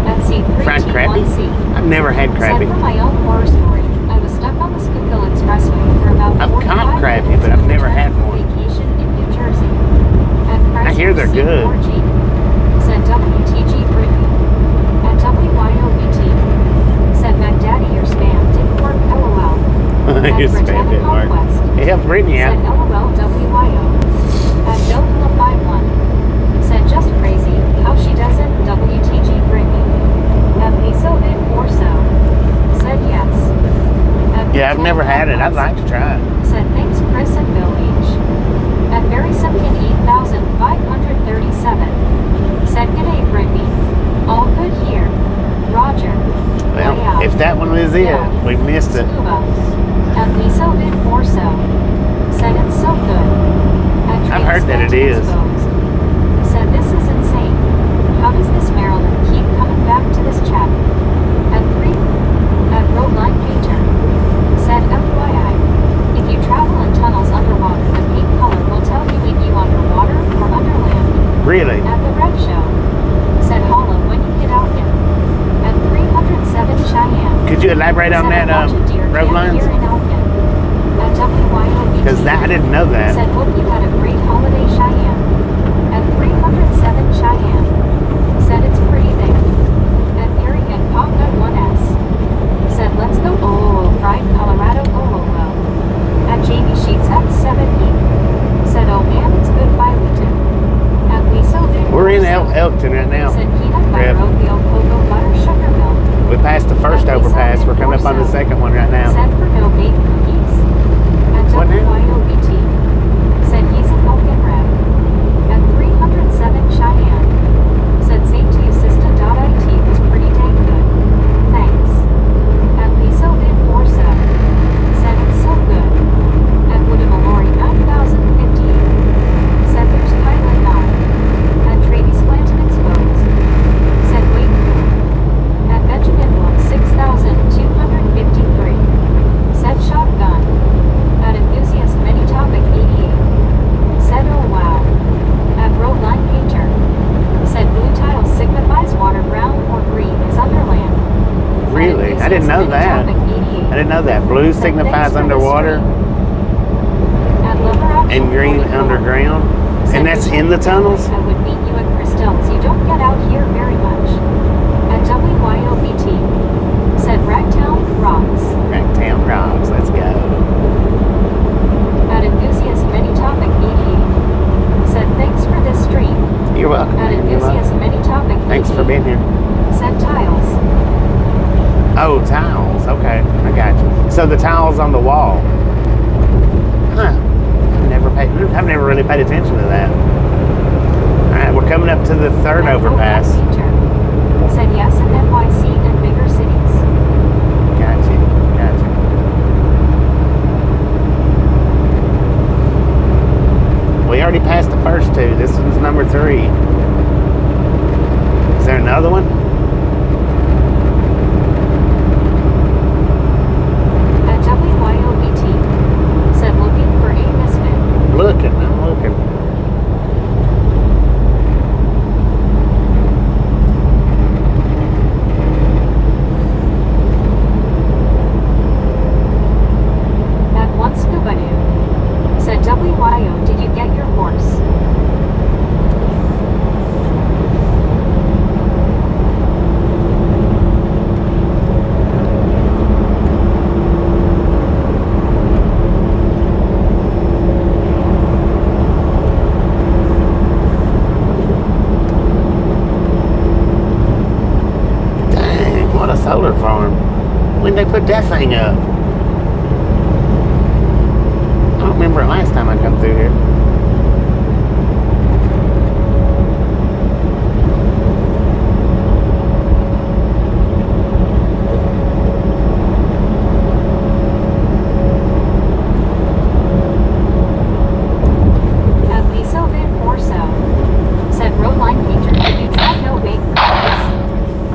At Fried crabby? C3T1C. I've never had crabby. Said for my own horror story, I was stuck on the Schuylkill Expressway for about I've 45 caught crabby, minutes but I've on never return had from one. Vacation in New Jersey. At I hear they're good. C4G. Said WTG Brittany. At WYOBT. Said Mac Daddy, your spam didn't work LOL. Your spam didn't work. It helped Brittany Said out. LOL WYO. At Dopla51. Said just crazy how she doesn't WTG Brittany. At Miso Big Orso. Said yes. At Yeah, I've never had it. I'd like to try it. Said thanks Chris and Bill H. At Mary Simpkin 8,537. Said g'day Brittany. All good here. Roger. Well, Way out. if that one was it, Yeah. we missed it. Scuba. At Miso Big Orso. Said it's so good. At I've heard that it Dreams is. Exposed. Said this is insane. How does this Maryland keep coming back to this chat? At 3. At Roadline Painter. Said FYI. If you travel in tunnels underwater, the paint color will tell you if you underwater or underland. Really? At the Red show. Said holla when you get out there. At 307 Cheyenne. Could you elaborate on Said that a bunch of deer road camped lines? here in Elkin. At WYOBT. Because I didn't know that. Said hope you had a great holiday, Cheyenne. At 307 Cheyenne. Said it's pretty there. At Mary and Pop at 1S. Said let's go fried Colorado At Jamie Sheets at 7E. Said oh man it's good Wheaton. At Liso Big We're in Horse. Elkton right now. Said peanut Rev. butter oatmeal cocoa butter sugar milk. We passed the first overpass. We're coming up on the second one right now. Said for no bake cookies. At What now? WYOBT. Said he's an Elkin rep. At 307 Cheyenne. Said safetyassistant.it was pretty dang good. Thanks. At Liso Bid 47. Said it's so good. At Woodamamori 9058. Said there's pilot 9. At Trady's Planted Exposed. Said wait. At Benjamin 6253. Said shotgun. At enthusiast many topic 88. Said oh wow. At road line painter. Said blue tile signifies water, brown or green is underland. Really? I didn't know that. I didn't know that. Blue signifies underwater and green underground. And that's in the tunnels? I would meet you at Crystal's. You don't get out here very much. At WYOBT. Said Ragtown rocks. Ragtown Rocks. Let's go. At enthusiast many topic 88. Said thanks for this stream. You're welcome. At man. You're enthusiast welcome. many topic 88. Thanks for being here. Said tiles. Oh, tiles. Okay, I got you. So the tiles on the wall. Huh. I've never really paid attention to that. All right, we're coming up to the third At overpass. Road Line Painter. Said yes in NYC and bigger cities. Gotcha. We already passed the first two. This one's number 3. Is there another one? At WYOBT. Said looking for a misfit. I'm looking. At one scuba dude. Said WYO, did you get your horse? Dang, what a solar farm. When they put that thing up? I don't remember it last time I come through here. At Liso Vid 4 Said road line painter, you said no bake cookies.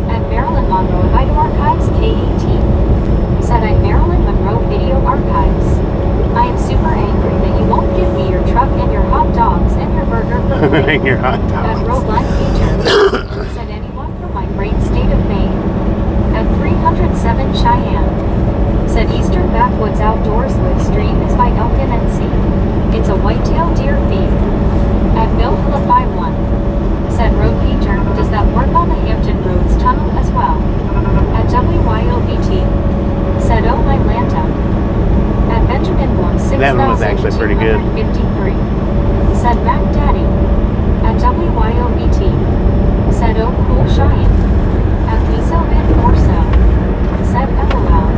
At Marilyn Monroe Video Archives K18. Said I'm Marilyn Monroe Video Archives. I am super angry that you won't give me your truck and your hot dogs and your burger for free. Your hot At dogs. road line painter. Said anyone from my great state of Maine. At 307 Cheyenne. Said Eastern Backwoods Outdoors live stream is by Elkin NC. It's a whitetail deer feed. At Bill Hilla 51. Said road painter, does that work on the Hampton Roads tunnel as well? At WYOBT. Said oh my Lanta. At Benjamin 6253. That one was actually pretty good. Said Mac Daddy. At WYOBT. Said oh cool Cheyenne. At Liso Vid 4 Said LOL.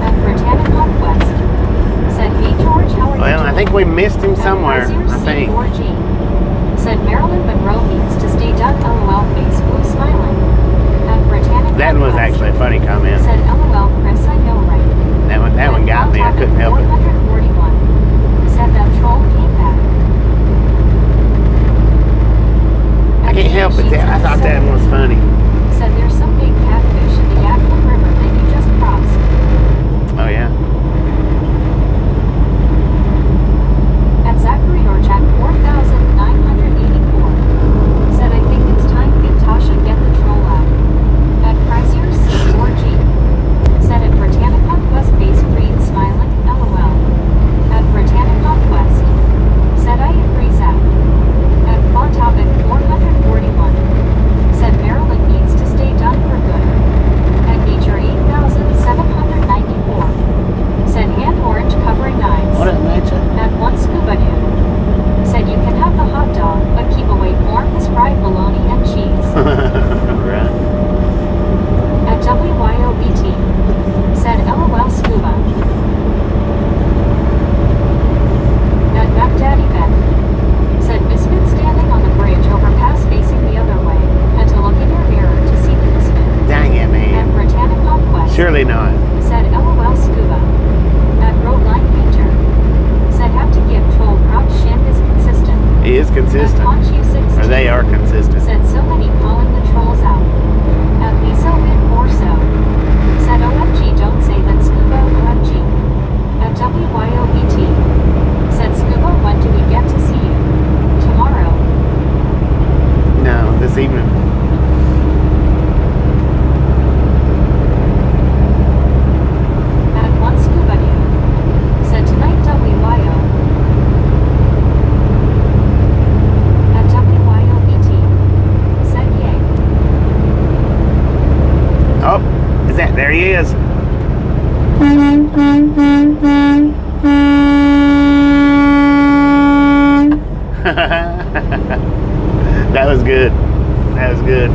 At Britannic Conquest. Said hey George, how are you Well, I think we missed him At somewhere. Brazier I think. C4G. Said Marilyn Monroe needs to stay done LOL face blue smiling. At Britannic That one was Conquest. actually a funny comment. Said LOL Chris I know right. That one got me. I couldn't help it. 441. Said that troll came back. I can't help it. I thought that one was funny. Said there's some big catfish in the Yakima River that you just crossed. Oh yeah. At Zachary Orchak 4984. Said I think the Absolutely not. Said LOL Scuba. At Roadline Painter. Said have to give troll props. Shin is consistent. He is At consistent. Ponch U16. Or they are consistent. Said so many calling the trolls out. At Liso Min Orso. Said OMG don't say that Scuba OMG. At WYOBT. Said Scuba when do we get to see you? Tomorrow. No, this evening. At one Scuba Dude. Said tonight WYO. At WYOBT. Said yay. Oh, is that? There he is. That was good. That was good.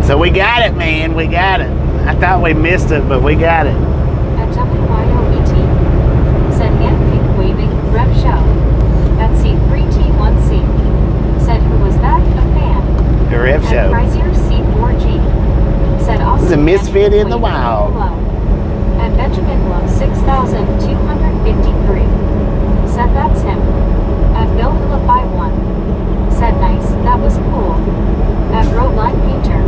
So we got it, man. We got it. I thought we missed it, but we got it. At WYOBT. Said hand pink waving, rev show. At C3T1C. Said who was that? A fan. The rev At show. Pricier C4G. Said awesome. This is a misfit in the waving, wild. hello. At Benjamin Low 6253. Said that's him. At Bill Hula 51. Said nice, that was cool. At Roadline Painter.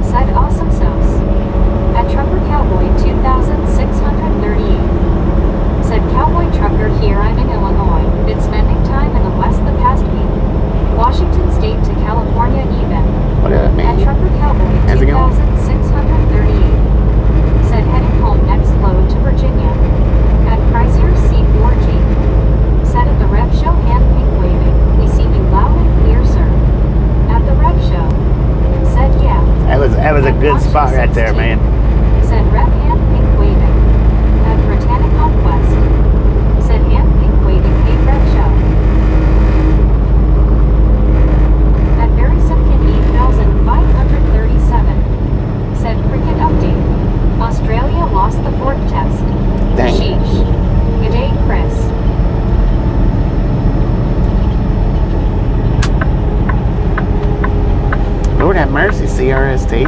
Said awesome sauce. At Trucker Cowboy 2638. Said Cowboy Trucker here I'm in Illinois. Been spending time in the West the past week. Washington State to California even. What up, At man? Trucker Cowboy How's it going? 2638. Said heading home next load to Virginia. At Pricier C4G. Said at the Rev Show hand pink waving. We see you loud and clear, sir. At the Rev Show. Said yeah. That was a good spot right there, man. Said Rev hand pink waving. At Britannic Conquest. Said hand pink waving hey Rev Show. At Barry Simpkin 8537. Said cricket update. Australia lost the fourth test. Dang. Sheesh. Good day, Chris. Lord have mercy, CRST.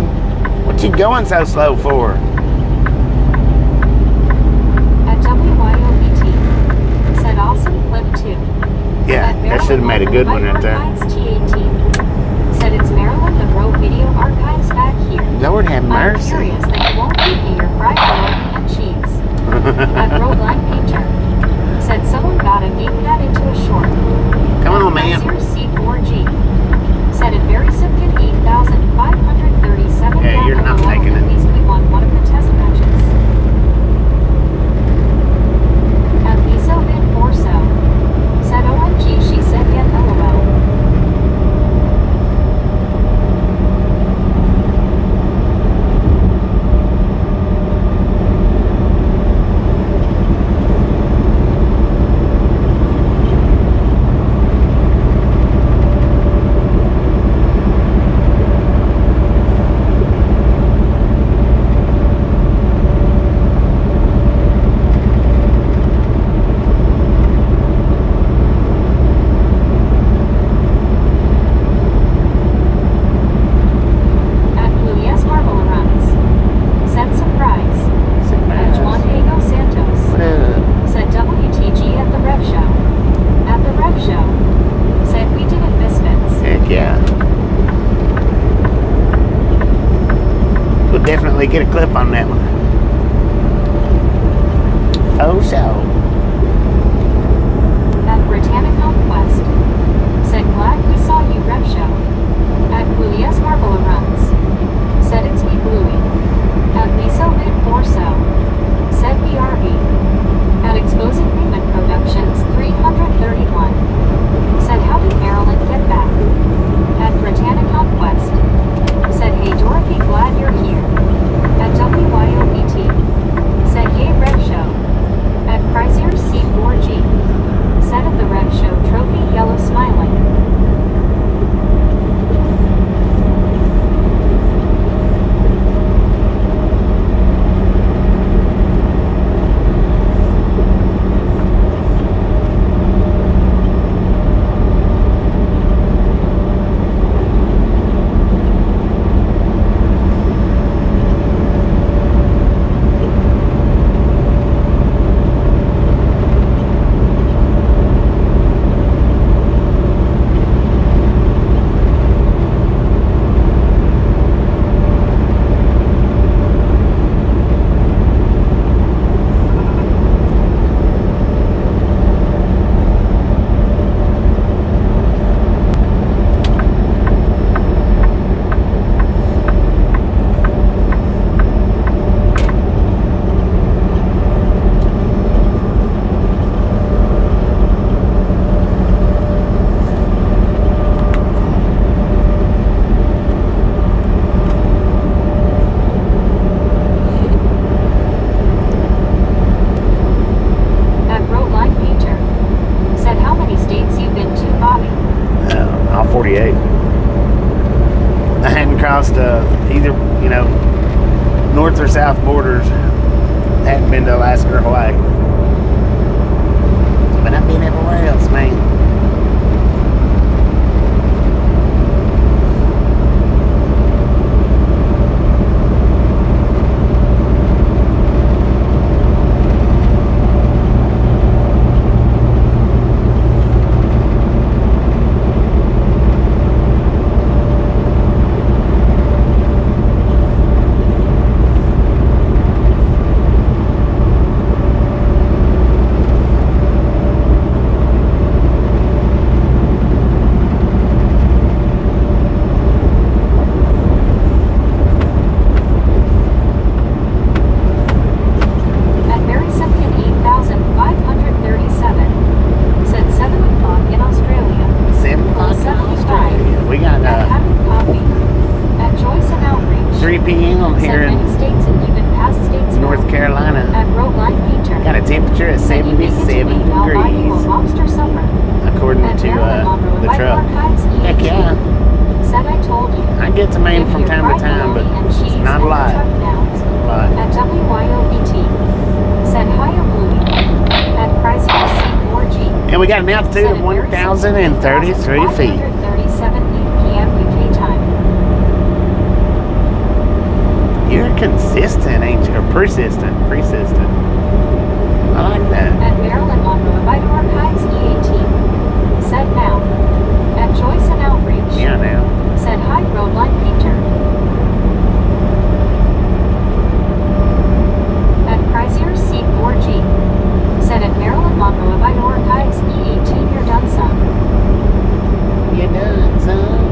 What you going so slow for? At WYOBT. Said awesome clip 2. Yeah, At that should have made a good one right there. Archives T18. Said it's Maryland, the Bro Video Archives back here. Lord have I'm mercy. curious that you won't give me your fried bologna and cheese. At Roadline Painter. Said someone gotta make that into a short. Come on, At man. Pricier C4G. Said at Barry Simpkin 8537. Yeah, you're not LOL, making it. At least we won one of the test matches. At Liso Min Forso. Said OMG she said get LOL. At Blue Yes Marble Runs. Said surprise. At Juan Diego Santos. What up? Said WTG at the Rev Show. At the Rev Show. Said we did it misfits. Heck yeah. We'll definitely get a clip on that one. Oh, so. At Britannic Conquest. Said glad we saw you Rev Show. At Julius Marble Runs. Said it's me Bluey. At Liso Mid Forso. Said BRB. At Exposing Payment Productions 331. Said how did Maryland get back? At Britannic Conquest. Said hey Dorothy glad you're here. At WYOB either, north or south borders. Hadn't been to Alaska or Hawaii. But I've been everywhere else, man. We got an altitude of 1,033 feet. 37 p.m. UK time. You're consistent, ain't you? Or persistent. Persistent. I like that. At Maryland Monroe, Vital Archives E18. Said now. At Joyce and Outreach. Yeah, now. Said hi, Roadline Painter. At Prizier C4G. Said at Maryland Monroe, Vital Archives E18, you're done, son. You're done, son.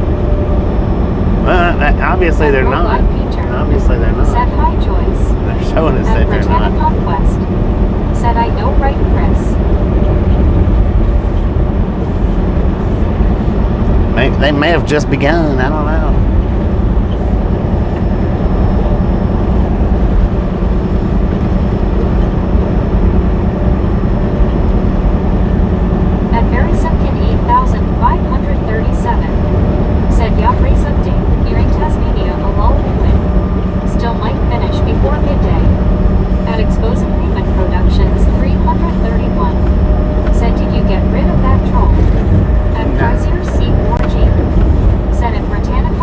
Well, obviously they're not. Obviously they're not. Said hi, Joyce. They're showing us that they're not. At Conquest. Said I know, right, Chris. They may have just begun. I don't know. Said yacht race update, nearing Tasmania, a lull in wind. Still might finish before midday. At Exposing Raymond Productions 331. Said did you get rid of that troll? At Prizier C4G. Said at Britannica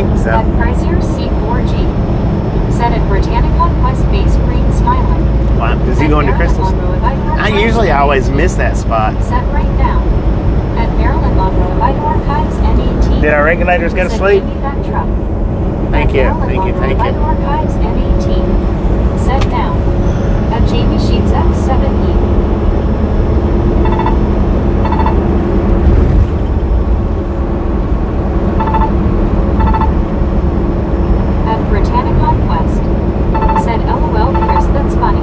think so. At Chrysler C4G. Said at Britannica West Base Green Smiling. Wow. Is he At going to Maryland Crystal's? Monroe, Vidor I usually always miss that spot. Set right now. At Maryland Monroe, Vidor Archives NET. Did our regulators go to Said sleep? give me that truck. Thank At you. Maryland Thank you. Monroe, Thank Vidor you. Archives NET. Set now. At JB Sheets X7E. At Britannica West. Said LOL Chris, that's funny.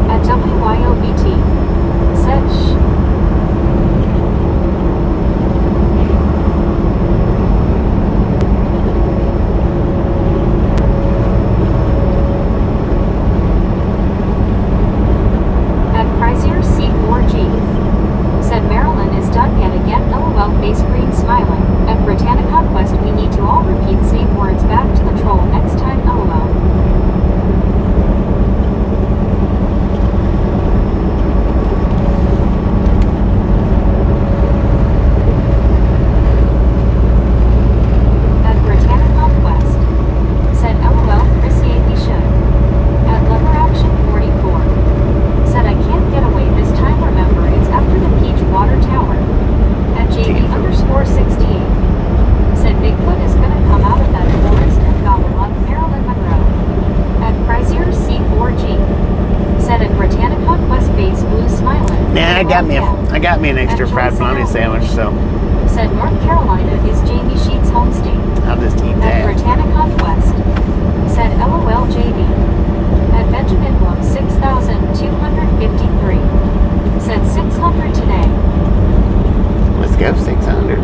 At WYOBT. Said shh. At Chrysler C4G. Said Marilyn is done yet again, LOL face green smiling. At Britannica West we need to all repeat same words back to the troll next time, LOL. At Britannica West. Said LOL Chris we should. At Lever Action 44. Said I can't get away this time, remember it's after the Peach Water Tower. At JB_68. Said Bigfoot is gonna come out of that forest and gobble up Marilyn Monroe. At Chrysler C4G. Said at Britannica West Base Blue Smiling. Nah, I got me an extra fried bologna sandwich, so Said North Carolina is Jamie Sheets' home state. I'll just eat At that. Britannica West. Said LOL JB. At Benjamin Bloom 6,253. Said 600 today. Let's go 600.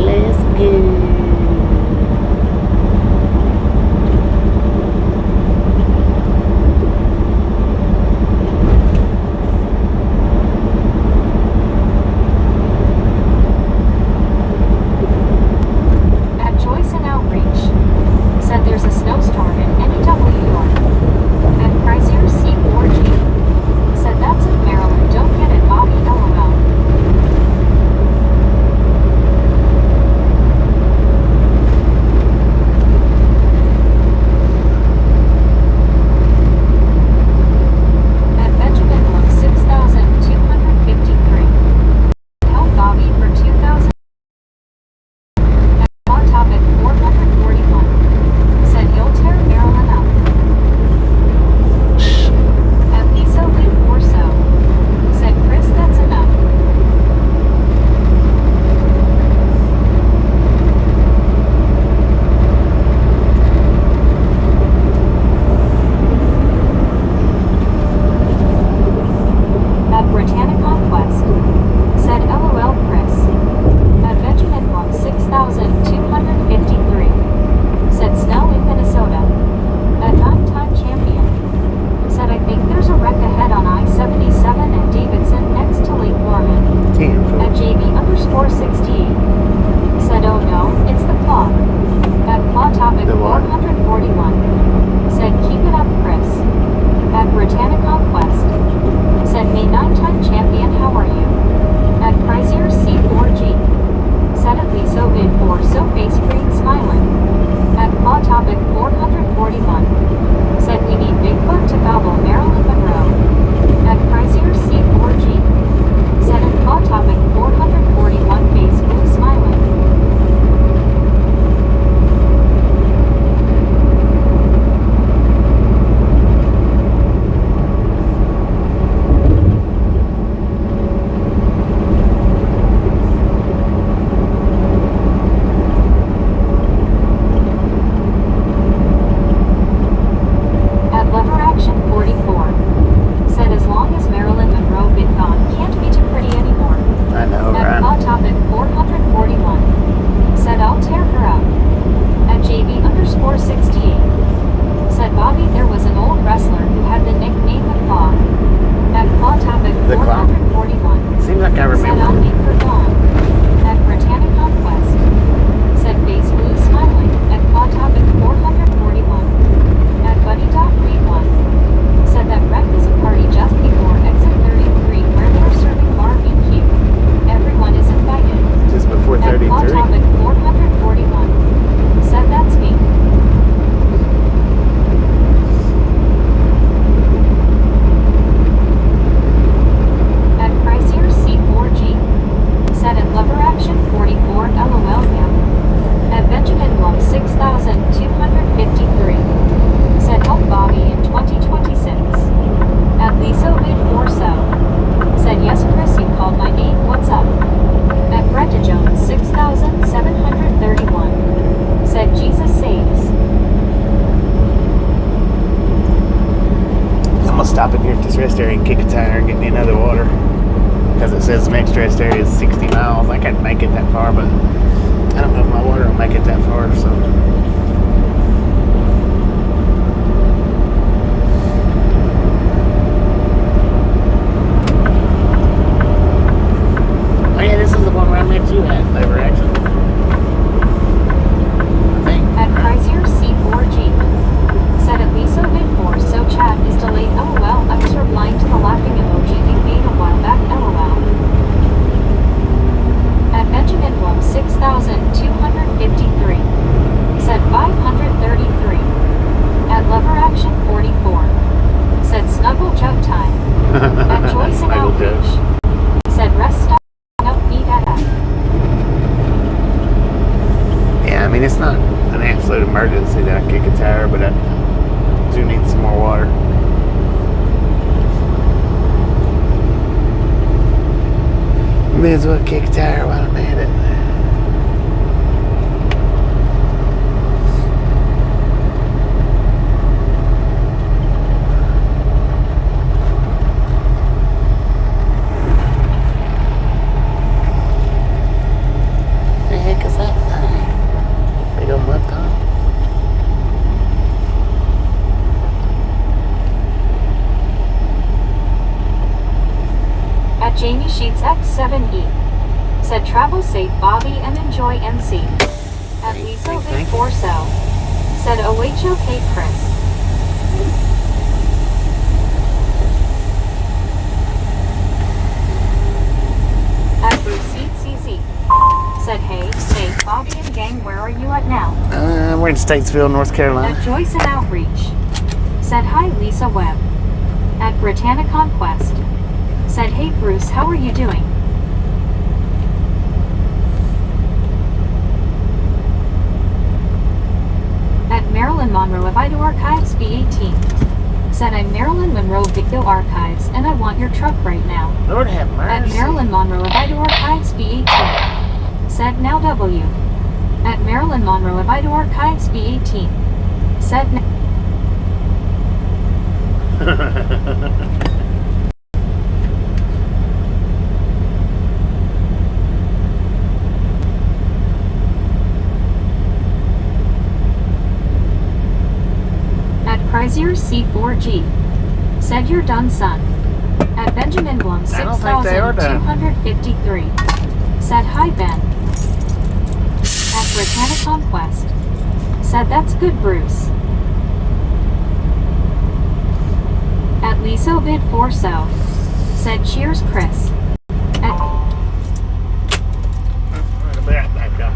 Let's go. At Joyce and Outreach. Said there's a snowstorm in NEW York. At Chrysler C4G. Said that's get me another water. Because it says the next rest area is 60 miles. I can't make it that far, but I don't know if my water will make it that far, so. Oh yeah, this is the one where I met you at, Lever Action. I think. At Chrysler C4G. Said at Lisa Mid4, so chat is delayed. LOL. I was replying to the laughing emoji you made a while back. LOL. At Benjamin Blum 6253. Said 533. At Lever Action 44. Said snuggle joke time. At Joyce and Snuggle joke. Outreach. Said rest stop up eat at. Yeah, I mean, it's not an absolute emergency that I kick a tire, but I do need some more water. May as well kick a tire while I'm at it. The heck is that thing? Big old mud pump. At Jamie Sheets X7E. Said travel safe Bobby and enjoy NC. At Lisa Big 4 so. Said OHOK Chris. At Bruce CZ. Said hey Bobby and gang, where are you at now? We're in Statesville, North Carolina. At Joyce and Outreach. Said hi Lisa Webb. At Britannia Conquest. Said hey Bruce, how are you doing? At Marilyn Monroe of Idaho Archives B18. Said I'm Marilyn Monroe Video Archives and I want your truck right now. Lord have mercy. At Marilyn Monroe of Idaho Archives B18. Said now W. At Marilyn Monroe of Idaho Archives B18. Said now. Chrysler C4G. Said you're done, son. At Benjamin Blum I don't think they are done. 6253. Said hi, Ben. At Britannia Conquest. Said that's good, Bruce. At Liso Bid 4 so. Said cheers, Chris. At Back up.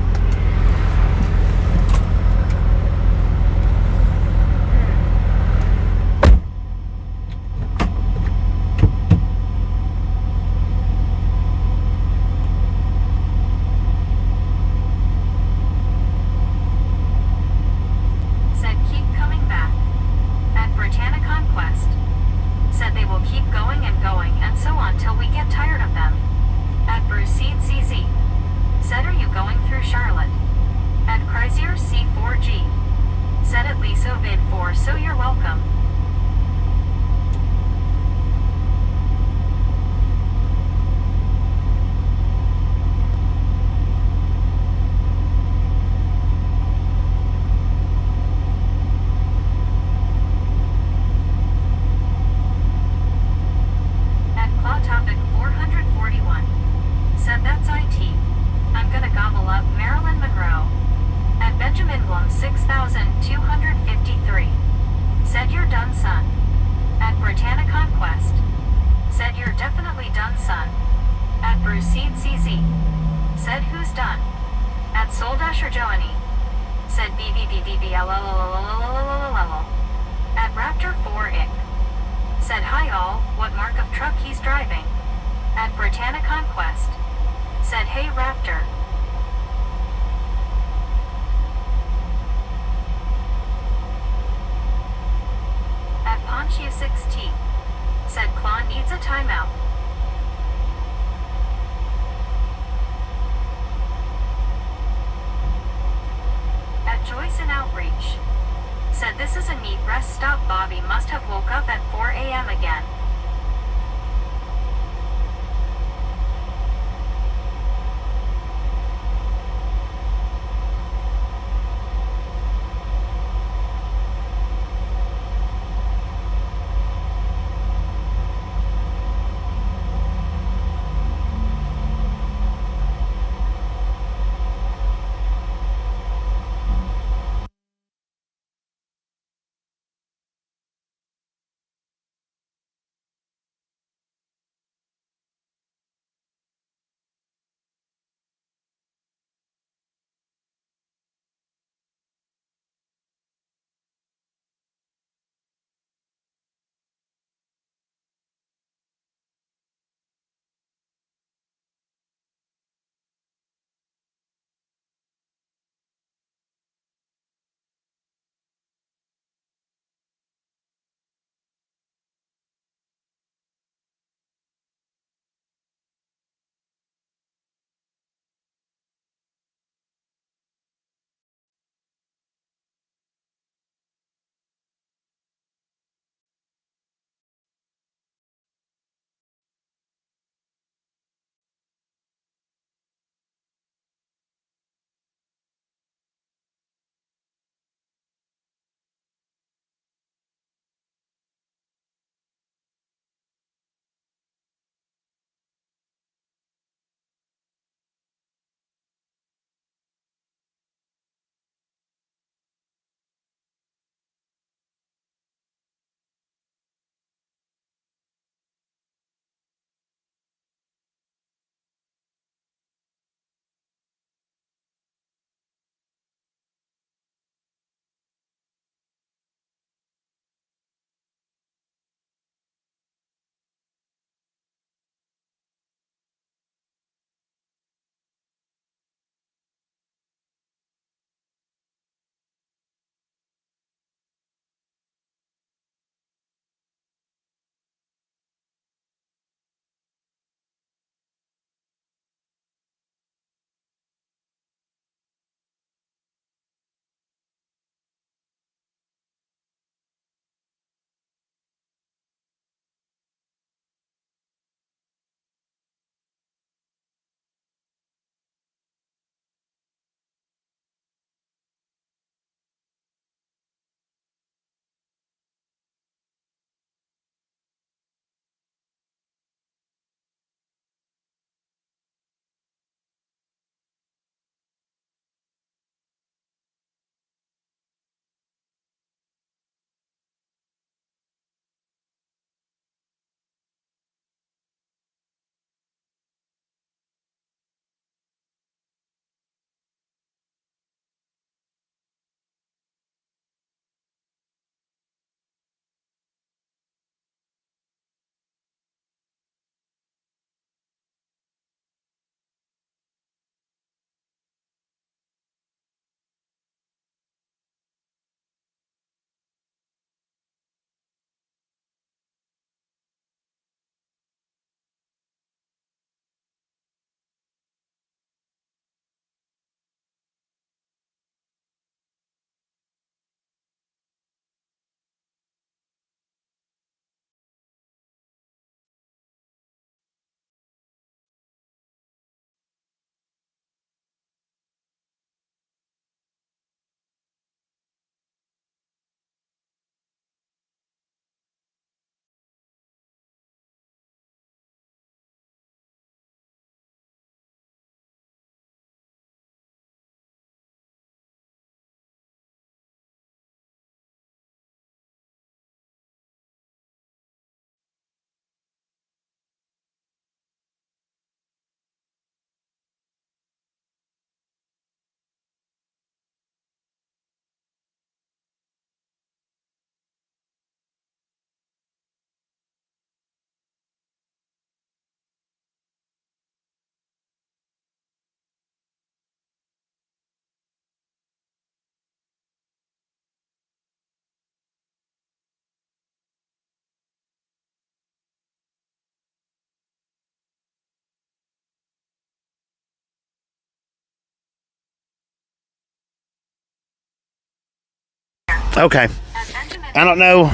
Okay. At Benjamin I don't know.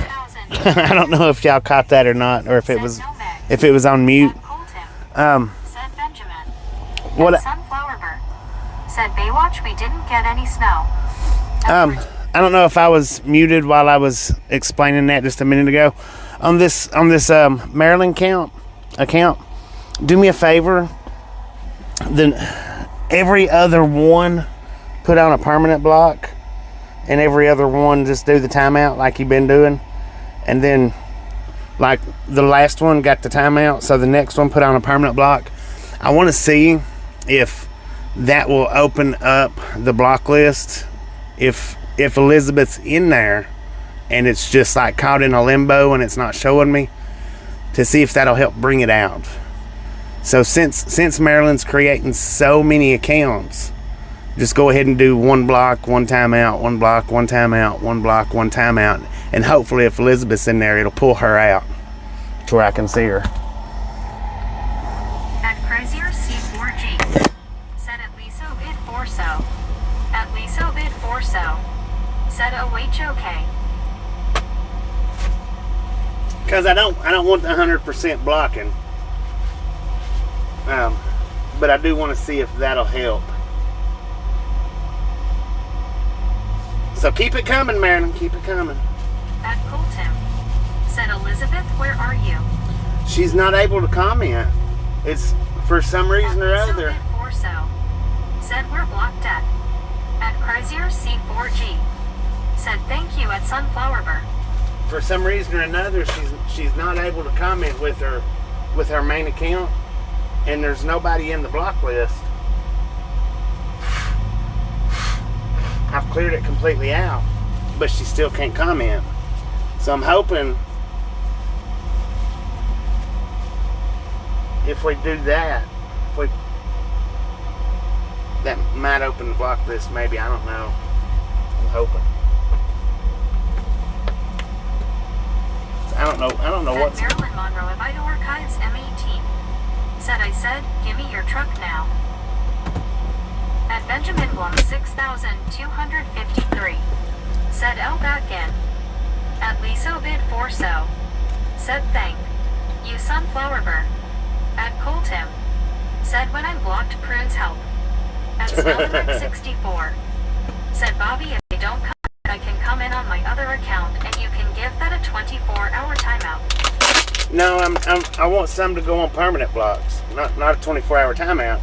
6000, I don't know if y'all caught that or not, or if it said was Nomad. on mute. At Colton, said Benjamin. What? At Sunflower said Baywatch, we didn't get any snow. I don't know if I was muted while I was explaining that just a minute ago. On this Maryland account, do me a favor. Then every other one put on a permanent block, and every other one just do the timeout like you've been doing, and then like the last one got the timeout, so the next one put on a permanent block. I want to see if that will open up the block list. If Elizabeth's in there and it's just like caught in a limbo and it's not showing me, to see if that'll help bring it out. So since Maryland's creating so many accounts, just go ahead and do one block, one timeout, one block, one timeout, one block, one timeout, and hopefully if Elizabeth's in there, it'll pull her out to where I can see her. At Crazier C4G, said at Liso bid 4 so. At Liso bid 4 so, said OHOK. Because I don't want the 100% blocking, but I do want to see if that'll help. So keep it coming, Marilyn. Keep it coming. At Colton, said Elizabeth, where are you? She's not able to comment. It's for some reason or other. At Liso bid 4 so, said we're blocked at. At Crazier C4G, said thank you at Sunflower. For some reason or another, she's not able to comment with her main account, and there's nobody in the block list. I've cleared it completely out, but she still can't comment. So I'm hoping if we do that, that might open the block list. Maybe, I don't know. I'm hoping. I don't know what's. At Marilyn Monroe at Vital Archives M18, said I said, give me your truck now. At Benjamin Blum 6253, said L back in. At Liso bid 4 so, said thank you Sunflower. At Colton, said when I'm blocked prunes help. At Snowman 64, said Bobby, if they don't come, I can come in on my other account and you can give that a 24-hour timeout. No, I want some to go on permanent blocks, not a 24-hour timeout.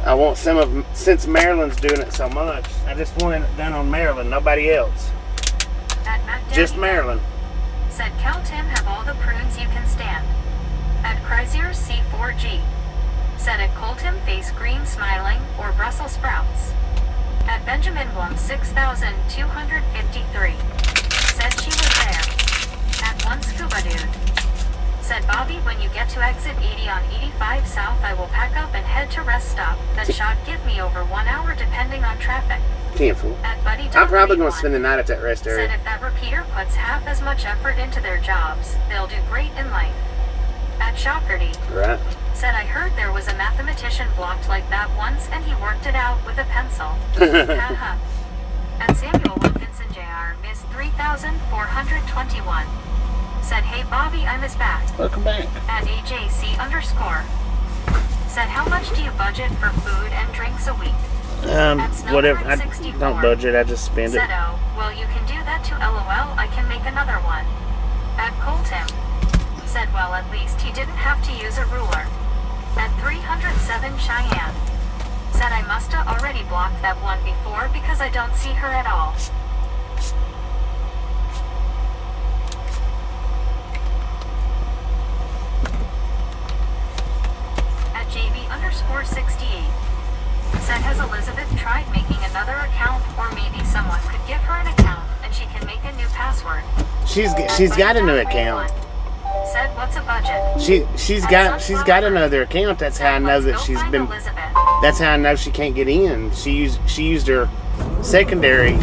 I want some of them, since Maryland's doing it so much, I just want it done on Maryland, nobody else. At Mac Just Maryland. said Cal Tim have all the prunes you can stand. At Crazier C4G, said at Colton face green smiling or Brussels sprouts. At Benjamin Blum 6253, said she was there. At one scuba dude, said Bobby, when you get to exit 80 on 85 South, I will pack up and head to rest stop. That shot give me over 1 hour depending on traffic. Tenfold. At Buddy I'm probably going One, to spend the night at that rest said area. if that repeater puts half as much effort into their jobs, they'll do great in life. At Shockerty, Right. said I heard there was a mathematician blocked like that once and he worked it out with a pencil. Haha. At Samuel Wilkinson Jr. Miss 3421, said hey Bobby, I miss back. Welcome back. At AJC underscore, said how much do you budget for food and drinks a week? Whatever. I don't budget. I just spend it. Said oh, well you can do that to LOL, I can make another one. At Colton, said well at least he didn't have to use a ruler. At 307 Cheyenne, said I musta already blocked that one before because I don't see her at all. At JV underscore 68, said has Elizabeth tried making another account, or maybe someone could give her an account and she can make a new password. She's got a new account. Said what's a budget? She's got another account. That's how I know that she's been. That's how I know she can't get in. She used her secondary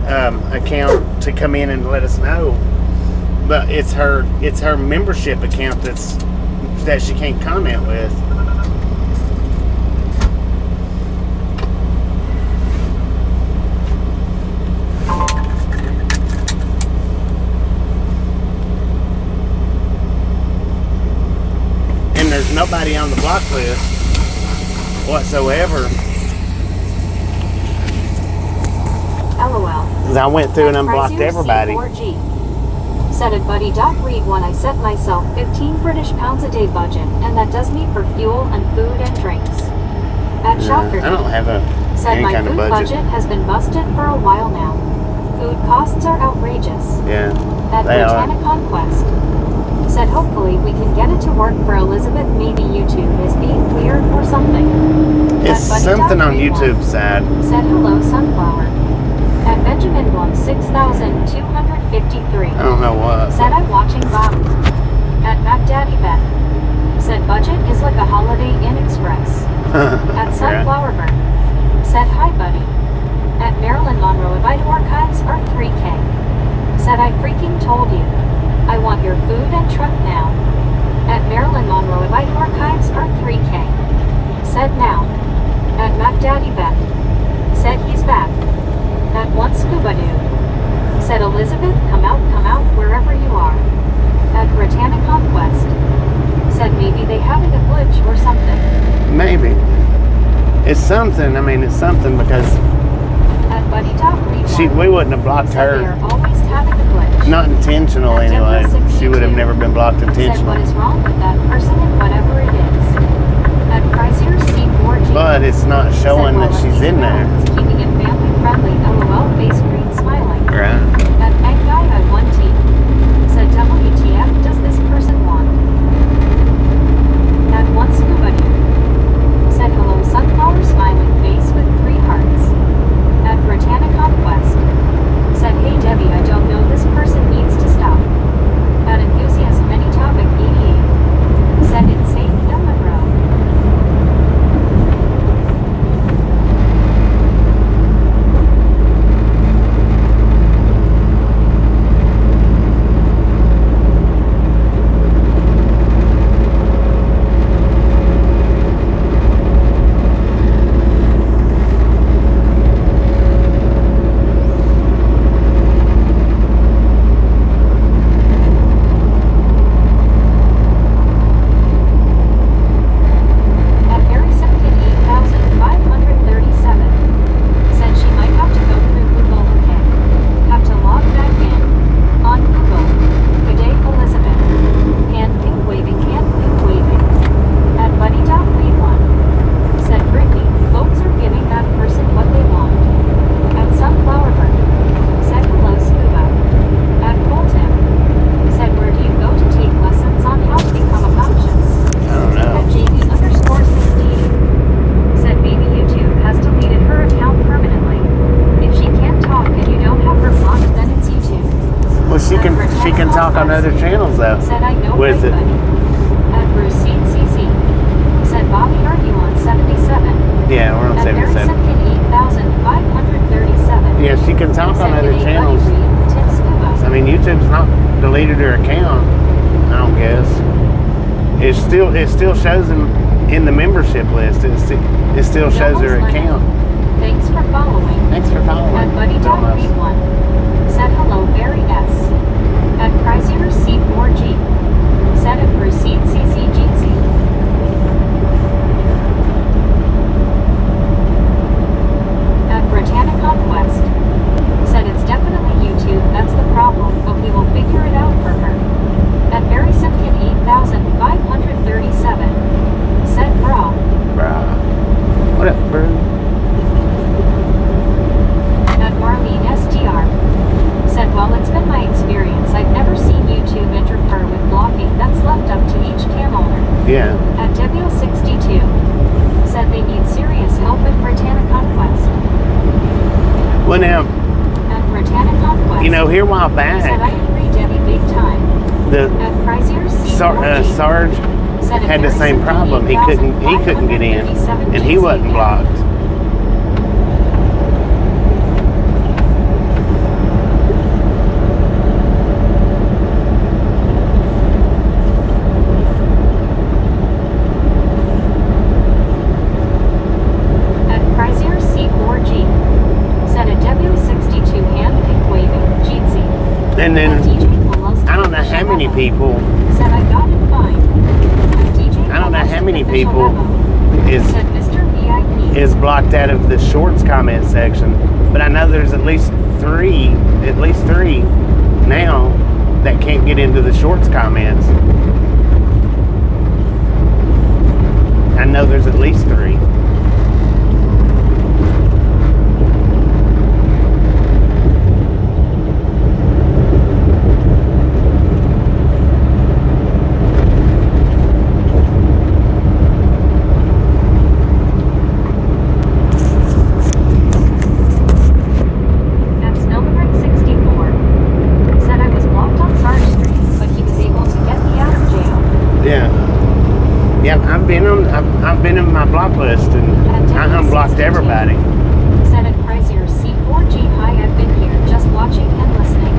account to come in and let us know. But it's her membership account that she can't comment with. there's nobody on the block list whatsoever. LOL. 'Cause I went through and unblocked Chrysler everybody. C4G. Said it, buddy. Read one. I set myself 15 British pounds a day budget, and that does me for fuel and food and drinks. At Shopper, I don't have said any my kind of food budget. has been busted for a while now. Food costs are outrageous. Yeah, At they are. Britannic Conquest. Said hopefully we can get it to work for Elizabeth. Maybe YouTube is being weird or something. It's At Buddy something on Read One. YouTube's side. Said hello sunflower. At Benjamin Blum 6253. I don't know what. Said I'm watching Bobby. At Mac Daddy Bet. Said budget is like a Holiday Inn Express. At Sunflower Bird. Said hi buddy. At Marilyn Monroe Abide Archives are 3K. Said I freaking told you. I want your food and truck now. At Marilyn Monroe Abide Archives are 3K. Said now. At Mac Daddy Bet. Said he's back. At one scuba dude. Said Elizabeth, come out, wherever you are. At Britannic Conquest. Said maybe they having a glitch or something. Maybe. It's something. I mean, it's something because At Buddy Read we wouldn't have blocked Said they her. are always having a glitch. Not intentional At anyway. W62. She would have never been blocked Said what intentionally. is wrong with that person and whatever it is. At Chrysler C4G. But it's not showing Said, that well, she's in there. it's keeping it family friendly. LOL face green smiling. Right. At Bang Guy at 1T. Said WTF does this person want? At one scuba dude. Said hello sunflower smiling face with 3 hearts. At Britannic Conquest. Said hey Debbie, I don't know, this person needs to stop. At enthusiast many topic 88. Said insane no Monroe. At Mary Simpkin 8537. Said she might have to go through Google. Okay. Have to log back in. On Google. Good day, Elizabeth. Hand pink waving. At Buddy Read One. Said Brittany, folks are giving that person what they want. At Sunflower Bird. Said hello Scuba. At Colton. Said where do you go to take lessons on how to become obnoxious? I don't know. At JB_60. Said maybe YouTube has deleted her account permanently. If she can't talk and you don't have her blocked, then it's YouTube. Well, she can talk on other channels though. Said I know With right, it. buddy. At Bruce CC. Said Bobby, are you on 77? Yeah, we're on At Mary 77. Simpkin 8537. Yeah, she can talk on Said other Buddy channels. Read, Tim Scuba. I mean, YouTube's not deleted her account. I don't guess. It still shows them in the membership list. It still shows her account. Thanks for following. Thanks for following. At Buddy Almost. Read One. Said hello Barry S. At Chrysler C4G. Said at Proceed CCGC. At Britannic Conquest. Said it's definitely YouTube, that's the problem, but we will figure it out for her. At Mary Simpkin 8537. Said bra. Bruh. What up, bro? At Marlene STR. Said well it's been my experience, I've never seen YouTube interfere with blocking, that's left up to each cam owner. Yeah. At Debiel62. Said they need serious help at Britannic Conquest. Well, now, At Britannic Conquest. you know, here a while Said I back, agree Debbie big time. the At Chrysler C4G. Sarge Said had the same problem. He couldn't get in, and he wasn't blocked. At Chrysler C4G. Said a W62 hand pick waving. Jeetsy. And At then DJ Pelosi. I don't know how many people. Said I got it fine. At DJ I don't know many official people memo. is Said Mr. VIP. is blocked out of the shorts comment section, but I know there's at least three now that can't get into the shorts comments. I know there's at least three. At Snowbird 64. Said I was blocked on Sarge Street, but he was able to get me out of jail. Yeah, I've been in my block list and I unblocked everybody. Said at Chrysler C4G High, I've been here just watching and listening.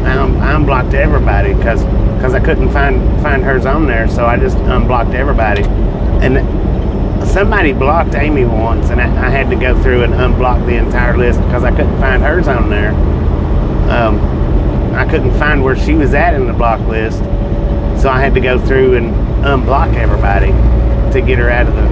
I unblocked everybody because I couldn't find hers on there, so I just unblocked everybody. And somebody blocked Amy once, and I had to go through and unblock the entire list because I couldn't find hers on there. I couldn't find where she was at in the block list, so I had to go through and unblock everybody to get her out of the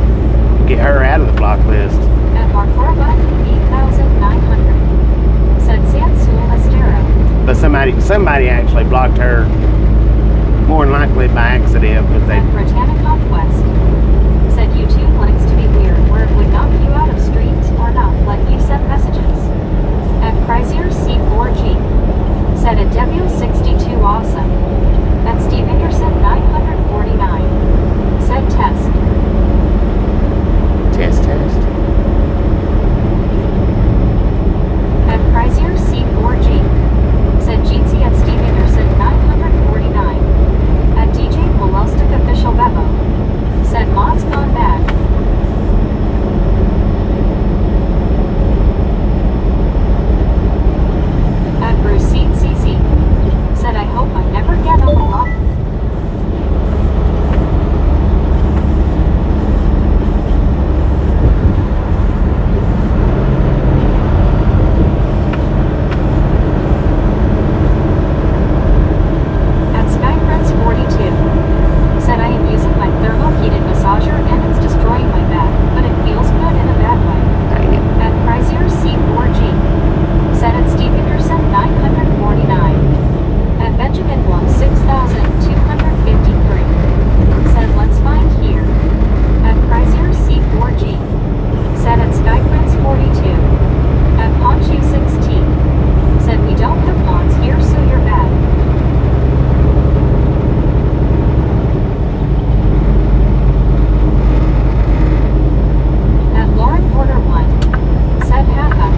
block list. At Marcorba 8900. Said Sansul Estero. But somebody actually blocked her, more than likely by accident, but they. At Britannica West. Said YouTube likes to be weird, where it would knock you out of streams or not let you send messages. At Chrysler C4G. Said at W62 Awesome. At Steve Anderson 949. Said test. Test. At Chrysler C4G. Said Jeetsy at Steve Anderson 949. At DJ Molostic Official Bebo. Said Mod's gone bad. At Bruce CC. Said I hope I never get a lot. At Skyprince 42. Said I am using my thermo-heated massager and it's destroying my back, but it feels good in a bad way. At Chrysler C4G. Said at Steve Anderson 949. At Benjamin Blum 6253. Said let's find here. At Chrysler C4G. Said at Skyprince 42. At Ponchu 16. Said we don't have pawns here, so you're bad. At Lauren Porter 1. Said haha.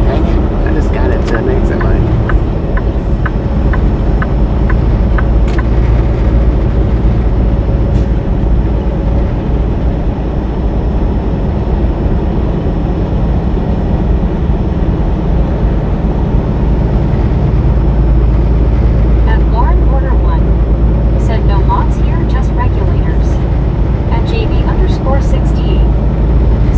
Dang it, I just got it to an exit lane. At Lauren Porter 1. Said no mods here, just regulators. At JB_68.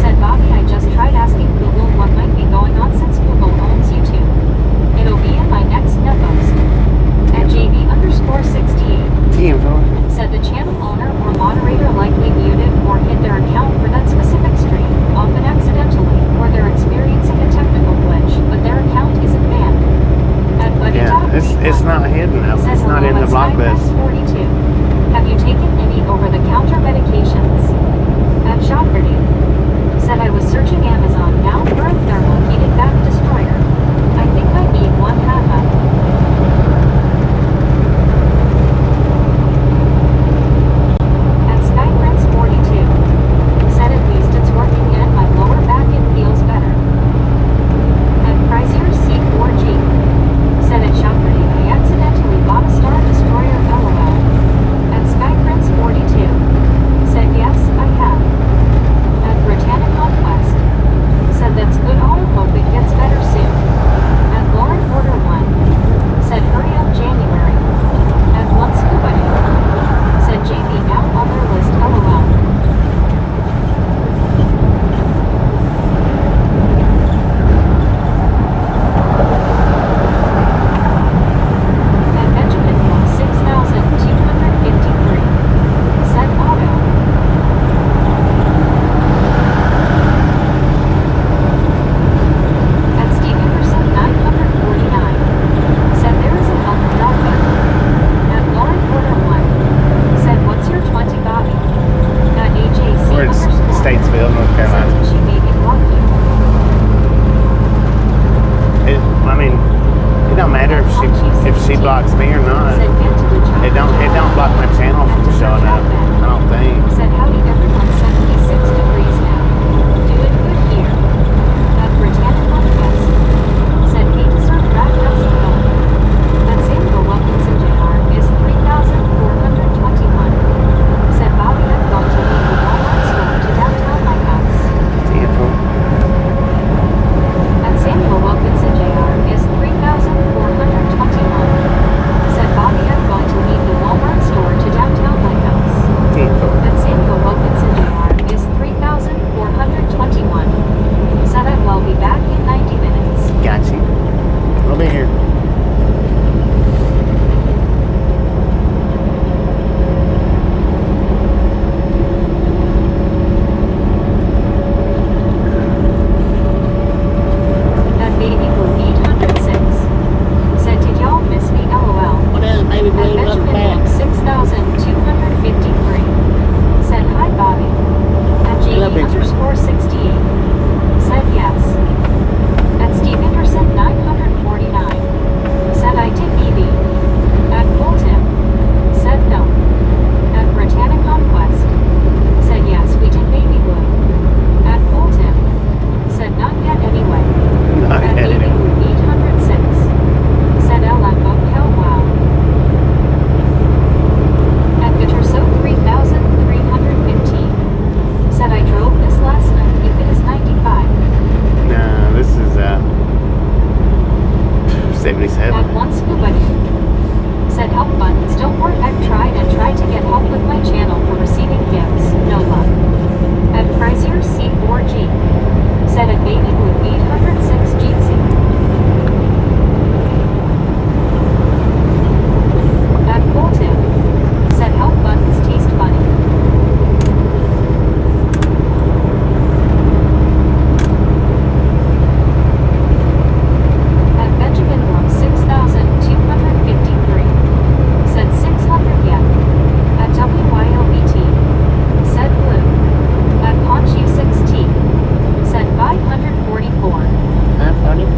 Said Bobby, I just tried asking Google what might be going on since Google owns YouTube. It'll be in my next post. At JB_68. T-info. Said the channel owner or moderator likely muted or hid their account for that specific stream, often accidentally, or they're experiencing a technical glitch, but their account isn't banned. At Buddy Yeah, it's not hidden though. It's not in the block list. 42. Have you taken any over-the-counter medications? At Shopperty. Said I was searching Amazon now for a thermal-heated back destroyer. I think I need one haha. At Skyprince 42. Said at least it's working and my lower back it feels better. At Chrysler C4G. Said at Shopperty I accidentally bought a Star Destroyer LOL. At Skyprince 42. Said yes, I have. At Britannica West. Said that's good if she blocks me or not. Said get to the job. It don't block my channel from showing up. I don't think. Said howdy everyone, 76 degrees now. Doing good here. At Britannica West. Said hate to serve back, how's it going? At Samuel Wilkinson Jr. is 3,421. Said Bobby, I'm going to leave the Walmart store to downtown my house. Vehicle. At Samuel Wilkinson Jr. is 3,421. Said Bobby, I'm going to leave the Walmart store to downtown my house. Vehicle. At Samuel Wilkinson Jr. is 3,421. Said I will be back in 90 minutes. Got you. I'll be here. At Baby Blue 806. Said did y'all miss me, LOL. What else, baby At blue? Welcome Benjamin back. Luke 6,253. Said hi Bobby. At Hello, JD Benjamin. underscore 68. Said yes. At Steve Anderson 949. Said I did BB. At Full Tim. Said no. At Britannic Conquest. Said yes we did Baby Blue. At Full Tim. Said not yet anyway. Not At yet Baby anyway. Blue 806. Said LM Hell wow. At Guterso 3,315. Said I drove this last night if it is 95. No, this is 77. At once Buddy. Said help buttons don't work. I've tried and tried to get help with my channel for receiving gifts. No luck. At Frazier C4G. Said at Baby Blue 806 GC. At Bolton. Said help buttons taste funny. At Benjamin Room 6,253. Said 600 yen. At WYLBT. Said blue. At Ponchi 6T. Said 544. 544.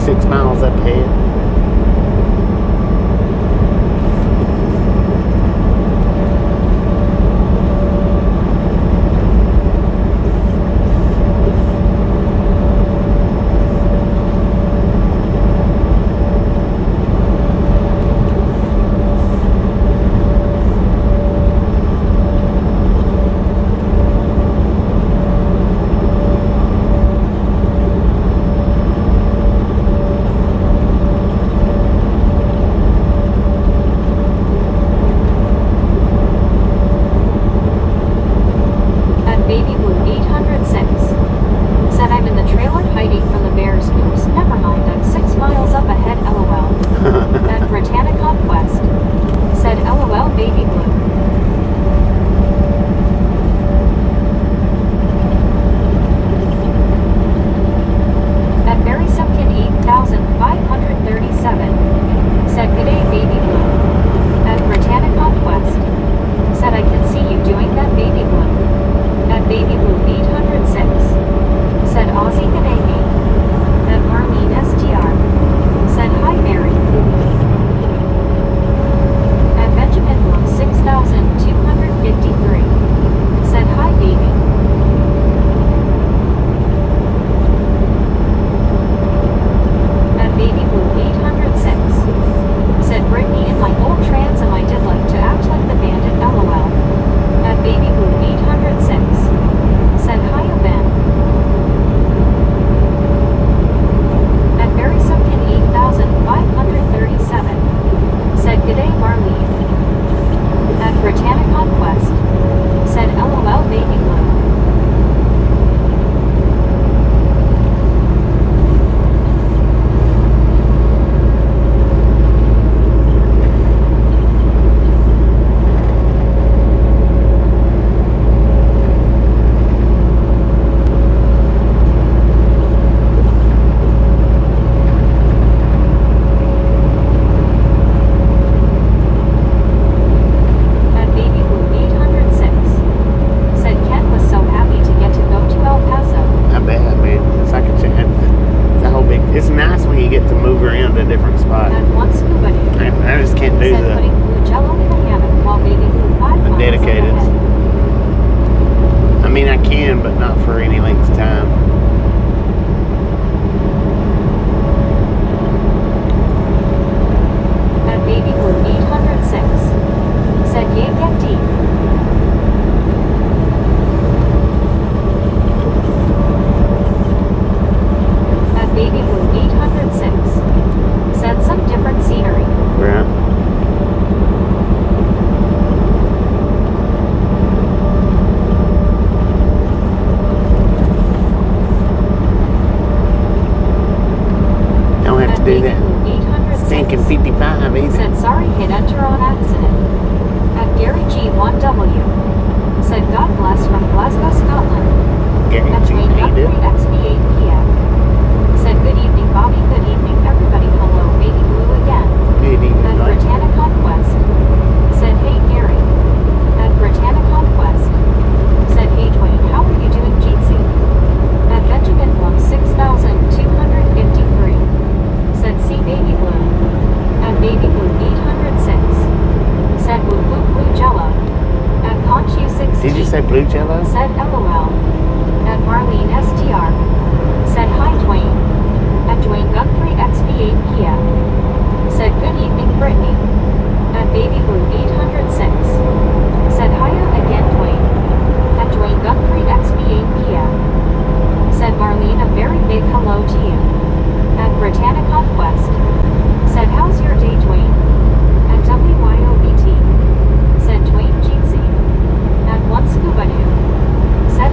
6 miles up ahead. do that. Stinking 55 either. Said sorry, hit enter on accident. At Gary G 1W. Said God bless from Glasgow, Scotland. Gary At G, train how you Guthrie doing? XP8 PM. Said good evening, Bobby. Good evening, everybody. Hello, baby blue again. Good evening, At bud. Britannia Conquest. Said hey Gary. At Britannia Conquest. Said hey Dwayne, how are you doing, Jeetsy? At Benjamin Blum 6253. Said see baby blue. At baby blue 806. Said woo woo blue jello. At Conch U16. Did you say blue jello? Said LOL. At Marlene STR. Said hi Dwayne. At Dwayne Guthrie XP8 PM. Said good evening Brittany. At Baby Blue 806. Said hiya again Dwayne. At Dwayne Guthrie XP8 PM. Said Marlene a very big hello to you. At Britannia Conquest. Said how's your day Dwayne? At WYOBT. Said Dwayne Jeetsy. At one Scuba Doo. Said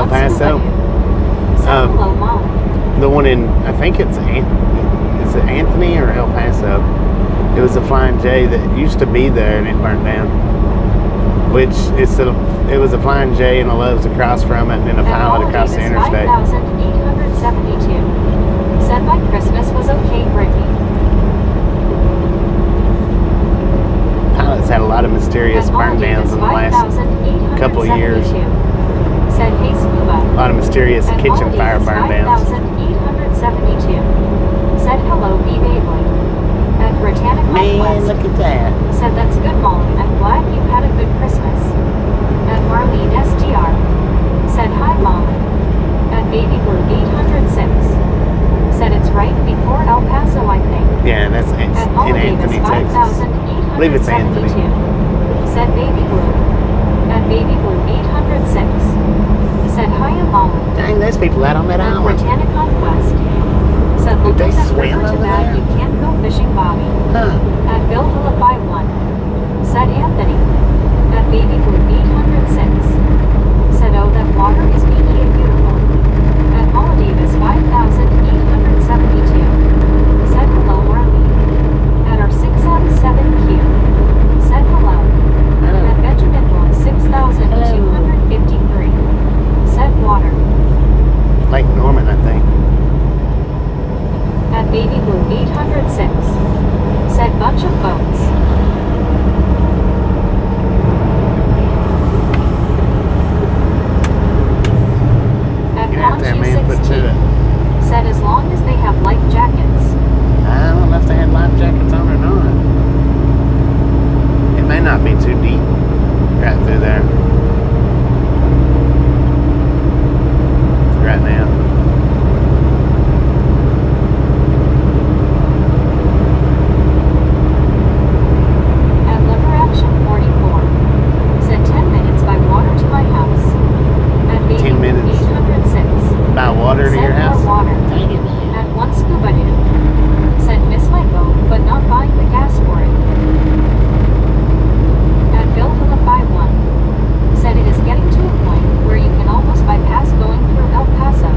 El Paso. Said hello, Molly. The one in, I think it's is it Anthony or El Paso? It was a Flying J that used to be there and it burnt down. It was a Flying J and a Love's across from it and then a pilot across the interstate. 5,872. Said my Christmas was okay, Brittany. Pilot's had a lot of mysterious burn downs in the last couple of years. Said hey, Scuba. A lot of mysterious kitchen fire burn downs. 5,872. Said hello, B. Beyblade. At Britannic Man, West. look at that. Said that's good, Molly. I'm glad you had a good Christmas. At Marlene SDR. Said hi, Molly. At Baby Blue 806. Said it's right before El Paso, I think. Yeah, that's in At Paul Anthony, Davis, Texas. 5,872. I believe it's Anthony. Said Baby Blue. At Baby Blue 806. Said hiya, Molly. Dang, there's people out on that At island. Britannic West. Said Did look they at that swim river too over bad there? you can't go fishing, Bobby. Huh. At Bill Hilla 51. Said Anthony. At Baby Blue 806. Said oh, that water is peaky and beautiful. At Paula Davis 5,872. Said hello, Marlene. At our 6M7Q. Said hello. At Benjamin Bloom 6,253. Said water. Lake Norman, I think. At Baby Blue 806. Said bunch of boats. At Get out there, Ponchi man. Put to 16. it. Said as long as they have life jackets. I don't know if they had life jackets on or not. It may not be too deep right through there. Right now. At Liver Action 44. Said 10 minutes by water to my house. At Baby 10 minutes. 806. Buy water to Said your more house? water. Dang it, man. At one scuba dude. Said miss my boat, but not buying the gas for it. At Bill Hilla 51. Said it is getting to a point where you can almost bypass going through El Paso.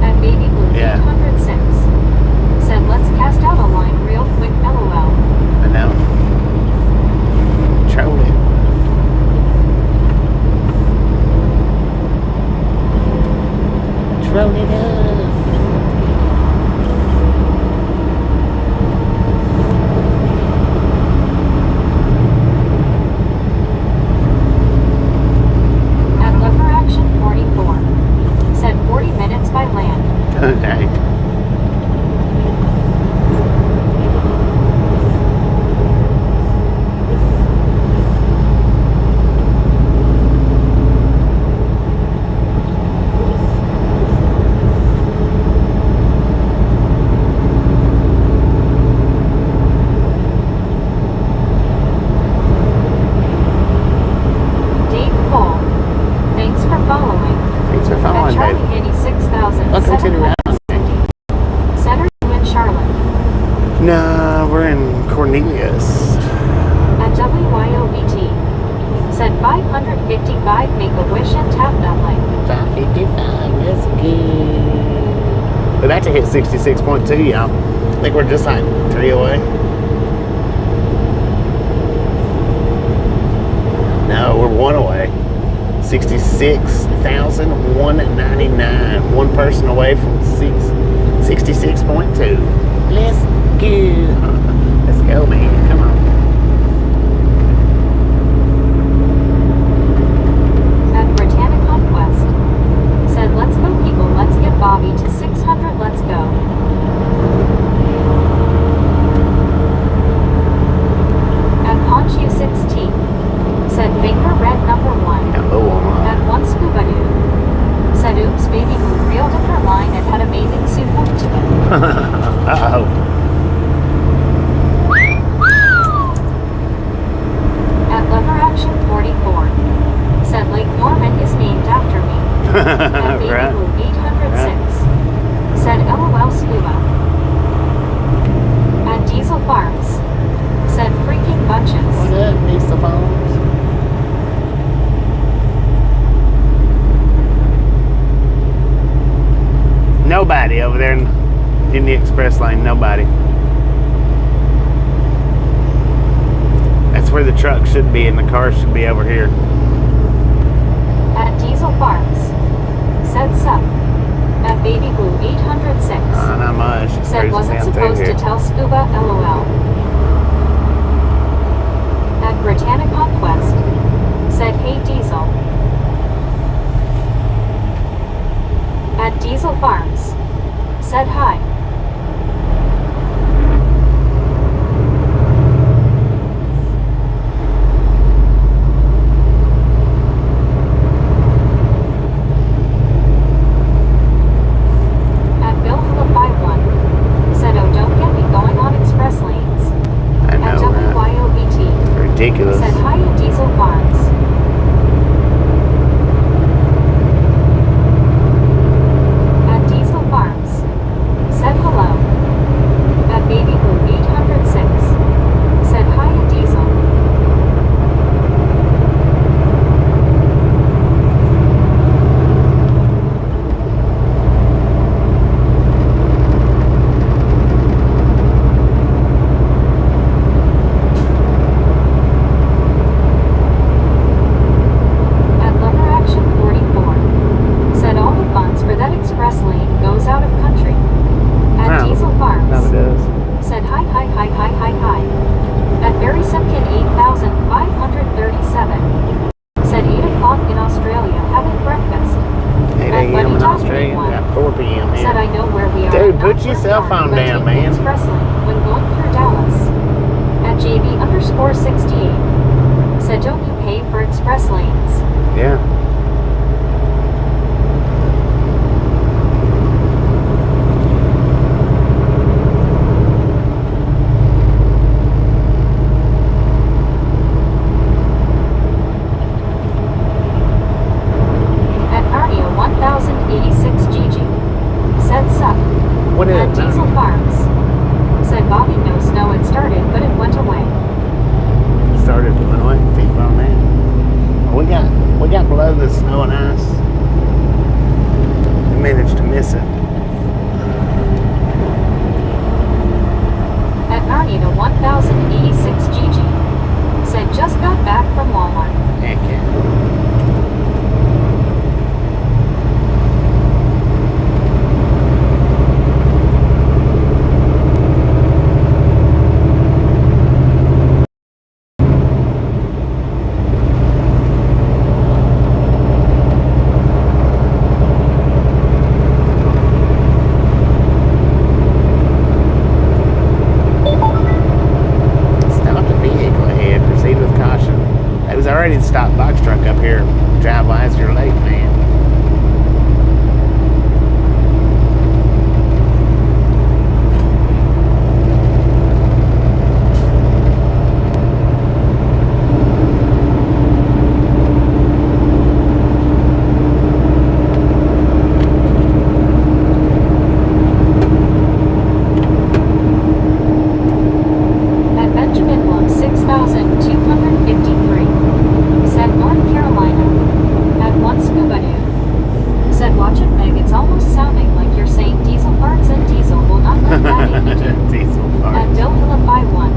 At Baby Blue Yeah. 806. Said let's cast out a line real quick, LOL. I know. Troll it. Troll it up. At Liver Action 44. Said 40 minutes by land. Oh, dang. Dave Cole. Thanks for following. Thanks for At following, Charlie Dave. 86,000. Welcome to the round. Said are you in Charlotte? No, we're in Cornelius. At WYOBT. Said 555 make a wish and tap that link. 555, that's good. We're about to hit 66.2, y'all. I think we're just like 3 away. No, we're 1 away. 66,199. One person away from 66.2. Let's go. Let's go, man. Come on. At Britannic West. Said let's go people, let's get Bobby to 600, let's go. At Ponchia 16. Said finger red number 1. Hello, At one scuba dude. Said oops baby blue real different line and had amazing suit hooked to it. Uh-oh. At Lever Action 44. Said Lake Norman is named after me. At Baby Right. Blue 806. Said LOL Scuba. At Diesel Farms. Said freaking bunches. What up, Lisa Bones? in the express lane. Nobody. That's where the truck should be, and the car should be over here. At Diesel Farms. Said sup. At Baby Blue 806. Not much. It's Said cruising wasn't down through supposed to here. tell Scuba LOL. At Britannic Conquest. Said hey Diesel. At Diesel Farms. Said hi. At Bill Hilla 51. Said oh don't get me going on express lanes. I At know, right? WYOBT. Ridiculous. Said hi at Diesel Farms. At Diesel Farms. Said hello. At Baby Blue 806. Said hi at Diesel. At Lover Action 44. Said all the funds for that express lane goes out of country. At Wow. Diesel Farms. No, it does. Said hi hi hi hi hi hi. At Barry Simpkin 8537. Said 8 o'clock in Australia having breakfast. 8 At a.m. Buddy in Dog Australia. 81. Yeah, 4 p.m. Said here. I know where we are. Dude, not put where your we cell are, phone but down, take the man. Express lane when going through Dallas. At JB_68. Said don't you pay for express lanes. Yeah. At Narnia 1086 GG. Said sup. What is At it? Diesel Farms. Said Bobby no snow it started but it went away. Started to went away. Think on that. We got below the snow and ice. We managed to miss it. At Narnia 1086 GG. Said just got back from Walmart. Heck yeah. Stop the vehicle ahead. Proceed with caution. There was already a stop box truck up here. Drive wise, you're late, man. At Benjamin Blum 6253. Said North Carolina. At one Scuba Doo. Said watch it Meg, it's almost sounding like you're saying diesel farts and diesel will not let that in you do. Diesel At farts. Bill Hilla 51.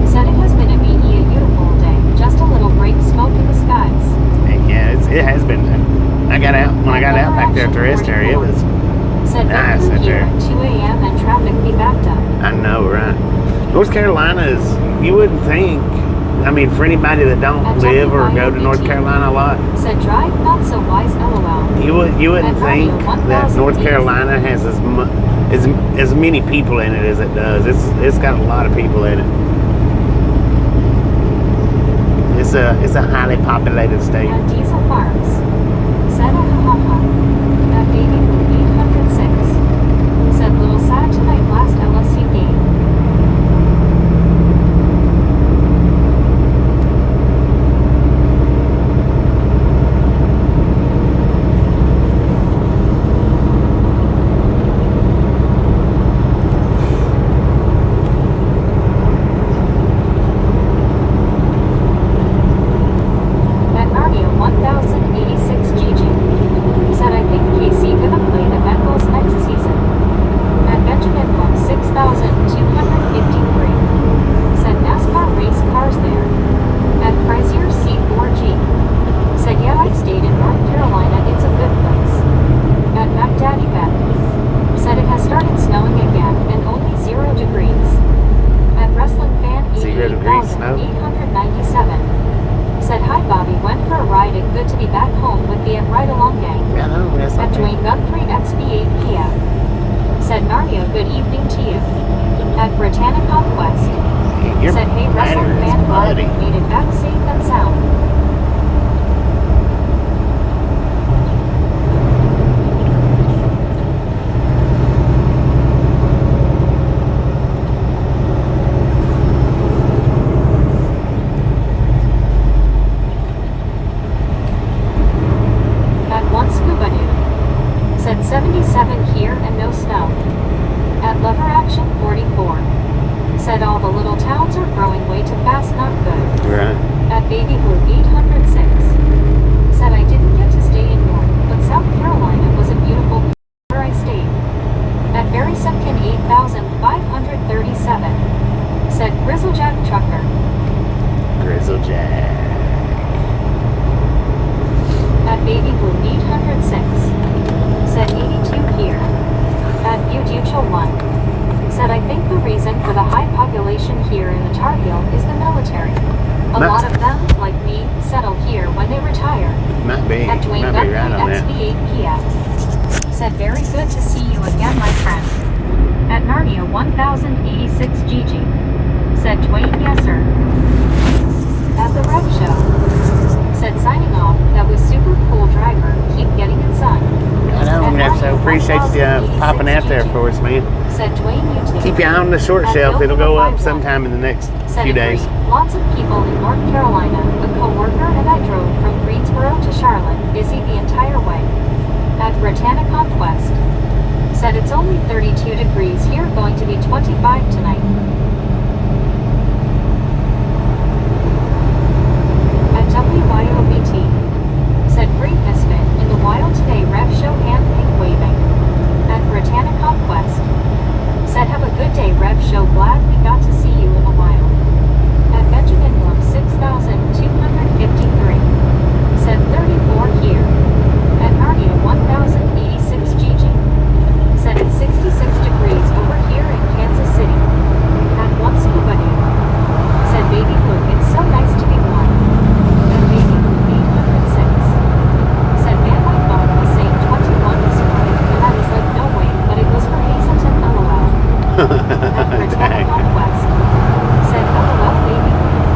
Said it has been a beautiful day. Just a little great smoke in the skies. Heck yeah, it has been. I got out when I got out back there at the rest area. It was. Said Nice Vancouver out here there. at 2 a.m. and traffic be backed up. I know, right? North Carolina is. You wouldn't think. I mean, for anybody that don't At live or go to North WYOBT. Carolina a lot, Said drive not so wise LOL. you wouldn't At think Radio that 1000 North east. Carolina has as many people in it as it does. It's got a lot of people in it. It's a highly populated state. At Diesel Farms. Said ha ha ha. At Baby Blue 806. Said little sad tonight last LSU game. At Narnia 1086 597. Said hi Bobby, went for a ride and good to be back home with the Right Along gang. I know, that's At okay. Dwayne Guthrie XB8 PM. Said Narnia, good evening to you. At Britannia Conquest. Your Said hey Russell, rider is man glad buddy. you made it back safe and sound. At one scuba dude. Said 77 here and no snow. At Lover Action 44. Said all the little towns are growing way too fast, not good. Right. At Baby Blue 806. Said I didn't get to stay in North, but South Carolina was a beautiful where I stayed. At Barry Simpkin 8537. Said Grizzlejack Trucker. Grizzle Jack. At Baby Blue 806. Said 82 here. At Mutual 1. Said I think the reason for the high population here in the Tar Heel is the military. A lot of them, like me, settle here when they retire. Might be. At Dwayne Might be right on Guthrie that. XB8 PM. Said very good to see you again, my friend. At Narnia 1086 GG. Said Dwayne, yes sir. At the Rev Show. Said signing off, that was super cool driver, keep getting it son. I know, I'm so appreciate you popping out there for us, man. Said Dwayne, you too. Keep your eye on the short At shelf. It'll go up 5151. sometime in the next Said few days. agreed. Lots of people in North Carolina. A co-worker and I drove from Greensboro to Charlotte, busy the entire way. At Britannia Conquest. Said it's only 32 degrees here, going to be 25 tonight. At WYOBT. Said great misfit in the wild today, Rev Show hand pink waving. At Britannia Conquest. Said have a good day, Rev Show, glad we got to see you in the wild. At Benjamin Bloom 6253. Said 34 here. At Narnia 1086 GG. Said it's 66 degrees over here in Kansas City. At one scuba dude. Said baby Blue, it's so nice to be warm. At baby Blue 806. Said man, my phone was saying 21 this morning, and I was like, no way, but it was for Hazelton, LOL. At Britannia Conquest. Said LOL baby Blue.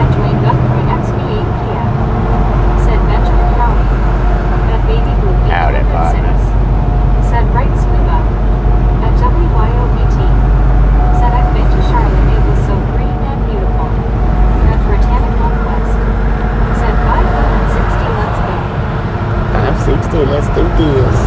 At Dwayne Guthrie XB8 PM. Said Benjamin Howdy. At baby Blue Howdy, 806. partner. Said right scuba. At WYOBT. Said I've been to Charlotte, it was so green and beautiful. At Britannia Conquest. Said 560, let's go. 560, let's do this.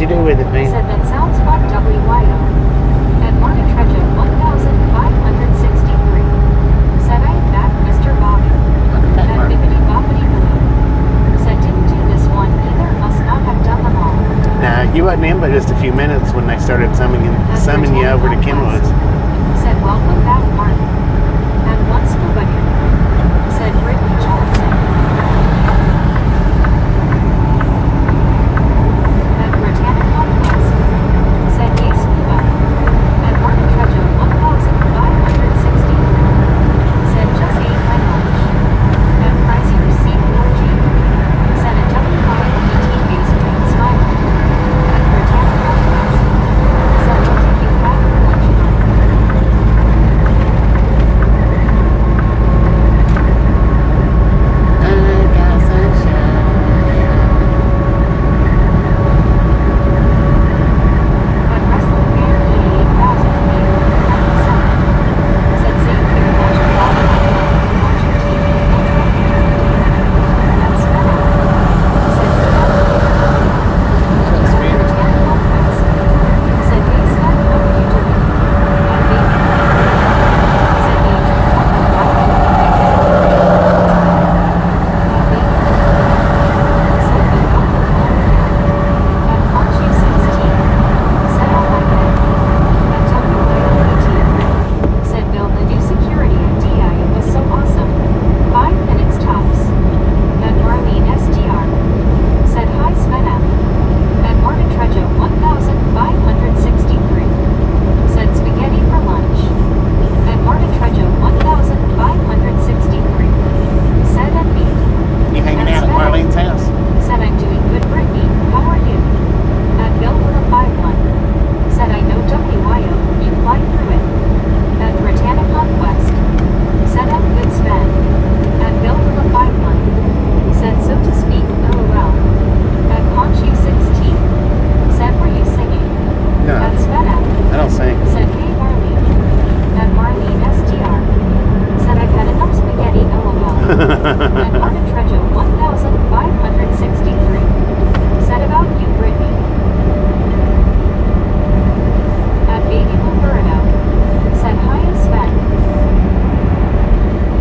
do with it, man? Said that sounds fun, WYO. At Martin Trejo 1563. Said I am back, Mr. Bobby. Back, At Martin. Bibbidi Bobbidi Boo. Said didn't do this one either, must not have done them all. Nah, you wasn't in but just a few minutes when they started summoning you over to Kenwood's. Said welcome back, Martin. At one scuba here. Said Brittany Johnson. At Britannica West. Said yay scuba. At Martin Trejo 1563. Said just ate my lunch. At Pricey received orgy. Said a WYOET base green smile. At Britannica West. Said what did you have for lunch, Martin? But wrestling fan E8000 said same here watching volleyball, watching TV, That's better. Said Said hey Scott, how are you doing? And baby said Adrian, said Bill, the new security at DI was so awesome. 5 minutes tops. And Marlene SDR. Said hi Svena. And Martin Trejo 1563. Said spaghetti for lunch. And Martin Trejo 1563. Said and me. You hanging out at Marlene's house? Said I'm doing good, Brittany. How are you? At Bill with a 5-1. Said I know WYO, you fly through it. At Britannica West. Said I'm good, Sven. At Bill with a 5-1. Said so to speak, LOL. At Conchu 16. Said were you singing? No, At Sven I don't sing. said hey Marlene. At Marlene SDR. Said I've had enough spaghetti, LOL. At Martin Trejo 1563. Said about you, Brittany. At Baby Wilburito. Said hi, Sven.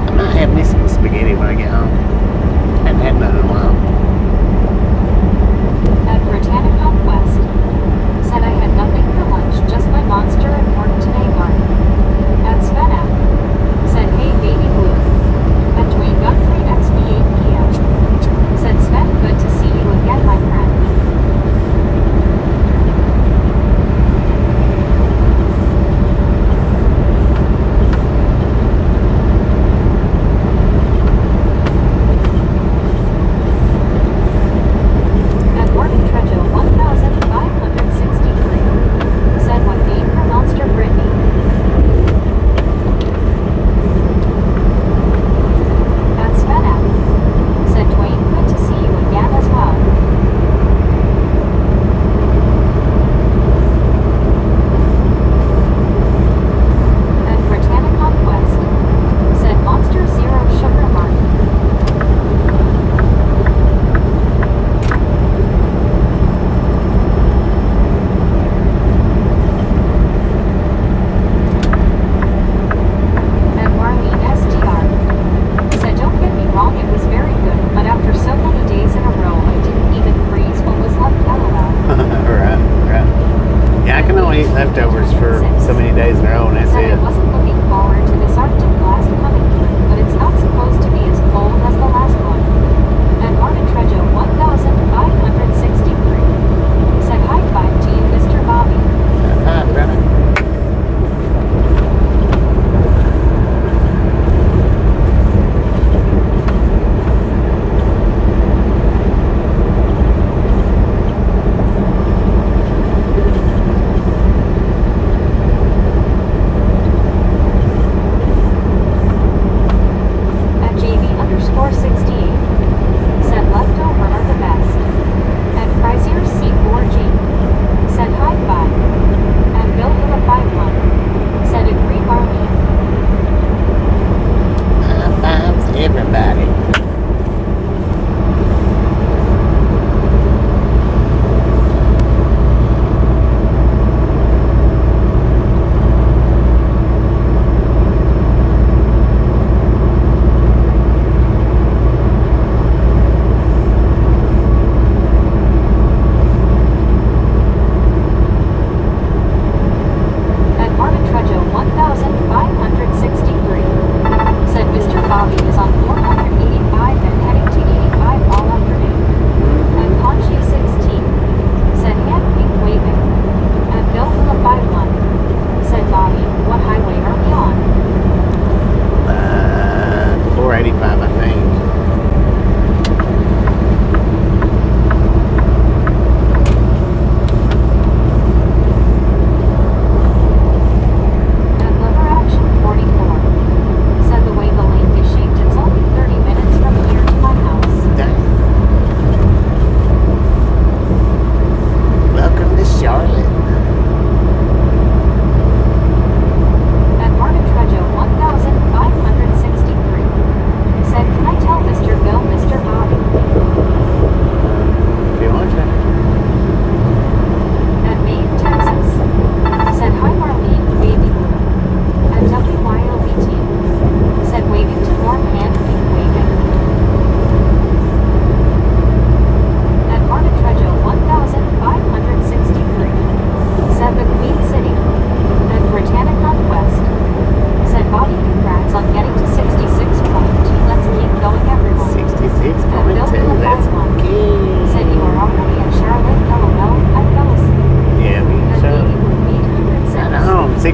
I might have me some spaghetti when I get home. Hadn't had none in a while. At Britannica West. Said I had nothing for lunch, just my monster and pork today, Martin. At Sven said hey, Baby Blue. At Dwayne Guthrie XB 8 p.m. Said Sven, good to see you again, my friend. At Martin Trejo 1563. Said what name for Monster Brittany? At Sven said Dwayne, good to see you again as well. At Britannica West. Said Monster Zero Sugar Martin. And Marlene SDR. Said don't get me wrong, it was very good, but after so many days in a row, I didn't even freeze what was left, LOL. Right. Yeah, I can only eat leftovers for so many days in a row, and that's Said I it. wasn't looking forward to this Arctic blast coming through, but it's not supposed to be as cold as the last one. And Martin Trejo 1563. Said high five to you, Mr. Bobby. Hi, brother.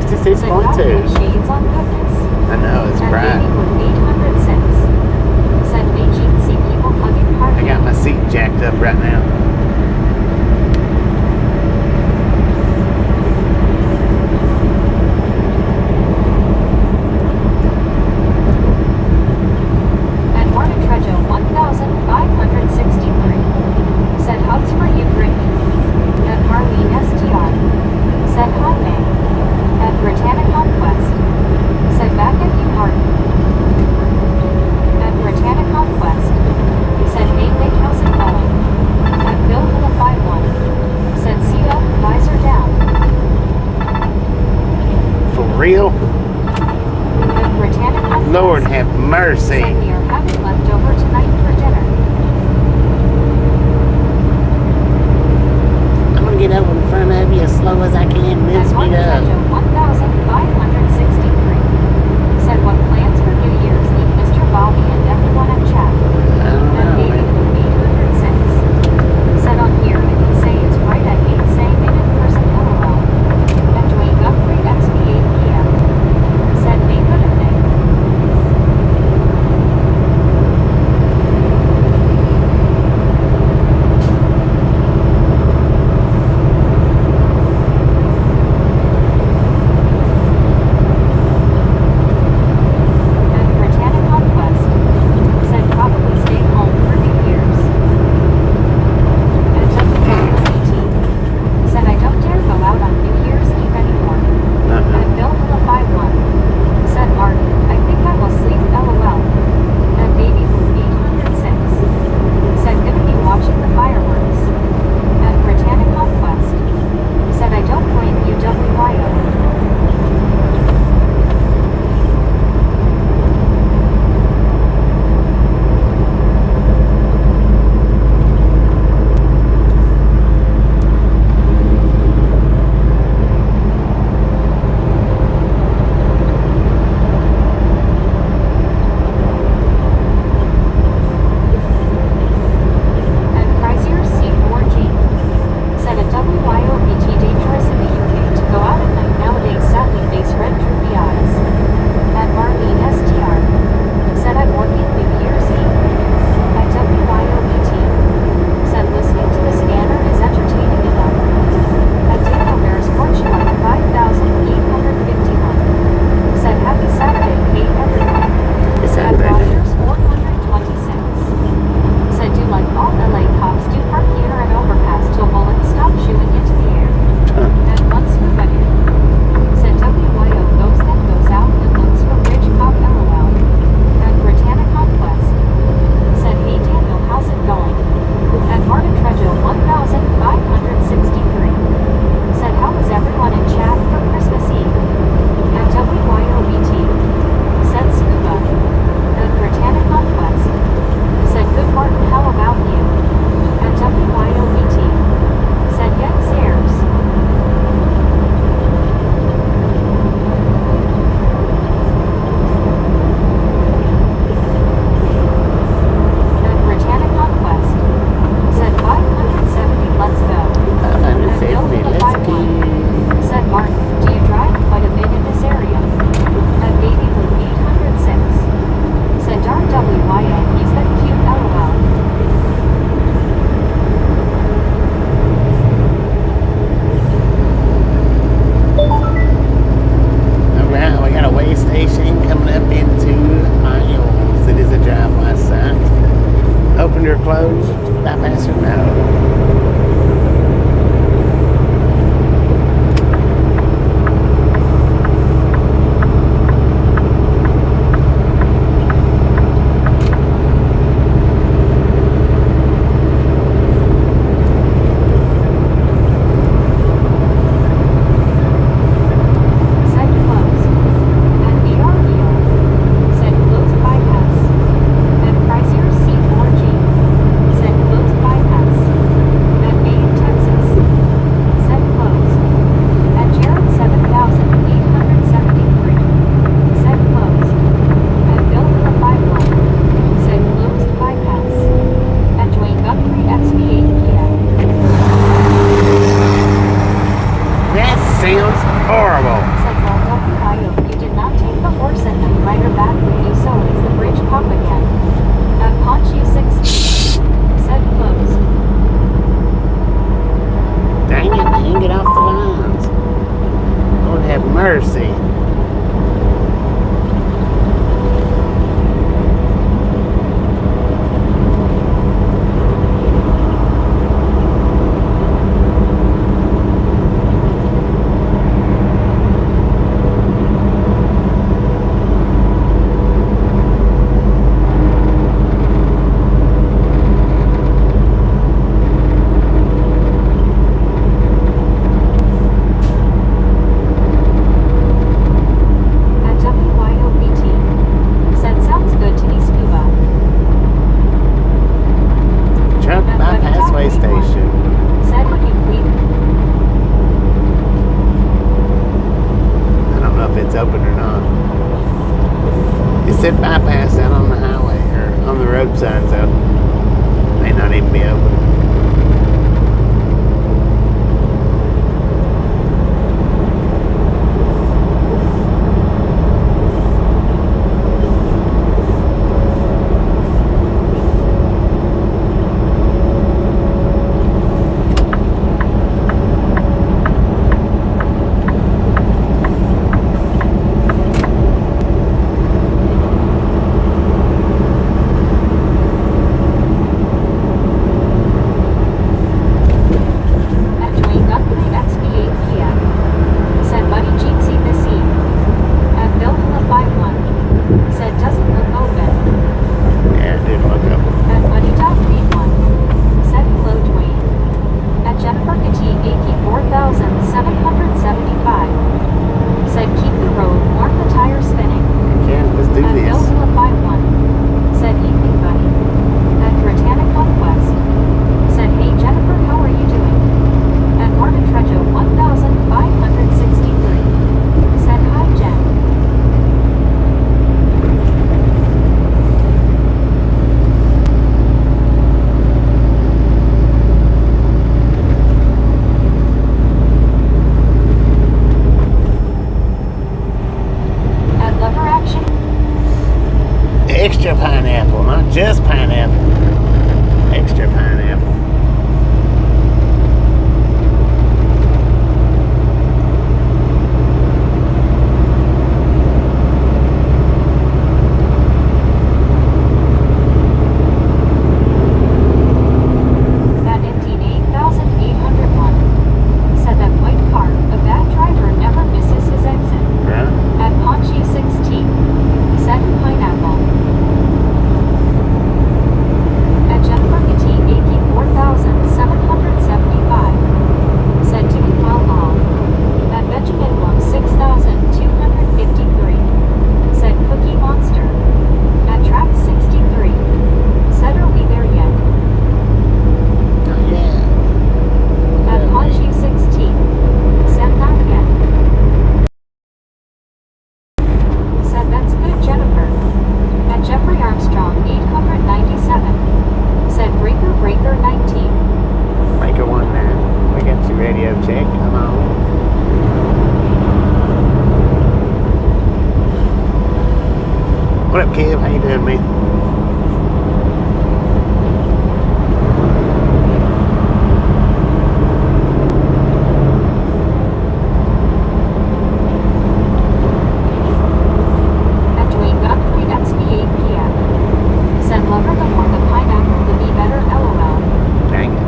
66.2. Said Ralph with shades on goodness. I know, it's And bright. baby with 806. Said Beijing see people hugging heart. I got my seat jacked up right now. And Hornetrejo 1563. Said hugs for you, Brittany. And Harleen STR. Said hi, May. And Britannic Conquest. Said back at you, Hardy. And Britannic Conquest. Said hey, Nick, how's it going? And Bill with a 5-1. Said see ya, visor down. For real? And Britannic Conquest. Lord have mercy. Said we are having leftover tonight for dinner. I'm gonna get up in front of you as slow as I can and then And speed up. Hornetrejo 1563. Said what plans for New Year's Eve, Mr. Bobby and everyone at chat. I don't And know, David man. with 806. Said on here I can say it's right, I hate saying it in person, LOL. And Dwayne upgrade XP 8 PM. Said may good at May. mercy. At WYOBT. Said sounds good to me scuba. Truck At bypass way Buddy Doc station. Said would you please? I don't know if it's open or not. It said bypass out on the highway or on the road sign, so may not even be open. At Dwayne Guthrie XB8 PM. Said Buddy Jeetsy this eve. At Bill the 51. Said doesn't look open. Yeah, it didn't look open. At Buddy Doc Read 1. Said hello Dwayne. At Jennifer Kati AP 4775. Said keep the road warm, the tires spinning. Yeah, let's do At Bill this. the 51. Said evening buddy. At Britannic Conquest. Said hey Jennifer, how are you doing? At Martin Trejo 1563. Said hi Jen. At Lover Action. Extra pineapple, not just pineapple. Extra pineapple. At Indeed 8801. Said that white car, a bad driver never misses his exit. Right? At Ponchi 16. Said pineapple. At Jennifer Kati AP 4775. Said doing well all. At Benjamin Blum 6253. Said Cookie Monster. At Track 63. Said are we there yet? Yeah. At Ponchi 16. Said not yet. Said that's good Jennifer. At Jeffrey Armstrong 897. Said Breaker 19. Make a 19. We got your radio check. Come on. What up, Kev? How you doing, man? At Dwayne Guthrie XB8 PM. Said lover the more the pineapple the be better LOL. Dang it.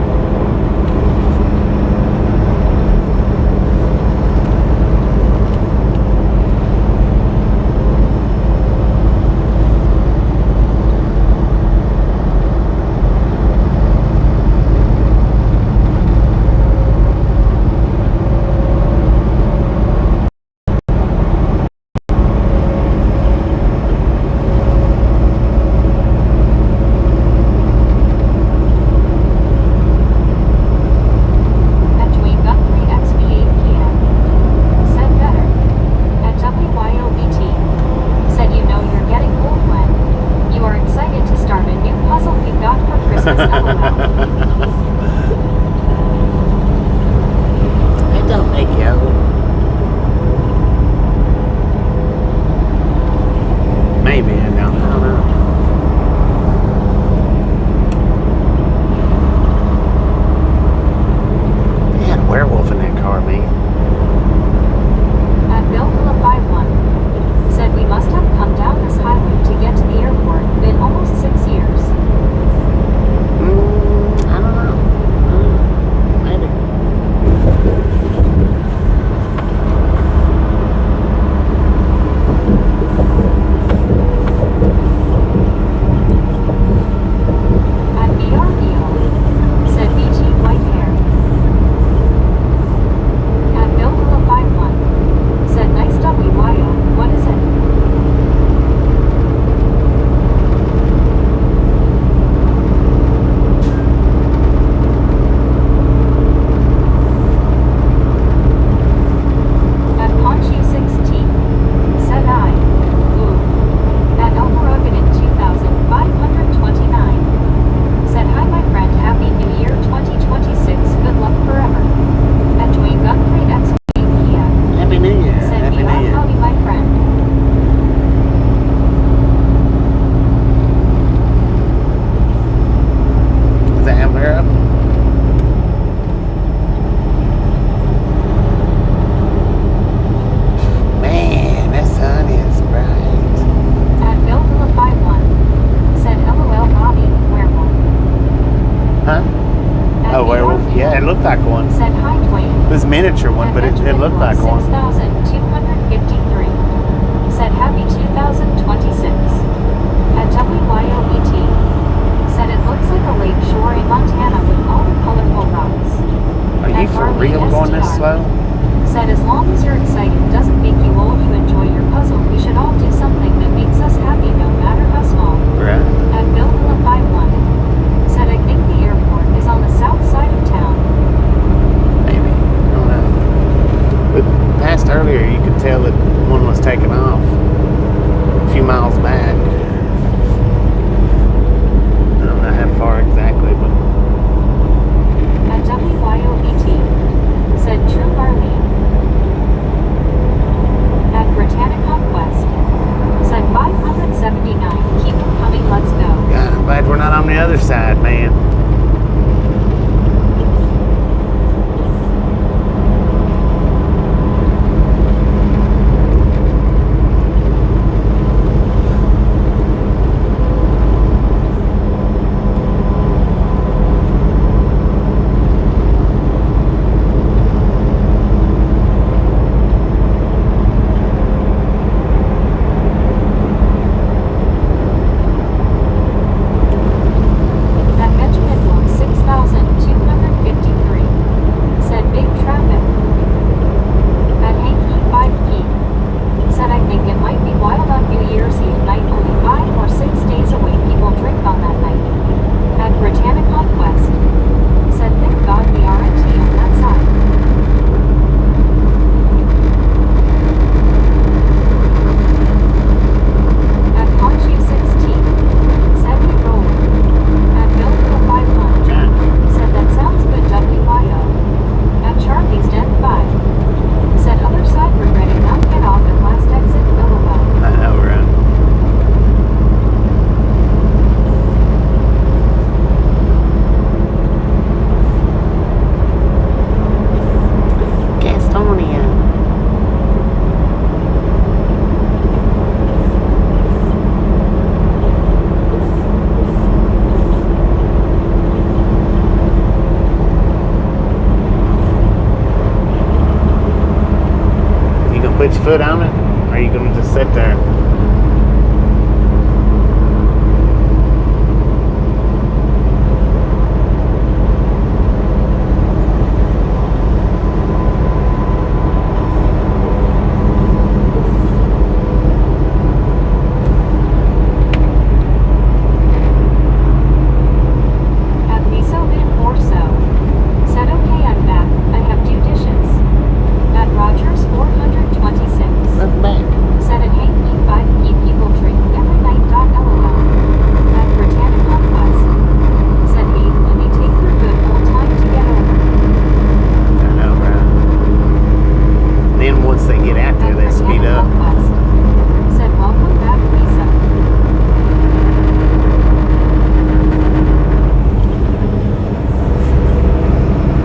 was a miniature one, but it looked like one. 6,253. Said happy 2026. At WYOET. Said it looks like a lake shore in Montana with all the colorful rocks. Are you for real going this slow? Said as long as you're excited doesn't make you old, you enjoy your puzzle, we should all do something that makes us happy no matter how small. Right. At Bill 51. Said I think the airport is on the south side of town. Maybe. I don't know. But past earlier, you could tell that one was taking off a few miles back. I don't know how far exactly, but At WYOET. Said True Marlene. At Britannica West. Said 579. Keep them coming, let's go. God, I'm glad we're not on the other side, man. At Benjamin Block 6,253. Said big traffic. At Hanky 5 Key. Said I think it might be wild on New Year's Eve night, only 5 or 6 days away, people drink on that night. At Britannica West. Said thank God we aren't on that side. At Ponchu 16. Said we rolling. At Bill 51. Said that sounds good, WYO. At Charlie's Den 5. Said other side regretting not get off at last exit, LOL. I know, right? Gastonia. You gonna put your foot on it? Or are you gonna just sit there? At Miso Bin Orso. Said okay, I'm back. I have 2 dishes. At Rogers 426. Look back. Said at Hanky 5 Key people drink every night. LOL. At Britannica West. Said hey, when they take their good old time to get over. I know, right? Then once they get out there, they speed up. Said welcome back, Lisa.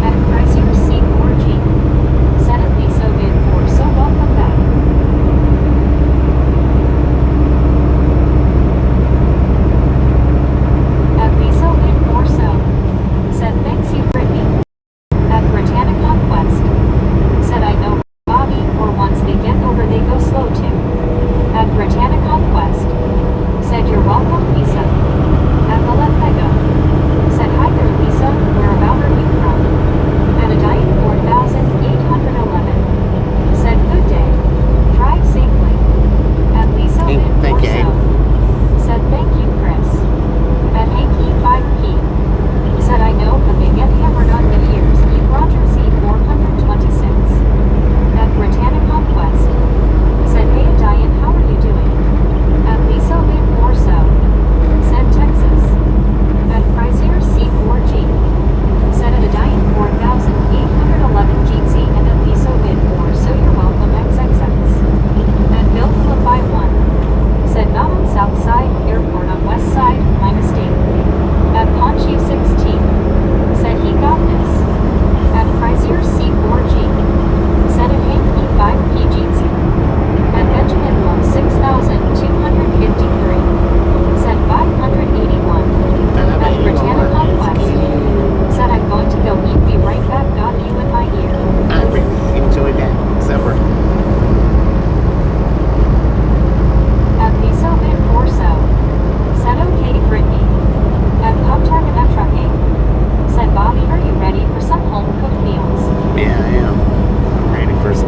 At Chrysler C4G. Said at Lisa Bin 4, so welcome back. At Lisa Bin 4 so. Said thanks you Brittany. At Britannica West. Said I know Bobby, or once they get over they go slow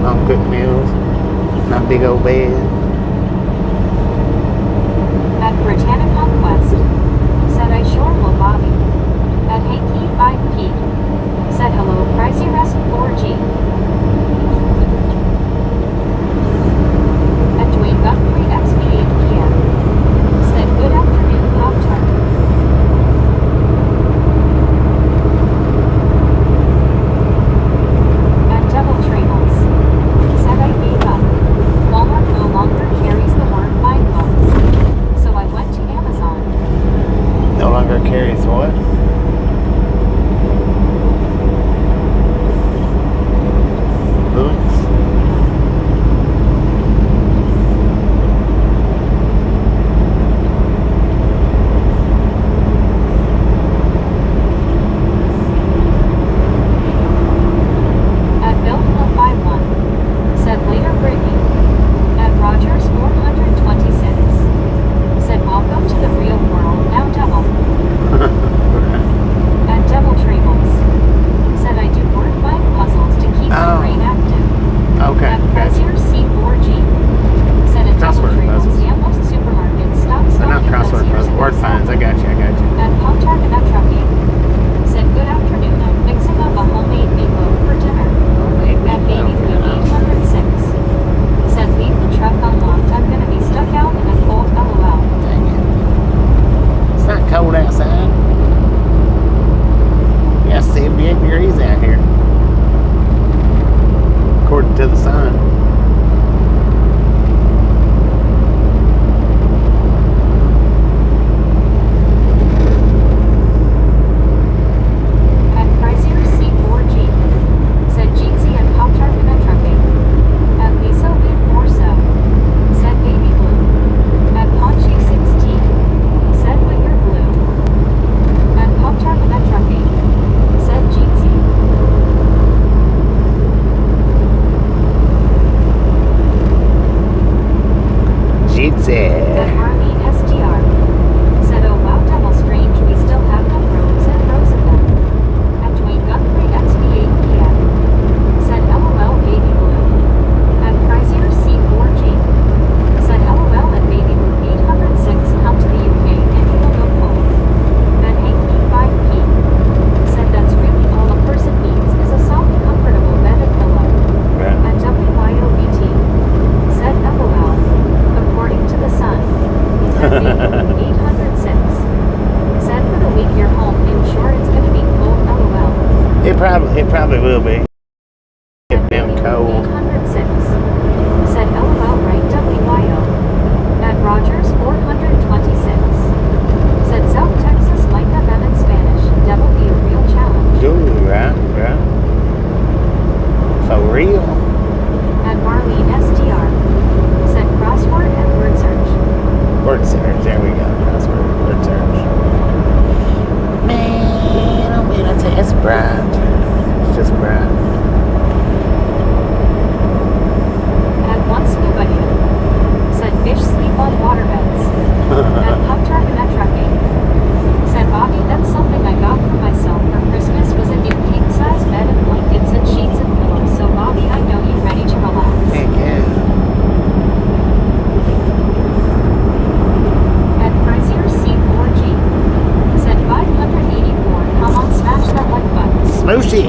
home cooked meals, my big old bed. At Britannic Conquest, said I sure will, Bobby. At Hanky 5P, said hello, Pricey Rest 4G. At Dwayne Guthrie XP 8 p.m, said good afternoon, Pop-Tart. At Devil Trails, said I gave up. Walmart no longer carries the word fine books, so I went to Amazon. No longer carries what? Boots? At Bill 51, said later Brittany. At Rogers 426, said welcome to the real world, now Devil. At Devil Trables, said I do word find puzzles to keep my Oh. brain active. Okay, At gotcha. Prezier C4G, said at Devil Crossword Trables, puzzles. yeah, most supermarkets stop They're not stocking crossword Preziers puzzles, word and finds. I got you, I got you. At Pop-Tart and at Trucking, said good afternoon, I'm fixing up a homemade meatloaf for dinner. At Baby Blue 806, said leave the truck unlocked, I'm gonna be stuck out in a cold LOL. Dang it. It's not cold outside. Yeah, 78 degrees out here. According to the sun. At Pricier C4G, said Jeezy and Pop-Tart and at Trucking. At Lisa Lee Forso, said Baby Blue. At Paunchy 16, said when you're blue. At Pop-Tart and at Trucking, said Jeezy. Jitsi. At Army SDR, said oh wow, Devil Strange, we still have no rose and rose of them. At Dwayne Guthrie XP 8 p.m, said LOL Baby Blue. At Pricier C4G, said LOL at Baby Blue 806, come to the UK and you will go cold. At Hanky 5P, said that's really all a person needs is a soft, comfortable bed and pillow. Right. At WYOBT, said LOL, according to the sun. At Baby 806, said for the week you're home, I'm sure it's gonna be cold, LOL. It probably will be. At Get damn Baby cold. 806, said LOL right WYO. At Rogers 426, said South Texas might have them in Spanish, devil be a real challenge. Ooh, right, right. For real. At Marlene SDR, said crossword and word search. Word search, there we go. Crossword, word search. Man, I'm gonna tell you, it's bright. It's just bright. At One Scuba Dude, said fish sleep on waterbeds. At Pop-Tart and at Trucking, said Bobby, that's something I got for myself for Christmas was a new king-size bed and blankets and sheets and pillows, so Bobby, I know you ready to relax. Heck yeah. At Pricier C4G, said 584, come on, smash that like button. Smooshy.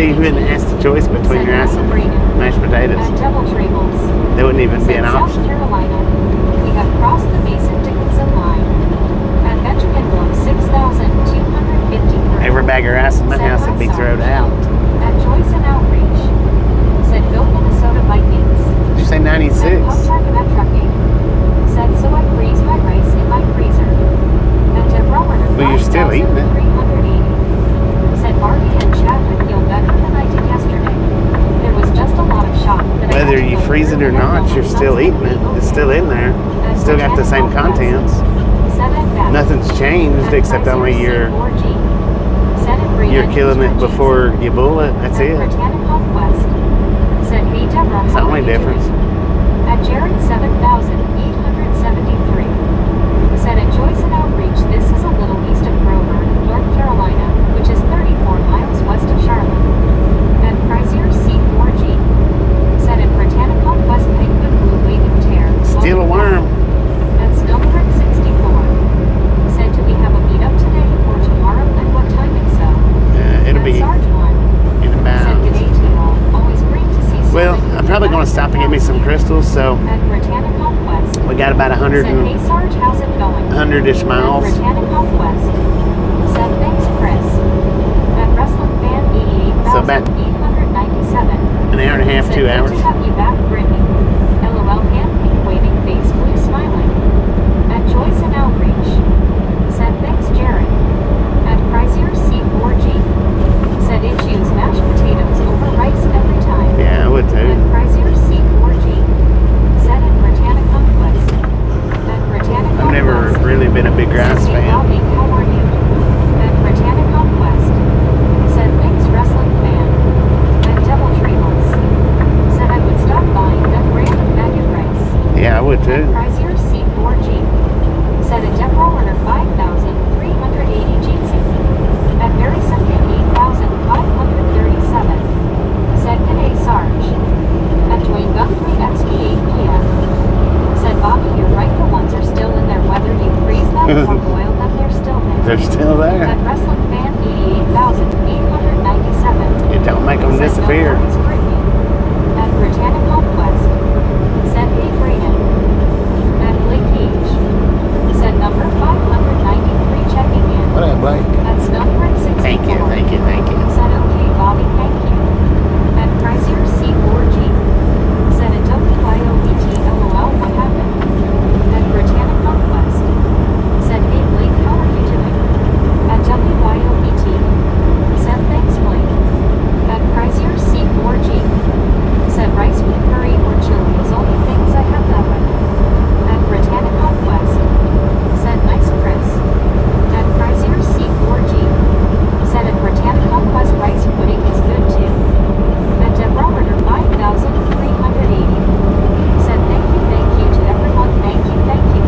you wouldn't ask the choice between said rice and Brandon. mashed potatoes. At Devil Trebles. That wouldn't even be Said an South option. Carolina. We have crossed the Mason-Dickinson line. At Benjaminville, 6,253. Every bag of rice in my Said house would be High thrown Sarge. out. At Joyce and Outreach. Said Bill, Minnesota Vikings. Did you say Said 96? Contract about trucking. Said so I freeze my rice in my freezer. At Deborah Warner, Well, you're still eating it. 5,380. Said Barbie and Chad would feel better than I did yesterday. There was just a lot of shock that I Whether had to you go freeze it through or and I not, know you're my still son's eating gonna it. be It's okay. still in there. At Still got the same Botanical Quest. contents. Said at Bath. Nothing's changed At except only Kaiser you're C4G. Said at Breda you're killing it Eastern before you boil it. That's At it. Botanical Quest. Said hey Deborah, It's the how only are you difference. doing? At Jared 7,873. Said at Joyce and Outreach, this is a little east of Grover, North Carolina, which is 34 miles west of Charlotte. At Prizier C4G. Said at Britannica West Penguin Blue Waving Tear. Still a worm. At Snowbird 64. Said do we have a meetup today or tomorrow and what time if so? It'll At be Sarge 1. in Said about. good day to you all. Always great to see so Well, many I'm probably going to stop and get me some crystals. So At Britannica Quest. we got about 100 Said hey Sarge, how's it going? 100-ish miles. At Britannica Quest. Said thanks Chris. At Wrestling Fan So about 88,897. an hour and a half, Said 2 good hours. to have you back, Brittany. LOL hand pink waving face blue smiling. At Joyce and Outreach. Said thanks Jared. At Prizier C4G. Said it choose mashed potatoes over rice every time. Yeah, I would At too. Prizier C4G. Said at Britannica Quest. At Britannica I've never Quest. really been a big rice Hey, fan. Bobby, how are you? At Britannica Quest. Said thanks wrestling fan. At Devil Trebles. Said I would stop buying that random bag of rice. Yeah, I would too. At Prizier C4G. Said at Deborah Warner 5,380 GC. At Mary Sunday 8,537. Said G'day Sarge. At Dwayne Guthrie XP8 PM. Said Bobby, you're right, the ones are still in there. Whether you freeze them or boil them, they're still there. They're still there. At Wrestling Fan 88,897. It don't make them Said disappear. no worries, Brittany. At Britannica Quest. Said hey Brayden. At Blake Cage. Said number 593 checking in. What up, Blake? At Snowbird 64. Thank you. Said okay Bobby, thank you. At Prizier C4G. Said at WYOBT LOL, what happened? At Britannica Quest. Said hey Blake, how are you doing? At WYOBT. Said thanks Blake. At Prizier C4G. Said rice with curry or chili is only things I have that with. At Britannica Quest. Said nice Chris. At Prizier C4G. Said at Britannica Quest rice pudding is good too. At Deborah Warner 5,380. Said thank you to everyone. Thank you, love you.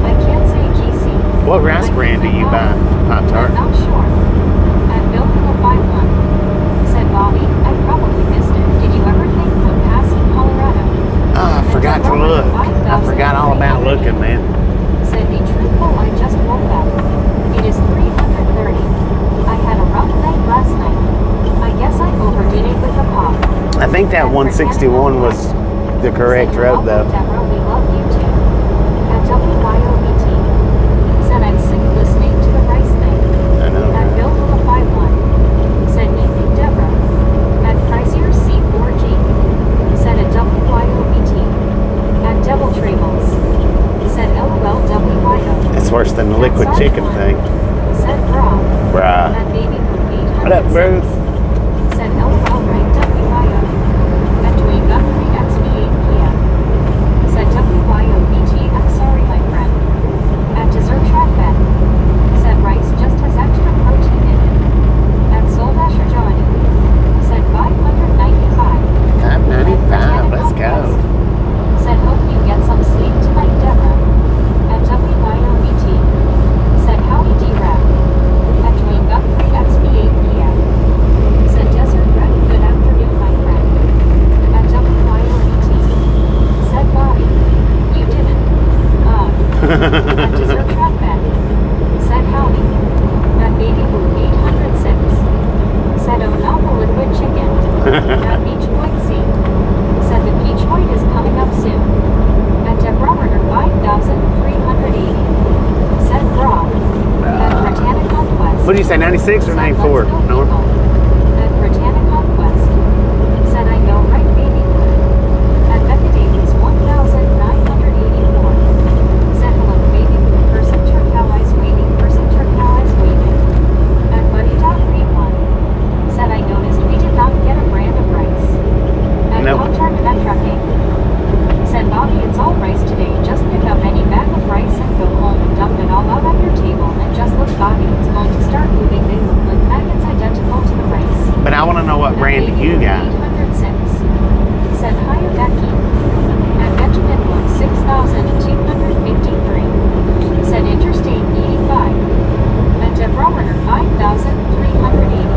I can't say GC. What rice brand do you buy, Pop-Tart? I'm not sure. At Bill Hill 51. Said Bobby, I probably missed it. Did you ever think we'll pass in Colorado? Oh, I forgot to look. I forgot all about looking, man. Said be truthful, I just woke up. It is 330. I had a rough night last night. I guess I overdid it with the pop. I think that 161 was the correct Said, road, though. Deborah, we love you too. At WYOBT. Said I'm sick listening to the rice thing. I know. At Bill Hill 51. Said evening Deborah. At Prizier C4G. Said at WYOBT. At Devil Trebles. Said LOL WYO. It's worse than the liquid chicken thing. Said bra. Bruh. At Baby Blue 800. What up, bro? Said LOL right WYO. At Dwayne Guthrie XP8 PM. Said WYOBT, I'm sorry my friend. At Dessert Track Bet. Said rice just has extra protein in it. At Soul Dasher Johnny. Said 595. 595. Let's go. Said hope you get some sleep tonight, Deborah. At WYOBT. Said howdy D-Rap. At Dwayne Guthrie XP8 PM. Said Desert Red, good afternoon, my friend. At WYOBT. Said Bobby. You didn't. At Dessert Trap Bet. Said howdy. At Baby Blue 806. Said oh not the liquid What did you say, 96 or Said, 94? "Let's go, North? people." At Britannic Conquest. Said, "I know, right, baby?" At Becca Davies 1984. Said, "Hello, baby." Person turquoise waving. Person turquoise waving. At Buddy Dot Read 1. Said, "I noticed we did not get a brand of rice." At Nope. Pop-Tart Trucking. Said, "Bobby, it's all rice today. Just pick up any bag of rice and go home and dump it all out on your table. And just look, Bobby, it's going to start moving. They look like maggots identical to the rice." But I want to know what brand you got. 806. Said, "Hi, Becky." At Benjamin Wood 6253. Said, "Interstate 85. And at Rowerner 5380.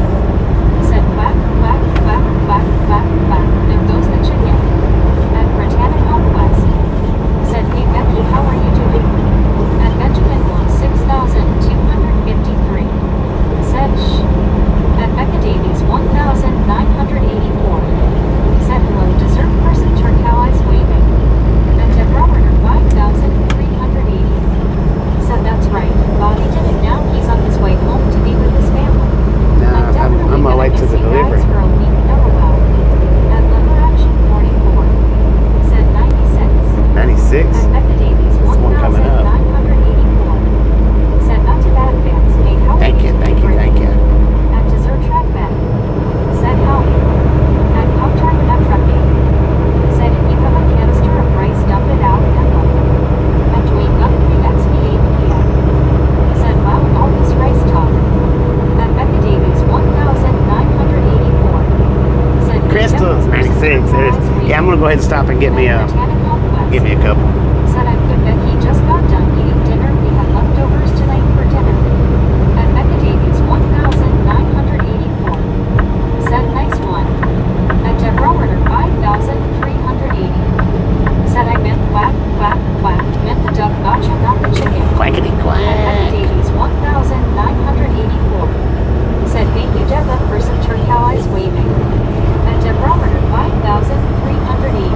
Said, "Quack, quack, quack, quack, quack, quack. There goes the chicken." At Britannic Conquest. Said, "Hey Becky, how are you doing?" At Benjamin Wood 6253. Said, "Shh." At Becca Davies 1984. Said, "Hello, dessert person turquoise waving." And at Rowerner 5380. Said, "That's right. Bobby did it now. He's on his way home to be with his family." No, I'm definitely I'm on my way gonna to miss the you delivery. guys for a week. Know about. At Lever Action 44. Said 96. 96? At Becca Davies There's one coming up. 1984. Said, "Not too bad, fans. Hey, how are Thank you, today, thank you, Brittany?" thank you. At Dessert Track Bet. Said, "Howdy." At Pop-Tart Trucking. Said, "If you have a canister of rice, dump it out and look." At Dwayne Guthrie XP8PM. Said, "Wow, all this rice talk." At Becca Davies 1984. Said, Crystal's 96. Yeah, I'm going to go ahead and stop and get me a couple. Said, "I'm good, Becky. Just got done eating dinner. We had leftovers tonight for dinner." At Becca Davies 1984. Said, "Nice one." At Deborah Werner 5380. Said, "I meant quack, quack, quack. Meant the duck, gotcha, not the chicken." Quackity At Becca quack. Davies 1984. Said, "Hey, you Deborah, person turquoise waving." At Deborah Werner 5380.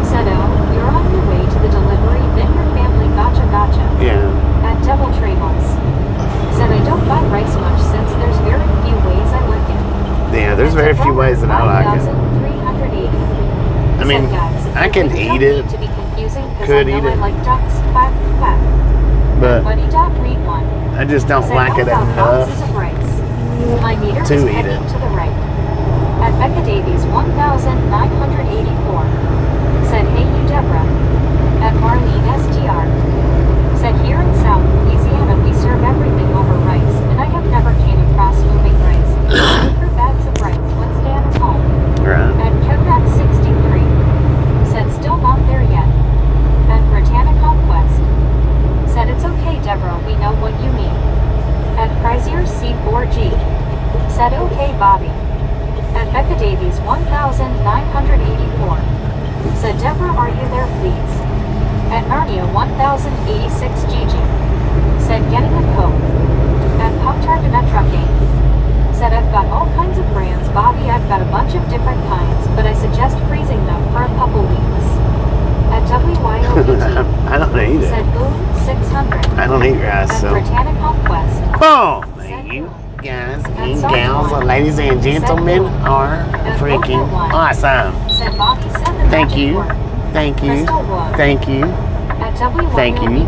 Said, "Oh, you're on your way to the delivery, then your family gotcha gotcha." Yeah. At Devil Tramos. Said, "I don't buy rice much since there's very few ways I like it." Yeah, there's very few ways that I like it. 5380. I mean, Said, "Guys, I can really eat don't it, need to be confusing, 'cause could I know eat I it. like ducks, quack, quack." but Buddy Dot Read 1. I just don't Said, like "How it about enough. boxes of rice?" My meter to is eat heading it. to the right. At Becca Davies 1984. Said, "Hey, you Deborah." At Marlene STR. Said, "Here in South Louisiana we serve everything over rice, and I have never came across moving rice. For bags of rice when Stan is home." Right. At Kevrat 63. Said, "Still not there yet." At Britannic Conquest. Said, "It's okay, Deborah, we know what you mean." At Chrysler C4G. Said, "Okay, Bobby." At Becca Davies 1984. Said, "Deborah, are you there, please?" At Narnia 1086 GG. Said, "Getting a Coke." At Pop-Tart Trucking. Said, "I've got all kinds of brands, Bobby. I've got a bunch of different kinds, but I suggest freezing them for a couple weeks." At WYOBT. I don't eat it. Said, "Boom 600." I don't eat rice, At so. Britannic Conquest. Oh, you guys and gals, ladies and gentlemen are freaking awesome. Said, "Bobby said the Thank magic you. word." Thank you. Crystal Wood. Thank you. At WYOBT. Thank you.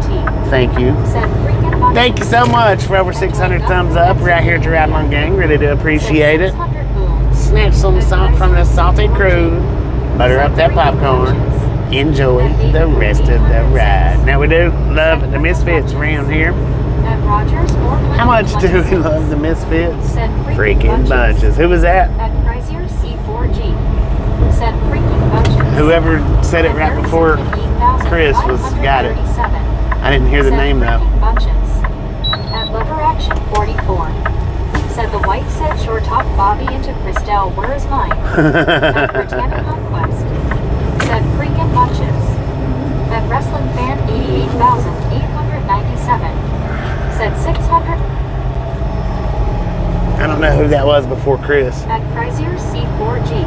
Thank you. Said, "Freaking bunch." Thank you so much for over 600 thumbs up. We're out here at the Ride Along Gang. Really do appreciate it. 600 boom. Snatch some salt from the salted crew. Butter up that popcorn. Enjoy the rest of the ride. Now we do love the Misfits around here. At Rogers 400. How much do we love the Misfits? Said, Freaking bunches. Who was that? At Chrysler C4G. Said, "Freaking bunches." Whoever said it right before Chris got it. I didn't hear the name though. Freaking bunches. At Lever Action 44. Said, "The white said sure talk Bobby into Christelle, where is mine?" At Britannic Conquest. Said, "Freaking bunches." At Wrestling Fan 88,897. Said, 600. I don't know who that was before Chris. At Chrysler C4G.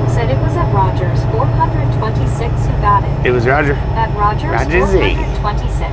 Said it was at Rogers 426 who got it. It was Roger. At Rogers Roger Z. 426.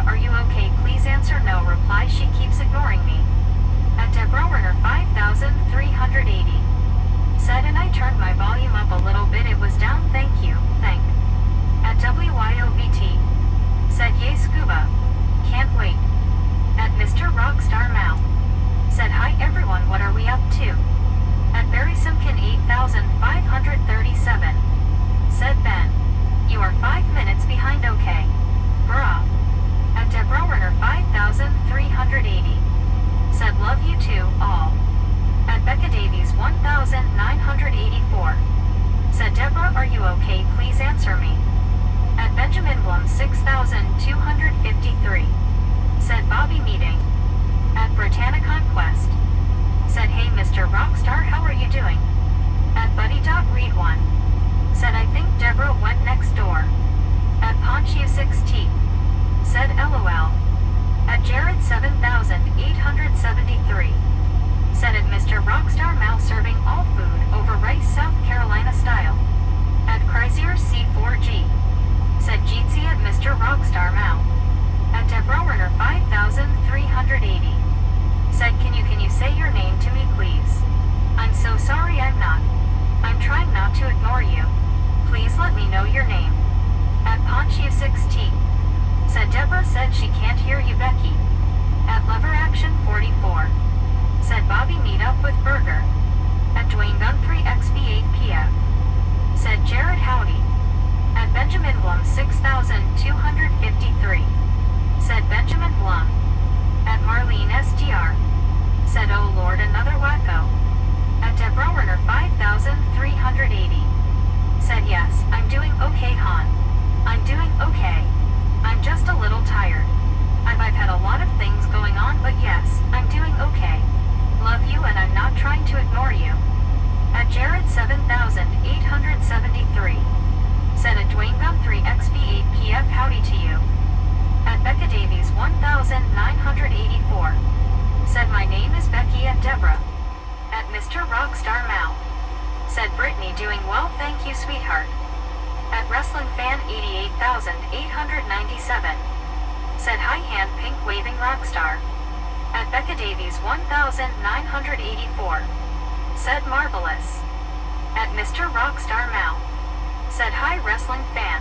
Deborah, are you okay? Please answer no. Reply, she keeps ignoring me. At Deborah Werner 5380. Said, and I turned my volume up a little bit, it was down, thank you, thank. At WYOVT. Said, yay scuba. Can't wait. At Mr. Rockstar Mal. Said, hi everyone, what are we up to? At Barry Simpkin 8537. Said Ben. You are 5 minutes behind, okay. Bruh. At Deborah Werner 5380. Said, love you too, all. At Becca Davies 1984. Said, Deborah, are you okay? Please answer me. At Benjamin Blum 6253. Said, Bobby meeting. At Britannia Conquest. Said, hey Mr. Rockstar, how are you doing? At Buddy.Read1. Said, I think Deborah went next door. At Pontius6T. Said, LOL. At Jared 7873. Said, at Mr. Rockstar Mal serving all food over rice South Carolina style. At Chrysler C4G. Said, Jeetsy at Mr. Rockstar Mal. At Deborah Werner 5380. Said, can you say your name to me please? I'm so sorry, I'm not. I'm trying not to ignore you. Please let me know your name. At Pontius6T. Said, Deborah said she can't hear you, Becky. At Lever Action 44. Said, Bobby meet up with Burger. At Dwayne Gun3 XB8PF. Said, Jared howdy. At Benjamin Blum 6253. Said, Benjamin Blum. At Marlene SDR. Said, oh lord, another wacko. At Deborah Werner 5380. Said, yes, I'm doing okay, hon. I'm doing okay. I'm just a little tired. I've had a lot of things going on, but yes, I'm doing okay. Love you, and I'm not trying to ignore you. At Jared 7873. Said, a Dwayne Gun3 XB8PF howdy to you. At Becca Davies 1984. Said, my name is Becky at Deborah. At Mr. Rockstar Mal. Said, Brittany doing well, thank you sweetheart. At Wrestling Fan 88897. Said, hi hand pink waving rockstar. At Becca Davies 1984. Said, marvelous. At Mr. Rockstar Mal. Said, hi wrestling fan.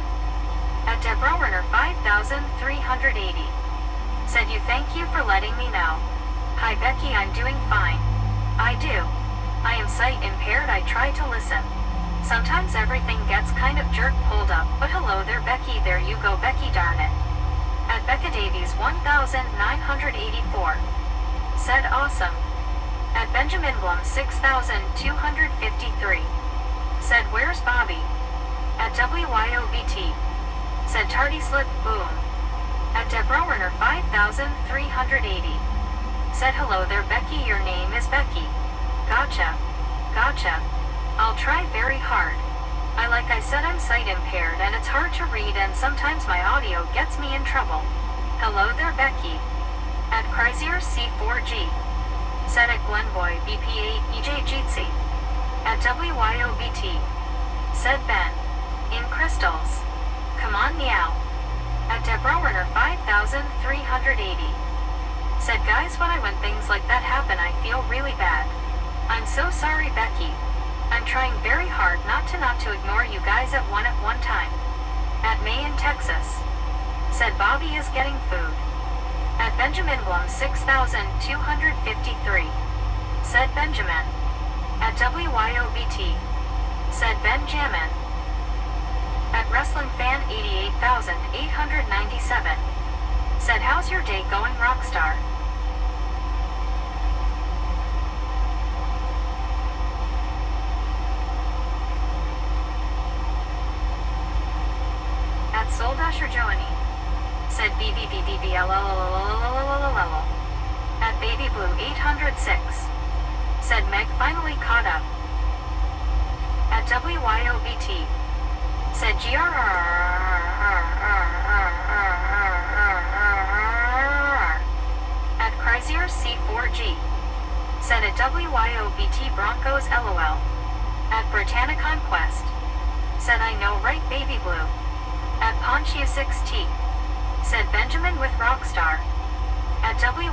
At Deborah Werner 5380. Said, thank you for letting me know. Hi Becky, I'm doing fine. I do. I am sight impaired, I try to listen. Sometimes everything gets kind of jerk pulled up, but hello there Becky, there you go Becky, darn it. At Becca Davies 1984. Said, awesome. At Benjamin Blum 6253. Said, where's Bobby? At WYOVT. Said, tardy slip, boom. At Deborah Werner 5380. Said, hello there Becky, your name is Becky. Gotcha. Gotcha. I'll try very hard. Like I said, I'm sight impaired and it's hard to read and sometimes my audio gets me in trouble. Hello there Becky. At Chrysler C4G. Said, at Glenboy BP8 EJ Jeetsy. At WYOVT. Said, Ben. In crystals. Come on meow. At Deborah Werner 5380. Said, guys, when things like that happen I feel really bad. I'm so sorry Becky. I'm trying very hard not to ignore you guys at one time. At May in Texas. Said, Bobby is getting food. At Benjamin Blum 6253. Said, Benjamin. At WYOVT. Said, Benjamin. At Wrestling Fan 88897. Said, how's your day going Rockstar? At Soul Dasher Joanie. Said, BBBBBLLLLLLLLLL. At Baby Blue 806. Said, Meg finally caught up. At WYOVT. Said, At Chrysler C4G. Said, at WYOVT Broncos LOL. At Britannia Conquest. Said, I know right Baby Blue. At Pontius6T. said Benjamin with Rockstar. At W.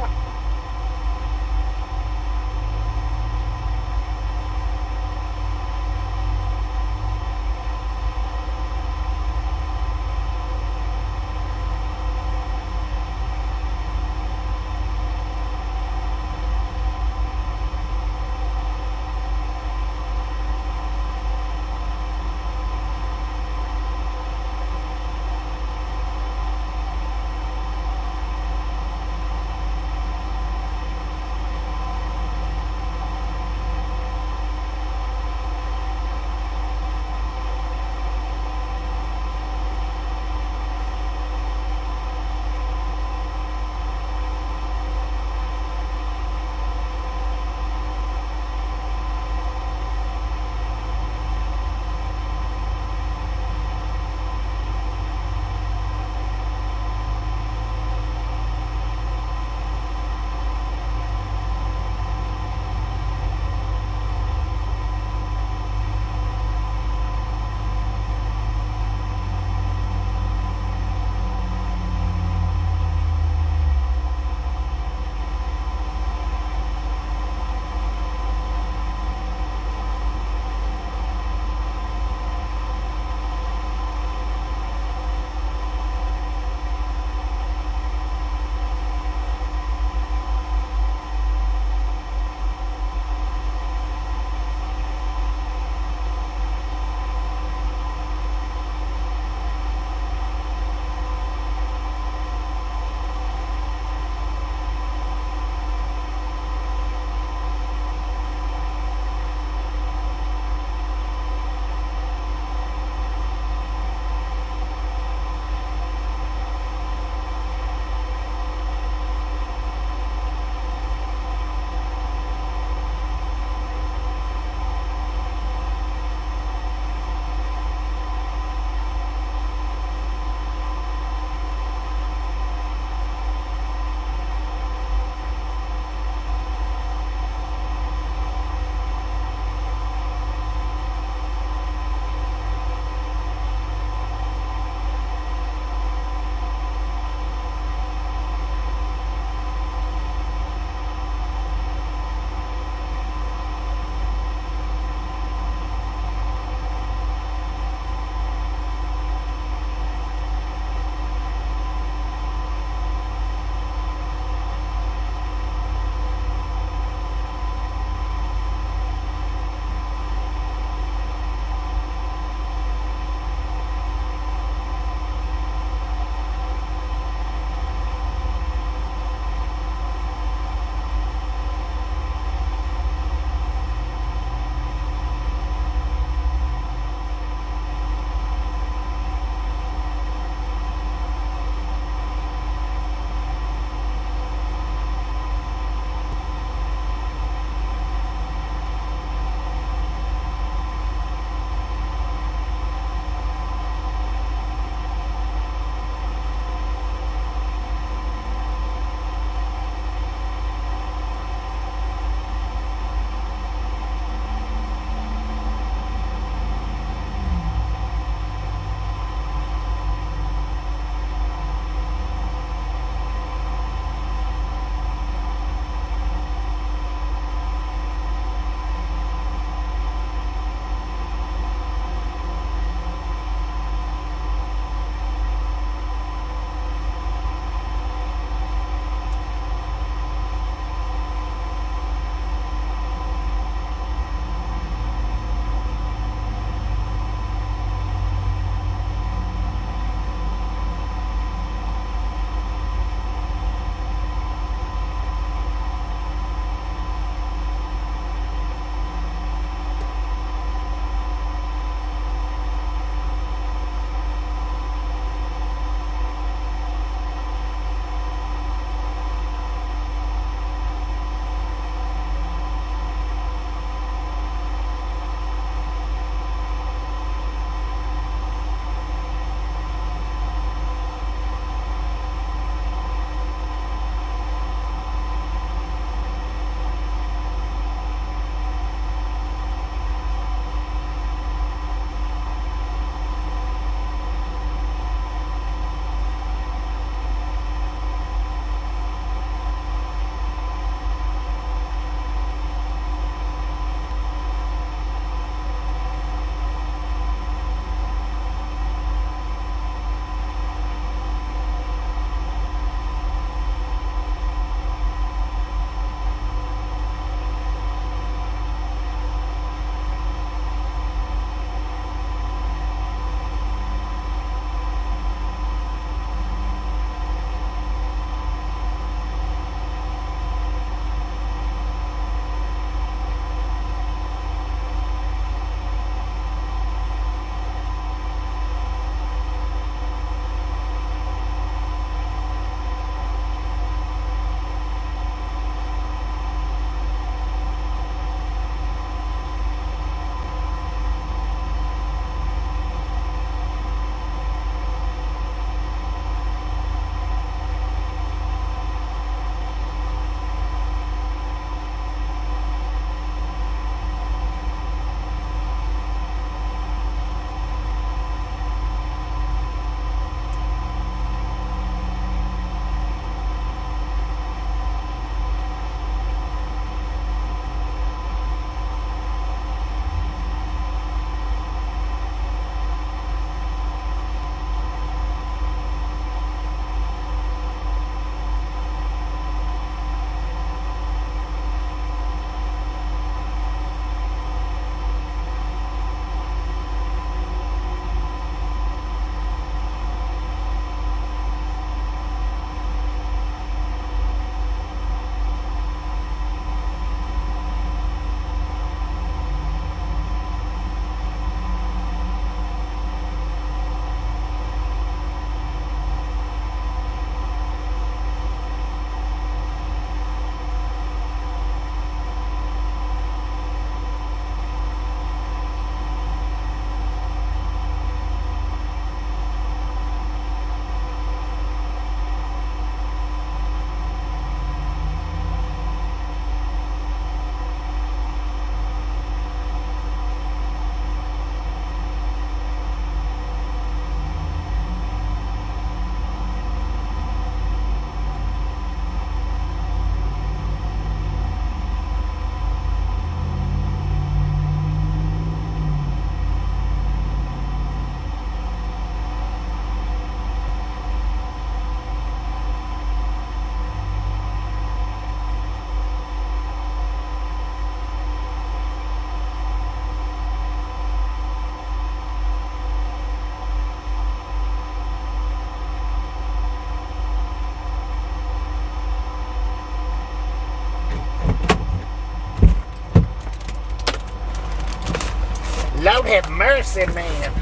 Lord have mercy, man.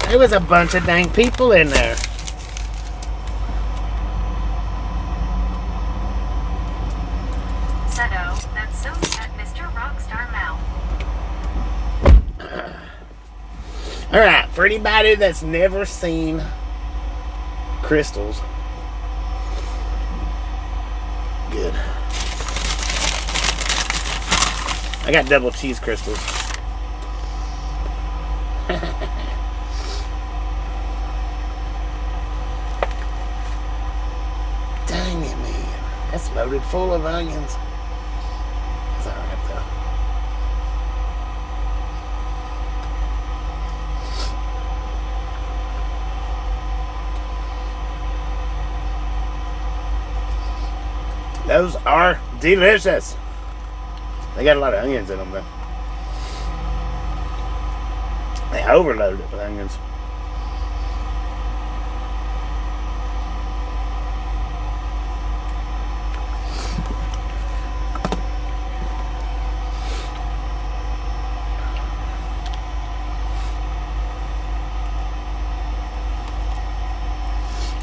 There was a bunch of dang people in there. Said O, that's so at Mr. Rockstar Mouth. Alright, for anybody that's never seen crystals. Good. I got double cheese crystals. Dang it, man. That's loaded full of onions. It's alright though. Those are delicious. They got a lot of onions in them though. They overloaded it with onions.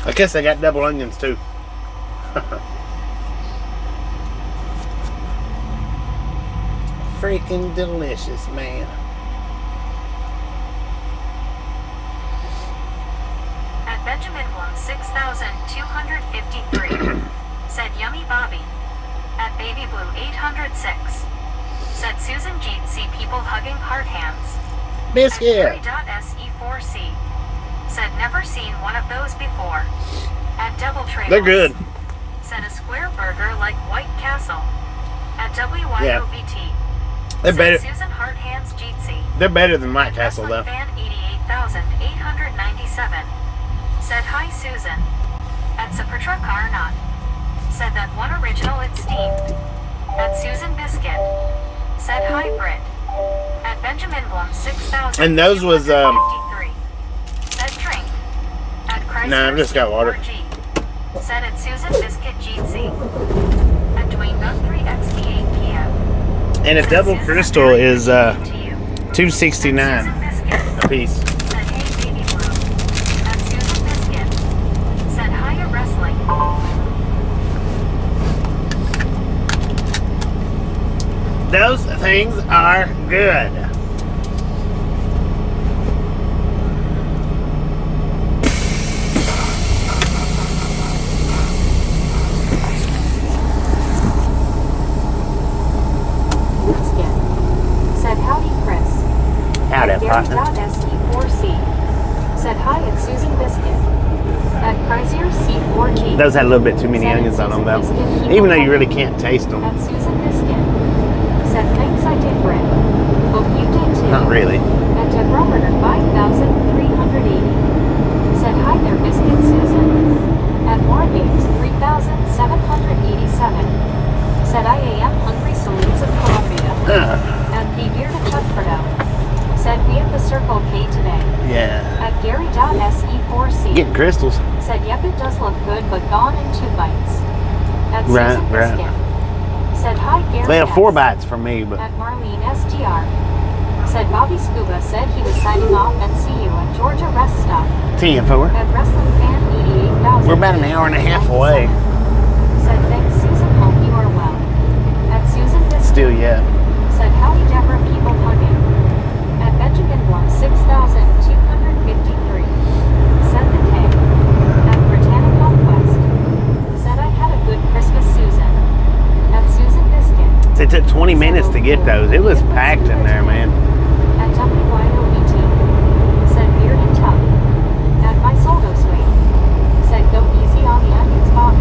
I guess they got double onions too. Freaking delicious, man. At Benjamin Blum 6253. Said Yummy Bobby. At Baby Blue 806. Said Susan Jeet, see people hugging heart hands. Biscuit. Se4c. Said never seen one of those before. At Double Trade. They're good. Said a square burger like White Castle. At WYOVT. They're better. Susan Hart Hands Jeetsy. They're better than White Castle though. Fan 88,897. Said hi Susan. At Supertruck are not. Said that one original it's steamed. At Susan Biscuit. Said hi Brit. At Benjamin Blum 6,000. And those was Said drink. At Chrysler Nah, I've just got water. C4G. Said at Susan Biscuit Jeetsy. At Dwayne Nut 3XP8 PM. And a double crystal is $2.69 a piece. Said hey Baby Blue. At Susan Biscuit. Said hiya wrestling. Those things are good. Said howdy Chris. Howdy, partner. Se4c. Said hi it's Susan Biscuit. At Chrysler C4G. Those had a little bit too many onions on them though. Even though you really can't taste them. At Susan Biscuit. Said thanks I did Brit. Hope you did too. Not really. At Degrometer 5,380. Said hi there Biscuit Susan. At More Games 3,787. Said I am hungry salutes of Columbia. At the Bearded Chuckfordo. Said we at the Circle K today. Yeah. At Gary.se4c. Getting crystals. Said yep it does look good but gone in 2 bites. At Right, Susan right. Biscuit. Said hi Gary. They have 4 S. bites from me, but At Marlene STR. Said Bobby Scuba said he was signing off and see you at Georgia Rest Stop. 10-4. At Wrestling Fan 88,000. We're about an hour and a half away. Said thanks Susan, hope you are well. At Susan Biscuit. Still yet. Said howdy Deborah people hugging. At Benjamin Blum 6,253. Said the K. At Britannic Conquest. Said I had a good Christmas Susan. At Susan Biscuit. It took 20 minutes to get those. It was packed in there, man. At WYOET. Said Beard and Tuck. At My Soldo Suite. Said go easy on the onions, Bobby.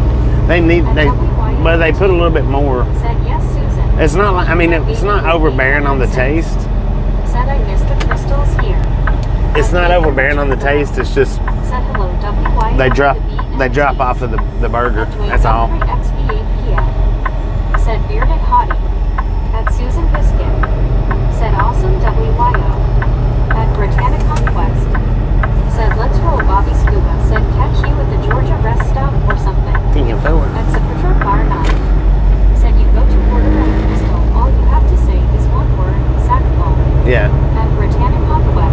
But they put a little bit more. Said yes, Susan. It's not like, I mean, it's not overbearing on the taste. Said I missed the crystals here. It's not overbearing on the taste. It's just Said hello, WYOET. they drop off of the burger. That's all. Said Bearded Hottie. At Susan Biscuit. Said awesome WYO. At Britannic Conquest. Said let's roll Bobby Scuba. Said catch you at the Georgia Rest Stop or something. 10-4. At Supertruck Bar 9. Said you go to order a crystal. All you have to say is one word, sackful. Yeah. At Britannic Conquest.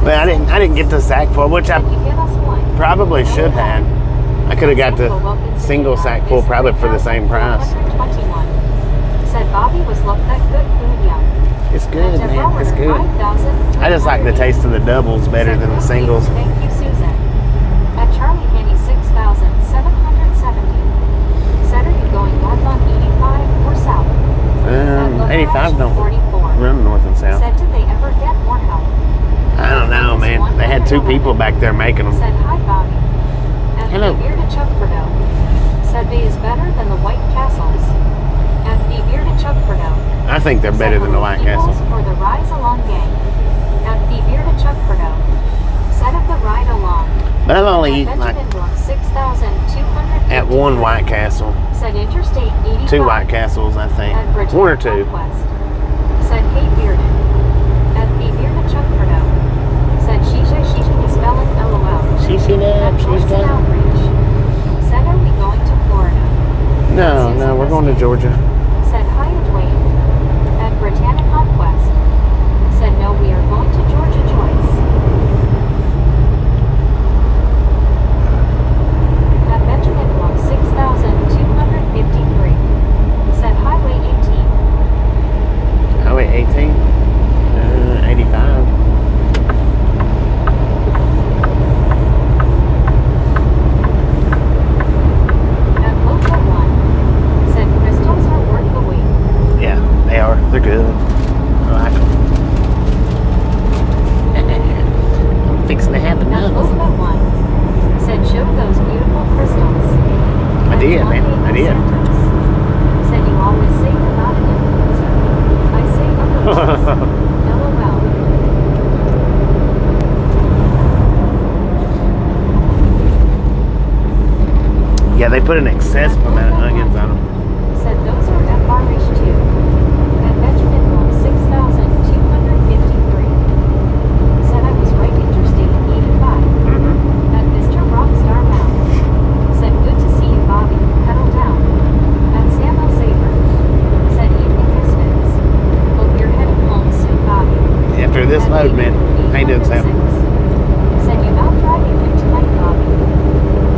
But I didn't get the sack full, which I Can you give us one? probably should have. I could have got the single sack full probably for the same price. 3,421. Said Bobby was looked that good food yum. It's good, At man. It's good. 5,380. I just like the taste of the doubles better Said than the Chris singles. Hughes, thank you, Susan. At Charlie Henny 6,770. Said are you going north on 85 or south? At Lower 85 Action, don't 44. run north and south. Said did they ever get more help? I don't know, man. They had 2 people back there making them. Said hi Bobby. At Hello. the bearded Chuckfordo. Said they is better than the White Castles. At the bearded Chuckfordo. I think they're better than the White Castle. For the Rise Along gang. At the bearded Chuckfordo. Said of the ride along. But I've only eaten like Benjamin Brook 6,200. at one White Castle. Said Interstate 85. 2 White Castles, I think. At Bridgeton 1 or 2. Conquest. Said hey bearded. At the bearded Chuckfordo. Said Shisha is spelling LOL. She's At she's Boston done. Outreach. Said are we going to Florida? No, we're going to Georgia. Said hi Dwayne. At Britannic Conquest. Said no, we are going to Georgia Joyce. At Benjamin Block 6,253. Said Highway 18. Highway 18? 85. At Local 1. Said crystals are worth the wait. Yeah, they are. They're good. I like them. I'm fixing to have At enough. Local 1. Said show those beautiful crystals. I did, man. I did. Said you always say you're not an influencer. I say otherwise. LOL. Yeah, they put an excessive amount of onions on them. Said those are FRH2. At Benjamin Block 6,253. Said I was right Interstate 85. At Mr. Rockstar Mount. Said good to see you Bobby. Pedal down. At Samuel Saber. Said evening misfits. Hope you're heading home soon Bobby. After this At load, man, I ain't doing 806. something. Said you out driving here tonight Bobby.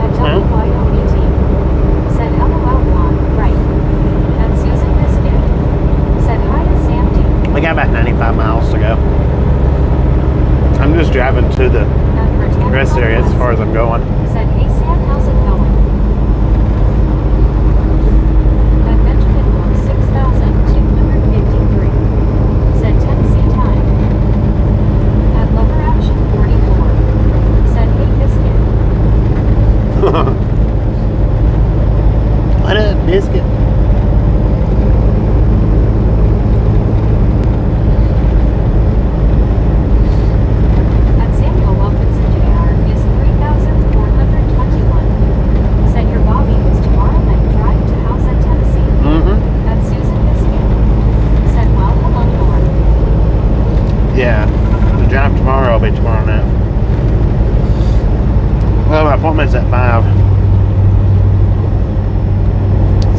At Huh? WYO18. Said LOL Juan, right. At Susan Biscuit. Said hi to Sam D. We got about 95 miles to go. I'm just driving to the At Britannic rest area as far as I'm going. Said hey Sam, how's it going? At Benjamin Block 6,253. Said Tennessee time. At Lover Action 44. Said hey Biscuit. What up, biscuit? At Samuel Wilkinson Jr. is 3,421. Said your Bobby was tomorrow night drive to house at Tennessee. At Susan Biscuit. Said well hello Lord. Yeah, the drive tomorrow will be tomorrow night. Well, my appointment's at 5.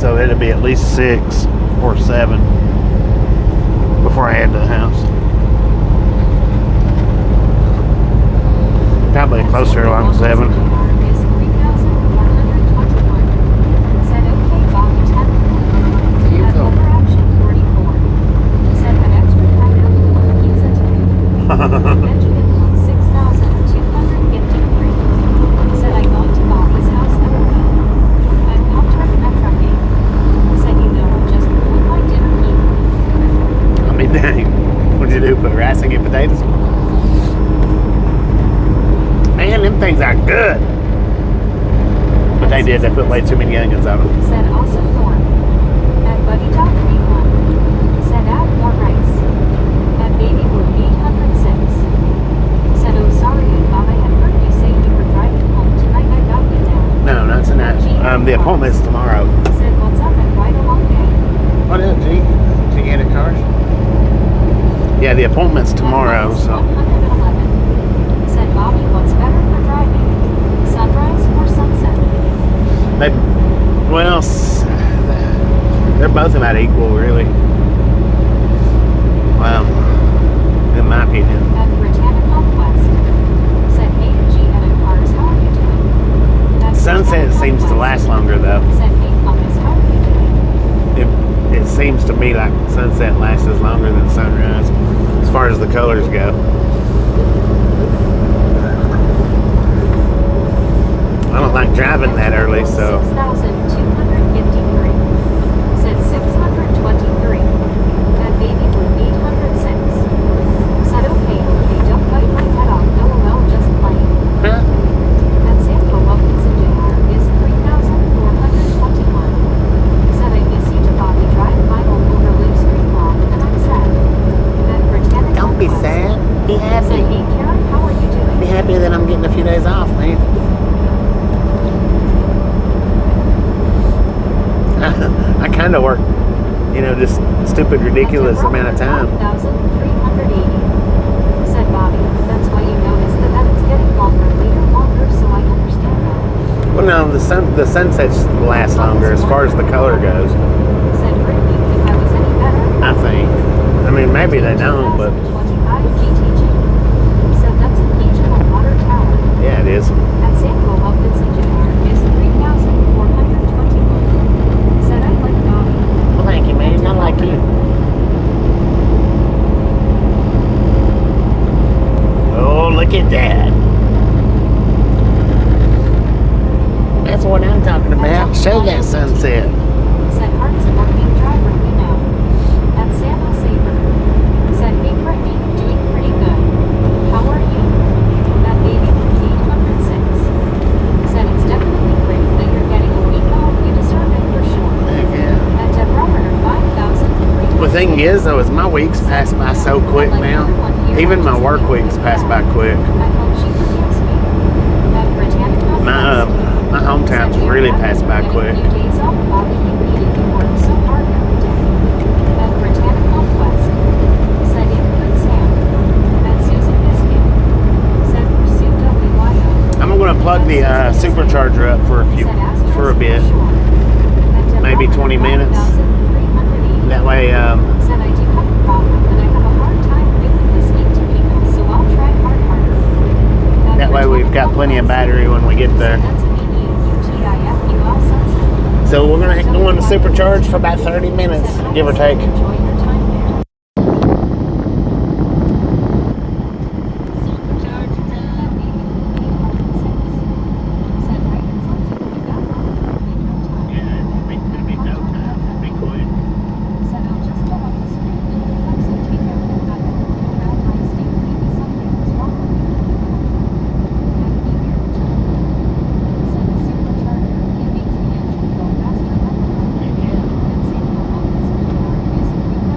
So it'll be at least 6 or 7 before I head to the house. Probably closer along 7. Is 3,121. Said okay Bobby 10. At Lover Action 44. Said an extra pineapple on pizza today. Benjamin Block 6,253. Said I going to Bobby's house everywhere. At Pop-Tart Metrocade. Said you know I just pulled my dinner heat. I mean, dang. What'd you do? Put rice and get potatoes? Man, them things are good. But they did. They put way too many onions on them. Said awesome Thorn. At Buddy Dog 31. Said add more rice. At Baby Blue 806. Said oh sorry I thought I had heard you say you were driving home tonight. I got you down. No, not tonight. The appointment's tomorrow. Said what's up and right along day. What up, G? Did you get it, cars? Yeah, the appointment's tomorrow, so. 111. Said Bobby what's better for driving? Sunrise or sunset? They, well, they're both about equal, really. Well, in my opinion. At Britannic Conquest. seems to last longer though. Said, hey Thomas, how are you doing? It seems to me like sunset lasts longer than sunrise as far as the colors go. I don't like driving that early, so 6,253. Said 623. That baby blue 806. Said okay, don't bite my head off, LOL, just playing. huh? That Samuel Wilkinson Jr. is 3,421. Said I miss you to Bobby drive my home over Lake Street Mall, and I'm sad. That Britannica Don't be Quest. sad. Be Said happy. hey Karen, how are you doing? Be happy that I'm getting a few days off, man. I kind of work, just stupid, ridiculous amount of time. 1,380. Said Bobby. That's why you notice that it's getting longer, so I understand that. Well, no, the sunsets last longer as far as the color goes. Said really, if I was any better. I think. I mean, maybe they don't, but 25 GTG. Said that's an Angel of Water Tower. yeah, it is. At Samuel Wilkinson Jr. is 3,421. Said I like Bobby. Well, thank you, man. I like you. Oh, look at that. That's what I'm talking about. Show that sunset. Said Hart's a working driver, we know. At Santa Saber. Said hey Brittany, doing pretty good. How are you? That baby 806. Said it's definitely great that you're getting a week off. You deserve it for sure. Heck yeah. At Deborah 5,300. The thing is, though, is my weeks pass by so quick now. Even my work weeks pass by quick. I hope she forgives me. That Britannica My hometown's really pass by quick. Few days off, Bobby, you work so hard every day. At Britannica West. Said in good Sam. At Susan Biscuit. Said pursue WYO. I'm going to plug the supercharger up for a bit, maybe 20 minutes. That way, Said I do have a problem, and I have a hard time really listening to people, so I'll try harder. that way we've got plenty of battery when we get there. That's an EUTIFUL sunset. So we're going to go on the supercharge for about 30 minutes, give or take. Enjoy your time there. Said right in front of you, got one. Said I'll just go up the street and flex and take out the back around my state. Maybe something was wrong with me. That be here, John. Said the supercharger, it makes the engine go faster than the and Samuel Wilkinson Jr. is 3,421.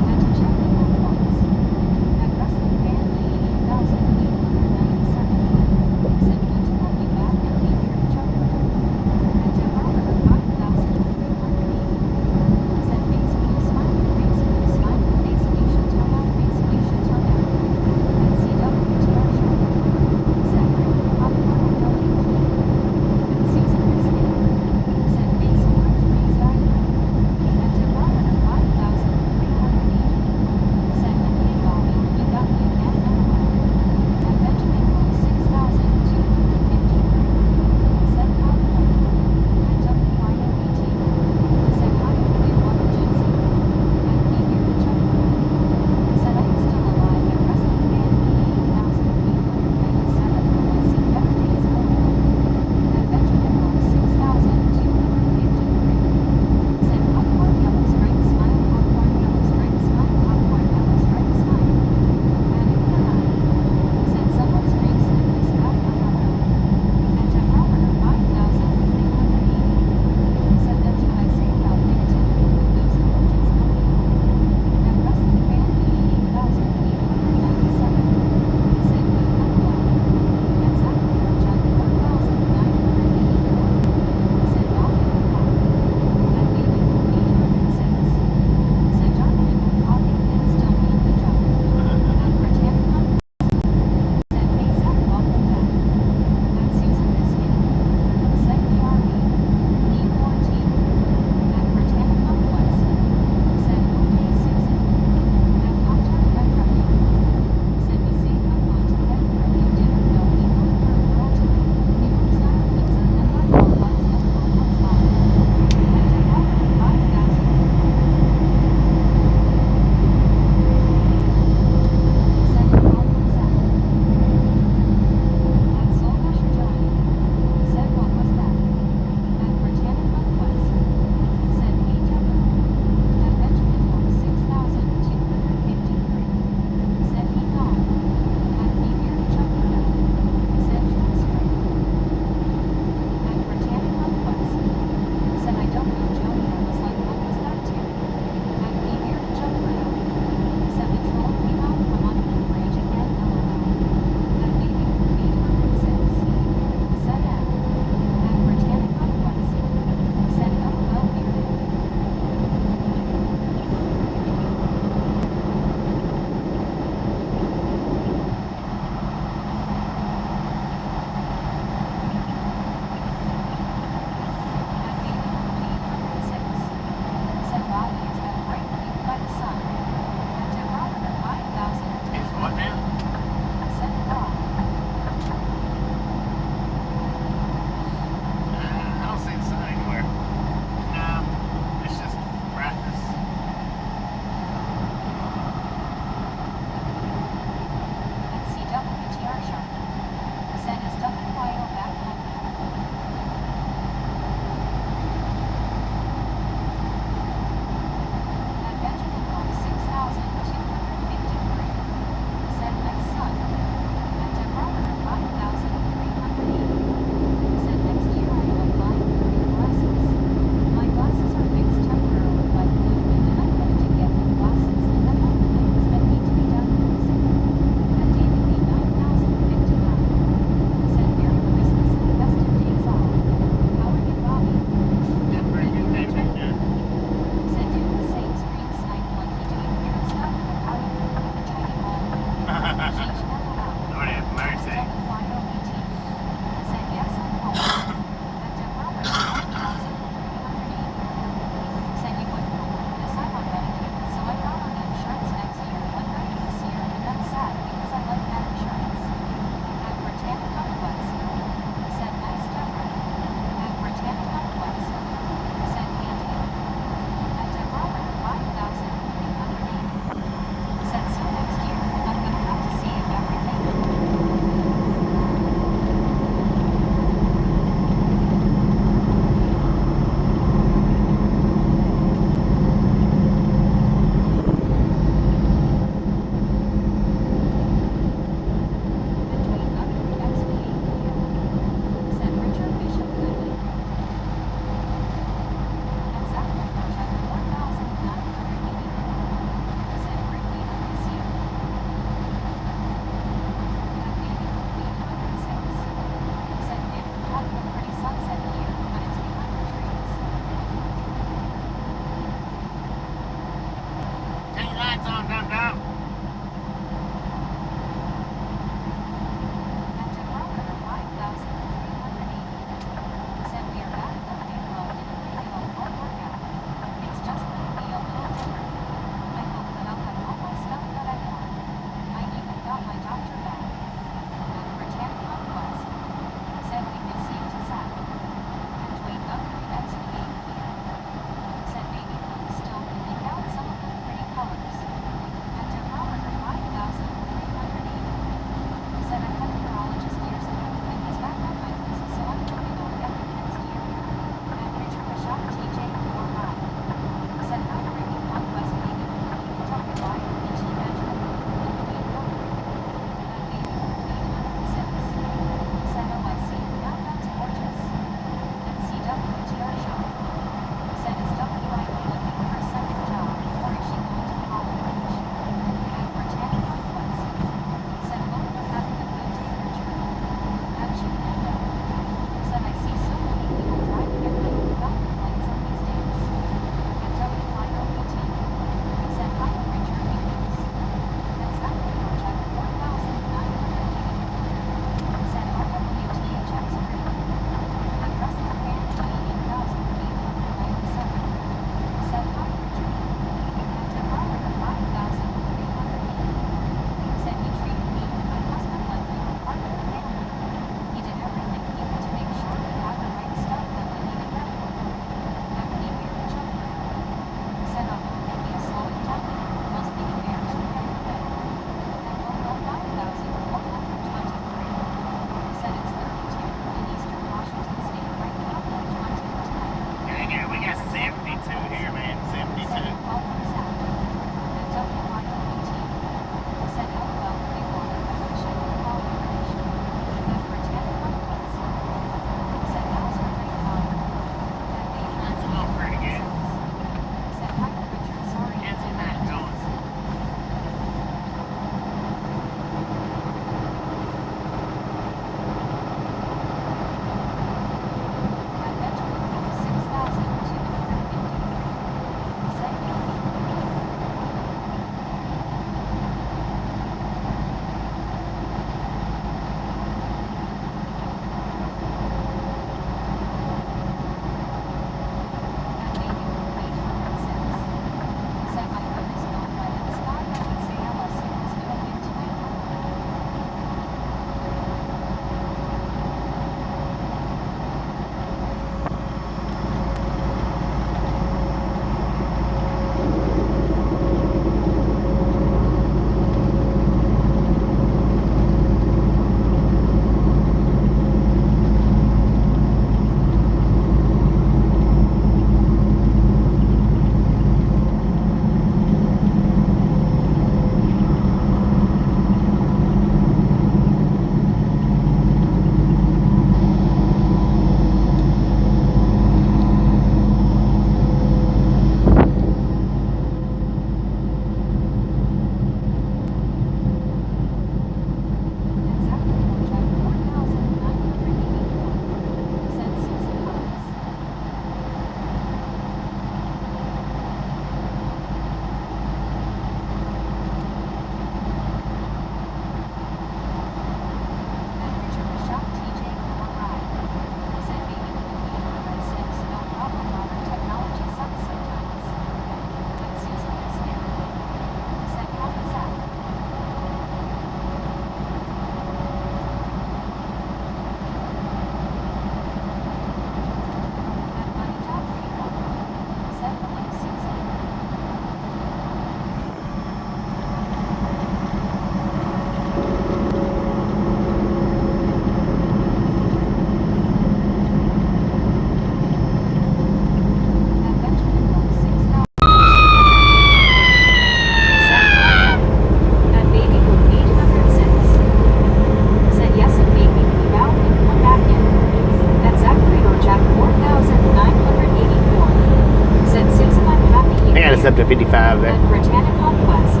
it's up to 55 there. At Britannic Conquest.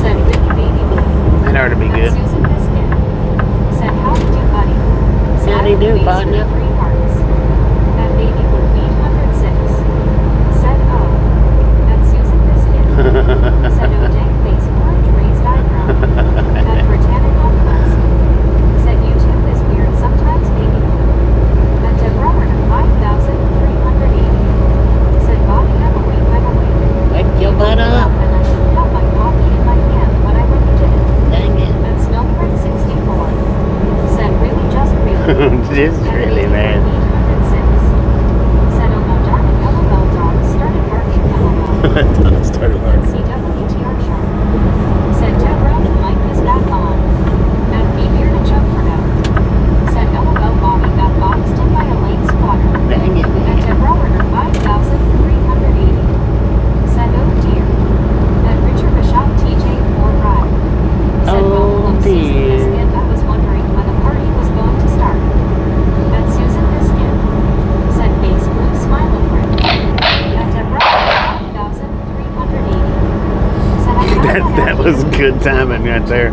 Said Ricky Baby Blue. That ought to be At good. Susan Biscuit. Said howdy do buddy. Said Howdy do, Face partner. with 3 hearts. At Baby Blue 806. Said oh. At Susan Biscuit. Said oh dang face orange raised eyebrow. At Britannic Conquest. Said YouTube is weird sometimes Baby Blue. At Deborah 5380. Said Bobby I'm awake. Wake your butt And up. I still have my coffee in my hand, but I really didn't. Dang it. At Snowprint 64. Said really just really. Just At really, man. 806. Said oh no darn it, LOL dog started barking LOL. Don't start a At bark. CWTR sharp. Said Deborah the mic is back on. And be here to choke for now. Said LOL Bobby got boxed in by a late squatter. Dang it. At Deborah 5380. Said oh dear. At Richard Bishop TJ 4 ride. Said Oh, well hello Susan dear. Biscuit I was wondering when the party was going to start. At Susan Biscuit. Said face blue smiling grin. At Deborah 5380. Said I found That was good timing right there.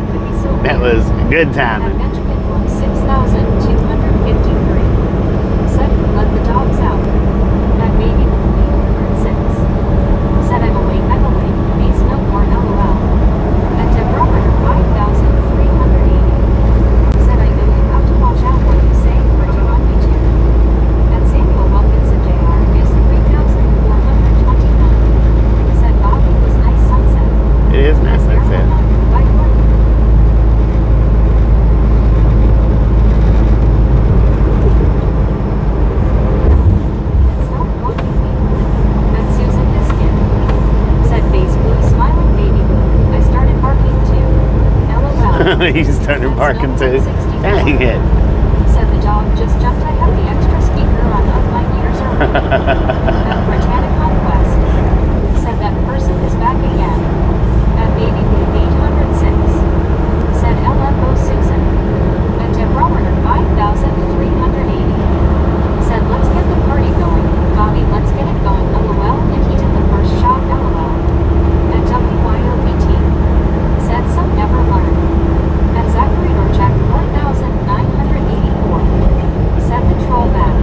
That was good At timing. Benjamin 6253. Said let the dogs out. At Baby 806. Said I'm awake, please no more LOL. At Deborah 5380. Said I know you have to watch out what you say or do you want me to? At Samuel Wilkinson Jr. is 3429. Said Bobby was nice sunset. It is nice like that. He started barking too. Dang it. Said the dog just jumped. I have the extra speaker on up my ears already. At Britannic Conquest. Said that person is back again. At Baby Blue 806. Said LFO Susan. At Deborah 5380. Said let's get the party going. Bobby, let's get it going. LOL. And he did the first shot. LOL. At WYOBT. Said some never learn. At Zachary or Jack 4984. Said the troll back.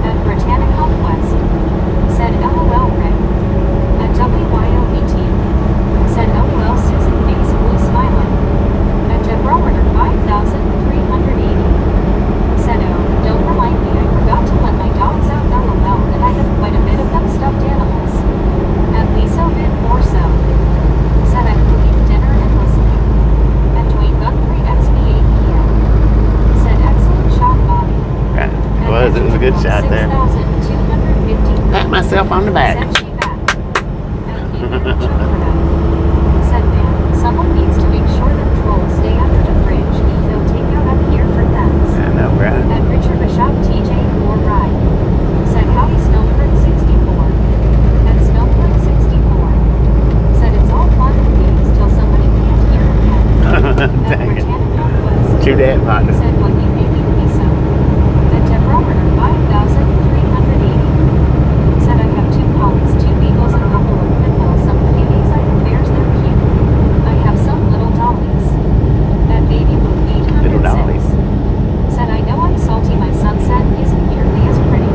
At Britannic Conquest. Said LOL Rick. At WYOBT. Said LOL Susan face blue smiling. At Deborah 5380. Said oh, don't remind me I forgot to let my dogs out LOL and I have quite a bit of them stuffed animals. At Lisa Vid 47. Said I'm cooking dinner and listening. At Dwayne Guthrie XV8 PM. Said excellent shot Bobby. Right. It was a good shot there. 6250. Pat myself on the back. Said she back. At Keegan Chilford. Said man, someone needs to make sure that trolls stay under the bridge. They'll take out up here for things. I know, right? At Richard Bishop TJ 4 ride. Said howdy Snowprint 64. At Snowprint 64. Said it's all fun and games till somebody can't hear again. At Dang it. Britannic Conquest. True that, partner. Said what you made me be so. At Deborah 5380. Said I have 2 collies, 2 beagles, and a couple of pit bulls, some cuties, I have bears, they're cute. I have some little dollies. At Baby Blue 806. Little dollies. Said I know I'm salty, my sunset isn't nearly as pretty.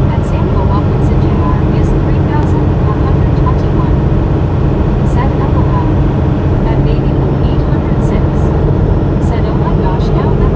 At Samuel Wilkinson Jr. is 3421. Said LOL. At Baby Blue 806. Said oh my gosh now that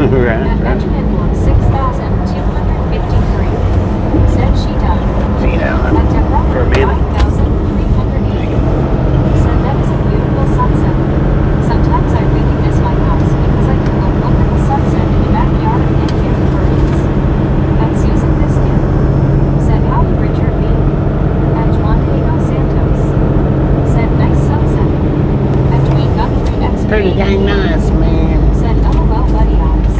Right. At Benjamin Block 6,253. Said she died. She At had Deborah for a minute. 5,380. Said that is a beautiful sunset. Sometimes I really miss my house because I can look at the sunset in the backyard and hear the birds. At Susan Biscuit. Said howdy Richard B. At Juan Diego Santos. Said nice sunset. At Dwayne Guthrie X. Pretty dang nice, man. Said LOL Buddy Eyes.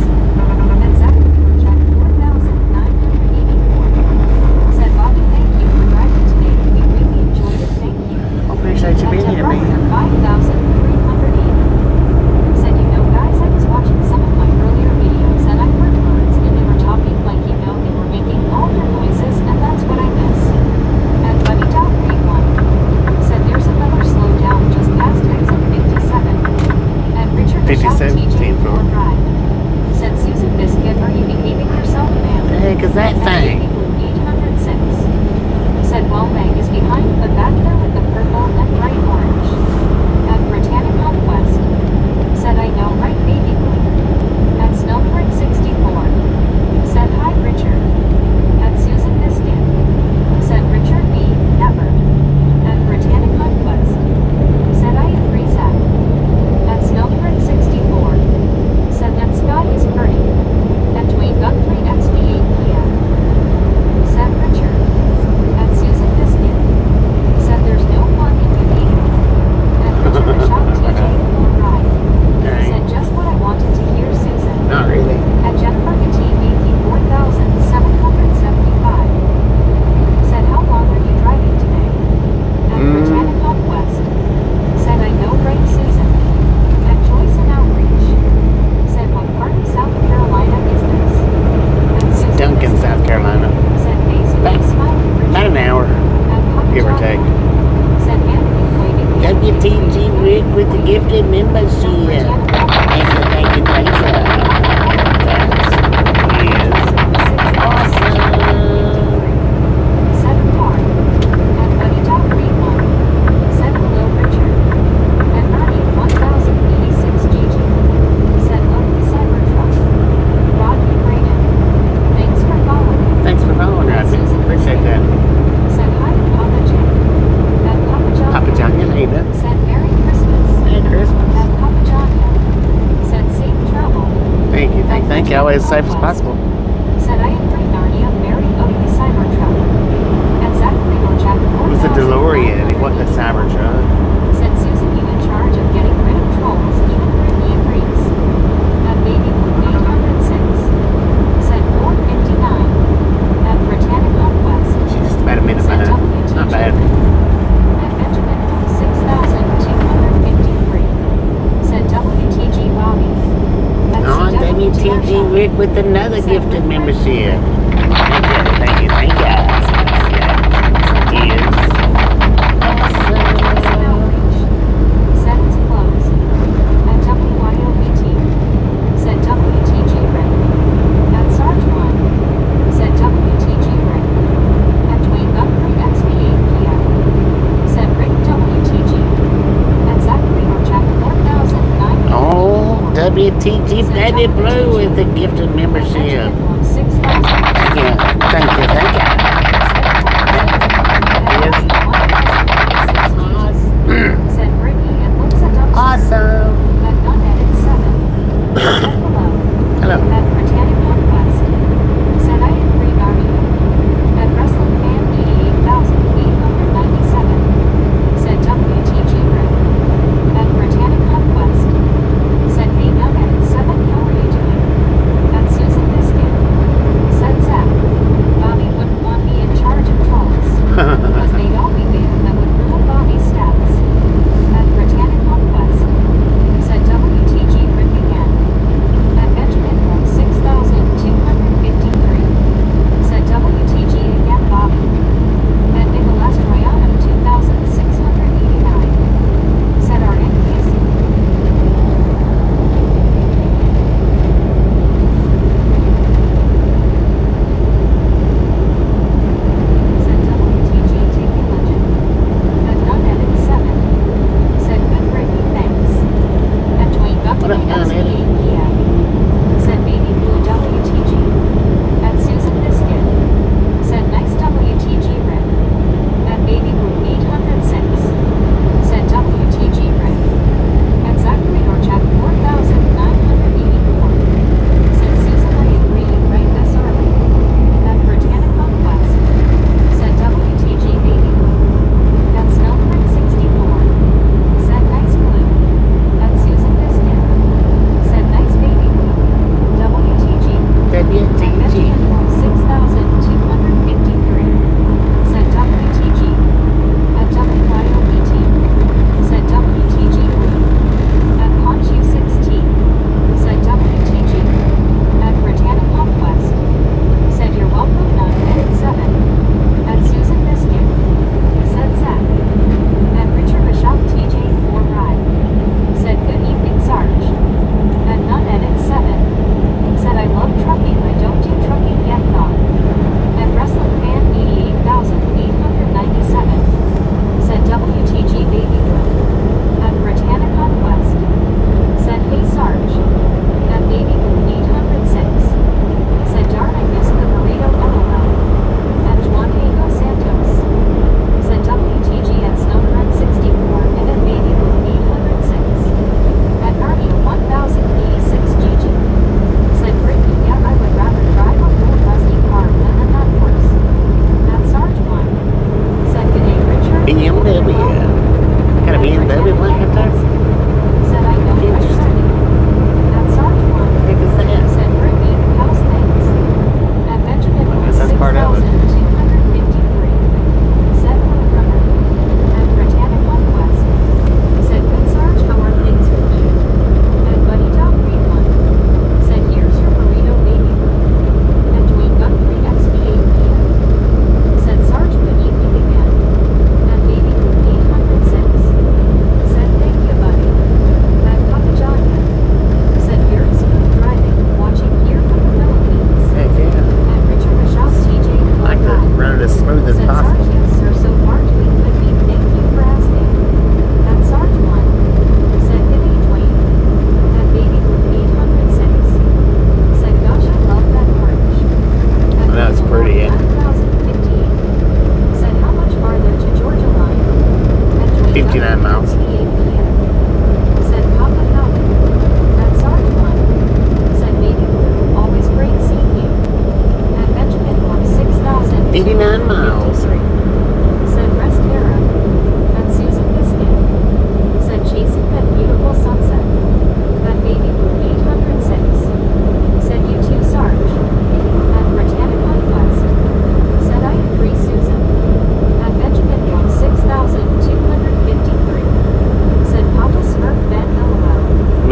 At Zachary Jack 4,984. Said Bobby thank you for driving today. We really enjoyed it, thank you. Appreciate you being here, man. 5,380. Said you know guys, I was watching some of my earlier videos and I heard birds and they were talking like they were making all their noises and that's what I miss. At Buddy.Read1. Said there's another slowdown just past exit 57. And Richard 57, TJ same floor. Drive. Said Susan Biscuit, are you behaving yourself, ma'am? The heck is that thing? 806. Said well Meg is behind but back there with the purple and bright orange. At Britannic on West. Said I know right baby blue. At Snowbird 64. Said hi Richard. At Susan Biscuit. Said Richard B. Never. At Britannic on West. Said I agree Zach. At Snowbird 64. Said that sky is pretty. At Dwayne Guthrie XB8 PM. Said Richard. At Susan Biscuit. Said there's no fun in New Haven. At Richard Shop TJ Full Ride. Said just what I wanted to hear Susan. Not really. At Jennifer Katini 4,775. Said how long are you driving today? At Britannic on West. Said I know right Susan. At Joyce and Outreach. Said what part of South Carolina is this? At Susan Duncan, Biscuit. South Carolina. Said Daisy About- smiling About Richard. an hour, At Papa give or John. take. Said Anthony waited. WTG Rick with the gifted membership. Thank you, thank you, thank you. That is awesome. 7 car. At Buddy.Read1. Said hello Richard. At Ronnie 1086 GG. Said love the Cybertruck. Rodney Braden. Thanks for following. Thanks for following, Rodney. Appreciate that. Said hi to Papa John. At Papa John. Papa John, you hate it. Said Merry Christmas. Merry Christmas. At Papa John. Said safe travel. Thank you, thank you. Always as safe as possible. Said I agree Narnia, Mary ugly Cybertruck. At Zachary or Jack It was a DeLorean. It wasn't a Cybertruck. Said Susan, you in charge of getting rid of trolls, even Brittany agrees. At Baby Blue 806. Said 459. At Britannic on West. She's just about a minute Said behind. WTG. Not bad. At Benjamin 6,253. Said WTG Bobby. At On WTG Rick with another gifted membership. Thank you, thank you, thank you. Yes. Said it's closed. At WYOBT. Said WTG Rick. At Sarge 1. Said WTG Rick. At Dwayne Guthrie XB8 PM. Said Rick WTG. At Zachary or Jack 4,900. Oh, WTG Baby Blue with the gifted membership. 6,000. Thank you, thank you, thank you. Said Brittany and looks at Dumpster. Awesome. At Nunheaded 7. Said hello. Hello. At Britannic Northwest. Said I agree Narnia. At Wrestling Fan 88,897. Said WTG Rick. At Britannic Northwest. Said hey Nunheaded 7, how are you doing? At Susan Biscuit. Said Zach. Bobby wouldn't want me in charge of trolls. Because they'd all be there that would ruin Bobby's stats. At Britannic Northwest. Said WTG Rick again. At Benjamin 6,253. Said WTG again Bobby. At Nicholas Royanum 2,689. Said our enthusiast. Said WTG TV Legend. At Nunheaded 7. Said good Brittany, thanks. At Dwayne What up, Guthrie Nunheaded? XP, yeah. Said baby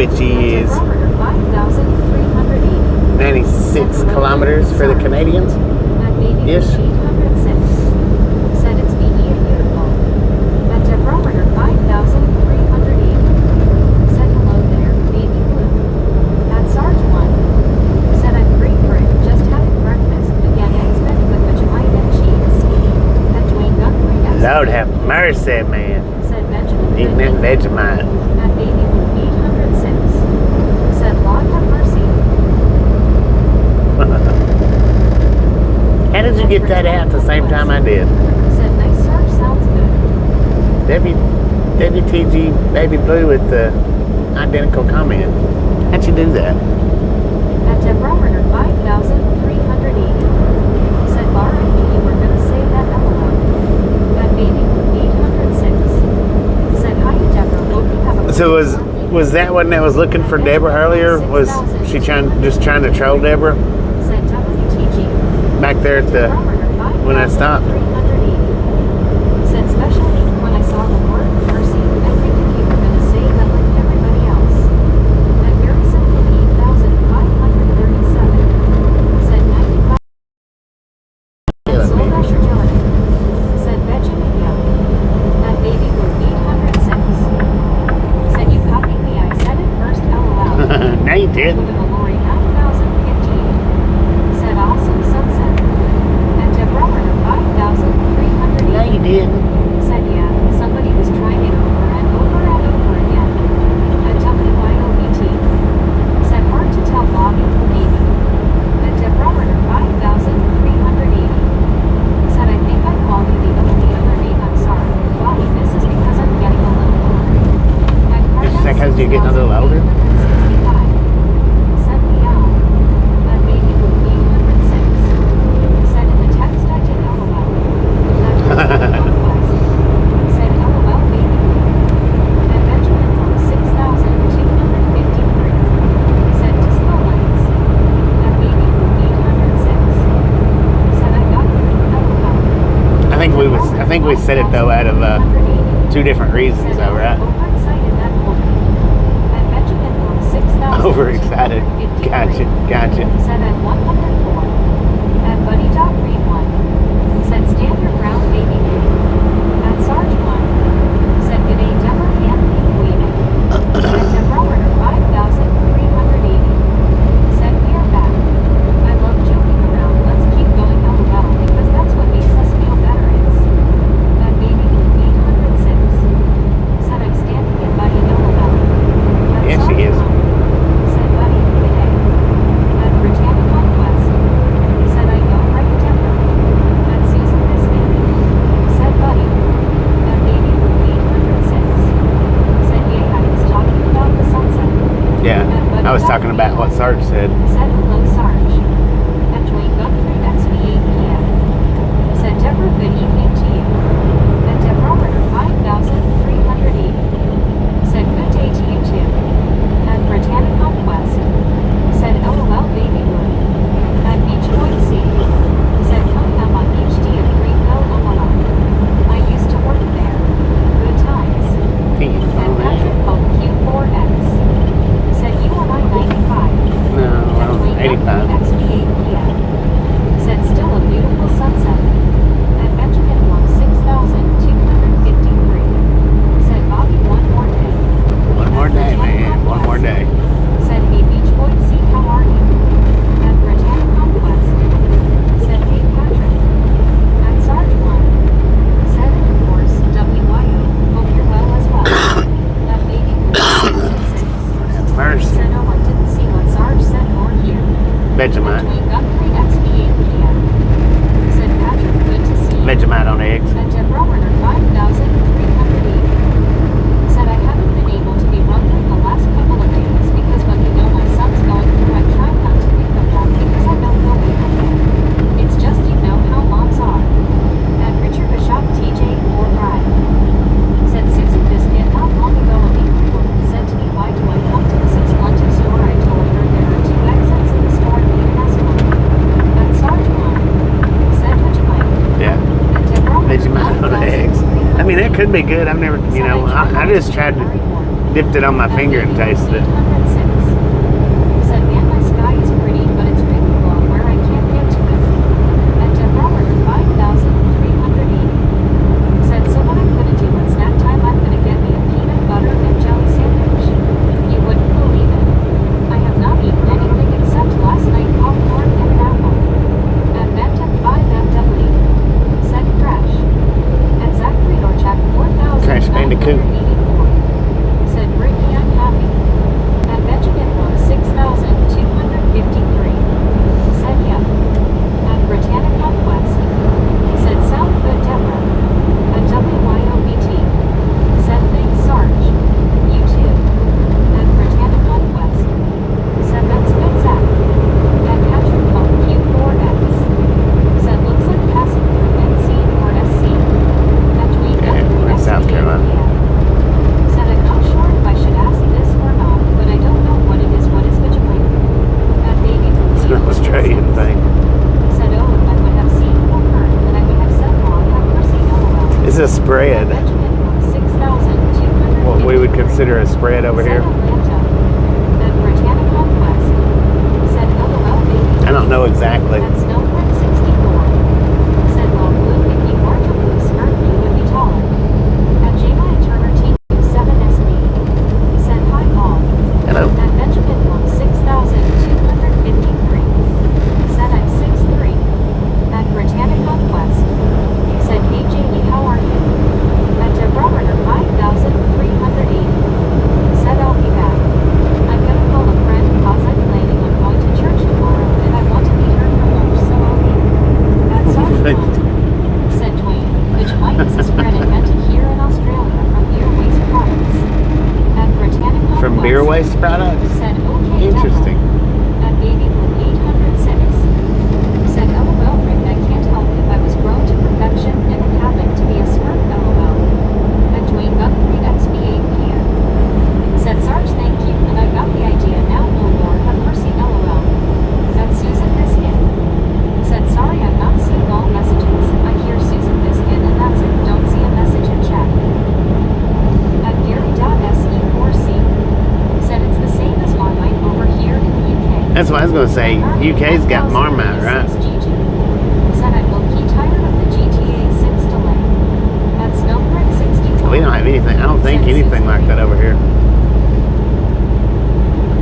which is 5,380. 96 kilometers for the Canadians. At baby Yes. 806. Said it's VA beautiful. At Debrometer 5,380. Said hello there, baby blue. At Sarge 1. Said I'm great Brit, just having breakfast. Again, eggs Benny with Vegemite and cheese. At Dwayne Guthrie. Lord have mercy, man. Said Benjamin Eating that Vegemite. At baby blue 806. Said Lord have mercy. How did you get that out at the same time I did? Said nice Sarge sounds good. WTG Baby Blue with the identical comment. How'd you do that? At Debrometer 5,380. Said Laura, I knew you were going to say that LOL. At baby blue 806. Said hi Deborah, hope you have a So was that one that was looking for Deborah earlier? Was she trying to troll Deborah Said WTG. back there at the when I stopped? 380. Said especially when I saw the word mercy, I figured you were going to say that like everybody else. At very simple 8,537. Said 95. Soul Rusher Johnny. Said Benjamin Young. At baby blue 806. Said you copied me, I said it first LOL. No, you didn't. With a Lori 9,015. Said awesome sunset. And Debrometer 5,380. No, you didn't. Said yeah, somebody was trying it over and over and over again. At WYOBT. Said hard to tell Bobby, maybe. At Debrometer 5,380. Said I think I called you the only other name, I'm sorry. Bobby, this is because I'm getting a little older. Is that 'cause you're getting a little older? 65. Said meow. At baby blue 806. Said in the text I did LOL. Said LOL baby blue. And Benjamin from 6,253. Said disco lights. At baby blue 806. Said I got you LOL. I think we said it though out of two different reasons though, right? Overexcited that morning. At Benjamin from 6,000. Overexcited. Gotcha. Said at 104. At Buddy Dog Read 1. Said stand your ground baby baby. At Sarge 1. Said good day Deborah and me waiting. At Debrometer 5,380. Said we are back. I love joking around, let's keep going LOL because that's what makes us feel veterans. At baby blue 806. Said I'm standing in Buddy LOL. At Yes, she Sarge is. 1. Said Buddy, good day. At Britannica West. Said I know right Deborah. At Susan Biscuit. Said Buddy. At baby blue 806. Said yay, I was talking about the sunset. Yeah, I was talking about what Sarge said. Said hello Sarge. At Dwayne Guthrie XV8 PM. Said Deborah, good evening to you. At Debrometer 5,380. Said good day to you too. At Britannica West. Said LOL baby blue. At Beach Point C. Said come have on HD of Greenville, Omaha. I used to work there. Good times. And Patrick Pope Q4X. Said you are on 95. No, well, 85. XP8 PM. Said still a beautiful sunset. And Benjamin won 6,253. Said Bobby one more day. One more day, man. One more day. Said hey Beach Boy, see how are you? At Britannica West. Said hey Patrick. At Sarge 1. Said and of course WYO. Hope you're well as well. At baby blue 606. Mercy. Said no one didn't see what Sarge said or hear. Vegemite. Between Guthrie XP8 PM. Said Patrick, good to see you. Vegemite on eggs. And Debrometer 5,380. Said I haven't been able to be rumbling the last couple of days because when you know my son's going through, I try not to think of that because I don't know what I can. It's just you know how moms are. And Richard Bishop TJ or Bride. Said Susan Biscuit not long ago a angry woman said to me, why do I come to the 612 store? I told her there are 2 exits in the store and you asked one. At Sarge 1. Said Vegemite. Yeah. And Debrometer Vegemite on eggs. I mean, that could be good. I've never, I just tried to dipped it on my finger and tasted it. waste products. Said okay. Interesting. Devil. At baby blue 806. Said LOL Rick, I can't help if I was grown to perfection and it happened to be a smurf LOL. At Dwayne Guthrie XB8 PM. Said Sarge thank you and I got the idea now no more have mercy LOL. At Susan Biscuit. Said sorry I'm not seeing all messages. I hear Susan Biscuit and that's it. Don't see a message in chat. At Gary.se4c. Said it's the same as Marmite over here in the UK. That's what I was going to say. UK's got Marmite, right? Said I'm low-key tired of the GTA 6 delay. At Snowbird 64. We don't have anything. I don't think anything like that over here.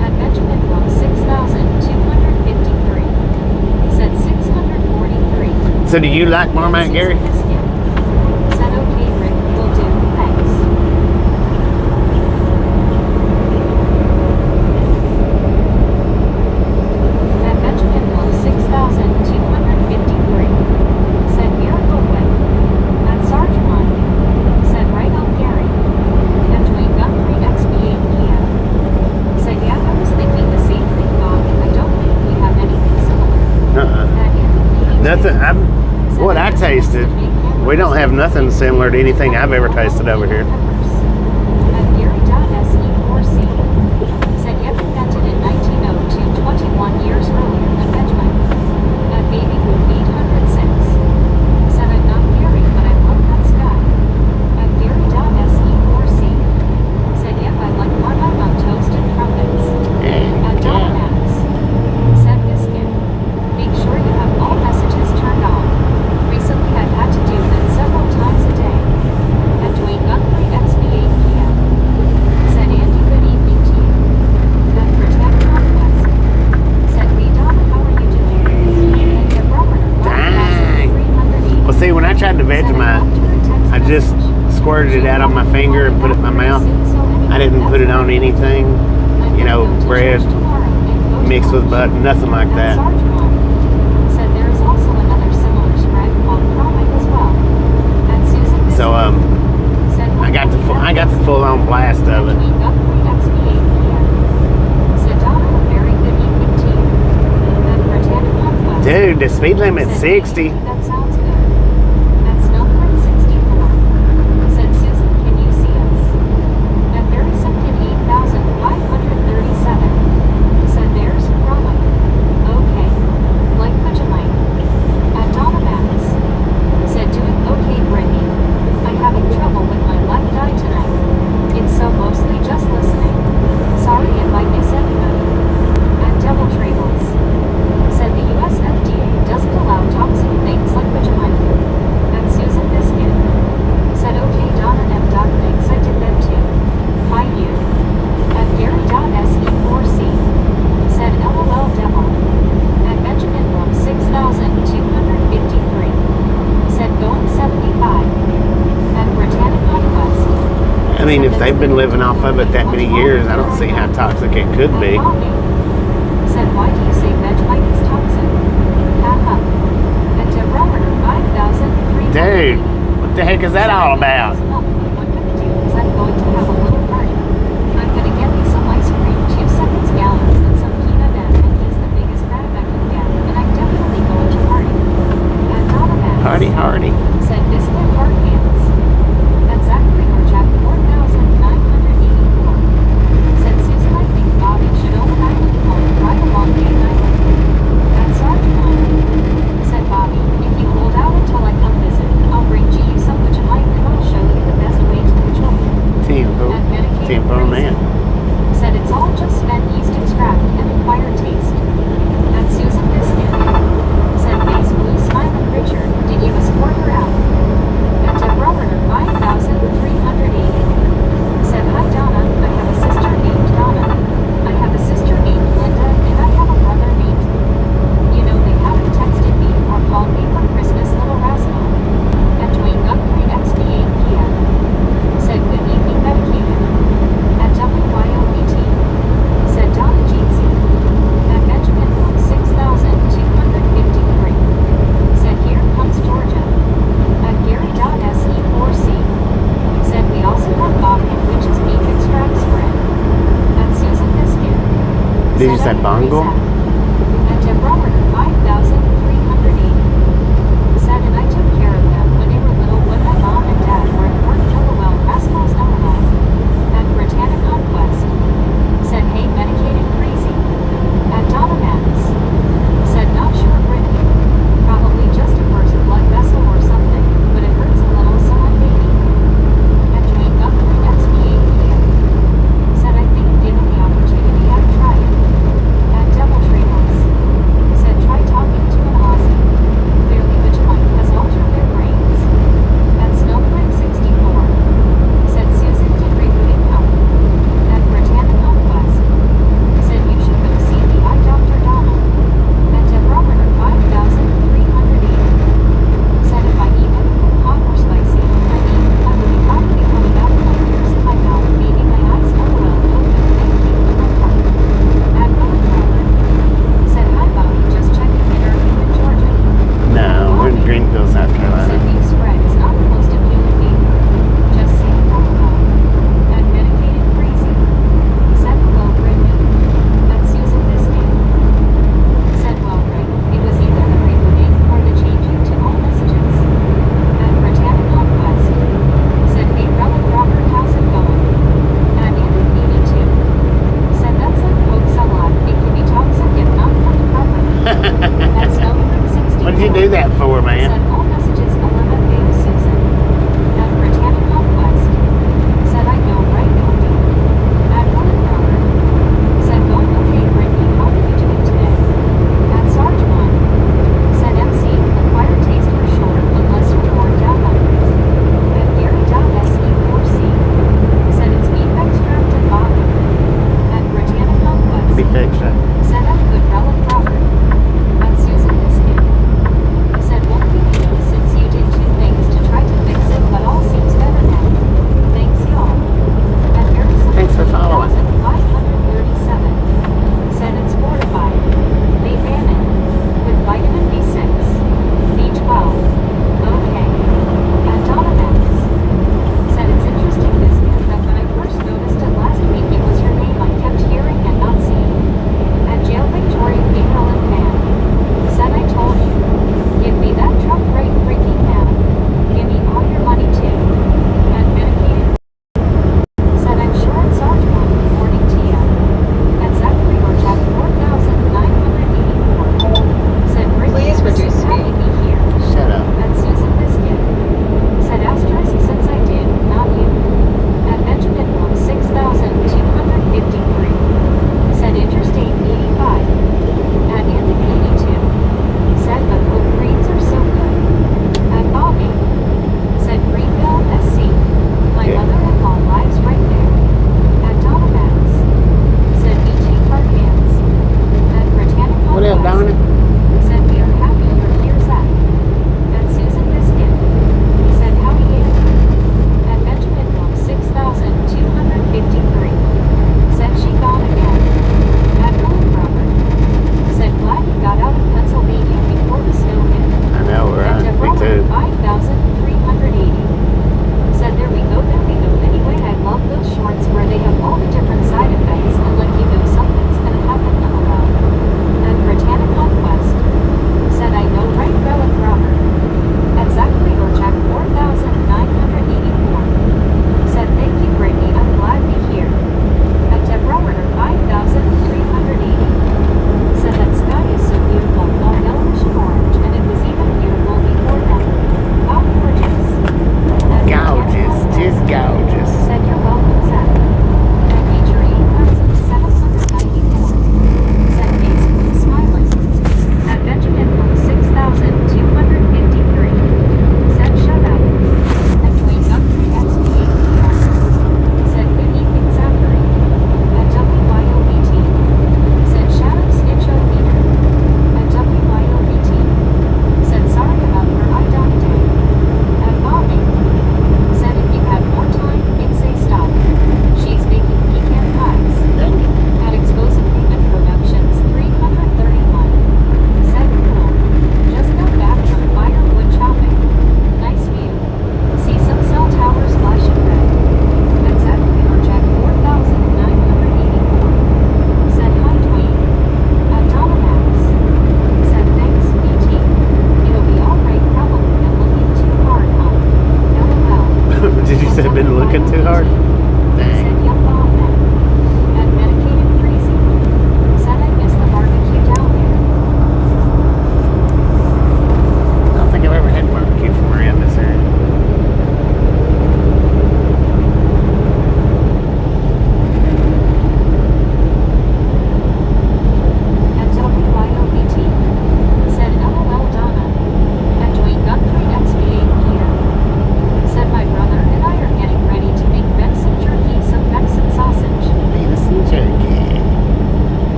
At Benjamin Blow 6,253. Said 643. So do you like Marmite, Gary? Said okay, Rick, will do. Thanks. At Benjamin Blow 6,253. Said Miracle Whip. At Sarge One. Said right on Gary. At Dwayne Guthrie XB8 PM. Said yeah, I was thinking the same thing, Bob. I don't think we have anything similar. Uh-uh. At Anthony Nothing. Said What I that tasted, the big hammer we don't have nothing similar to anything I've ever tasted over here. At Gary.se4c. Said yep, invented in 1902, 21 years earlier than Benjamin. At Baby Blue 806. Said I'm not Gary, but I love that sky. At Gary.se4c. Said yep, I like Marmite on toast and crumpets. At Donna Max. Said Biscuit. Make sure you have all messages turned on. Recently I've had to do that several times a day. At Dwayne Guthrie XB8 PM. Said Andy, good evening to you. At Protect Northwest. Said Lee Donna, how are you doing? And at Robert, Dang. 5,380. Well, see, when I tried to Said I Vegemite, loved your text I just message. squirted it out on my finger and put it in my mouth. I didn't put it on anything, you know, bread mixed with butter, nothing like that. Said there is also another similar spread called Promite as well. And Susan So, said I got the full on blast of it. Dwayne Guthrie XB8 PM. Said Donna, a very good evening to you. And Britannia Conquest. Dude, the speed limit's 60. That sounds good. At Snowbird 64. Said Susan, can you see us? At Barry Simpkin 8,537. Said there's Promite. Okay. Like Vegemite. At Donna Max. Said doing okay, Brittany. I'm having trouble with my left eye tonight. It's so mostly just listening. Sorry if I miss anybody. At Devil Trables. Said the US FDA doesn't allow toxic things like Vegemite. At Susan Biscuit. Said okay, Donna M. Thanks, I did that too. Hi you. At Gary.se4c. Said LOL Devil. At Benjamin Room 6,253. Said going 75. At Britannia Conquest. I mean, if they've been living off of it that many years, I don't see how toxic it could be. Said why do you say Vegemite is toxic? Haha. And to Robert 5,300. Dude, what the heck is that all about? What I'm gonna do is I'm going to have a little party. I'm gonna get me some ice cream, 2 seconds gallons, and some peanut M, and he's the biggest bag I can get, and I'm definitely going to party. At Donna Max. Hardy, hardy. Said Biscuit Hard Hands. At Zachary or Jack 4,984. Said Susan, I think Bobby should own an island home right along Gay Island. At Sarge One. Said Bobby, if you hold out until I come visit, I'll bring you some Vegemite and I'll show you Did you say Bongo? And to Robert 5,380. Said, and I took care of them when they were little when my mom and dad were at work. LOL, Rascals LOL. At Britannic Conquest. Said, hey, medicated crazy. At Dominans. Said, not sure, Brittany. Probably just a burst blood vessel or something, but it hurts a little, so I'm maybe. At Dwayne Guthrie XP8 said, I think given the opportunity I'd try it. At Devil Treehouse. Said, try talking to an Aussie. Clearly which one has altered their brains. At Snowprint64. Said, Susan did rebooting help. At Britannic Conquest. Said, you should go see the eye Dr. Donald. At Deborah 5,380. Said, if I eat anything hot or spicy, I mean, I would be probably coming out with my ears in my mouth, maybe my eyes LOL open, thank you, my heart. At Rowan Robert. Said, hi Bobby, just checking in, are you in Georgia? No, we're in Greenville, South Said, Carolina. being spread is not the most appealing behavior. Just saying LOL. At Medicated Crazy. Said, hello, Brittany. At Susan Biscuit. Said, well, Rick, it was either the rebooting or the changing to all messages. At Britannic Conquest. Said, hey, Relic Robert, how's it going? At Andy82. Said, that's like folks a lot. It can be toxic if not put to cover. At Snowbird64. What did you do that for, man? Said, all messages 11 babe Susan. At Britannic Conquest. Said, I know, right, Cody? At Rowan Robert. Said, going okay, Brittany, how are you doing today? At Sarge 1. Said, MC, acquired taste for sure, unless you're worked out on it. At Gary.se4c. Said, it's beef extracted body. At Britannic Conquest. Be fixed, huh? Said, I'm good, Relic Robert. At Susan Biscuit. Said, won't be you since you did two things to try to fix it, but all seems better now. Thanks, y'all. At Harrison Thanks for following. 537. Said, it's fortified. They ban it. With vitamin B6. B12. Okay. At Donna Max. Said, it's interesting this year that when I first noticed it last week, it was your name I kept hearing and not seeing.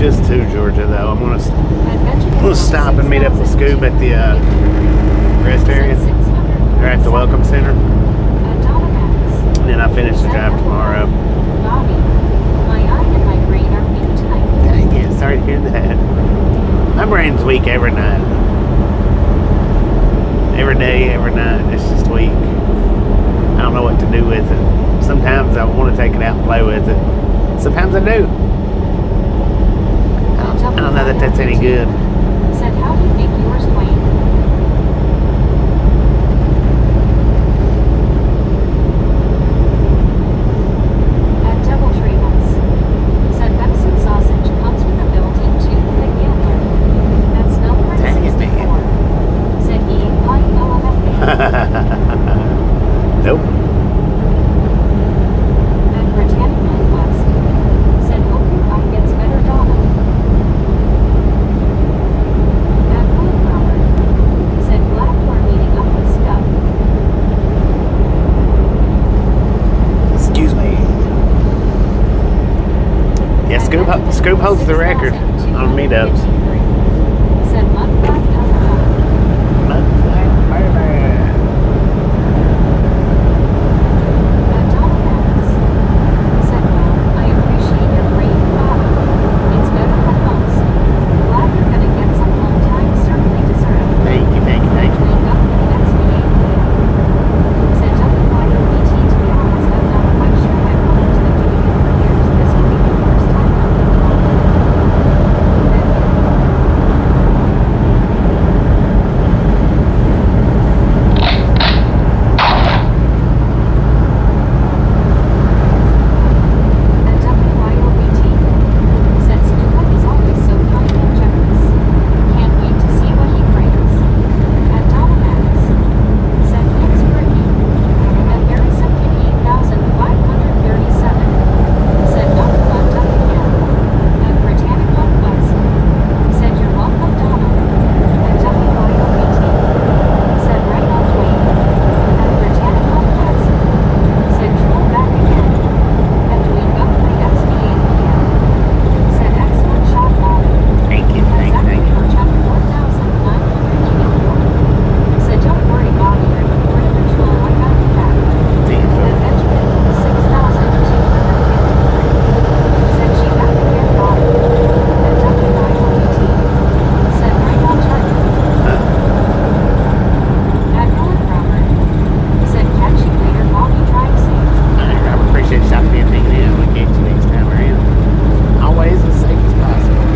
just to Georgia, though. I'm gonna Adventure we'll stop and meet up with Scoob at the rest area, or at the Welcome Center, and then I finish the drive tomorrow. Bobby, my eye and my brain are weak tonight. Dang it, sorry to hear that. My brain's weak every night. Every day, every night, it's just weak. I don't know what to do with it. Sometimes I want to take it out and play with it. Sometimes I do. I don't know that that's any good. Said, how do you make yours, Dwayne? At Doubletree once. Said, venison sausage comes with a built-in toothpick antler. That smelled like Dang it, 64. Said he, Nope. At Britannic Northwest. Said, hope your eye gets better, Donna. At Willowflower. Said, glad you're meeting up with Scub. Excuse me. Yeah, Scoob holds the record on meetups. Said, Mudflat California. Mudflat Baby. At Donna Maddox. Said, well, I appreciate your great Bobby. It's better than most. Glad you're gonna get some home time certainly deserved. Thank you, thank you, thank you. Wake up for the XVA. Said WYOBT, to be honest, I'm not quite sure I've wanted to do it for years. This will be the first time I'll be At WYOBT. Said Snoop is always so kind and generous. Can't wait to see what he brings. At Donna Maddox. Said thanks Brittany. At Harrison Kitty 8537. Said number one again. At Britannic Northwest. Said you're welcome Donna. At WYOBT. Said right on Dwayne. At Britannic Northwest. Said troll back again. At Dwayne Guthrie XVA again. Said excellent shot Bobby. Thank you, thank you, thank you. Chapter 1984. Said don't worry Bobby, you're the border patrol, I got your back. See you, At Phil. Benjamin 6253. Said she back again Bobby. At WYOBT. Said right on target. At Roland Robert. Said catch you later Bobby, drive safe. All right, Robert, appreciate you stopping in and hanging out. We'll catch you next time around. Always as safe as possible.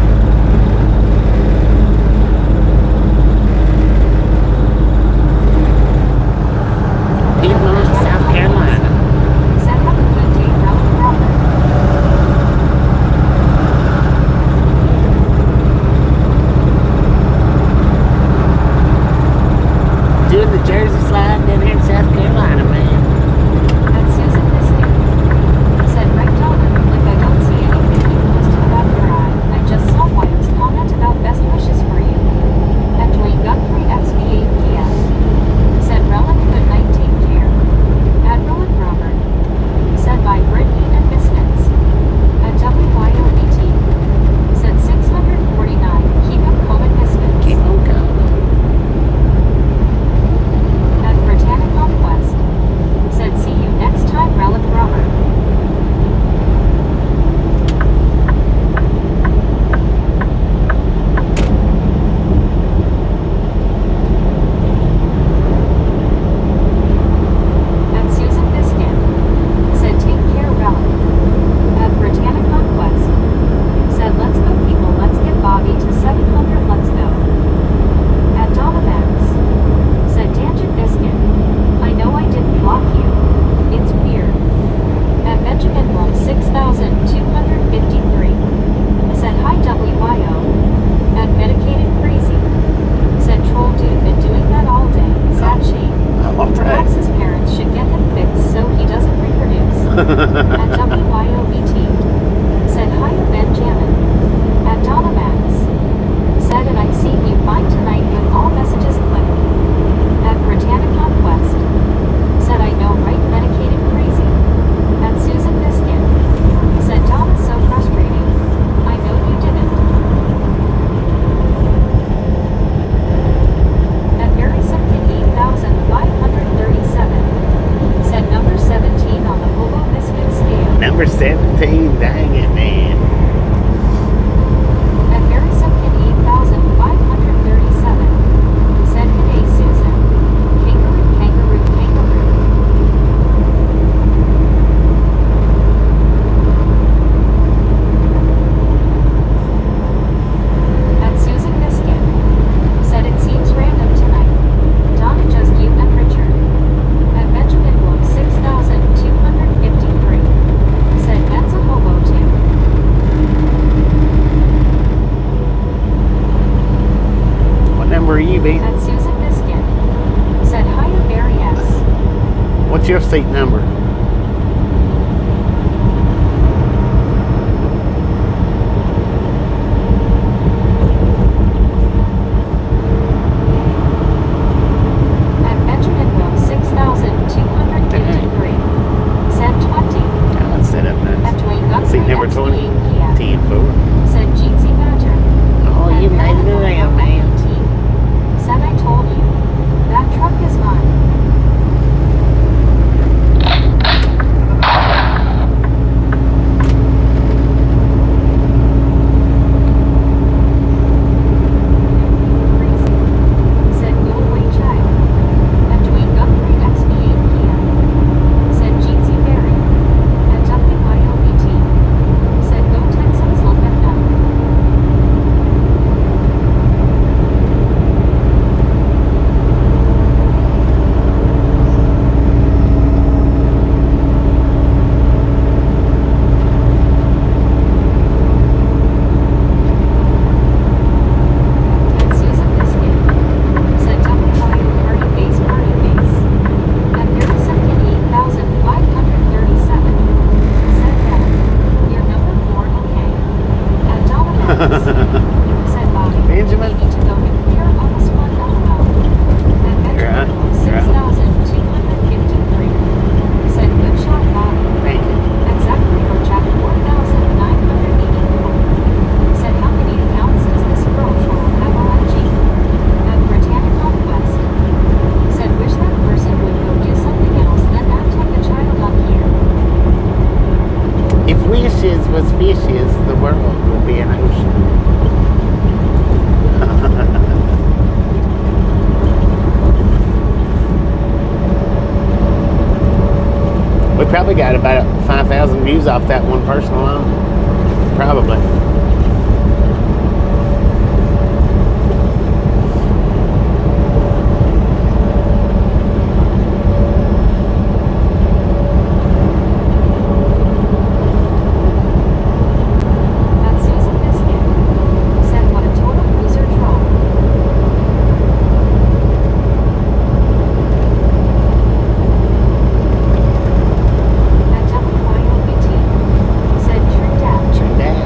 Piedmont, South Carolina. Said have a good day Roland Robert. Doing the Jersey slide down here in South Carolina, man. At Susan Biscuit. Said right Donna, like I don't see anything you posted about your eye. I just saw Wyatt's comment about best wishes for you. At Dwayne Guthrie XVA PM. Said Roland good night, take care. At Roland Robert. Said by Brittany and Biscuits. At WYOBT. Said 649, keep up coming Biscuits. Keep on going. At Britannic Northwest. Said see you next time Relic Robert. At Susan Biscuit. Said take care Relic. At Britannic Northwest. Said let's go people, let's get Bobby to 700, let's go. At Donna Max. Said Tangent Biscuit. I know I didn't block you. It's weird. At Benjamin Blum 6253. Said hi WYO. At Medicated Crazy. Said troll dude been doing that all day. Sad shame. Perhaps his parents should get him fixed so he doesn't reproduce. At WYOBT. Said hi Benjamin. At Donna Max. Said and I see you fine tonight with all messages clicked. At Britannic Northwest. Said I know right medicated crazy. At Susan Biscuit. Said Donna's so frustrating. I know you didn't. number 17. Dang it, man. At Berry Simpkin 8,537. Said Hey Susan. Kangaroo, kangaroo, kangaroo. At Susan Biscuit. Said it seems random tonight. Donna just you and Richard. At Benjamin Bloom 6,253. Said that's a hobo too. What number are you, Ben? At Susan Biscuit. Said hiya Barry S. What's your seat number? At Benjamin Bloom 6,253. Said 20. I'll set up At nice. Dwayne Guthrie Seat number 20. XP8 PM. 10-4. Said Jeetsy Badger. Oh, you made it around, man. Said I told you. That truck is mine. Crazy. Said go away child. At Dwayne Guthrie XP8 PM. Said Jeetsy Berry. At WYLBT. Said go Texans look at them. At Susan Biscuit. Said WYO party face party face. At Barry Simpkin 8,537. Said that. You're number 4 okay. At Donna Banks. Said Bobby. Benjamin? We need to go nuclear on this one LOL. At Benjamin Right. 6,253. Said good shot Bobby. Thank you. At Zachary Jack 4,984. Said how many accounts does this girl troll have OMG? At Britannicon West. Said wish that person would go do something else than act like a child up here. If wishes was fishes, the world would be an ocean. We probably got about 5,000 views off that one person alone. Probably. At Susan Biscuit. Said what a total loser troll. At WYOBT. Said true dad. True that.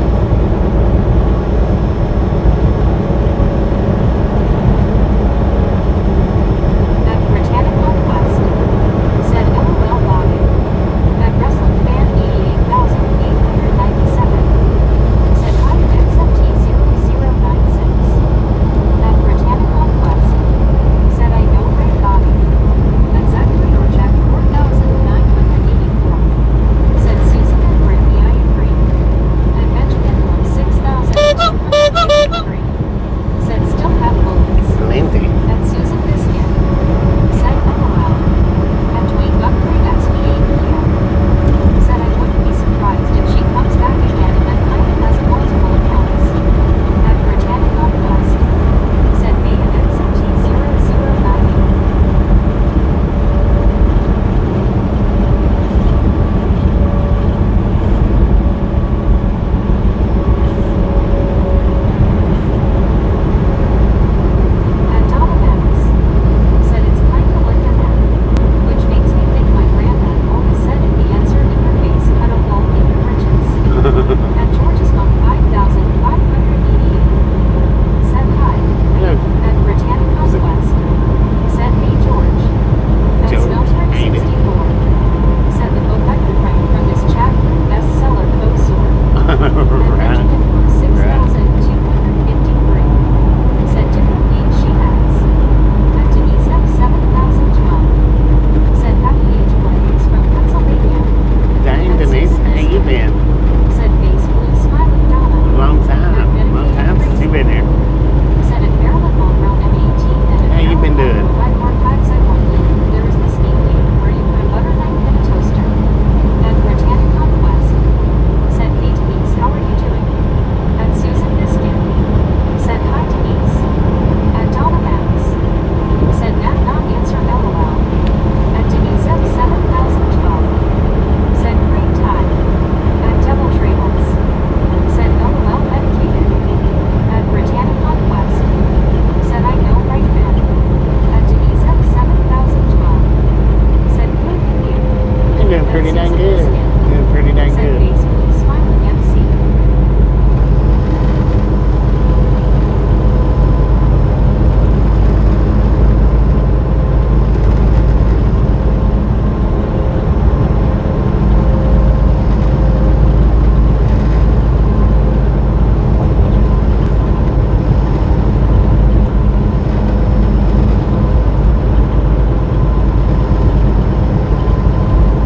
pretty dang Susan good. Biscuit. Doing pretty dang Said good. basically smiling MC.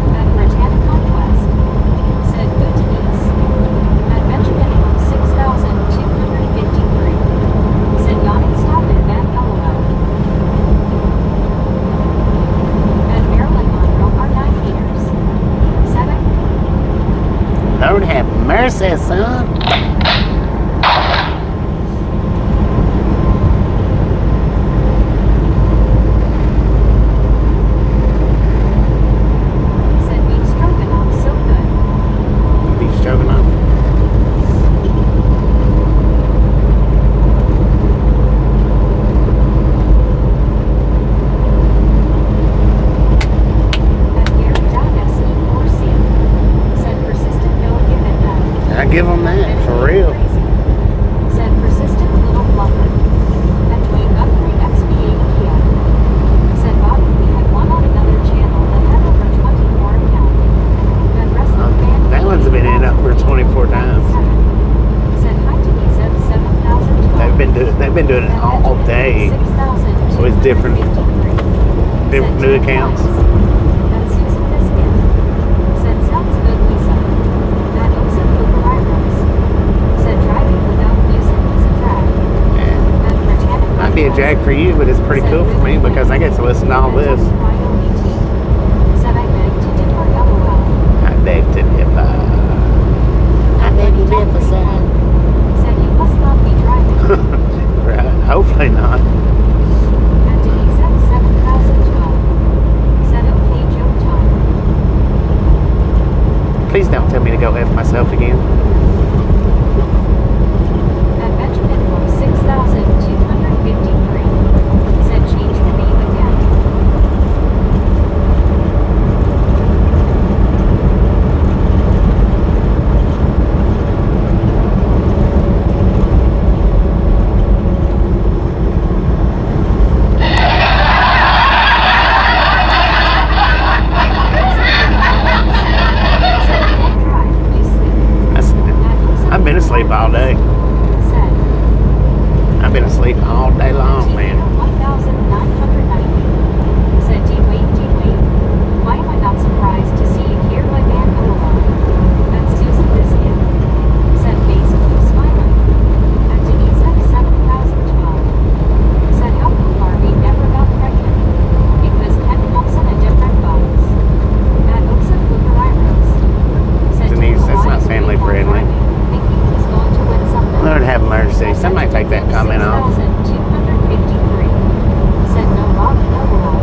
At Britannic Conquest. Said good Denise. At Benjamin from 6,253. Said yawning stop and that LOL. At Marilyn Monroe are 9 meters. 7. Lord have mercy, son. Said beef stroganoff so good. Beef stroganoff. At Gary .se4c. Said persistent no give it that. I give them that, for real. Said persistent little fluffer. At Dwayne Guthrie XP8 Kia. Said Bobby we had one on another channel that had over 24 account. At wrestling fan. That one's been in over 24 times. Said hi to Ezeb 7012. They've been doing it all day. 6,253. Always different Said new Tim accounts. Price. At Susan Biscuit. Said sounds good Lisa. At Osa Cooper Rose. Said driving without music is a drag. Yeah. At Britannic Might be a drag for you, but it's pretty cool for me because I get to listen to all this. Said I beg to differ LOL. I beg to differ. I beg to differ, son. Said you must not be driving. Right. Hopefully not. At Denise X 7012. Said okay Joe Tom. Please don't tell me to go F myself again. At Benjamin from 6,253. Said change the name again. Said don't drive, you sleep. I've been asleep all day. Said I've been asleep all day long, man. 1,990. Said D-Wayne. Why am I not surprised to see you here my man LOL? That's Susan Biscuit. Said basically smiling. At Denise X 7012. Said how come Barbie never got pregnant? Because Ken comes in a different box. At Osa Cooper Rose. Said Denise, that's not July family 21 friendly. driving, thinking he's going to win something. Lord have mercy. Somebody take that comment off. 6,253. Said no Bobby LOL.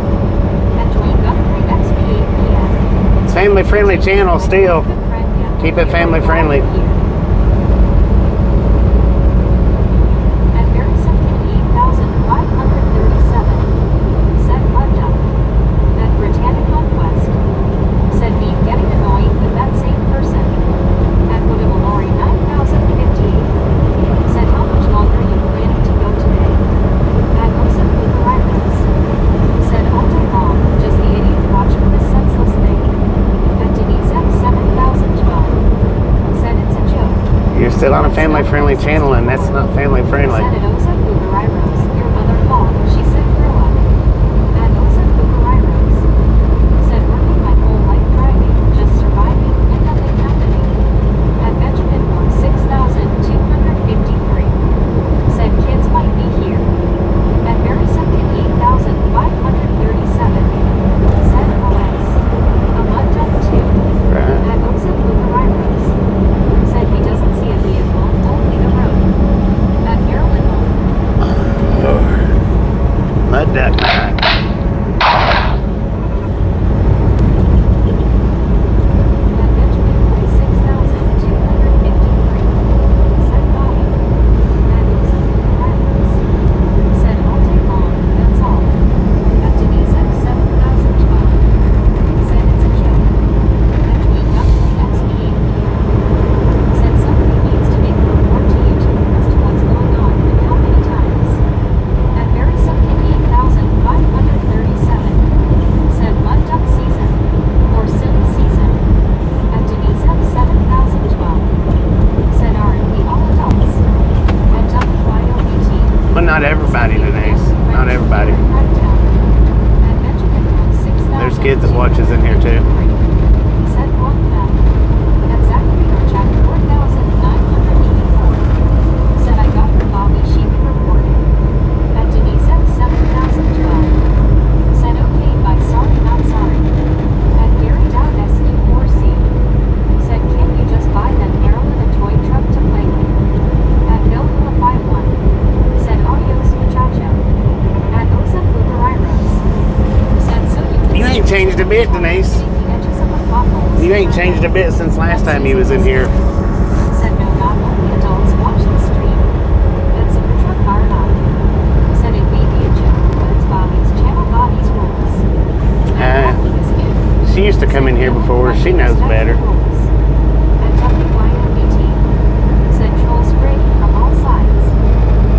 At Dwayne Guthrie XP8 PM. It's family friendly channel still. Keep it family friendly. At Mary Simpkin 8,537. Said left up. At Britannic Conquest. Said me getting annoying with that same person. At Woodable Lori 9,058. Said how much longer are you planning to go today? At Osa Cooper Rose. Said all day long, just the idiot watching this senseless thing. At Denise X 7012. Said it's a joke. You're still on a family friendly channel and that's not family friendly. Said at Osa Cooper Rose. Your mother called. She said grow up. At Osa Cooper Rose. Said working my whole life driving, just surviving, and nothing happening. At Benjamin from 6,253. Said kids might be here. At Mary Simpkin 8,537. Said OS. A mud dump too. Right. At Osa Cooper Rose. Said he doesn't see a vehicle, only the road. At Marilyn Monroe. bit, Denise. The edges of the potholes. You ain't changed a bit since last time you was in here. Said no, not only adults watch the stream. That's a truck fired up. Said it may be a joke, but it's Bobby's channel, Bobby's rules. And Bobby is in. She used to come in here before. She knows better. And WYMBT said trolls spray from all sides.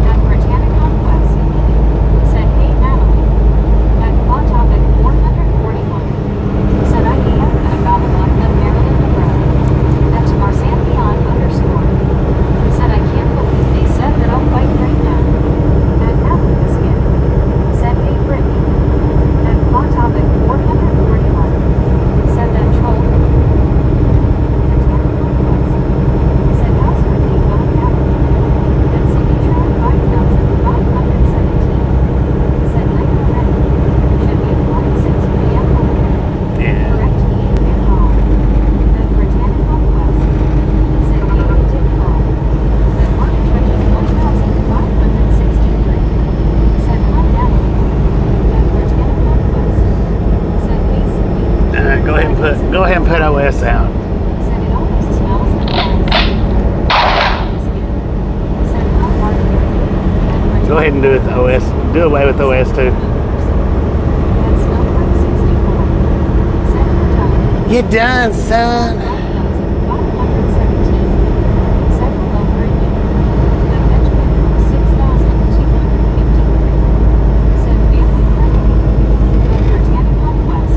And Britannic Conquest said hey Natalie. And Plot Topic 441 said I am at about a month of Maryland Road. And to Marsan Beyond underscore said I can't believe they said that I'll fight right now. And Natalie Biscuit said hey Brittany. And Plot Topic 441 said that troll. Said house for day not Natalie. And Cindy tried 5,517. Said night already. Should be applied 6 p.m. Yeah. Correct me and wrong. And Britannic Conquest said David did call. And Martin Trenchard 1,563 said hi Natalie. And Britannic Conquest said hey Cindy. Go ahead and put OS out. Said it almost smells like ice. Said how Martin. And Go ahead and do it with OS. Do away with OS too. And smelled like 64. Said Natalie. You done, son. 517. Said hello, Brittany. And Benjamin 6,253. Said family friendly. And Britannic Conquest.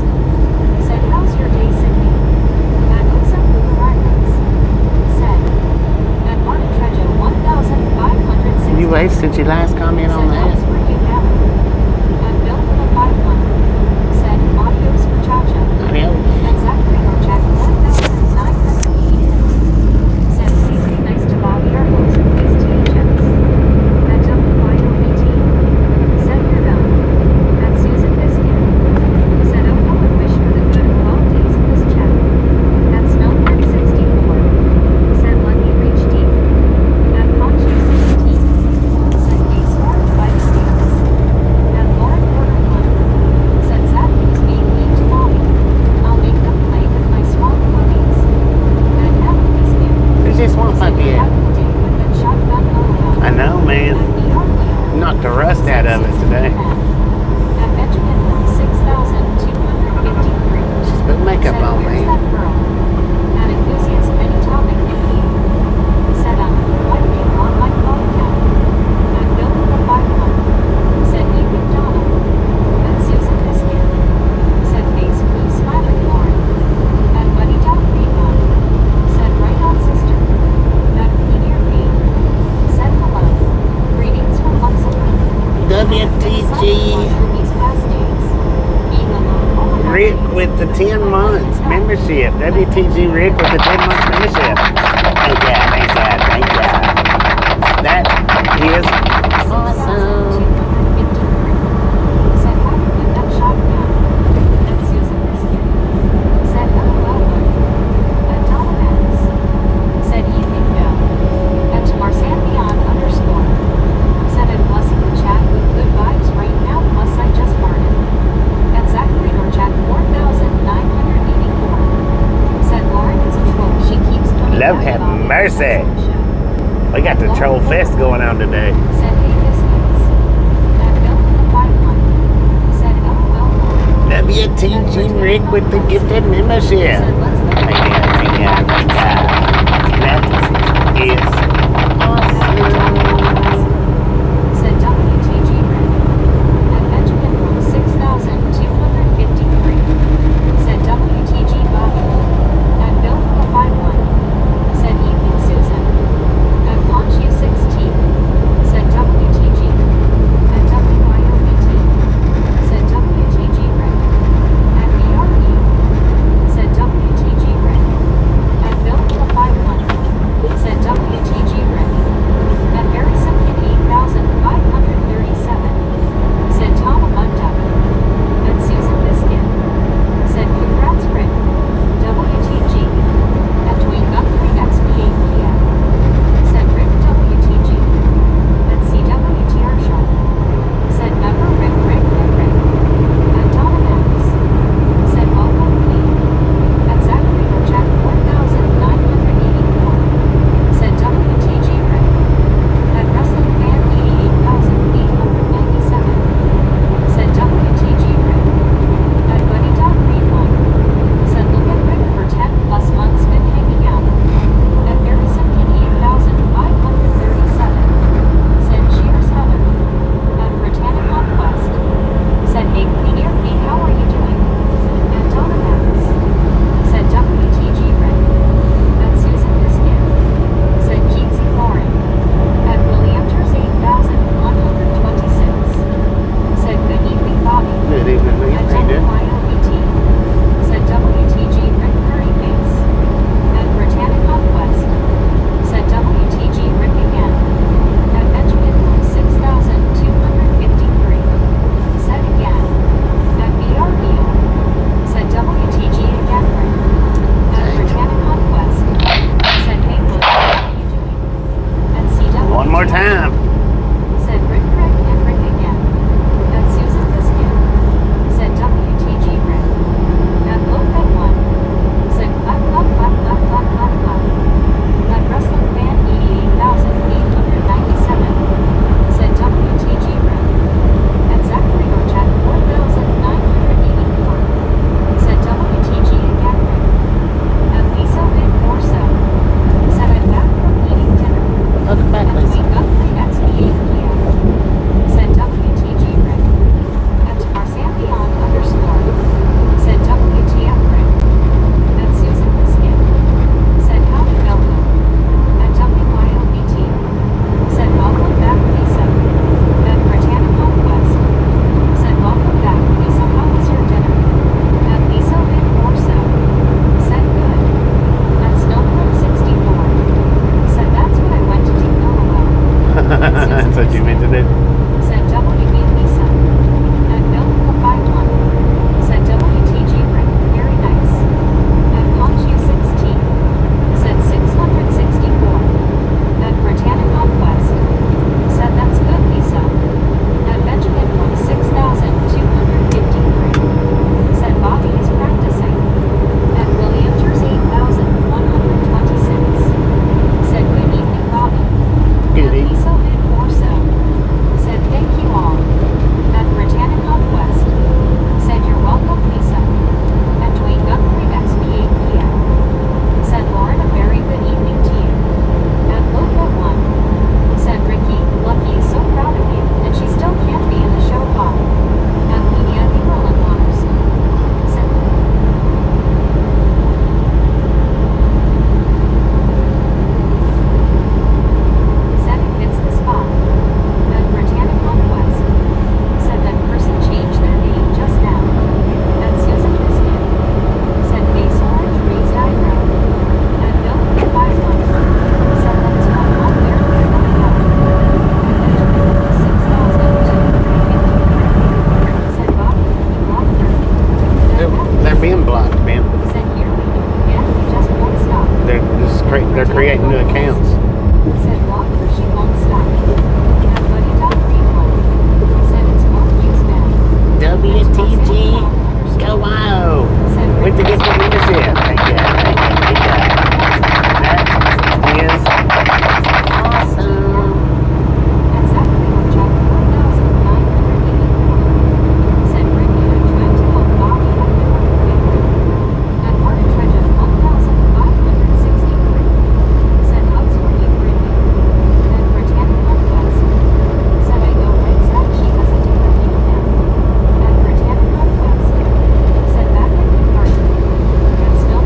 Said how's your day, Sydney? And Osa Boomerangers. Said. And Martin Trejo 1,560. You waved since your last comment on Said that. how's for you, Natalie? And Bill with a 5-1. Said adios muchacha. Adios. And Zachary Norchak 1,980. Said please be nice to Bobby our host and please THX. And WYOBT. Said you're done. And Susan Biscuit. Said oh how I wish for the good of all days in this chat. And Smellbird 64. Said let me reach deep. And Poncho 16. Said be smart by the stairs. And Lauren Porter 1. Said Zach is being mean to Bobby. I'll make them play with my swamp puppies. And Natalie Biscuit. Who's this one Said puppy you're at? having a day with that shotgun I Oleo. know, man. And Neon Leo. Knocked the rust out of it today. And Benjamin 6,253. She's put makeup Said, on, where's man. that girl? And enthusiast any topic if you. Said wiping on my phone now. And Bill with a 5-1. Said evening Donald. And Susan Biscuit. Said face blue smiling Lauren. And Buddy Dog Reebok. Said right on sister. And Peter B. Said hello. Greetings from Luxembourg. WTG Rick with the 10 months membership. WTG Rick with the 10 months membership. Thank God, thank God, thank God. That is awesome. Said how you get that shotgun? And Susan Biscuit. Said LOL. And Tom Max. Said evening Bill. And to Marsan Beyond underscore. Said I'm blessing the chat with good vibes right now plus I just farted. And Zachary Norchak 4,984. Said Lauren is a troll. She keeps coming Lord back have about it. mercy. That's the show. We got the Troll Fest going on today. Said hey biscuits. And Bill with a 5-1. Said LOL. WTG Rick with the gifted membership. Said let's go. Thank God, thank God, thank God. That is awesome. Said WTG Rick. And Benjamin 6,253. Said WTG Bobby. And Bill with a 5-1. Said evening Susan. And Ponchia 16. Said WTG. And WYOBT. Said WTG Rick. And BRE. Said WTG they're creating new accounts. Said walk or she won't stop. At Buddy Dot Read One. Said it's won't use bad. WTG, go wild. Said Wait to get the membership. Thank you. That is awesome. Exactly on chapter 1984. Said Brittany and Trent called Bobby at at Arbitrage of 1,563. Said hugs for you, Brittany. Then Britannia Northwest. Said I go right sack she has a different name now. At Britannia Northwest. Said back in the garden. And still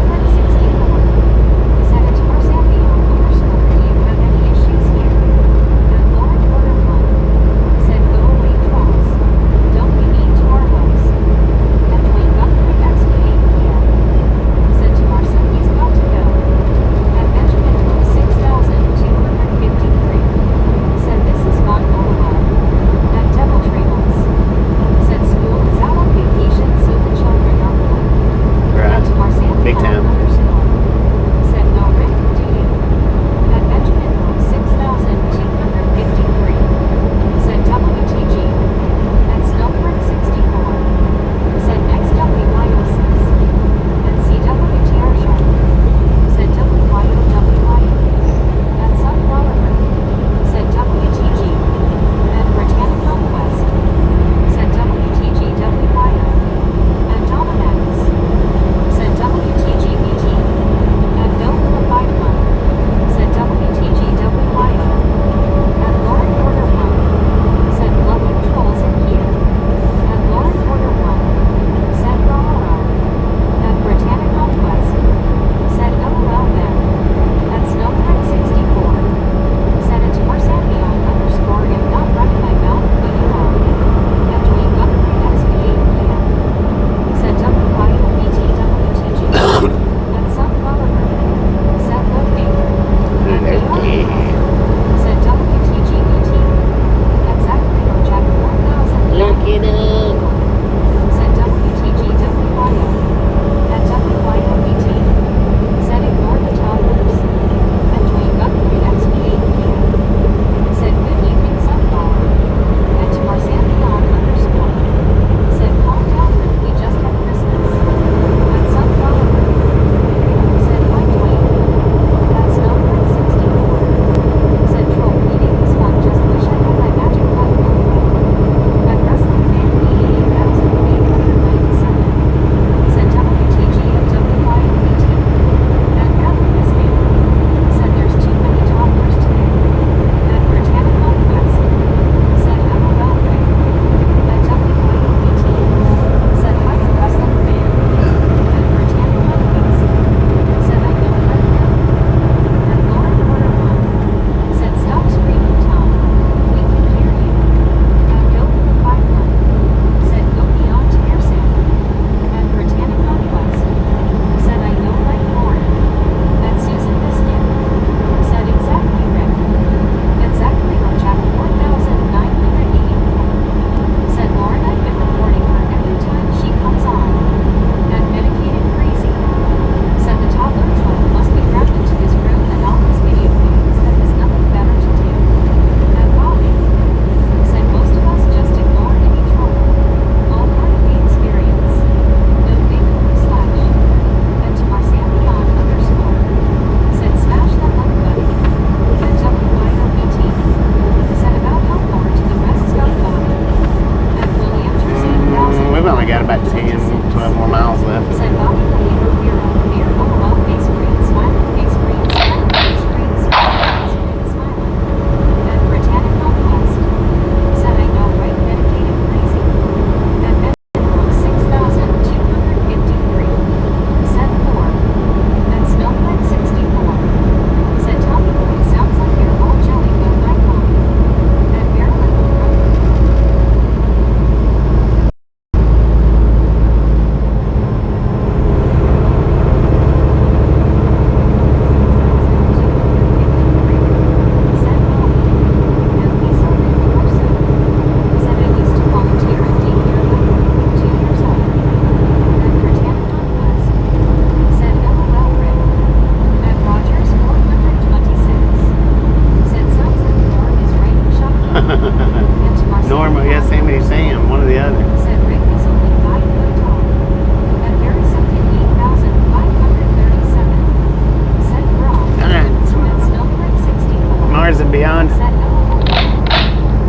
Mars and beyond. Said hello.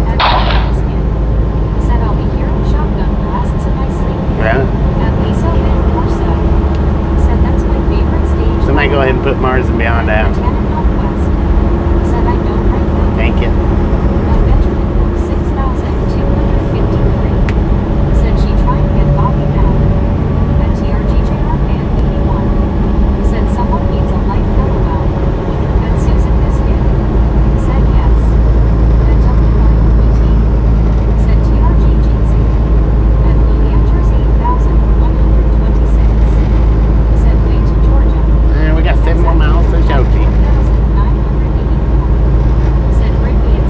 At Biscuit. Said I'll be hearing shotgun blasts in my sleep. Yeah. At Lisa Van Corso. Said that's my favorite stage. Somebody go ahead and put Mars and beyond out. Lieutenant Northwest. Said I know right now. Thank you. At Benjamin Book 6253. Said she tried to get Bobby back. At TRGJ Band 81. Said someone needs a light LOL. At Susan Biscuit. Said yes. At W1PT. Said TRG Jeetsy. At William Jersey 8126. Said way to Georgia. And we got 7 more miles to Joji. 984. Said bring me an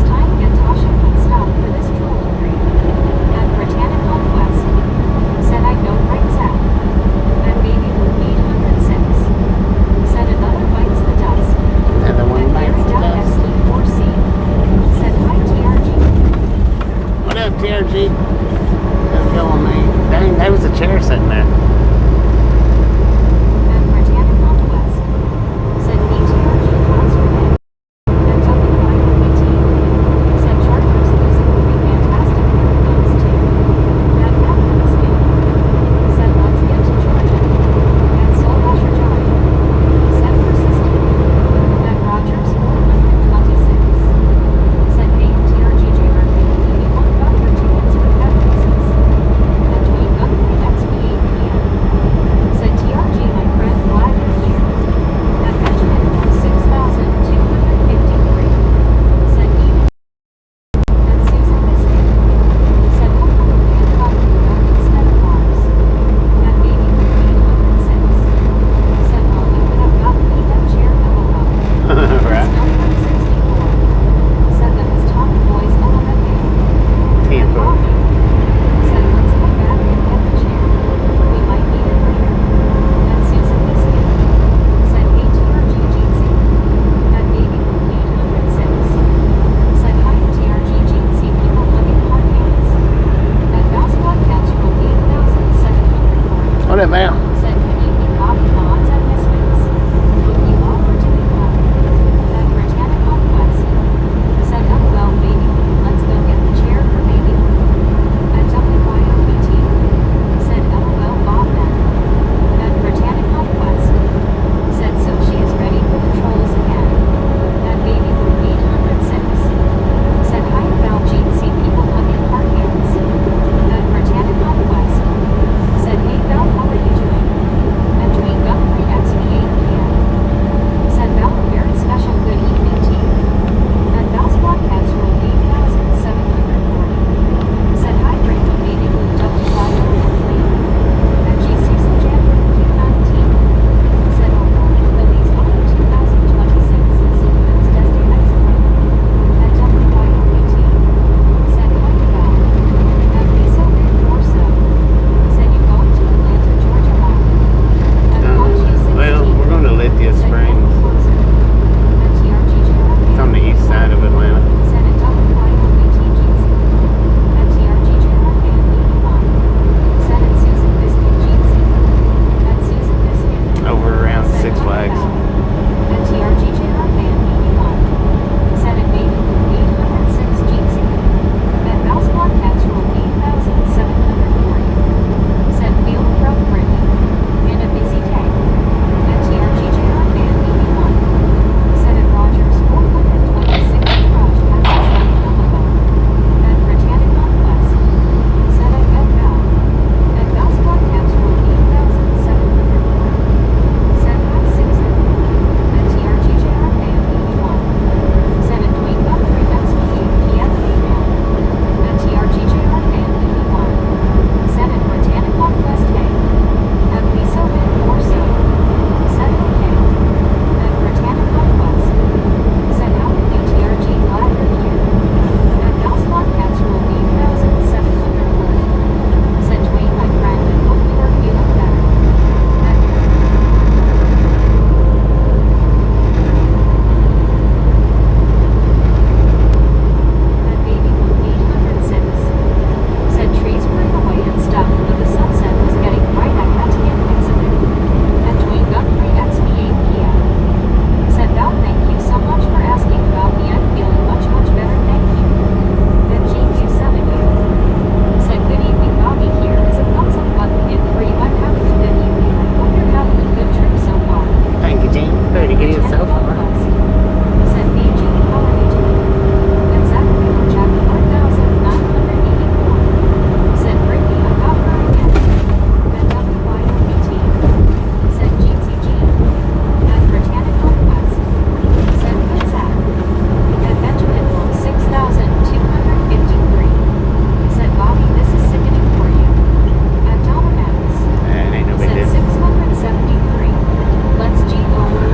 is so far. Said BG, how are you doing? Exactly on Jack 4984. Said Brittany, I got her again. At WYOBT. Said GTG. At Britannic Conquest. Said good Zach. At Benjamin Wolf 6253. Said Bobby, this is sickening for you. At Dollar Max. Ain't no big Said deal. 673. Let's G over.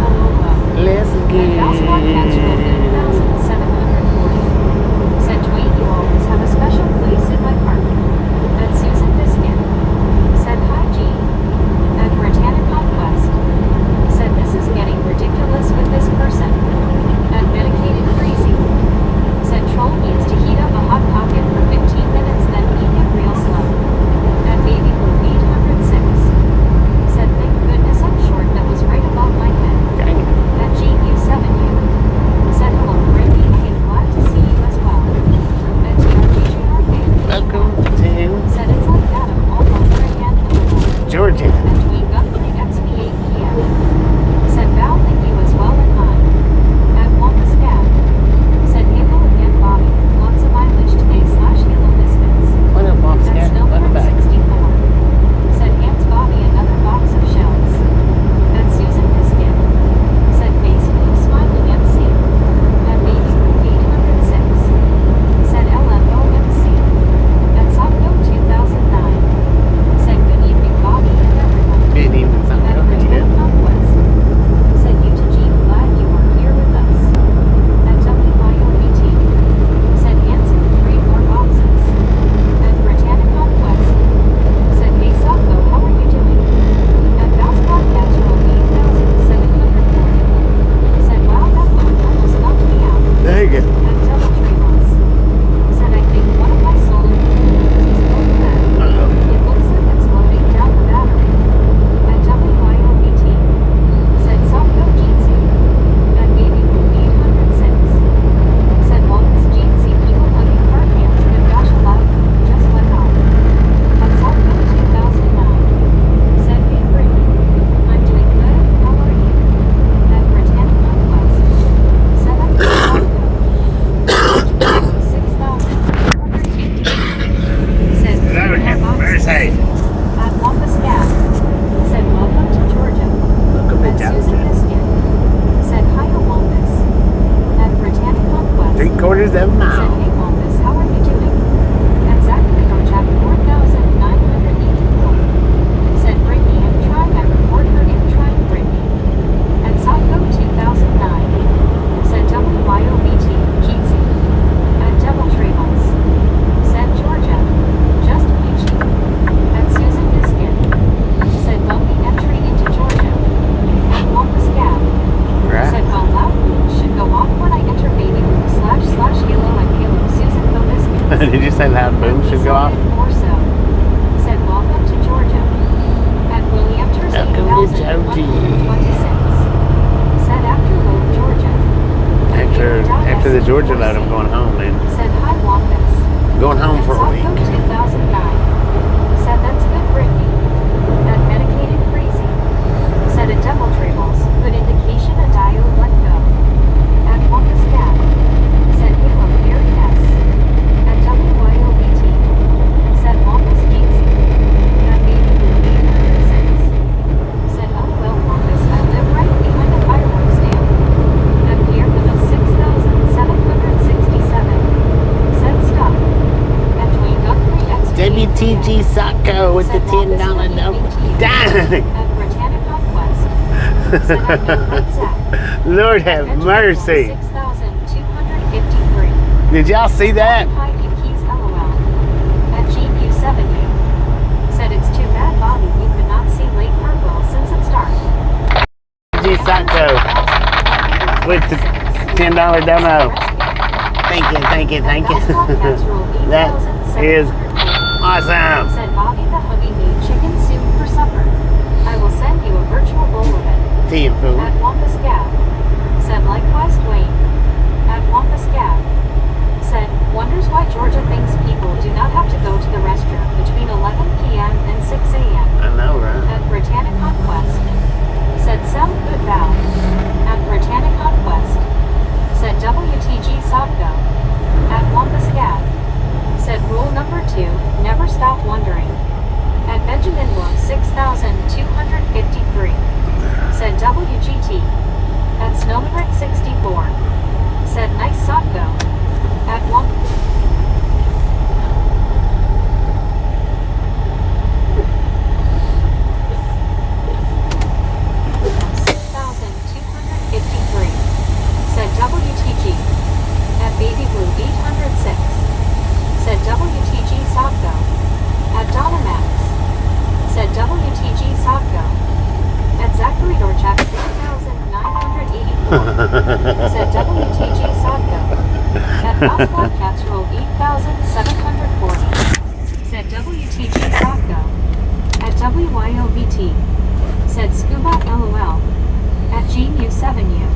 Let's At House Podcast Roll 8740. Said Dwayne, you always have a special place in my heart. At Susan Biscuit. Said hi G. At Britannic Conquest. Said this is getting ridiculous with this person. At Medicated Crazy. Said Troll needs to heat up a hot pocket for 15 minutes then eat it real slow. At Baby Blue 806. Said thank goodness I'm short, that was right above my head. Dang it. At GU7U. Said hello Brittany, I am glad to see you as well. At TRGJRK. Welcome to Said it's like that I'm all over again. Georgia. At Dwayne Guthrie XP8 PM. Said Val, thank you as well and hi. At Wampus Gab. Said Halo again Bobby. Lots of mileage today /Halo Misfits. What up, Mom? At Scat? Welcome back. Snowbird64. Said hands Bobby another box of shells. At Susan Biscuit. Said basically smiling MC. At Baby Blue 806. Said LMOMC. At Sopco 2009. Said good evening Bobby and everyone. Good evening, son. At How are you Britannic doing? Conquest. Said you to Gene, glad you are here with us. At WYOBT. Said Hanson, 3 more boxes. At Britannic Conquest. Said hey Sopco, how are you doing? At Bass Podcast Roll 8740. Said wow, that one almost knocked me out. There you go. At Double Tree Loss. Said I think one of my solar panels is going bad. Uh-oh. It looks like it's loading down the battery. At WYOBT. Said Sopco Jeansy. At Baby Blue 806. Said Walton's Jeansy people hugging car cans with gosh allowed just went off. At Sopco 2009. Said hey Brittany. I'm doing good, how are you? At Britannic Conquest. Said I'm good, Sopco. 6,450. Said Lord have more boxes. mercy. At Wampus Gap. Said welcome to Georgia. Welcome to At Susan Georgia. Biscuit. Said hi to Wampus. At Britannic Conquest. 3/4 of a Said mile. hey Wampus, how are you doing? At Zachary on Jack 4984. Said Brittany and try I report her in trying Brittany. At Sopco 2009. Said WYOBT Jeezy. At Devil Trails. Said Georgia. Just peachy. At Susan Biscuit. Said bumpy entry into Georgia. At Wampus Gap. Right. Said well loud boom should go off when I enter Baby Blue /Halo and Halo Susan Bo Biscuits. Did you say loud boom should go off? More so. Said welcome to Georgia. At William Terce Welcome to Georgia. 8126. Said after load Georgia. After the Georgia load, I'm going home, man. Said hi Wampus. Going home At for a Sopco week. 2009. Said that's good Brittany. At Medicated Crazy. Said at Devil Trails. Good indication a diode let go. At Wampus Gap. Said Halo Gary S. At WYOBT. Said Wampus Jeezy. At Baby Blue 806. Said LOL Wampus, I live right behind the fireworks stand. At Pierre with a 6,767. Said stop. At Dwayne Guthrie XP. WTG Socko with the $10 note. Dang! At Britannic Conquest. Said I know right Zach. Lord have mercy. 6,253. Did y'all see that? Hi in Keys LOL. At GU7U. Said it's too bad Bobby you could not see Lake Hartwell since its start. G Socko with the $10 dono. Thank you, thank you, thank you. That is awesome. Said Bobby the hubby need chicken soup for supper. I will send you a virtual bowl of it. See you, fool. At Wampus Gap. Said likewise Dwayne. At Wampus Gap. Said wonders why Georgia thinks people do not have to go to the restroom between 11 p.m. and 6 a.m. I know, right? At Britannic Conquest. Said sound good Val. At said WTG Sodco. At Oswald Cats Roll 8,740, said WTG Sodco. At WYOBT, said Scuba LOL. At GU7U,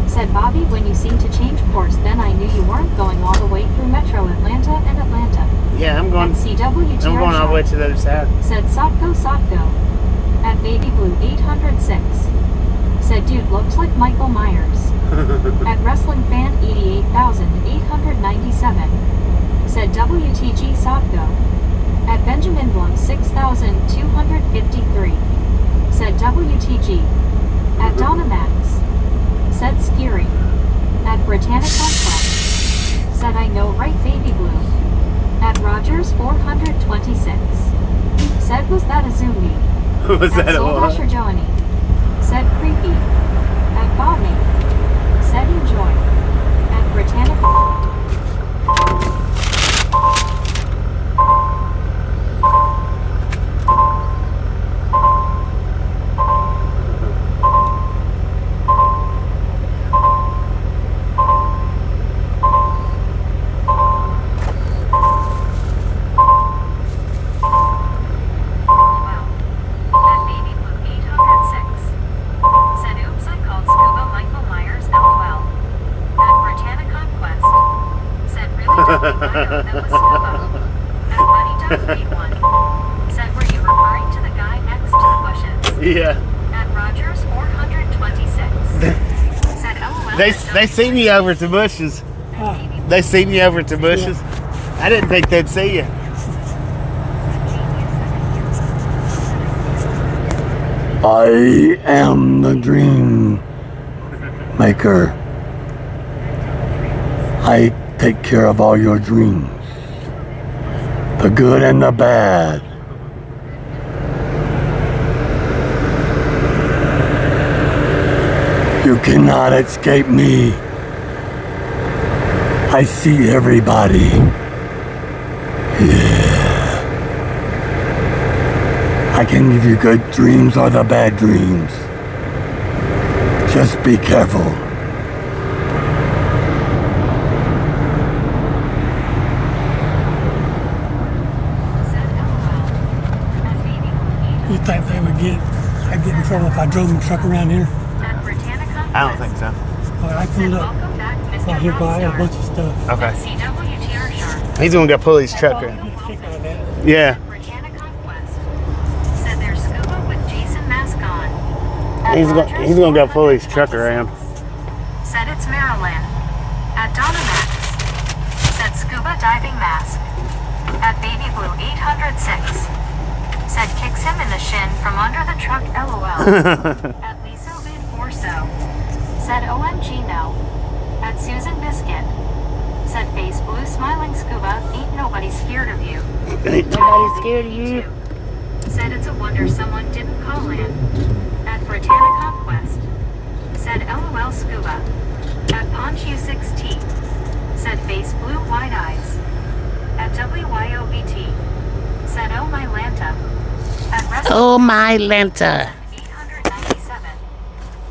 said Bobby, when you seemed to change course then I knew you weren't going all the way through Metro Atlanta and Atlanta. Yeah, I'm going. At CWTR I'm going all the way to the other side. said Sotco Sotco. At Baby Blue 806, said dude looks like Michael Myers. At Wrestling Fan 88,897, said WTG Sotco. At Benjamin Blum 6,253, said WTG. At Donna Max, said Skiri. At Britannica Quest, said I know right Baby Blue. At Rogers 426, said was that a zombie? Was At that a Soul what? Rusher Johnny, said creepy. At Bobby, said enjoy. At Britannica. Yeah. At Rogers 426, said LOL. They seen you over at the bushes. They seen you over at the bushes. I didn't think they'd see you. I am the dream maker. I take care of all your dreams, the good and the bad. You cannot escape me. I see everybody. Yeah. I can give you good dreams or the bad dreams. Just be careful. You think they would I'd get in trouble if I drove my truck around here? I don't think so. Well, I can look. Well, here by a bunch of stuff. Okay. He's gonna go pull his truck in. Yeah. He's gonna go pull his truck around. Said it's Maryland. At Donna Max, said scuba diving mask. At Baby Blue 806, said kicks him in the shin from under the truck LOL. At Lisa Vid Forso, said OMG no. At Susan Biscuit, said face blue smiling scuba, ain't nobody scared of you. Ain't nobody scared of you. Said it's a wonder someone didn't call in. At Britannica Quest, said LOL scuba. At Ponchu 6T, said face blue wide eyes. At WYOBT, said oh my Lanta. At Oh my Lanta. 897,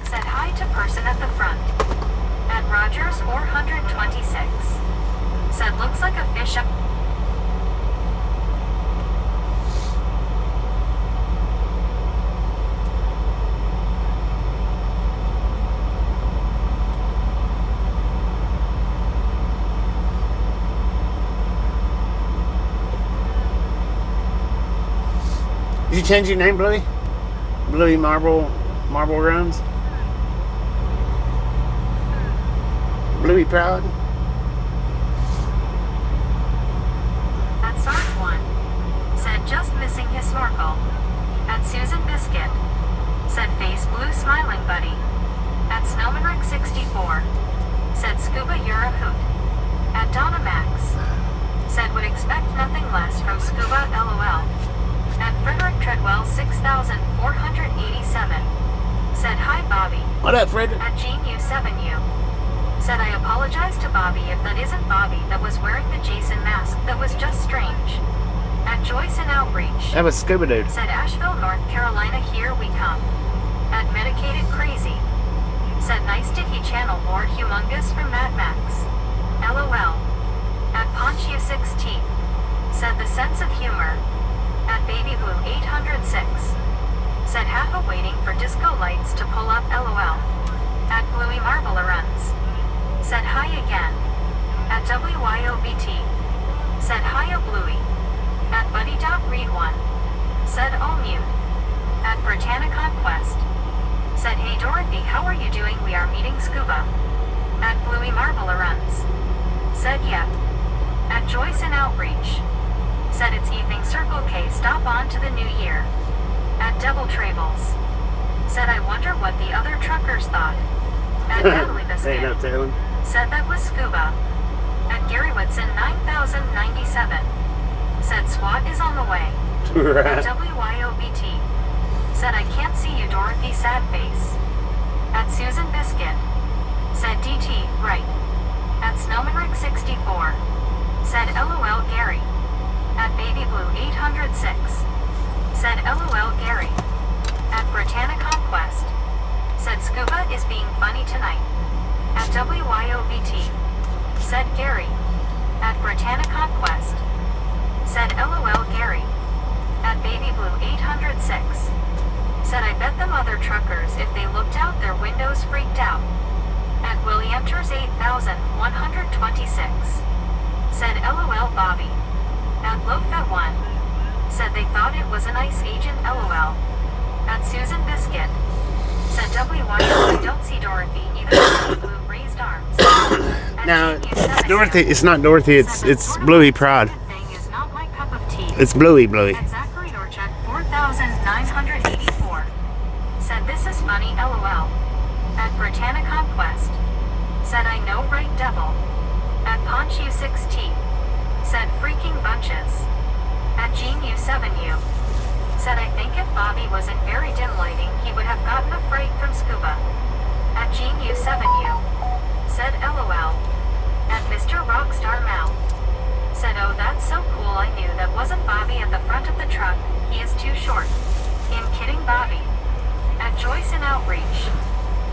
said hi to person at the front. At Rogers 426, said looks like a fish up. Did you change your name, Bluey? Bluey Marble Runs? Bluey Proud? At Sarge 1, said just missing his snorkel. At Susan Biscuit, said face blue smiling buddy. At Snowman Rick 64, said scuba you're a hoot. At Donna Max, said would expect nothing less from scuba LOL. At Frederick Treadwell 6,487, said hi Bobby. What up, Frederick? At GU7U, said I apologize to Bobby if that isn't Bobby that was wearing the Jason mask. That was just strange. At Joyce and Outreach, That was Scuba Dude. said Asheville, North Carolina, here we come. At Medicated Crazy, said nice to hear channel Lord Humongous from Mad Max. LOL. At Ponchia 16. Said the sense of humor. At Baby Blue 806. Said haha waiting for disco lights to pull up LOL. At Bluey Marble runs. Said hi again. At WYOBT. Said hiya Bluey. At Buddy.Read1. Said oh mute. At Britannia Conquest. Said hey Dorothy, how are you doing? We are meeting Scuba. At Bluey Marble runs. Said yeah. At Joyce in Outreach. Said it's evening Circle K, stop on to the new year. At Devil Trables. Said I wonder what the other truckers thought. At Natalie Ain't no Biscuit. telling. Said that was Scuba. At Gary Whitson 9097. Said SWAT is on the way. At Right. WYOBT. Said I can't see you Dorothy sad face. At Susan Biscuit. Said DT, right. At Snowmanrick 64. Said LOL Gary. At Baby Blue 806. Said LOL Gary. At Britannia Conquest. Said Scuba is being funny tonight. At WYOBT. Said Gary. At Britannia Conquest. Said LOL Gary. At Baby Blue 806. Said I bet them other truckers if they looked out their windows freaked out. At William Ters 8126. Said LOL Bobby. At Lofet1. Said they thought it was a nice agent LOL. At Susan Biscuit. Said WYO I don't see Dorothy either. Blue raised arms. At No, GU7. Dorothy. It's not Dorothy. It's Bluey Prod. Thing is not my cup of tea. It's Bluey. At Zachary Dorchek 4984. Said this is funny LOL. At Britannia Conquest. Said I know right devil. At Ponchu 16. Said freaking bunches. At Genu 7U. Said I think if Bobby was in very dim lighting he would have gotten a fright from Scuba. At Genu 7U. Said LOL. At Mr. Rockstar Mal. Said oh that's so cool, I knew that wasn't Bobby at the front of the truck, he is too short. In kidding Bobby. At Joyce in Outreach.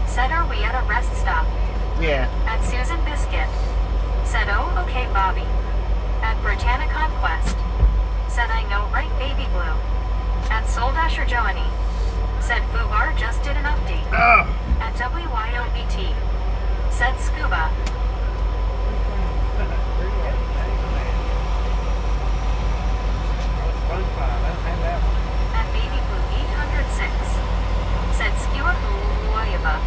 Said are we at a rest stop? Yeah. At Susan Biscuit. Said oh okay Bobby. At Britannia Conquest. Said I know right Baby Blue. At Soldasher Joanie. Said Fubar just did an update. Oh. At WYOBT. Said Scuba. At Baby Blue 806. Said Skewer Huayaba.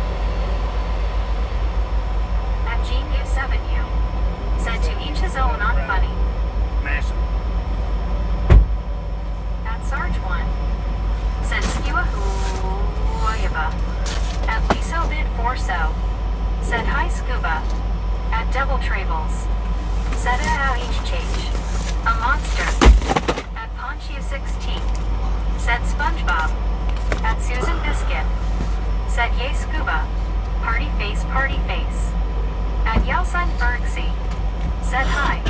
At Genu 7U. Said to each his own on funny. Mash 'em. At Sarge 1. Said Skewer Huayaba. At Liso Bid 4So. Said hi Scuba. At Devil Trables. Said HH. A monster. At Ponchia 16. Said SpongeBob. At Susan Biscuit. Said yay Scuba. Party face party face. At Yelson Bergsy. Said hi.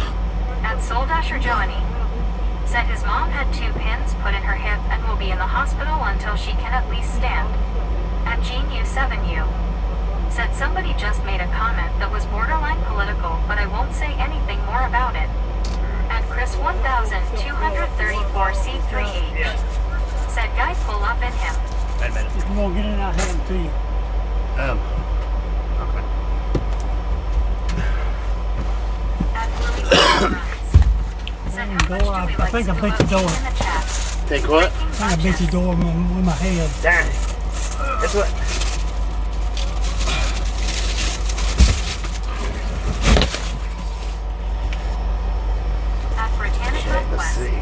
At Soldasher Joanie. Said his mom had 2 pins put in her hip and will be in the hospital until she can at least stand. At Genu 7U. Said somebody just made a comment that was borderline political, but I won't say anything more about it. At Chris 1234C3H. Said guy pull up in him. Wait a minute. If you won't get in, I'll hand them to you. Okay. At Bluey runs. Said how much do we I like think I Scuba beat the door. in the chat? Think what? I think I beat your door with my head. Dang. That's what. At Britannia Let's Conquest. see.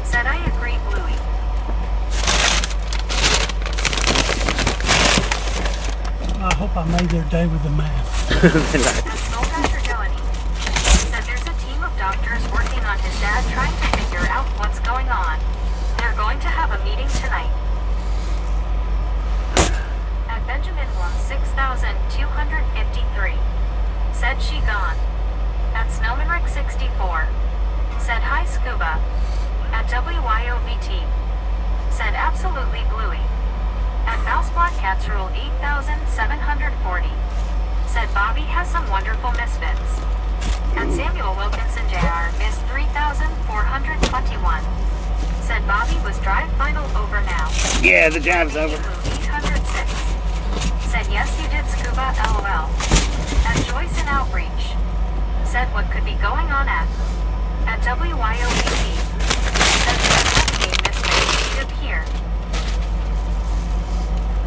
Said I agree Bluey. I hope I made their day with the math. At Soldasher Joanie. Said there's a team of doctors working on his dad trying to figure out what's going on. They're going to have a meeting tonight. At Benjamin Blum 6253. Said she gone. At Snowmanrick 64. Said hi Scuba. At WYOBT. Said absolutely Bluey. At Mouse Black Cats Rule 8740. Said has some wonderful misfits. And Samuel Wilkinson Jr. is 3,421. Said Bobby was drive final over now. Yeah, the drive's over. 806. Said yes you did scuba LOL. At Joyce in Outreach. Said what could be going on at WYOBT. Said the misfit up here.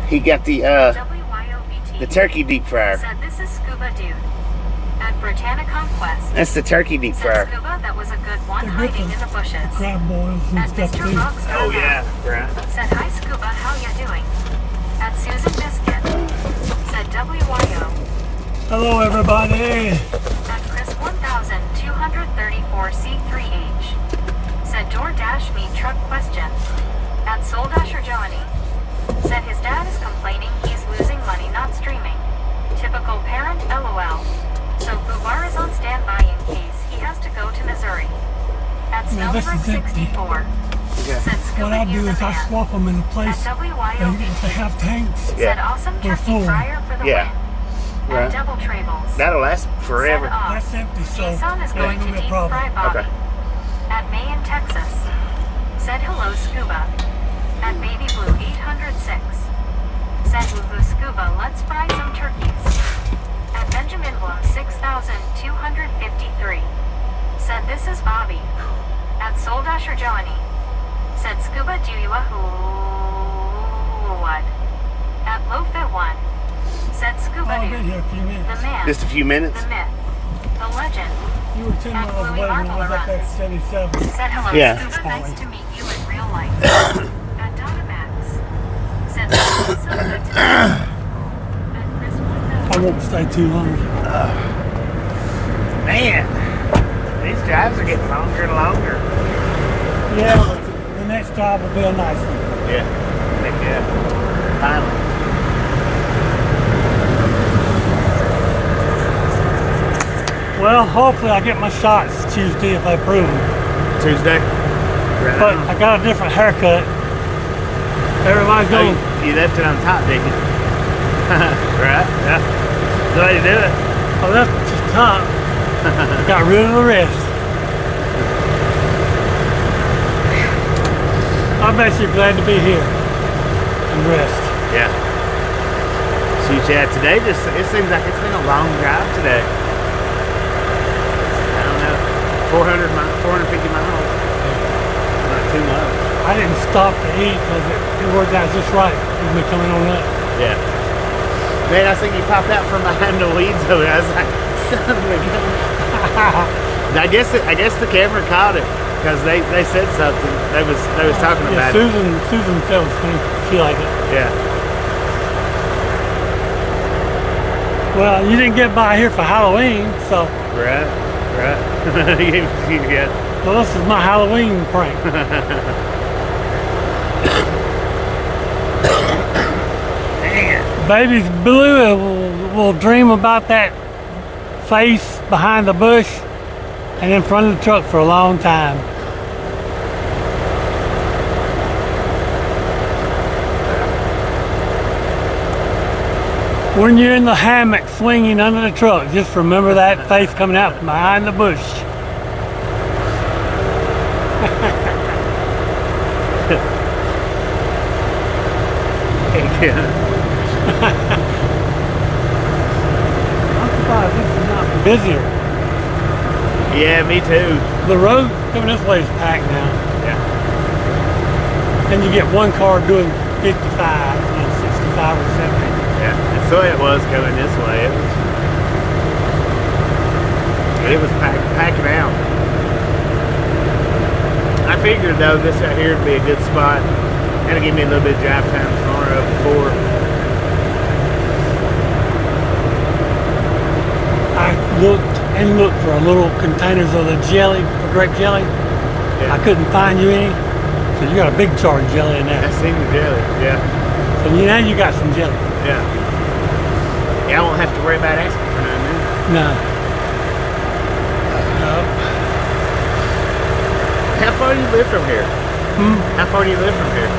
He got the WYOBT. turkey deep fryer. Said this is Scuba Dude. At Britannia Conquest. That's the turkey deep Said fryer. Scuba that was a good one They're good hiding for in the bushes. crab boils and At stuff Mr. too. Bugs Oh yeah, right. Said hi Scuba, how ya doing? At Susan Biscuit. Said WYO. Hello, everybody. At Chris 1234C3H. Said DoorDash me truck question. At Soldasher Johnny. Said his dad is complaining he's losing money not streaming. Typical parent LOL. So Bubar is on standby in case he has to go to Missouri. At Now, this is empty. Snowbird64. Said What Scuba I do you the is I man. swap them in a place At if WYOBT. they have tanks. Said Yeah. awesome We're turkey full. fryer for the Yeah. win. Right. At Double Trables. That'll last forever. Said off. That's empty, so Jason is it going ain't to gonna be a deep problem. fry Bobby. Okay. At May in Texas. Said hello Scuba. At Baby Blue 806. Said woohoo Scuba, let's fry some turkeys. At Benjamin Bloom 6253. Said this is Bobby. At Soldasher Johnny. Said Scuba do you a what? At Lowfit1. Said Oh, Scuba I've been dude. here a few The minutes. man. Just a few minutes. The myth. The legend. You were 10 At miles Bluey away when I was Marble up there at runs. 77. Said hello Yeah. Scuba, nice to meet you in real life. At Dynamax. Said this is so good to meet you. At Chris I won't stay too long. Man, these drives are getting longer and longer. Yeah, but the next drive will be a nice one. Yeah. Heck yeah. Finally. Well, hopefully I get my shots Tuesday if I prove them. Tuesday. Right. But I got a different haircut. Everybody's Oh, going, you left it on top, didn't you? Right? Yeah. That's the way to do it. I left the top, got rid of the rest. I'm actually glad to be here and rest. Yeah. Shoot, yeah, today it seems like it's been a long drive today. I don't know, 400 miles, 450 miles. Not too much. I didn't stop to eat because it worked out just right with me coming on up. Yeah. Man, I think you popped out from behind the weeds over there. I was like, son of a gun. I guess the camera caught it because they said something. They was talking Yeah, about it. Susan felt she liked it. Yeah. Well, you didn't get by here for Halloween, so Right. Yeah. well, this is my Halloween prank. Man. Baby's Blue will dream about that face behind the bush and in front of the truck for a long time. When you're in the hammock swinging under the truck, just remember that face coming out from behind the bush. Yeah. I'm surprised this is not busier. Yeah, me too. The road coming this way is packed now. Yeah. And you get one car doing 55, 65 or 70. Yeah. That's the way it was coming this way. It was packing out. I figured though this out here would be a good spot. Kind of give me a little bit of drive time tomorrow before. I looked and looked for a little containers of the jelly, for grape jelly. Yeah. I couldn't find you any. So you got a big jar of jelly in there. I seen the jelly. Yeah. So now you got some jelly. Yeah. Yeah, I won't have to worry about asking for none then. No. How far do you live from here? How far do you live from here?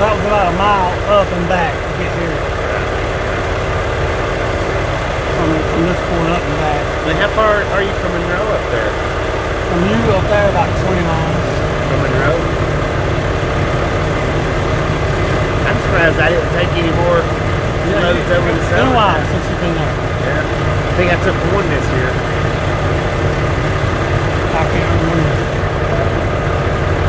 that was about a mile up and back to get here. From this point up and back. Then how far are you from Monroe up there? From you up there, about 20 miles. From Monroe? I'm surprised I didn't take any more loads over the It's summer. been a while since you've been there. Yeah. I think I took one this year. I can't remember.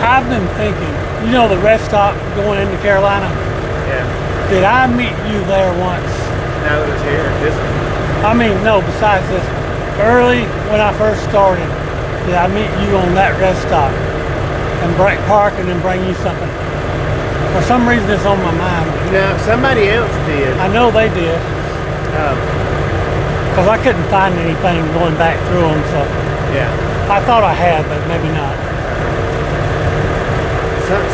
I've been thinking, you know the rest stop going into Carolina? Yeah. Did I meet you there once? No, it was here. This one. I mean, no, besides this, early when I first started, did I meet you on that rest stop and park and then bring you something? For some reason, it's on my mind. No, somebody else did. I know they did, Um, because I couldn't find anything going back through them, so yeah. I thought I had, but maybe not.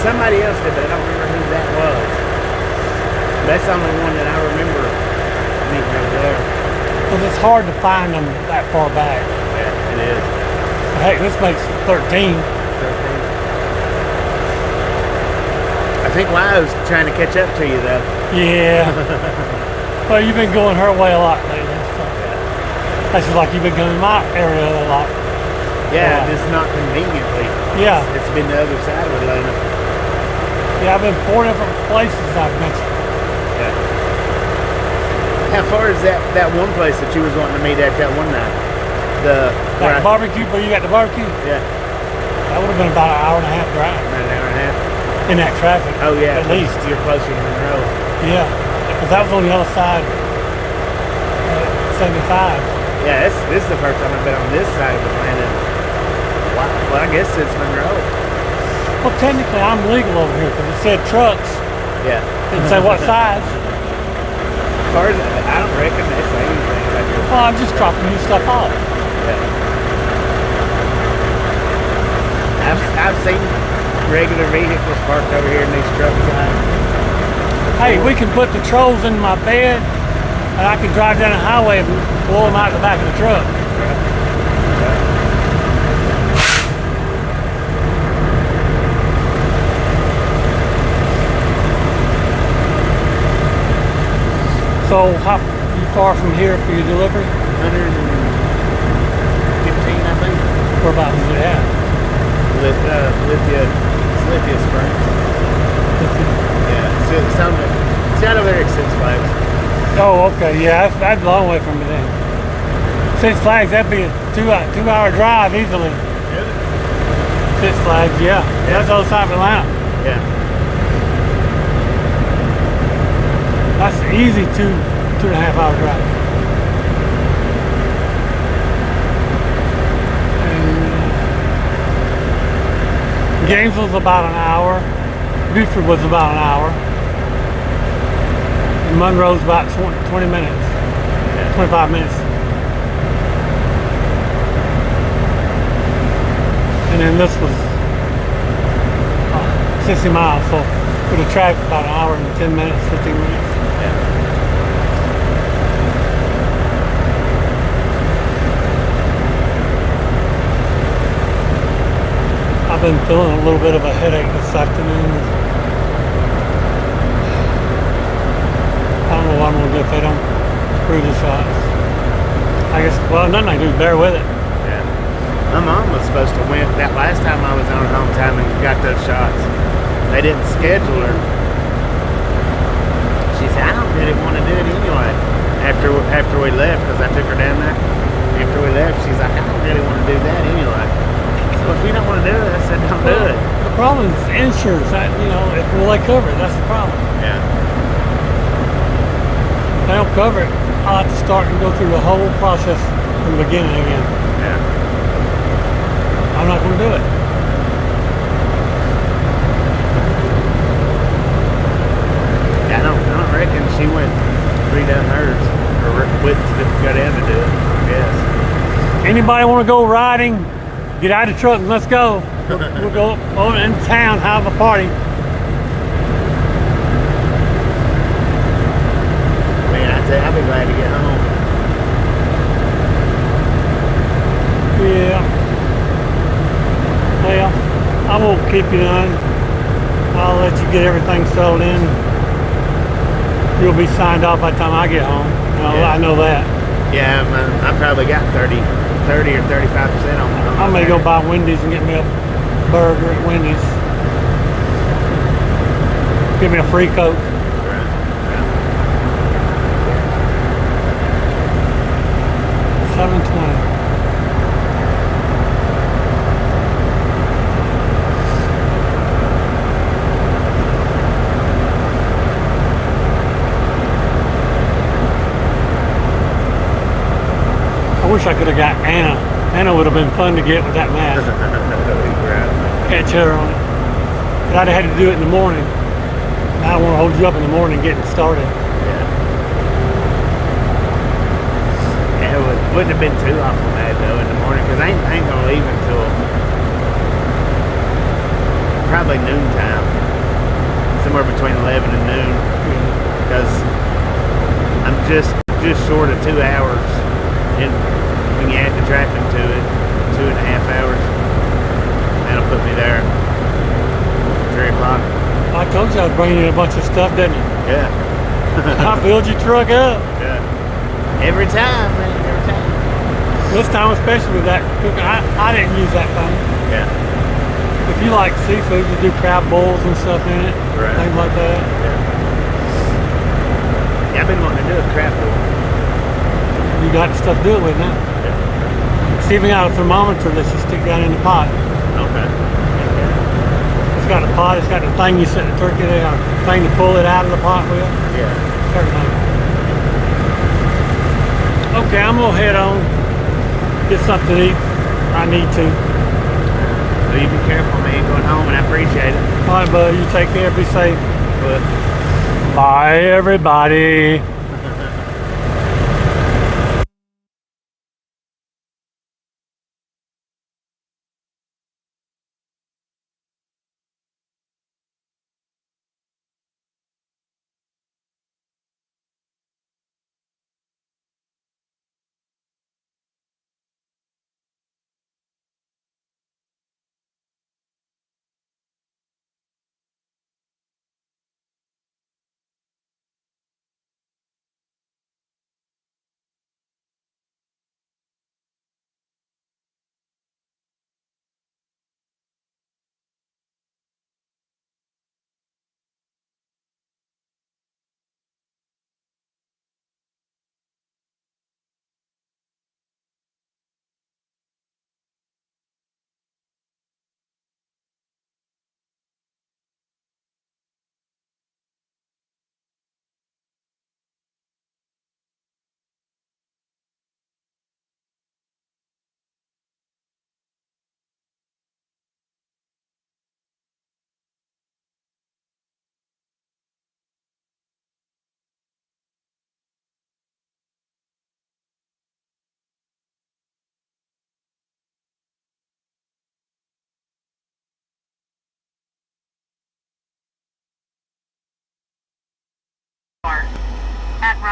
Somebody else did, but I don't remember who that was. That's the only one that I remember meeting over there. Because it's hard to find them that far back. Yeah, it is. Heck, this makes 13. I think Wise's trying to catch up to you, though. Yeah. Well, you've been going her way a lot lately. So. That's just like you've been going my area a lot. Yeah, just not conveniently. Yeah. It's been the other side of Atlanta. Yeah, I've been 4 different places I've mentioned. Yeah. How far is that one place that you was wanting to meet at that one night? That barbecue, where you got the barbecue? Yeah. That would have been about an hour and a half drive About an hour and a half. in that traffic. Oh yeah, At least. you're closer to Monroe. Yeah. Because that was on the other side. 75. Yeah, this is the first time I've been on this side of Atlanta. Well, I guess it's Monroe. Well, technically, I'm legal over here because it said trucks. Yeah. Didn't say what size. As far as I don't reckon they say anything about your. Well, I'm just dropping you stuff off. Yeah. I've seen regular vehicles parked over here in these truck signs. Hey, we can put the trolls in my bed, and I can drive down the highway and blow them out the back of the truck. So, how you far from here for your delivery? 115, I think. Where about is it at? Lithia Springs. Yeah, it's out over there at Six Flags. Oh, okay, yeah, that's a long way from me then. Six Flags, that'd be a two-hour drive easily. Six Flags, yeah. That's the other side of Atlanta. Yeah. That's an easy 2.5 hour drive. And Gainesville's about an hour. Buford was about an hour. And Monroe's about 20 minutes. 25 minutes. And then this was 60 miles, so with the traffic about an hour and 10 minutes, 15 minutes. I've been feeling a little bit of a headache this afternoon. I don't know what I'm going to do if they don't screw the shots. I guess, well, nothing I can do, bear with it. Yeah. My mom was supposed to win that last time I was on her home time and got those shots. They didn't schedule her. She said, I don't really want to do it anyway. After we left, because I took her down there. After we left, she's like, I don't really want to do that anyway. So if you don't want to do it, I said, don't do it. The problem is insurance. Will they cover it? That's the problem. Yeah. If they don't cover it, I'll have to start and go through the whole process from the beginning again. Yeah. I'm not going to do it. I don't reckon she went redone hers or went to go down to do it, I guess. Anybody want to go riding? Get out of the truck and let's go. We'll go over in town, have a party. Man, I'll be glad to get home. Yeah. Well, I won't keep you on. I'll let you get everything settled in. You'll be signed off by the time I get home. Yeah. I know that. Yeah, I probably got 30 or 35% on I may go buy Wendy's and get me a burger at Wendy's. Give me a free Coke. Right. 720. I wish I could have got Anna. Anna would have been fun to get with that mask. Catch her on it. But I'd have had to do it in the morning. I don't want to hold you up in the morning getting started. Yeah, it wouldn't have been too awful bad though in the morning because I ain't gonna leave until probably noontime, somewhere between 11 and noon, because I'm just short of 2 hours, and when you add the traffic to it, 2.5 hours, that'll put me there 3 o'clock. I told you I was bringing in a bunch of stuff, didn't I? Yeah. I filled your truck up. Yeah. Every time, man, every time. This time especially with that cooking, I didn't use that thing. Yeah. If you like seafood, you do crab bowls and stuff in it, Right. things like that. Yeah, I've been wanting to do a crab bowl. You got stuff to do it with now. Yeah. See, we got a thermometer that you stick down in the pot. Okay. It's got a pot, it's got the thing you set the turkey there, a thing to pull it out of the pot with. Yeah. Everything. Okay, I'm gonna head on, get something to eat. I need to. So you be careful, man, going home, and I appreciate it. All right, bud, you take care, be safe. But Bye, everybody.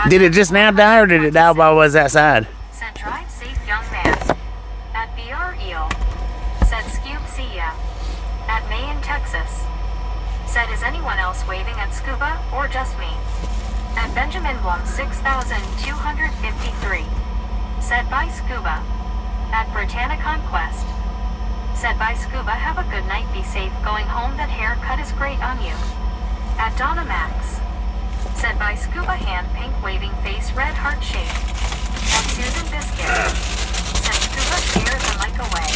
did it just now die, or did it die while I was outside? Said drive safe young man. At BR Eel. Said Scube see ya. At May in Texas. Said is anyone else waving at Scuba or just me? At Benjamin Blum 6253. Said bye Scuba. At Britannia Conquest. Said bye Scuba, have a good night, be safe going home, that haircut is great on you. At Donna Max. Said by Scuba, hand pink waving face red heart shape. At Susan Biscuit. Said Scuba stares and like away.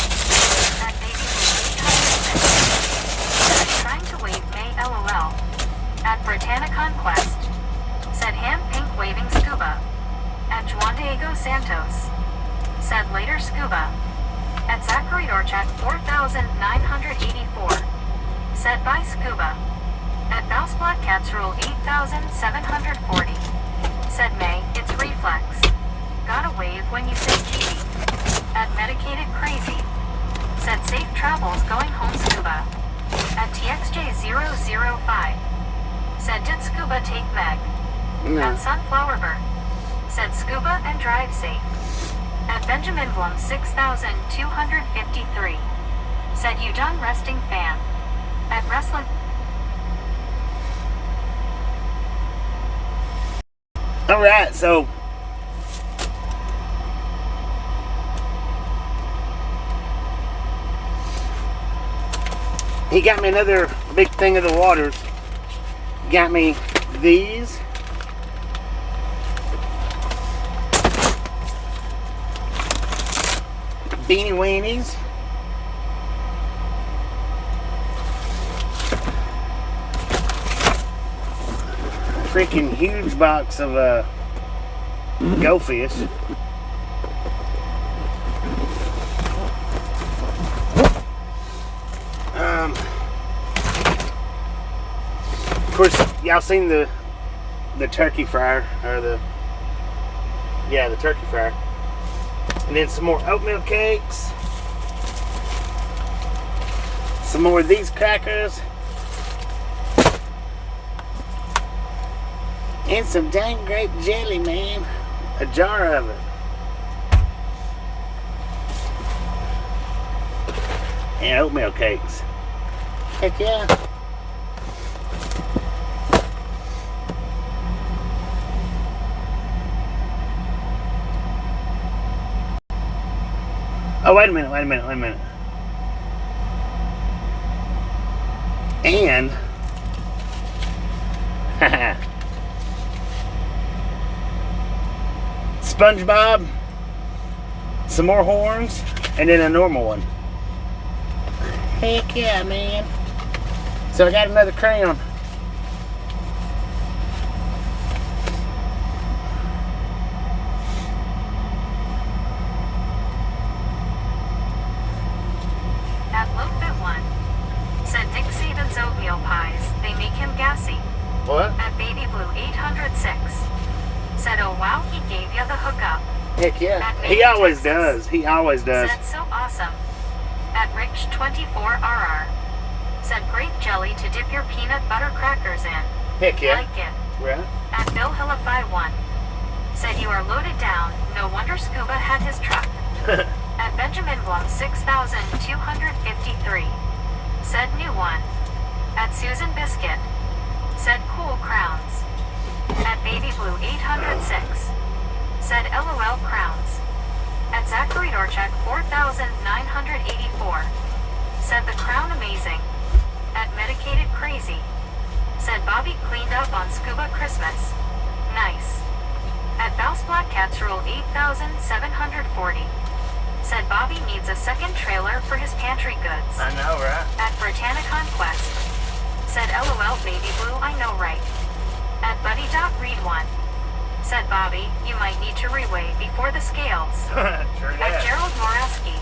At Baby Blue 806. Said I'm trying to wave May LOL. At Britannia Conquest. Said hand pink waving Scuba. At Juan Diego Santos. Said later Scuba. At Zachary Orchak 4984. Said by Scuba. At Mouse Black Cats Rule 8740. Said May, it's reflex. Gotta wave when you say TV. At Medicated Crazy. Said safe travels going home Scuba. At TXJ005. Said did Scuba take Meg? No. At Sunflower Bird. Said Scuba and drive safe. At Benjamin Blum 6253. Said you done resting fan. At Wrestling. All right, so he got me another big thing of the waters. Got me these. Beanie weenies. Freaking huge box of Go Fish. Of course, y'all seen the turkey fryer, or the turkey fryer. And then some more oatmeal cakes. Some more of these crackers. And some dang grape jelly, man. A jar of it. And oatmeal cakes. Heck yeah. Oh, wait a minute. And SpongeBob, some more horns, and then a normal one. Heck yeah, man. So I got another crayon. At Loafit 1, said Nick Saban's oatmeal pies, they make him gassy. What? At Baby Blue 806, said, oh wow, he gave you the hookup. Heck yeah. At He Baby always Texas, does. He always does. said, so awesome. At Rich24RR, said, grape jelly to dip your peanut butter crackers in. Heck yeah. Like it. Right? At Bill Hillify 1, said, you are loaded down, no wonder Scuba had his truck. At Benjamin Blum 6253, said, new one. At Susan Biscuit, said, cool crowns. At Baby Blue 806, said, LOL crowns. At Zachary Dorchek 4984, said, the crown amazing. At Medicated Crazy, said, Bobby cleaned up on Scuba Christmas. Nice. At Bouse Black Cats Rule 8740, said, Bobby needs a second trailer for his pantry goods. I know, right? At Britannicon Quest, said, LOL Baby Blue, I know right. At Buddy.Read1, said, Bobby, you might need to reweigh before the scales. True At that. Gerald Moreski,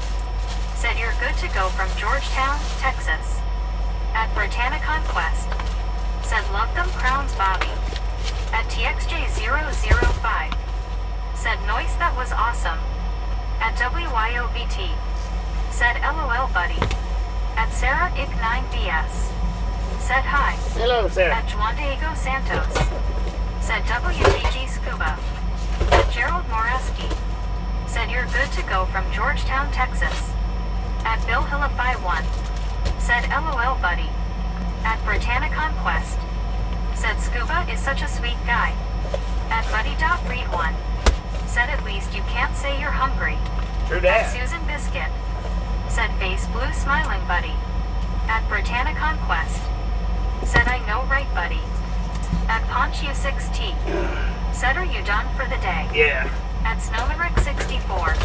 said, you're good to go from Georgetown, Texas. At Britannicon Quest, said, love them crowns, Bobby. At TXJ005, said, noise, that was awesome. At WYOBT, said, LOL buddy. At Sarah Ick 9BS, said, hi. Hello, Sarah. At Juan Diego Santos, said, WBG Scuba. At Gerald Moreski, said, you're good to go from Georgetown, Texas. At Bill Hillify 1, said, LOL buddy. At Britannicon Quest, said, Scuba is such a sweet guy. At Buddy.Read1, said, at least you can't say you're hungry. True At that. Susan Biscuit, said, face blue smiling buddy. At Britannicon Quest, said, I know right buddy. At Ponchu6T, said, are you done for the day? Yeah. At Snowmanrick64,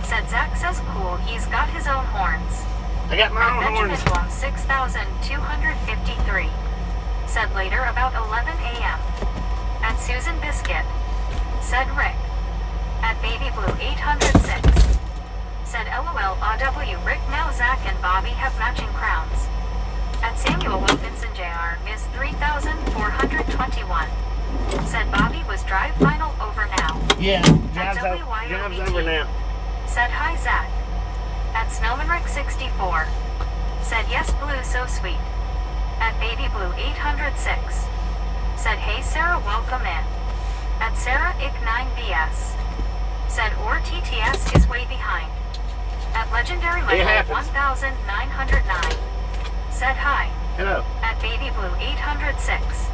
said, Zach says cool, he's got his own horns. I got my At own Benjamin horns. Blum 6253, said, later about 11 a.m. At Susan Biscuit, said, Rick. At Baby Blue 806, said, LOL AW Rick, now Zach and Bobby have matching crowns. At Samuel Wilkinson Jr. Ms. 3421, said, Bobby was drive final over now. Yeah. At Drive's over now. said, hi Zach. At Snowmanrick64, said, yes Blue, so sweet. At Baby Blue 806, said, hey Sarah, welcome in. At Sarah Ick 9BS, said, or TTS is way behind. At Legendary Michael happens. 1909, said, hi. Hello. At Baby Blue 806,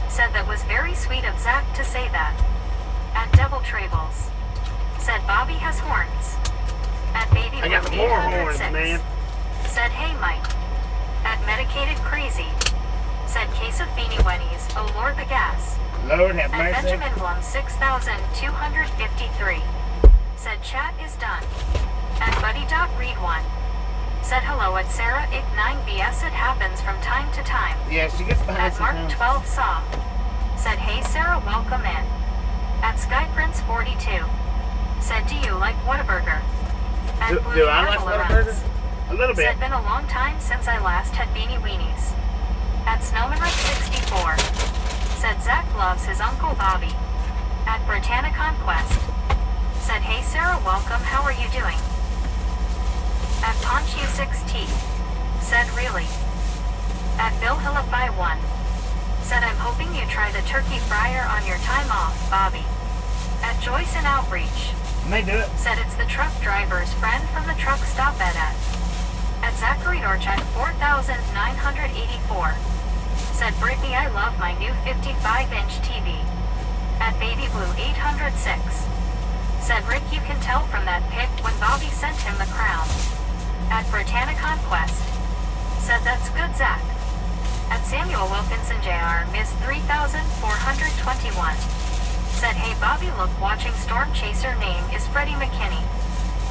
said, that was very sweet of Zach to say that. At Devil Trables. Said Bobby has horns. At Baby I got Blue more horns, 806. man. Said Hey Mike. At Medicated Crazy. Said Case of Beanie Wennies, oh Lord the gas. Lord have At mercy. Benjamin Blum 6253. Said chat is done. At Buddy.Read1. Said hello at Sarah Ick 9BS. It happens from time to time. Yeah, she gets behind At Mark sometimes. 12 Saw. Said hey Sarah, welcome in. At Sky Prince 42. Said do you like Whataburger? At Do Blue I like Marble Whataburger? Runs. A little bit. Said been a long time since I last had Beanie Weenies. At Snowman Rick 64. Said Zach loves his Uncle Bobby. At Britannia Conquest. Said hey Sarah, welcome, how are you doing? At Ponchu 6T. Said really. At Bill Hillify 1. Said I'm hoping you try the turkey fryer on your time off, Bobby. At Joyce in Outreach. May do it. Said it's the truck driver's friend from the truck stop at. At Zachary Dorchak 4984. Said Brittany, I love my new 55-inch TV. At Baby Blue 806. Said Rick, you can tell from that pic when Bobby sent him the crown. At Britannia Conquest. Said that's good, Zach. At Samuel Wilkinson Jr. Ms. 3421. Said hey Bobby, look, watching Storm Chaser, name is Freddie McKinney.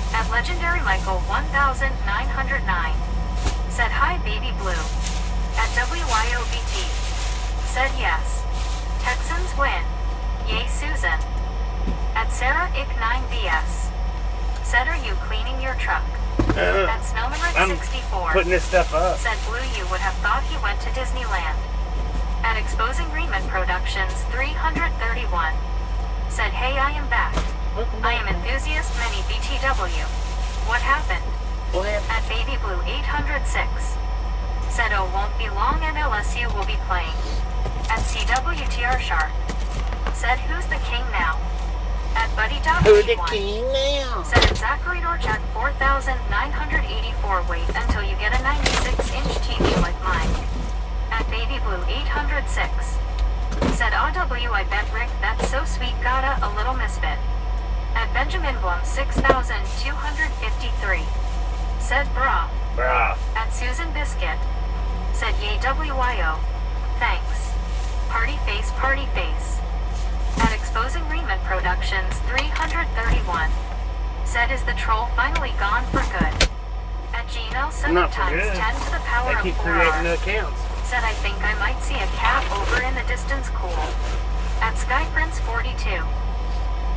At Legendary Michael 1909. Said hi Baby Blue. At WYOBT. Said yes. Texans win. Yay Susan. At Sarah Ick 9BS. Said are you cleaning your truck? At Snowman Rick I'm 64. putting this stuff up. Said Blue, you would have thought he went to Disneyland. At Exposing Greenman Productions 331. Said hey, I am back. I am enthusiast many BTW. What happened? What happened? At Baby Blue 806. Said oh, won't be long and LSU will be playing. At CWTR Shark. Said who's the king now? At Who's the Buddy.Read1. king now? Said at Zachary Dorchak 4984. Wait until you get a 96-inch TV like mine. At Baby Blue 806. Said OW, I bet Rick, that's so sweet, gotta a little misfit. At Benjamin Blum 6253. Said brah. Bruh. At Susan Biscuit. Said yay WYO. Thanks. Party face, party face. At Exposing Reman Productions 331. Said is the troll finally gone for good? At Gino 7 Not for times good. 10 to the power They of keep 4 creating R. new accounts. Said I think I might see a cat over in the distance cool. At Sky Prince 42.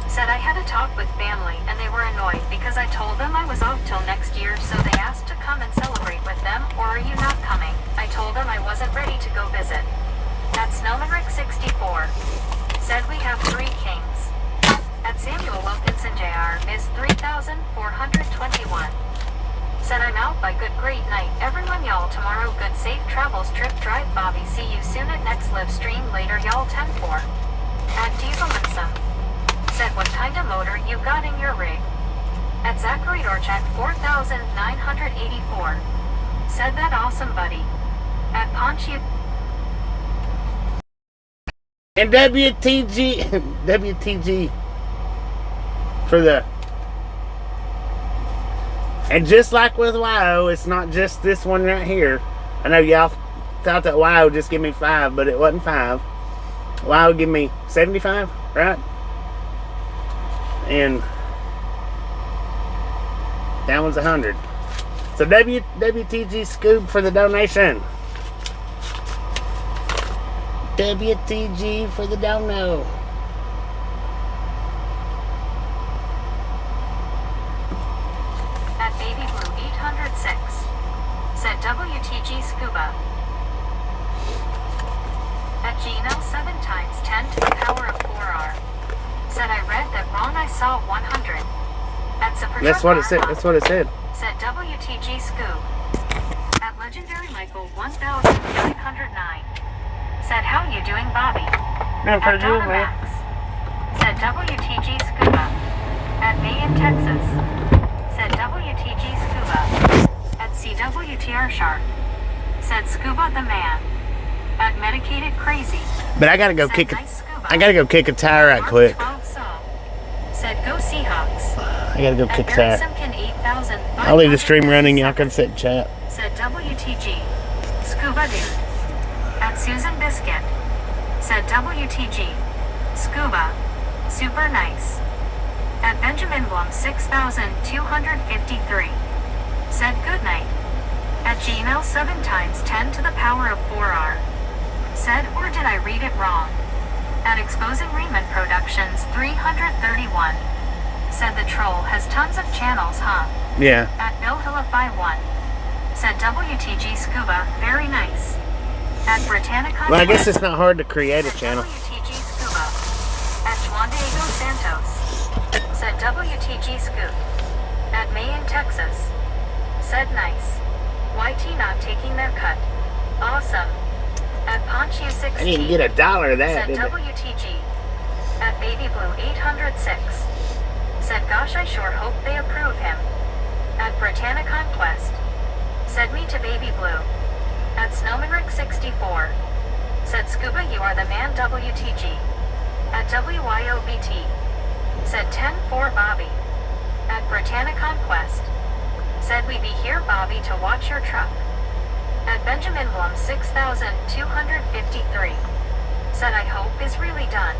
Said I had a talk with family and they were annoyed because I told them I was off till next year, so they asked to come and celebrate with them, or are you not coming? I told them I wasn't ready to go visit. At Snowman Rick 64. Said we have 3 kings. At Samuel Wilkinson Jr. Ms. 3421. Said I'm out by good great night. Everyone y'all tomorrow good safe travels trip drive Bobby. See you soon at next live stream later y'all 10-4. At Dieselmanson. Said what kind of motor you got in your rig? At Zachary Dorchak 4984. Said that awesome buddy. At Ponchu. And WTG for the. And just like with WoW, it's not just this one right here. I know y'all thought that WoW just give me 5, but it wasn't 5. WoW give me 75, right? And that one's 100. So WTG Scoob for the donation. WTG for the dono. At Baby Blue 806. Said WTG Scuba. At Gino 7 times 10 to the power of 4R. Said I read that wrong, I saw 100. At Super That's what it said. That's what it said. Said WTG Scoob. At Legendary Michael 1909. Said how you doing, Bobby? I'm At pretty good, Donna man. Max. Said WTG Scuba. At May in Texas. Said WTG Scuba. At CWTR Shark. Said Scuba the man. At Medicated Crazy. But I gotta go Said kick. nice scuba. I gotta go kick a tire right Mark quick. 12 saw. I gotta go kick tire. Simpkin 8,000. I'll leave the stream running. Y'all can sit and chat. Said WTG. Scuba dude. At Susan Biscuit. Said WTG. Scuba. Super nice. At Benjamin Blum 6,253. Said good night. At Gmail 7 times 10 to the power of 4R. Said, or did I read it wrong? At Exposing Riemann Productions 331. Said the troll has tons of channels, huh? Yeah. At Bill Hilla 51. Said WTG Scuba, very nice. At Britannica. Well, I guess it's not hard to create a channel. WTG Scuba. At Juan Diego Santos. Said WTG Scoop. At May in Texas. Said nice. YT not taking their cut. Awesome. At Ponchu 16. I didn't get $1 of that, Said did I? WTG. At Baby Blue 806. Said gosh I sure hope they approve him. At Britannia Conquest. Said me to Baby Blue. At Snowmanrick 64. Said Scuba you are the man WTG. At WYOBT. Said 10-4 Bobby. At Britannia Conquest. Said we be here Bobby to watch your truck. At Benjamin Blum 6,253. Said I hope is really done.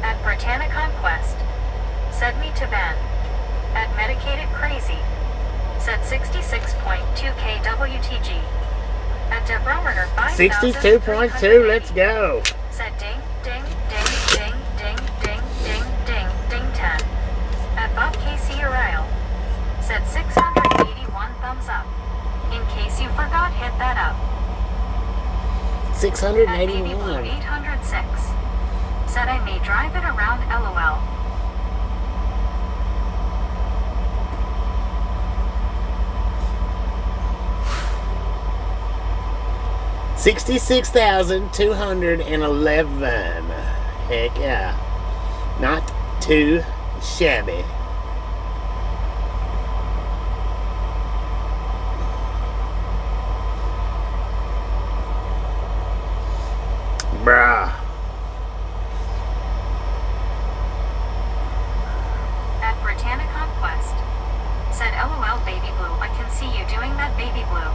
At Britannia Conquest. Said me to Ben. At Medicated Crazy. Said 66.2K WTG. At Debrowerner 62.2, let's go. Said ding, ding, ding, ding, ding, ding, ding, ding, ding 10. At Bob Casey Ariel. Said 681 thumbs up. In case you forgot, hit that up. At Baby Blue 681. 806. Said I may drive it around LOL. $66,211. Heck yeah. Not too shabby. Bruh. At Britannia Conquest. Said LOL Baby Blue, I can see you doing that Baby Blue.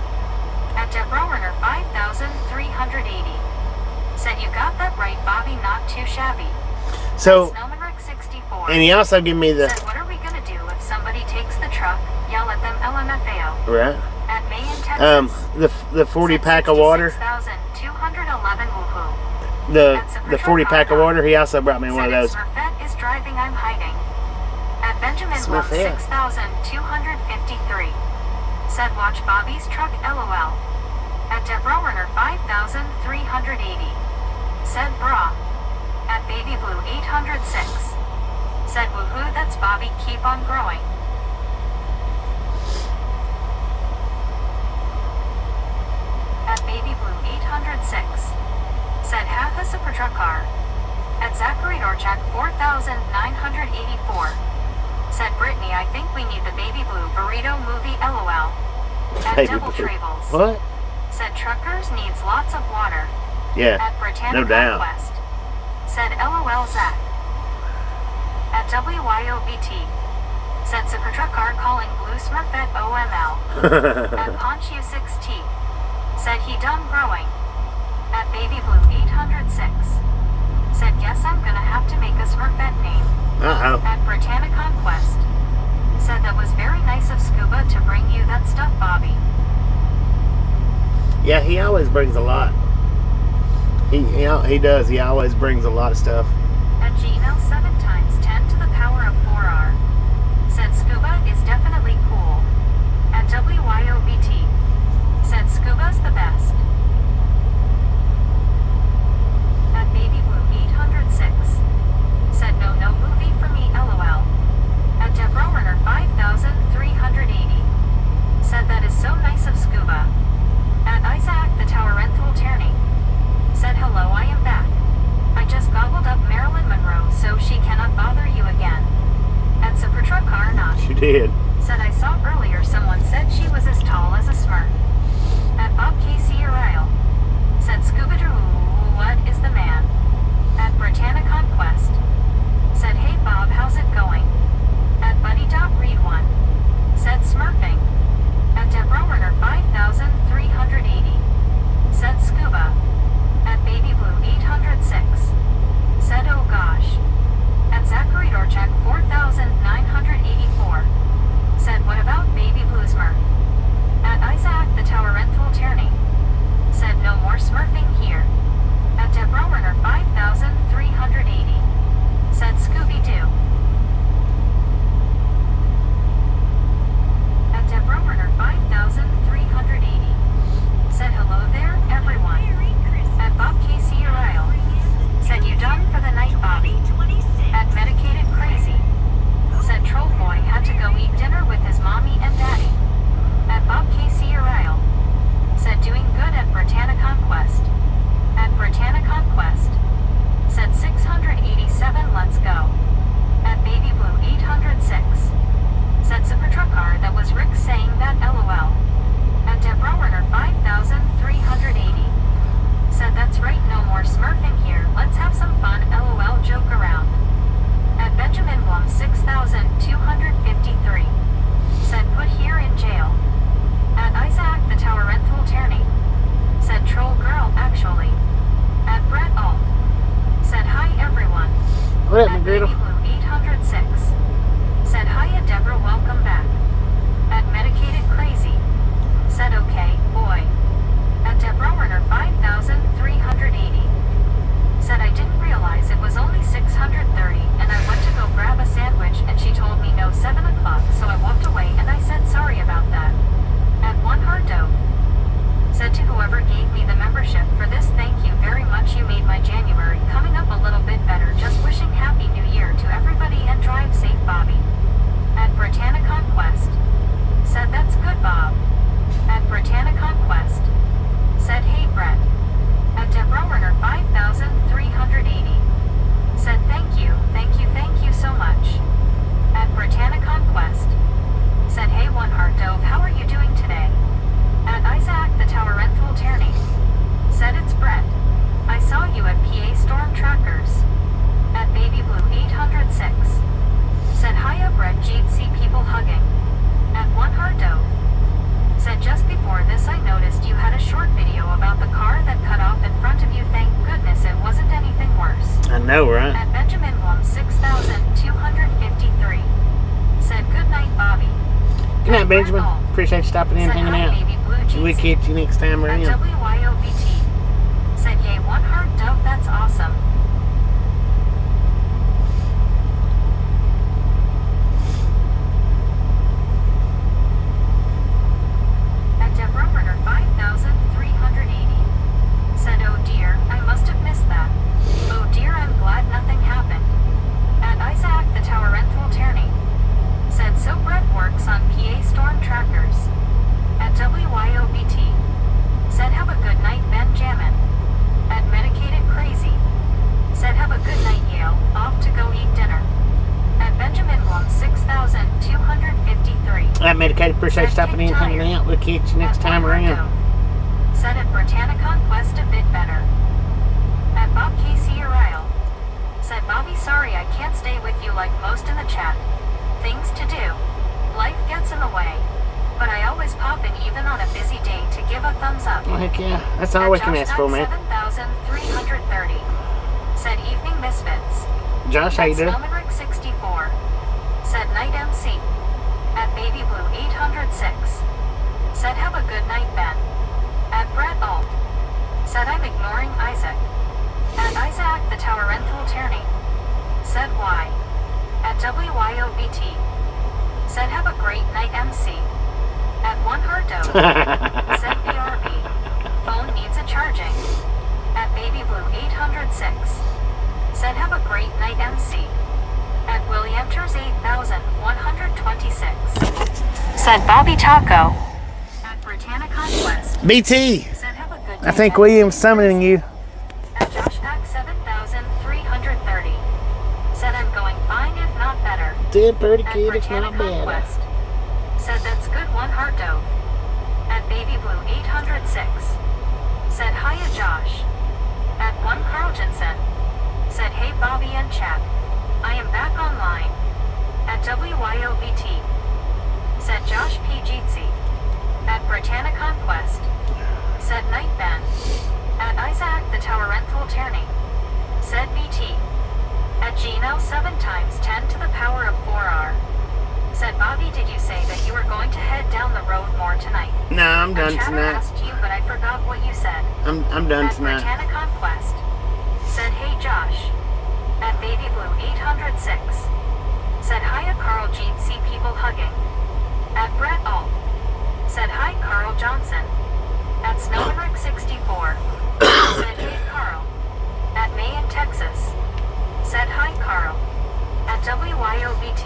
At Debrowerner 5,380. Said you got that right Bobby, not too shabby. So, Snowmanrick 64. and he also gave me the, Said what are we gonna do if somebody takes the truck? Yell at them LMFAO. right? At May in Texas. The 40 pack of water, 6,211 woohoo. the 40 pack of water, he also brought me one of Said if those. Smurfette is driving, I'm hiding. At Benjamin Blum Smurfette. 6,253. Said watch Bobby's truck LOL. At Debrowerner 5,380. Said brah. At Baby Blue 806. Said woohoo that's Bobby, keep on growing. At Baby Blue 806. Said half a super truck car. At Zachary Dorchak 4,984. Said Brittany I think we need the Baby Blue burrito movie LOL. At Baby Double Blue. Travels. What? Said truckers needs lots of water. Yeah, At Britannia no doubt. Conquest. Said LOL Zach. At WYOBT. Said super truck car calling Blue Smurfette OML. At Ponchu 6T. Said he done growing. At Baby Blue 806. Said guess I'm gonna have to make a Smurfette name. Uh-oh. At Britannia Conquest. Said that was very nice of Scuba to bring you that stuff, Bobby. Yeah, he always brings a lot. He does. He always brings a lot of stuff. At Gmail 7 times 10 to the power of 4R. Said Scuba is definitely cool. At WYOBT. Said Scuba's the best. At Baby Blue 806. Said no movie for me LOL. At Debrowerner 5,380. Said that is so nice of Scuba. At Isaac the Tower Renthal Tierney. Said hello I am back. I just gobbled up Mary night, Benjamin. Appreciate you stopping in and hanging out. We'll catch you next time around. WYOBT. Said yay, one heart dove, that's awesome. At Deborah 5380. Said oh dear, I must have missed that. Oh dear, I'm glad nothing happened. At Isaac the Tower Rental Tierney. Said so Brett works on PA storm trackers. At WYOBT. Said have a good night Benjamin. At Medicated Crazy. Said have a good night Yale, off to go eat dinner. At Benjamin Blum 6253. That Medicated, appreciate you stopping in and hanging out. We'll catch you next time around. Said at Britannicon Quest a bit better. At Bob Casey Ariel. Said Bobby, sorry I can't stay with you like most in the chat. Things to do. Life gets in the way. But I always pop in even on a busy day to give a thumbs up. Well, heck yeah. That's all we can ask for, man. 7330. Said evening misfits. Josh, how you doing? Snowmanrick 64. Said night MC. At Baby Blue 806. Said have a good night Ben. At Brett Alt. Said I'm ignoring Isaac. At Isaac the Tower Rental Tierney. Said why. At WYOBT. Said have a great night MC. At One Hardo. Said BRB. Phone needs a charging. At Baby Blue 806. Said have a great night MC. At Williamters 8126. Said Bobby Taco. At Britannicon Quest. BT, Said have a good I night, think Ben. William's summoning you. At Josh Pack 7330. Said I'm going fine if not better. Did pretty At good, if not Britannicon bad. Quest. Said that's good one heart dove. At Baby Blue 806. Said hiya Josh. At one Carl Jensen. Said hey Bobby and chat. I am back online. At WYOBT. Said Josh P. Jeetsy. At Britannicon Quest. Said night Ben. At Isaac the Tower Rental Tierney. Said BT. At Gino 7 times 10 to the power of 4R. Said Bobby, did you say that you were going to head down the road more tonight? No, I'm done Chatter tonight. asked you, but I forgot what you said. I'm done At tonight. Britannicon Quest. Said hey Josh. At Baby Blue 806. Said hiya Carl Jean, see people hugging. At Brett Alt. Said hi Carl Johnson. At Snowmanrick 64. Said hey Carl. At May in Texas. Said hi Carl. At WYOBT.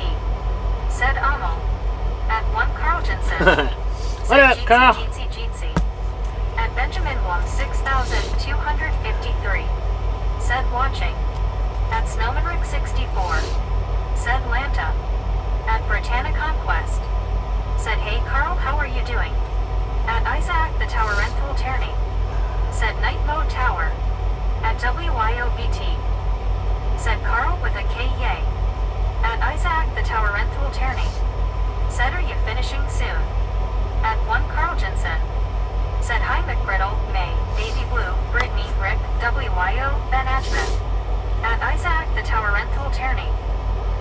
Said Amal. At one Carl Jensen. What up, Carl? Jeetsy. At Benjamin Blum 6253. Said watching. At Snowmanrick 64. Said Lanta. At Britannicon Quest. Said hey Carl, how are you doing? At Isaac the Tower Rental Tierney. Said Night Mode Tower. At WYOBT. Said Carl with a K yay. At Isaac the Tower Rental Tierney. Said are you finishing soon? At one Carl Jensen. Said hi McBriddle, May, Baby Blue, Brittany, Rick, WYO, Ben Ashman. At Isaac the Tower Rental Tierney.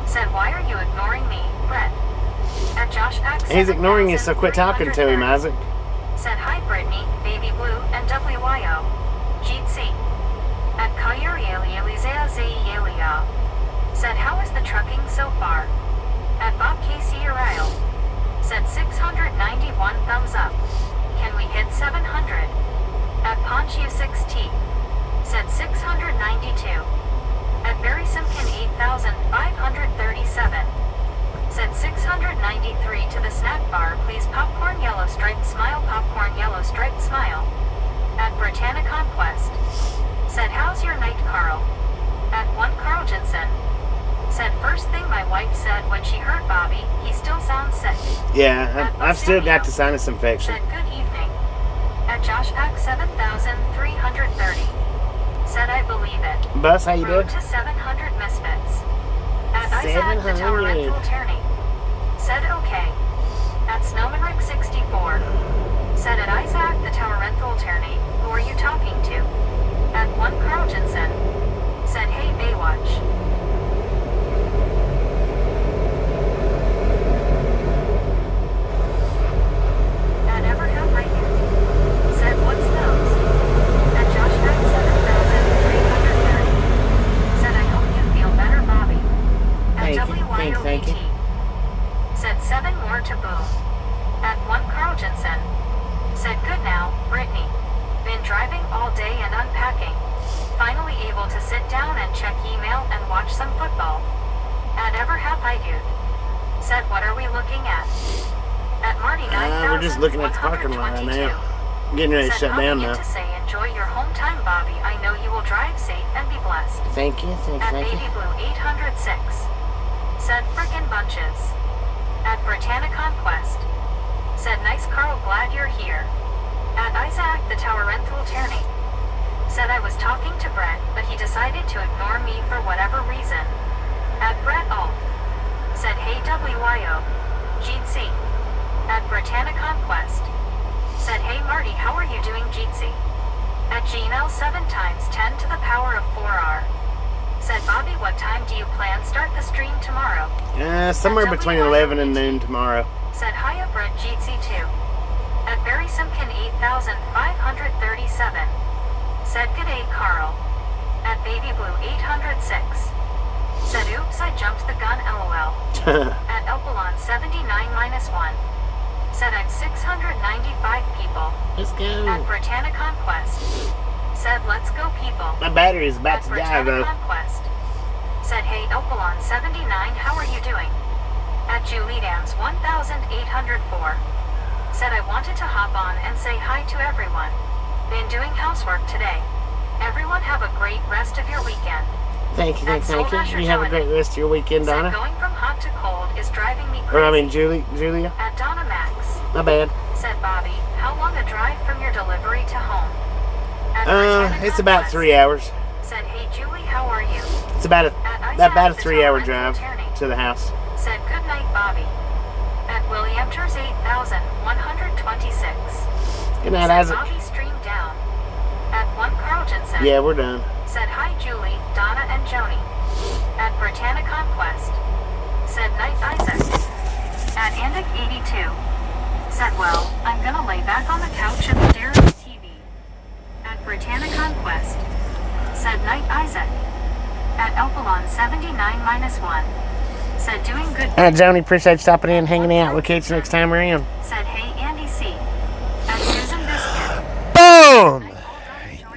Said why are you ignoring me, Brett? At Josh Pack He's ignoring you, so quit talking to him, 7330. Isaac. Said hi Brittany, Baby Blue, and WYO. GC. At Kayurielielizeazeyelia. Said how is the trucking so far? At Bob Casey Ariel. Said 691 thumbs up. Can we hit 700? At Ponchu 6T. Said 692. At Barry Simpkin 8537. Said 693 to the snack bar, please popcorn yellow striped smile, popcorn yellow striped smile. At Britannicon Quest. Said how's your night Carl? At one Carl Jensen. Said first thing my wife said when she heard Bobby, he still sounds sick. Yeah, I've still got the sinus infection. Said good evening. At Josh Pack 7330. Said I believe it. Bus, how you doing? Road to 700 misfits. At Isaac the Tower 700. Rental Tierney. Said okay. At Snowmanrick 64. Said at Isaac the Tower Rental Tierney, who are you talking to? At one Carl Jensen. Said hey Baywatch. check email and watch some football. At ever have I dude. Said what are we looking at? At Marty 9122. We're just looking at the parking lot right now. Getting ready to Said shut down popping in now. to say enjoy your home time, Bobby. I know you will drive safe and be blessed. Thank you, At thank Baby you. Blue 806. Said frickin' bunches. At Britannia Conquest. Said nice Carl, glad you're here. At Isaac the Tower Renthal Tierney. Said I was talking to Brett, but he decided to ignore me for whatever reason. At Brett Alt. Said hey WYO. GC. At Britannia Conquest. Said hey Marty, how are you doing GC? At Gmail 7 times 10 to the power of 4R. Said Bobby, what time do you plan start the stream tomorrow? Somewhere between 11 and noon tomorrow. Said hiya Brett GC2. At Barry Simpkin 8537. Said g'day Carl. At Baby Blue 806. Said oops, I jumped the gun LOL. At Elpelon 79-1. Said I'm 695 people. Let's At go. Britannia Conquest. Said let's go people. My battery's about At to die Britannia though. Conquest. Said hey Elpelon 79, how are you doing? At Julie Dams 1804. Said I wanted to hop on and say hi to everyone. Been doing housework today. Everyone have a great rest of your weekend. Thank you, At thank you. Soul You have a Dasher great rest of your weekend, Said Donna. going from hot to cold is driving me Or I crazy. mean, Julia. At Donna Max. My bad. Said Bobby, how long a drive from your delivery to home? At Britannia It's about Conquest. 3 hours. Said hey Julie, how are you? It's about At a Isaac, about a the 3-hour Tower drive Rental Tierney. to the house. Said good night Bobby. At William Ters 8126. Good night, Said Isaac. Bobby streamed down. At one Carl Jensen. Yeah, we're done. Said hi Julie, Donna and Joni. At Britannia Conquest. Said night Isaac. At Andic 82. Said well, I'm gonna lay back on the couch and stare at the TV. At Britannia Conquest. Said night Isaac. At Elpelon 79-1. Said doing good. All right, Joni, appreciate you stopping in, hanging out. We'll catch you next time around. Said hey Andy C. At Susan Biscuit. Boom!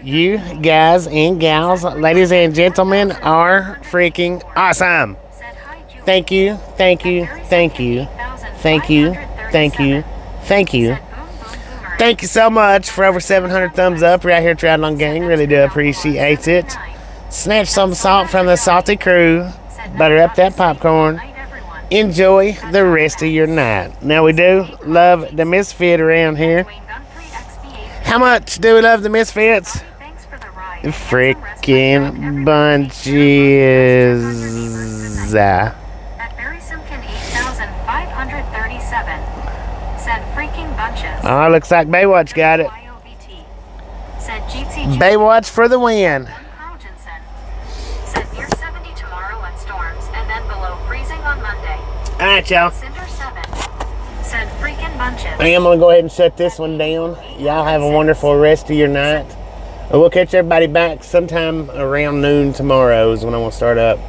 You guys and gals, ladies and gentlemen, are freaking awesome. Said hi Julie. Thank you, thank you, thank you, thank you, thank you, thank you. Said boom boom boomerang. Thank you so much for over 700 thumbs up right here at Triathlon Gang. Really do appreciate it. Snatch some salt from the salty crew. Butter up that popcorn. Night everyone. Enjoy the rest of your night. Now, we do love the Misfit around here. Wayne Gunfrey XP8. How much do we love the Misfits? Thanks for the ride. Freaking bunches. At Barry Simpkin 8537. Said freaking bunches. Oh, looks like Baywatch got it. YOVT. Said GT Baywatch for the win. Carl Jensen. Said near 70 tomorrow and storms, and then below freezing on Monday. All right, y'all. Cinder 7. Said freaking bunches. I am going to go ahead and shut this one down. Y'all have a wonderful rest of your night. And we'll catch everybody back sometime around noon tomorrow is when I'm going to start up.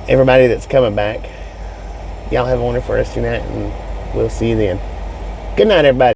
Everybody that's coming back. Y'all have a wonderful rest of your night, and we'll see you then. Good night, everybody.